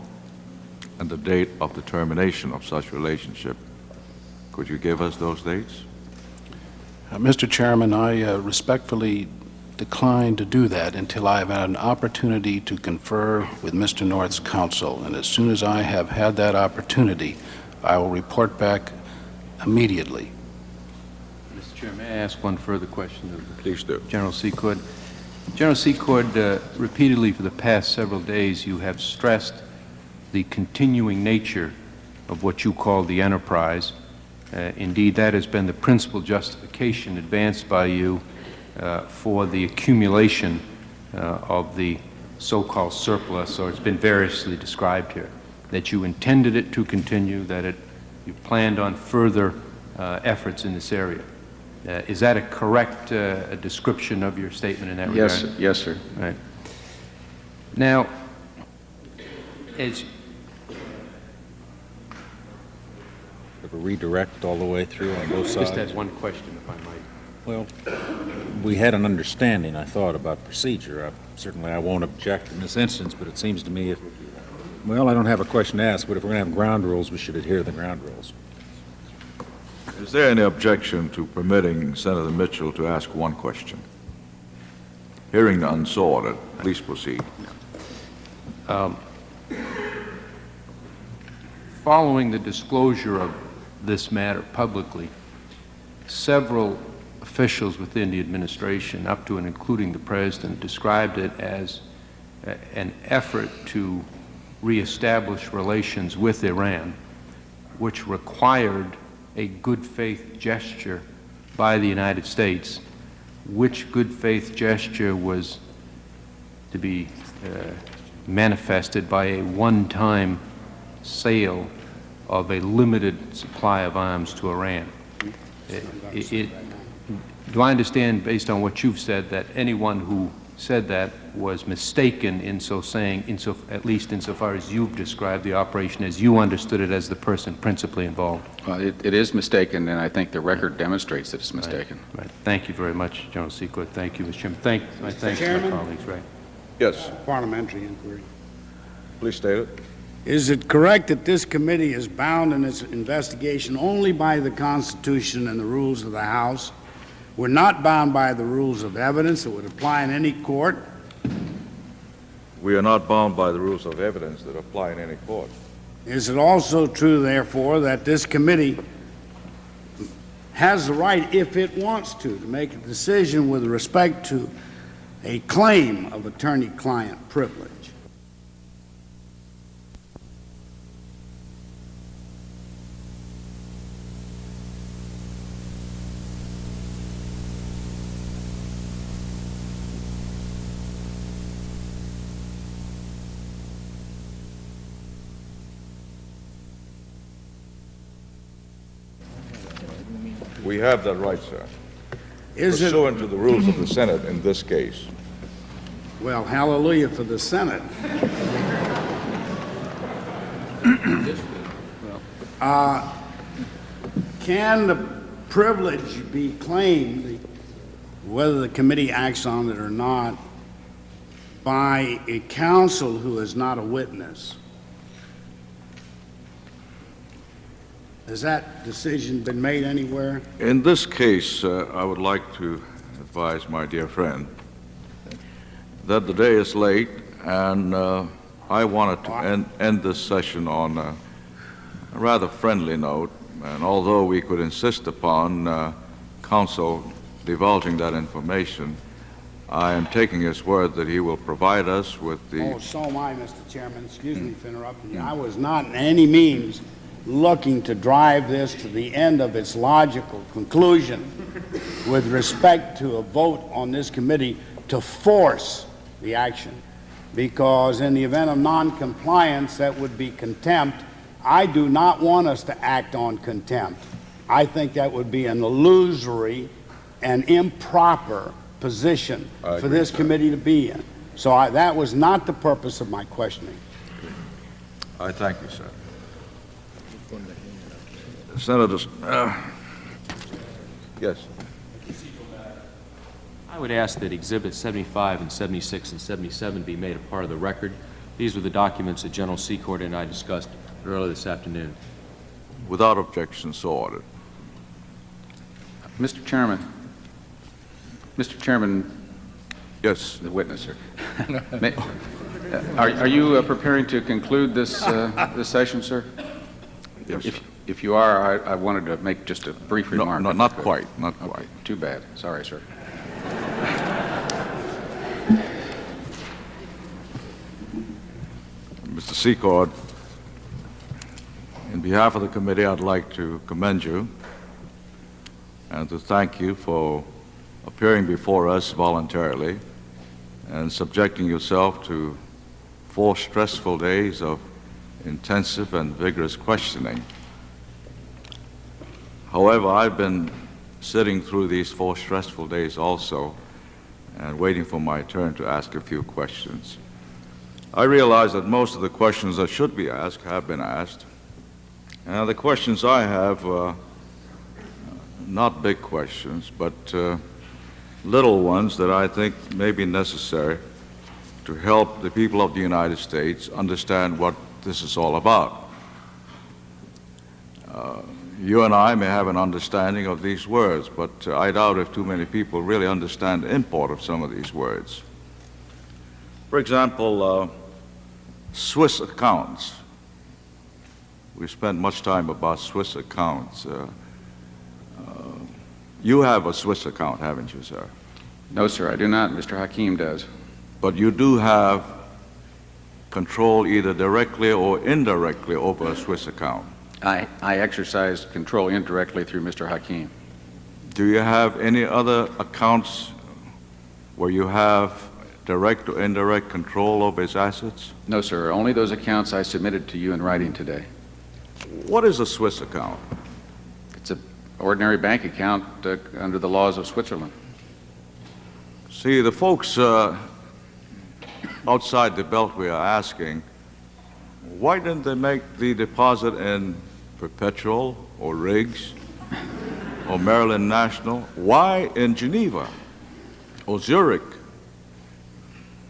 and the date of the termination of such relationship. Could you give us those dates? Mr. Chairman, I respectfully decline to do that until I have had an opportunity to confer with Mr. North's counsel, and as soon as I have had that opportunity, I will report back immediately. Mr. Chair, may I ask one further question? Please do. General Secord. General Secord, repeatedly for the past several days you have stressed the continuing nature of what you call the enterprise. Indeed, that has been the principal justification advanced by you for the accumulation of the so-called surplus, or it's been variously described here, that you intended it to continue, that you planned on further efforts in this area. Is that a correct description of your statement in that regard? Yes, sir. Right. Now, as A redirect all the way through on both sides? just that one question, if I might. Well, we had an understanding, I thought, about procedure. Certainly I won't object in this instance, but it seems to me well, I don't have a question to ask, but if we're going to have ground rules, we should adhere to the ground rules. Is there any objection to permitting Senator Mitchell to ask one question? Hearing none, so ordered. Please proceed. Following the disclosure of this matter publicly, several officials within the administration, up to and including the President, described it as an effort to reestablish relations with Iran, which required a good faith gesture by the United States, which good faith gesture was to be manifested by a one-time sale of a limited supply of arms to Iran. Do I understand, based on what you've said, that anyone who said that was mistaken in so saying, at least insofar as you've described the operation as you understood it as the person principally involved? It is mistaken, and I think the record demonstrates that it's mistaken. Right. Thank you very much, General Secord. Thank you, Mr. Chairman. My thanks to my colleagues. Right. Yes. Parliamentary inquiry. Please state it. Is it correct that this committee is bound in its investigation only by the Constitution and the rules of the House? We're not bound by the rules of evidence that would apply in any court? We are not bound by the rules of evidence that apply in any court. Is it also true, therefore, that this committee has the right, if it wants to make a decision with respect to a claim of attorney-client privilege? We have that right, sir. Is it pursuant to the rules of the Senate in this case? Well, hallelujah for the Senate. Can the privilege be claimed, whether the committee acts on it or not, by a counsel who is not a witness? Has that decision been made anywhere? In this case, I would like to advise my dear friend that the day is late, and I wanted to end this session on a rather friendly note, and although we could insist upon counsel divulging that information, I am taking his word that he will provide us with the... Oh, so am I, Mr. Chairman. Excuse me for interrupting you. I was not in any means looking to drive this to the end of its logical conclusion with respect to a vote on this committee to force the action, because in the event of non-compliance, that would be contempt. I do not want us to act on contempt. I think that would be an illusory and improper position for this committee to be in. So that was not the purpose of my questioning. I thank you, sir. Senators, yes. I would ask that Exhibits 75 and 76 and 77 be made a part of the record. These were the documents that General Secord and I discussed earlier this afternoon. Without objection, so ordered. Mr. Chairman. Mr. Chairman. Yes. The witness, sir. Are you preparing to conclude this, this session, sir? Yes. If you are, I wanted to make just a brief remark. No, not quite, not quite. Okay, too bad. Sorry, sir. Mr. Secord, in behalf of the committee, I'd like to commend you and to thank you for appearing before us voluntarily and subjecting yourself to 4 stressful days of intensive and vigorous questioning. However, I've been sitting through these 4 stressful days also and waiting for my turn to ask a few questions. I realize that most of the questions that should be asked have been asked. And the questions I have, not big questions, but little ones that I think may be necessary to help the people of the United States understand what this is all about. You and I may have an understanding of these words, but I doubt if too many people really understand the import of some of these words. For example, Swiss accounts. We spent much time about Swiss accounts. You have a Swiss account, haven't you, sir? No, sir, I do not. Mr. Hakim does. But you do have control either directly or indirectly over a Swiss account. I exercise control indirectly through Mr. Hakim. Do you have any other accounts where you have direct or indirect control over his assets? No, sir, only those accounts I submitted to you in writing today. What is a Swiss account? It's an ordinary bank account under the laws of Switzerland. See, the folks outside the Beltway are asking, why didn't they make the deposit in Perpetual or Riggs or Maryland National? Why in Geneva or Zurich?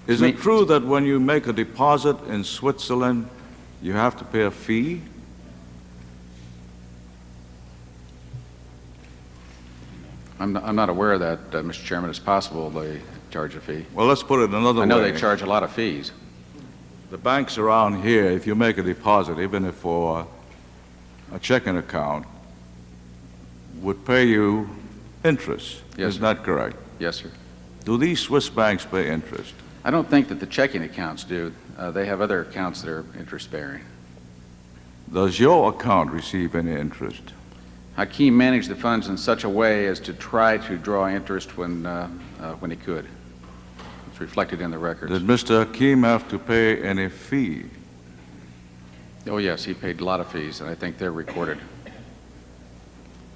Is it true that when you make a deposit in Switzerland, you have to pay a fee? I'm not aware of that, Mr. Chairman. It's possible they charge a fee. Well, let's put it another way. I know they charge a lot of fees. The banks around here, if you make a deposit, even if for a checking account, would pay you interest. Yes, Isn't that correct? Yes, sir. Do these Swiss banks pay interest? I don't think that the checking accounts do. They have other accounts that are interest-bearing. Does your account receive any interest? Hakim managed the funds in such a way as to try to draw interest when he could. It's reflected in the records. Did Mr. Hakim have to pay any fee? Oh, yes, he paid a lot of fees, and I think they're recorded.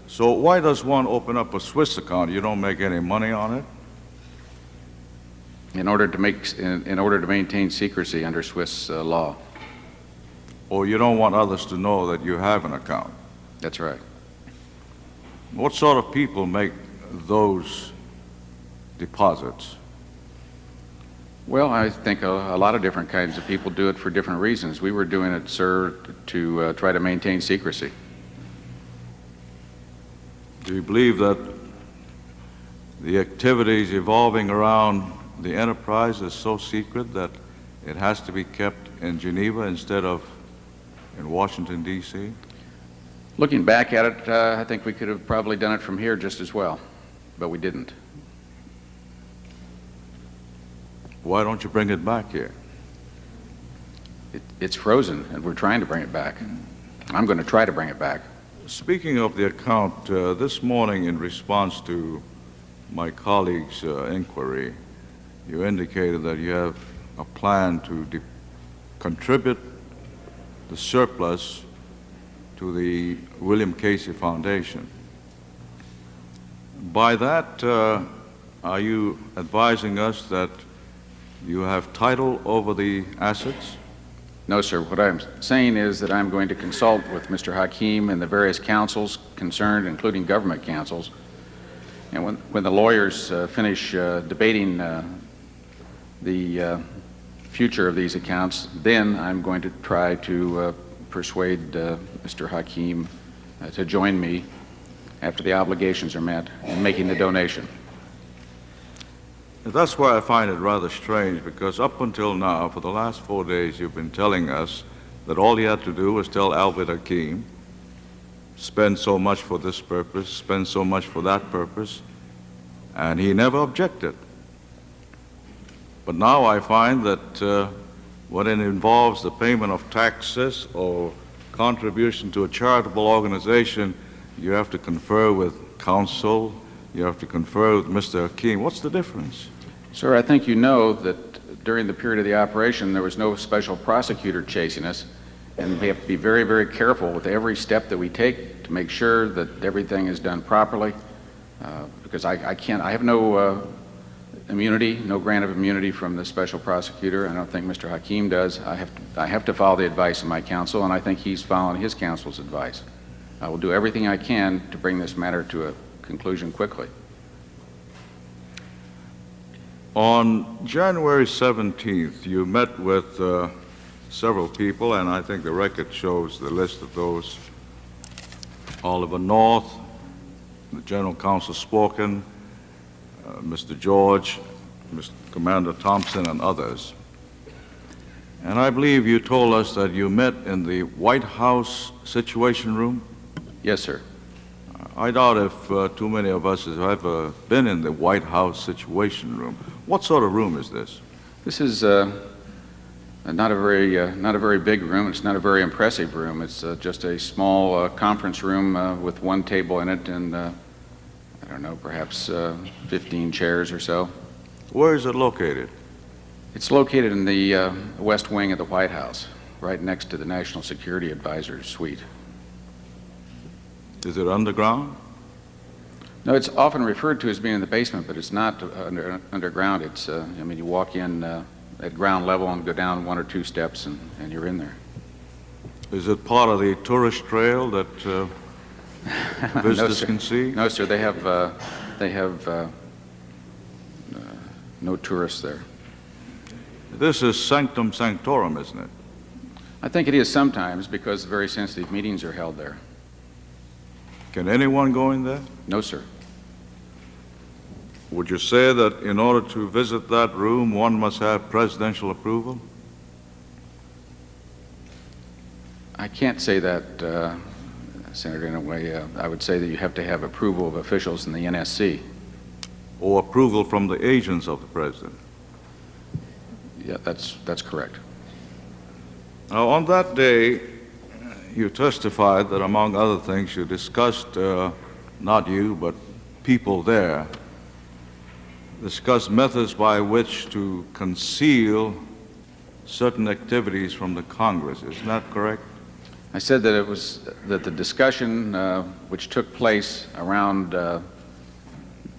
So why does one open up a Swiss account? You don't make any money on it? In order to maintain secrecy under Swiss law. Or you don't want others to know that you have an account? That's right. What sort of people make those deposits? Well, I think a lot of different kinds of people do it for different reasons. We were doing it, sir, to try to maintain secrecy. Do you believe that the activities evolving around the enterprise is so secret that it has to be kept in Geneva instead of in Washington, D.C.? Looking back at it, I think we could have probably done it from here just as well, but we didn't. Why don't you bring it back here? It's frozen, and we're trying to bring it back. I'm going to try to bring it back. Speaking of the account, this morning in response to my colleague's inquiry, you indicated that you have a plan to contribute the surplus to the William Casey Foundation. By that, are you advising us that you have title over the assets? No, sir. What I'm saying is that I'm going to consult with Mr. Hakim and the various councils concerned, including government councils. And when the lawyers finish debating the future of these accounts, then I'm going to try to persuade Mr. Hakim to join me after the obligations are met in making the donation. That's why I find it rather strange, because up until now, for the last 4 days, you've been telling us that all you had to do was tell Albert Hakim, spend so much for this purpose, spend so much for that purpose, and he never objected. But now I find that when it involves the payment of taxes or contribution to a charitable organization, you have to confer with counsel, you have to confer with Mr. Hakim. What's the difference? Sir, I think you know that during the period of the operation, there was no special prosecutor chasing us, and we have to be very, very careful with every step that we take to make sure that everything is done properly, because I have no immunity, no grant of immunity from the special prosecutor. I don't think Mr. Hakim does. I have to follow the advice of my counsel, and I think he's following his counsel's advice. I will do everything I can to bring this matter to a conclusion quickly. On January 17th, you met with several people, and I think the record shows the list of those Oliver North, the General Counsel Sporkin, Mr. George, Mr. Commander Thompson, and others. And I believe you told us that you met in the White House Situation Room? Yes, sir. I doubt if too many of us have ever been in the White House Situation Room. What sort of room is this? This is not a very big room. It's not a very impressive room. It's just a small conference room with one table in it and, I don't know, perhaps 15 chairs or so. Where is it located? It's located in the west wing of the White House, right next to the National Security Advisor's suite. Is it underground? No, it's often referred to as being in the basement, but it's not underground. It's, I mean, you walk in at ground level and go down 1 or 2 steps and you're in there. Is it part of the tourist trail that visitors can see? No, sir. They have no tourists there. This is sanctum sanctorum, isn't it? I think it is sometimes because very sensitive meetings are held there. Can anyone go in there? No, sir. Would you say that in order to visit that room, one must have presidential approval? I can't say that, Senator, in a way. I would say that you have to have approval of officials in the NSC. Or approval from the agents of the president? Yeah, that's correct. Now, on that day, you testified that, among other things, you discussed, not you, but people there, discussed methods by which to conceal certain activities from the Congress. Isn't that correct? I said that the discussion which took place around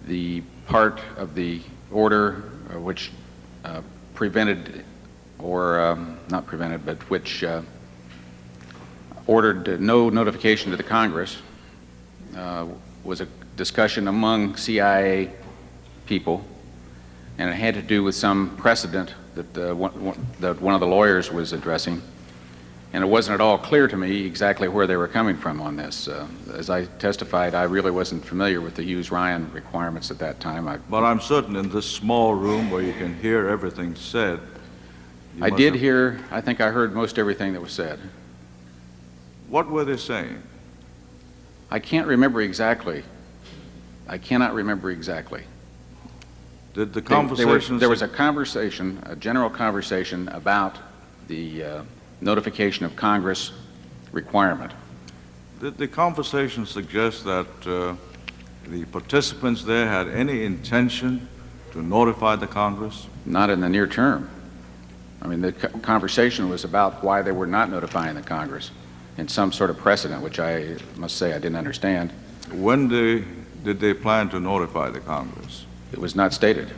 the part of the order which prevented, or not prevented, but which ordered no notification to the Congress was a discussion among CIA people, and it had to do with some precedent that one of the lawyers was addressing. And it wasn't at all clear to me exactly where they were coming from on this. As I testified, I really wasn't familiar with the Hughes-Ryan requirements at that time. But I'm certain in this small room where you can hear everything said. I think I heard most everything that was said. What were they saying? I can't remember exactly. I cannot remember exactly. Did the conversation... There was a conversation, a general conversation about the notification of Congress requirement. Did the conversation suggest that the participants there had any intention to notify the Congress? Not in the near term. I mean, the conversation was about why they were not notifying the Congress in some sort of precedent, which I must say I didn't understand. When did they plan to notify the Congress? It was not stated.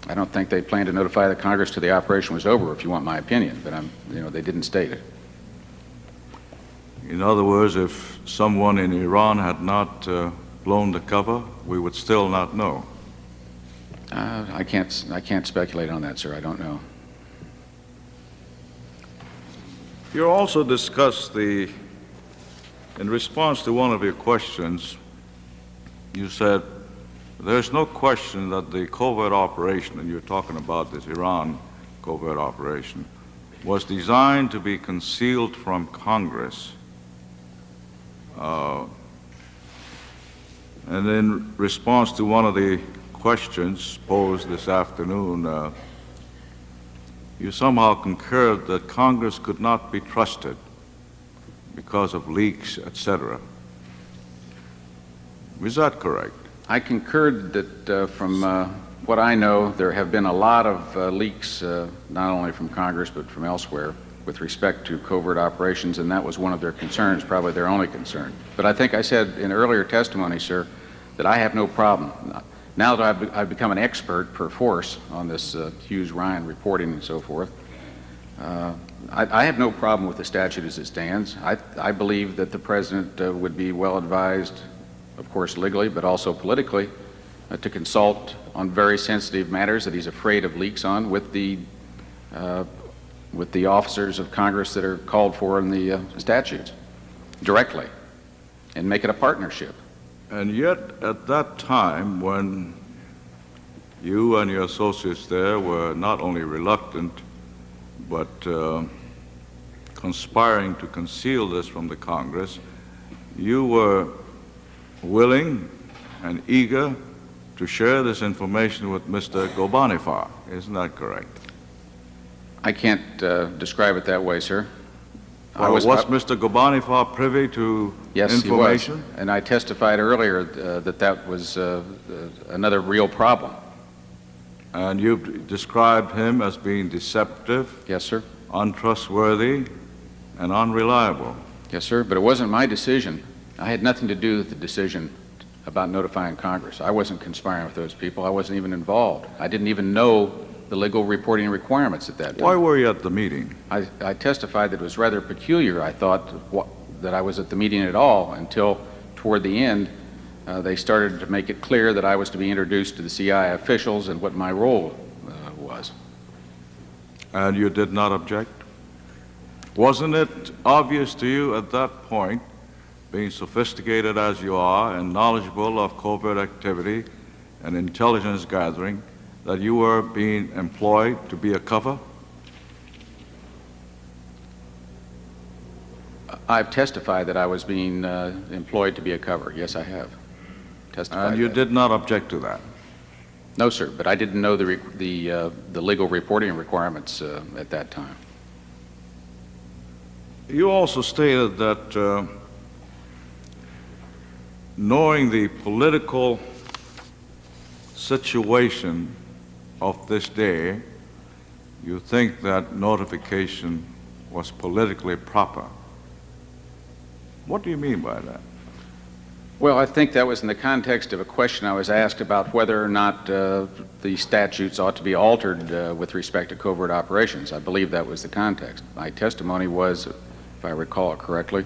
I don't think they planned to notify the Congress till the operation was over, if you want my opinion, but they didn't state it. In other words, if someone in Iran had not blown the cover, we would still not know. I can't speculate on that, sir. I don't know. You also discussed in response to one of your questions, you said, there's no question that the covert operation, and you're talking about this Iran covert operation, was designed to be concealed from Congress. And in response to one of the questions posed this afternoon, you somehow concurred that Congress could not be trusted because of leaks, etc. Is that correct? I concurred that from what I know, there have been a lot of leaks, not only from Congress but from elsewhere, with respect to covert operations, and that was one of their concerns, probably their only concern. But I think I said in earlier testimony, sir, that I have no problem. Now that I've become an expert per force on this Hughes-Ryan reporting and so forth, I have no problem with the statute as it stands. I believe that the President would be well advised, of course legally, but also politically, to consult on very sensitive matters that he's afraid of leaks on with the with the officers of Congress that are called for in the statutes directly and make it a partnership. And yet, at that time, when you and your associates there were not only reluctant, but conspiring to conceal this from the Congress, you were willing and eager to share this information with Mr. Ghorbanifar. Isn't that correct? I can't describe it that way, sir. Well, was Mr. Ghorbanifar privy to information? Yes, he was. And I testified earlier that was another real problem. And you've described him as being deceptive? Yes, sir. Untrustworthy and unreliable? Yes, sir, but it wasn't my decision. I had nothing to do with the decision about notifying Congress. I wasn't conspiring with those people. I wasn't even involved. I didn't even know the legal reporting requirements at that time. Why were you at the meeting? I testified that it was rather peculiar, I thought, that I was at the meeting at all until toward the end they started to make it clear that I was to be introduced to the CIA officials and what my role was. And you did not object? Wasn't it obvious to you at that point, being sophisticated as you are and knowledgeable of covert activity and intelligence gathering, that you were being employed to be a cover? I've testified that I was being employed to be a cover. Yes, I have testified. And you did not object to that? No, sir, but I didn't know the legal reporting requirements at that time. You also stated that knowing the political situation of this day, you think that notification was politically proper. What do you mean by that? Well, I think that was in the context of a question I was asked about whether or not the statutes ought to be altered with respect to covert operations. I believe that was the context. My testimony was, if I recall it correctly,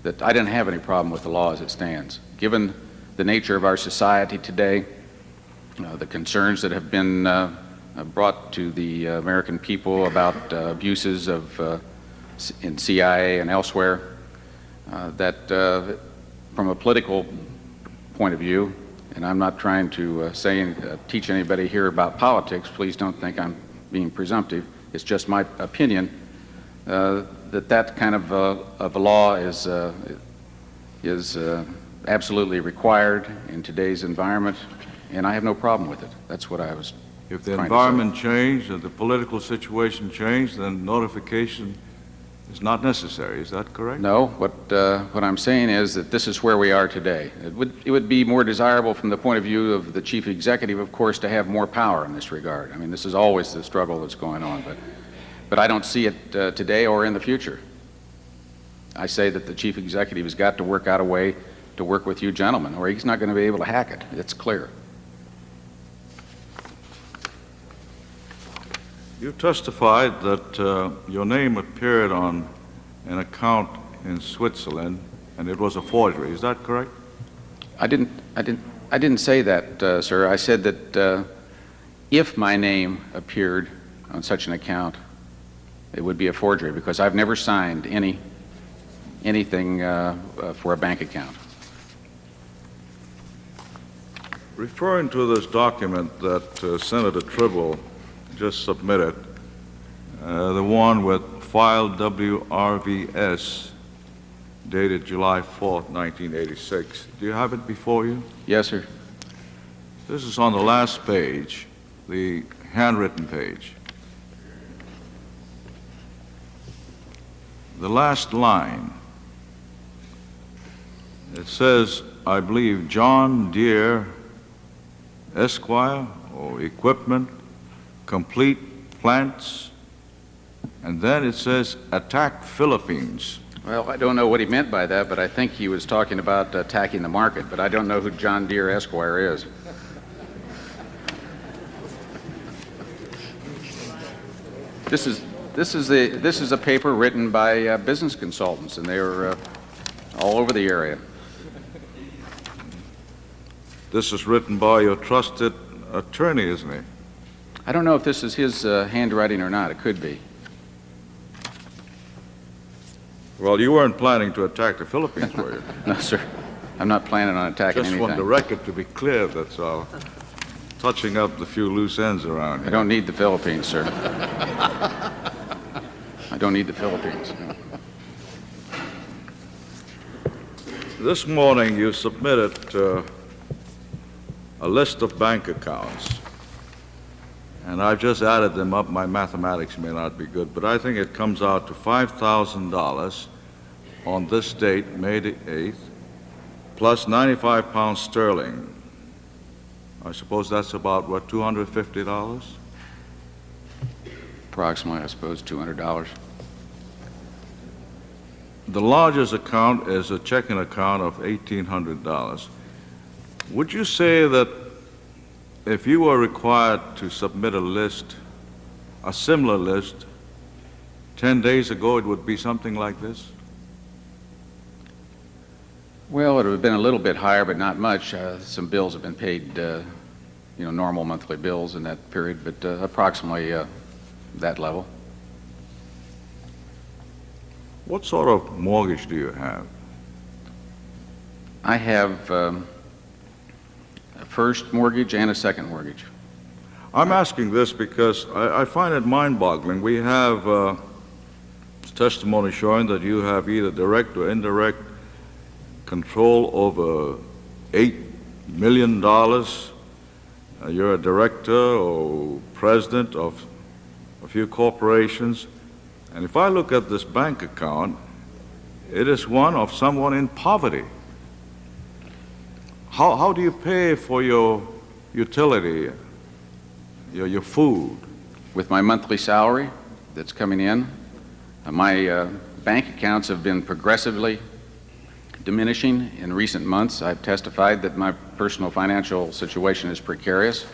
that I didn't have any problem with the law as it stands. Given the nature of our society today, the concerns that have been brought to the American people about abuses in CIA and elsewhere, that from a political point of view, and I'm not trying to teach anybody here about politics, please don't think I'm being presumptive, it's just my opinion, that kind of a law is absolutely required in today's environment, and I have no problem with it. That's what I was trying to say. If the environment changed and the political situation changed, then notification is not necessary. Is that correct? No. What I'm saying is that this is where we are today. It would be more desirable from the point of view of the chief executive, of course, to have more power in this regard. I mean, this is always the struggle that's going on, but I don't see it today or in the future. I say that the chief executive has got to work out a way to work with you gentlemen, or he's not going to be able to hack it. It's clear. You testified that your name appeared on an account in Switzerland, and it was a forgery. Is that correct? I didn't say that, sir. I said that if my name appeared on such an account, it would be a forgery, because I've never signed anything for a bank account. Referring to this document that Senator Tribble just submitted, the one with file WRVS dated July 4th, 1986. Do you have it before you? Yes, sir. This is on the last page, the handwritten page. The last line, it says, I believe, John Deere Esquire, or equipment, complete plants, and then it says attack Philippines. Well, I don't know what he meant by that, but I think he was talking about attacking the market, but I don't know who John Deere Esquire is. This is a paper written by business consultants, and they were all over the area. This is written by your trusted attorney, isn't it? I don't know if this is his handwriting or not. It could be. Well, you weren't planning to attack the Philippines, were you? No, sir. I'm not planning on attacking Just anything. want the record to be clear, that's all. Touching up the few loose ends around here. I don't need the Philippines, sir. I don't need the Philippines. No. This morning, you submitted a list of bank accounts, and I've just added them up. My mathematics may not be good, but I think it comes out to $5,000 on this date, May the 8th, plus 95 pounds sterling. I suppose that's about, what, $250? Approximately, I suppose, $200. The largest account is a checking account of $1,800. Would you say that if you were required to submit a list, a similar list, 10 days ago, it would be something like this? Well, it would have been a little bit higher, but not much. Some bills have been paid, normal monthly bills in that period, but approximately that level. What sort of mortgage do you have? I have a first mortgage and a second mortgage. I'm asking this because I find it mind-boggling. We have testimony showing that you have either direct or indirect control over $8 million. You're a director or president of a few corporations. And if I look at this bank account, it is one of someone in poverty. How do you pay for your utility, your food? With my monthly salary that's coming in, my bank accounts have been progressively diminishing in recent months. I've testified that my personal financial situation is precarious.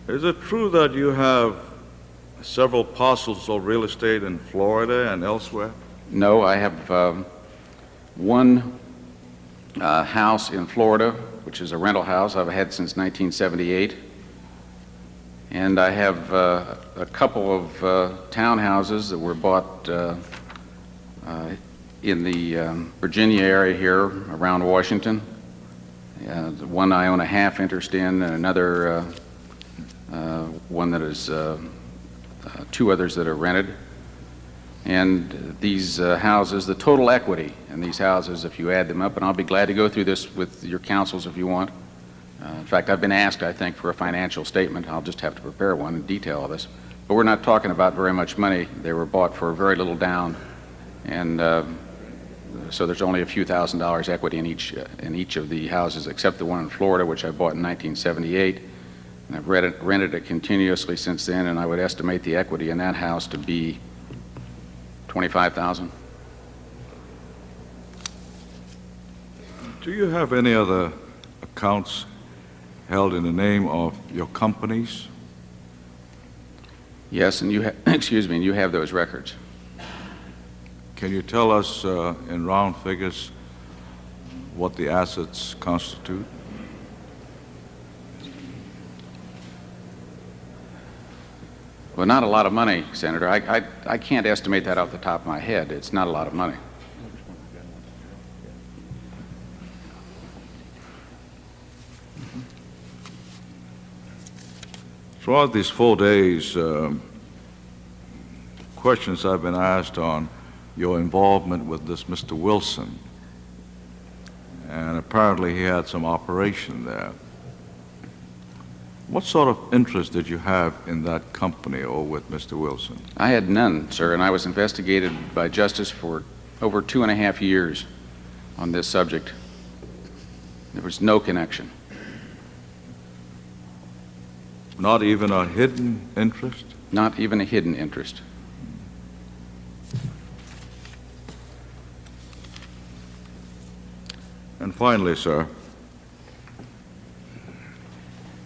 Is it true that you have several parcels of real estate in Florida and elsewhere? No, I have one house in Florida, which is a rental house I've had since 1978. And I have a couple of townhouses that were bought in the Virginia area here around Washington. The one I own a half interest in, and another one that is two others that are rented. And these houses, the total equity in these houses, if you add them up, and I'll be glad to go through this with your councils if you want. In fact, I've been asked, I think, for a financial statement. I'll just have to prepare one and detail all this. But we're not talking about very much money. They were bought for very little down, and so there's only a few $1,000s equity in each of the houses, except the one in Florida, which I bought in 1978. And I've rented it continuously since then, and I would estimate the equity in that house to be $25,000. Do you have any other accounts held in the name of your companies? Yes, and you excuse me, and you have those records. Can you tell us in round figures what the assets constitute? Well, not a lot of money, Senator. I can't estimate that off the top of my head. It's not a lot of money. Throughout these 4 days, questions have been asked on your involvement with this Mr. Wilson, and apparently he had some operation there. What sort of interest did you have in that company or with Mr. Wilson? I had none, sir, and I was investigated by justice for over 2.5 years on this subject. There was no connection. Not even a hidden interest? Not even a hidden interest. And finally, sir,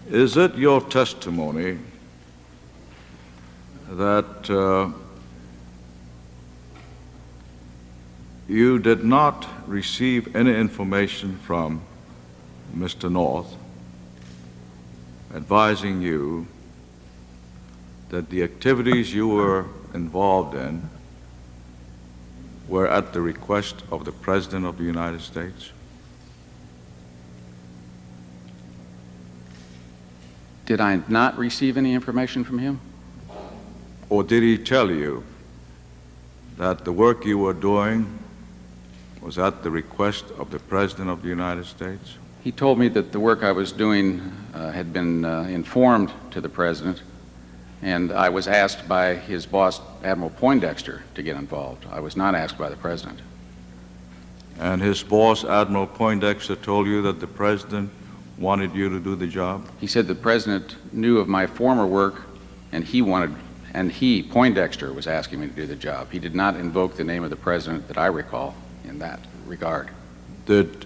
is it your testimony that you did not receive any information from Mr. North advising you that the activities you were involved in were at the request of the President of the United States? Did I not receive any information from him? Or did he tell you that the work you were doing was at the request of the President of the United States? He told me that the work I was doing had been informed to the President, and I was asked by his boss, Admiral Poindexter, to get involved. I was not asked by the President. And his boss, Admiral Poindexter, told you that the President wanted you to do the job? He said the President knew of my former work, and Poindexter, was asking me to do the job. He did not invoke the name of the President that I recall in that regard. Did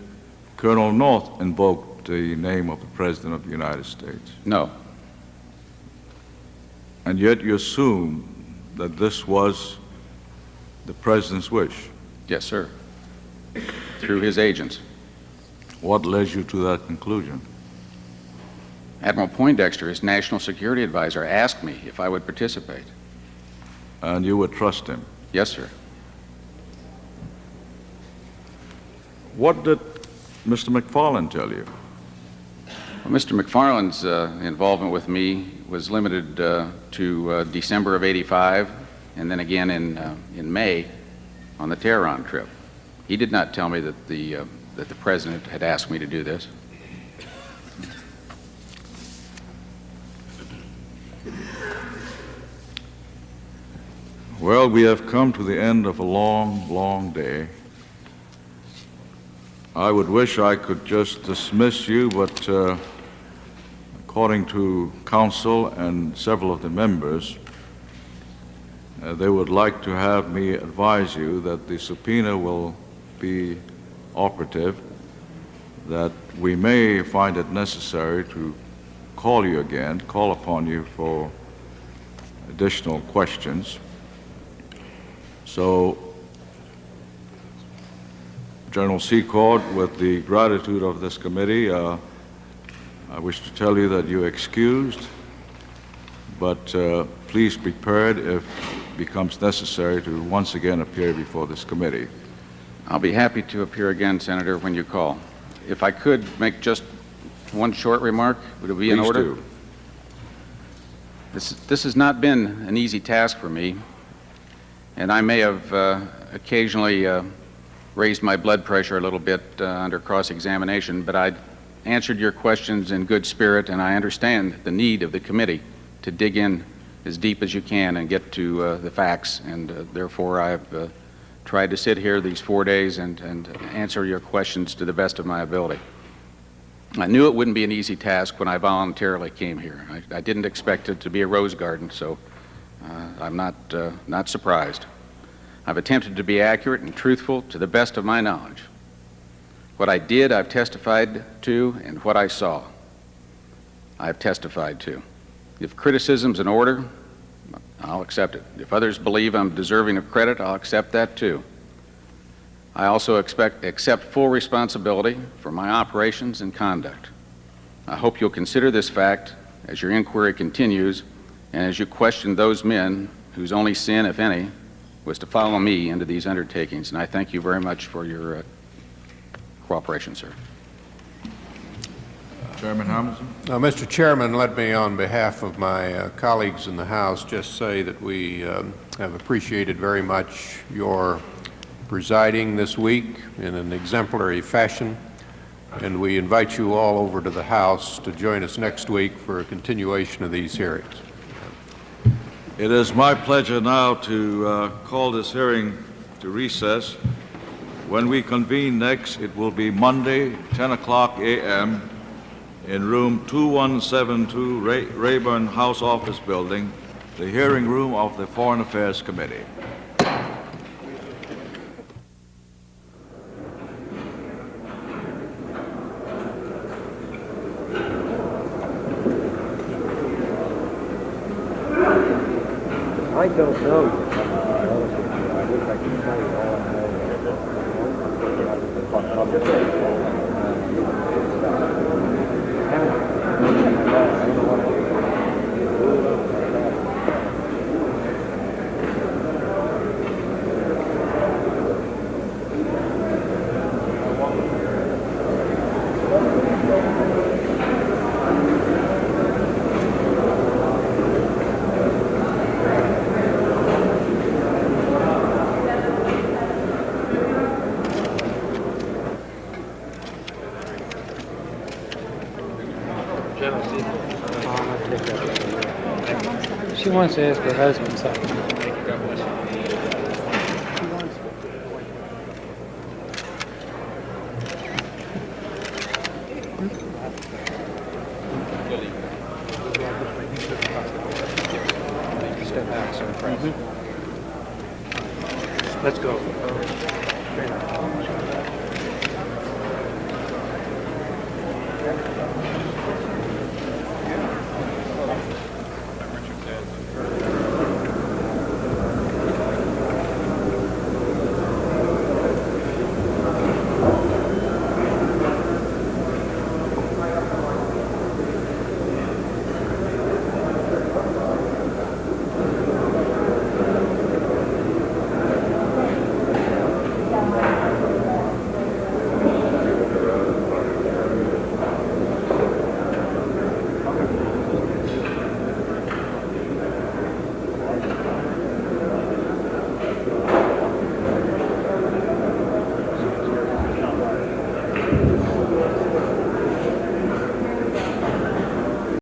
Colonel North invoke the name of the President of the United States? No. And yet you assume that this was the President's wish? Yes, sir. Through his agents. What led you to that conclusion? Admiral Poindexter, his national security advisor, asked me if I would participate. And you would trust him? Yes, sir. What did Mr. McFarland tell you? Well, Mr. McFarland's involvement with me was limited to December of '85, and then again in May on the Tehran trip. He did not tell me that the President had asked me to do this. Well, we have come to the end of a long, long day. I would wish I could just dismiss you, but according to counsel and several of the members, they would like to have me advise you that the subpoena will be operative, that we may find it necessary to call upon you for additional questions. So, General Secord, with the gratitude of this committee, I wish to tell you that you're excused, but please be prepared if it becomes necessary to once again appear before this committee. I'll be happy to appear again, Senator, when you call. If I could make just one short remark, would it be in order? Please do. This has not been an easy task for me, and I may have occasionally raised my blood pressure a little bit under cross-examination, but I answered your questions in good spirit, and I understand the need of the committee to dig in as deep as you can and get to the facts, and therefore I've tried to sit here these 4 days and answer your questions to the best of my ability. I knew it wouldn't be an easy task when I voluntarily came here. I didn't expect it to be a rose garden, so I'm not surprised. I've attempted to be accurate and truthful to the best of my knowledge. What I did, I've testified to, and what I saw, I've testified to. If criticism's in order, I'll accept it. If others believe I'm deserving of credit, I'll accept that too. I also accept full responsibility for my operations and conduct. I hope you'll consider this fact as your inquiry continues and as you question those men whose only sin, if any, was to follow me into these undertakings. And I thank you very much for your cooperation, sir. Chairman Hamilton? Mr. Chairman, let me, on behalf of my colleagues in the House, just say that we have appreciated very much your presiding this week in an exemplary fashion, and we invite you all over to the House to join us next week for a continuation of these hearings. It is my pleasure now to call this hearing to recess. When we convene next, it will be Monday, 10 o'clock a.m. in room 2172, Rayburn House Office Building, the hearing room of the Foreign Affairs Committee. I don't know. I wish I could tell you all I know. She wants to ask her husband something. Step back, sir. Let's go.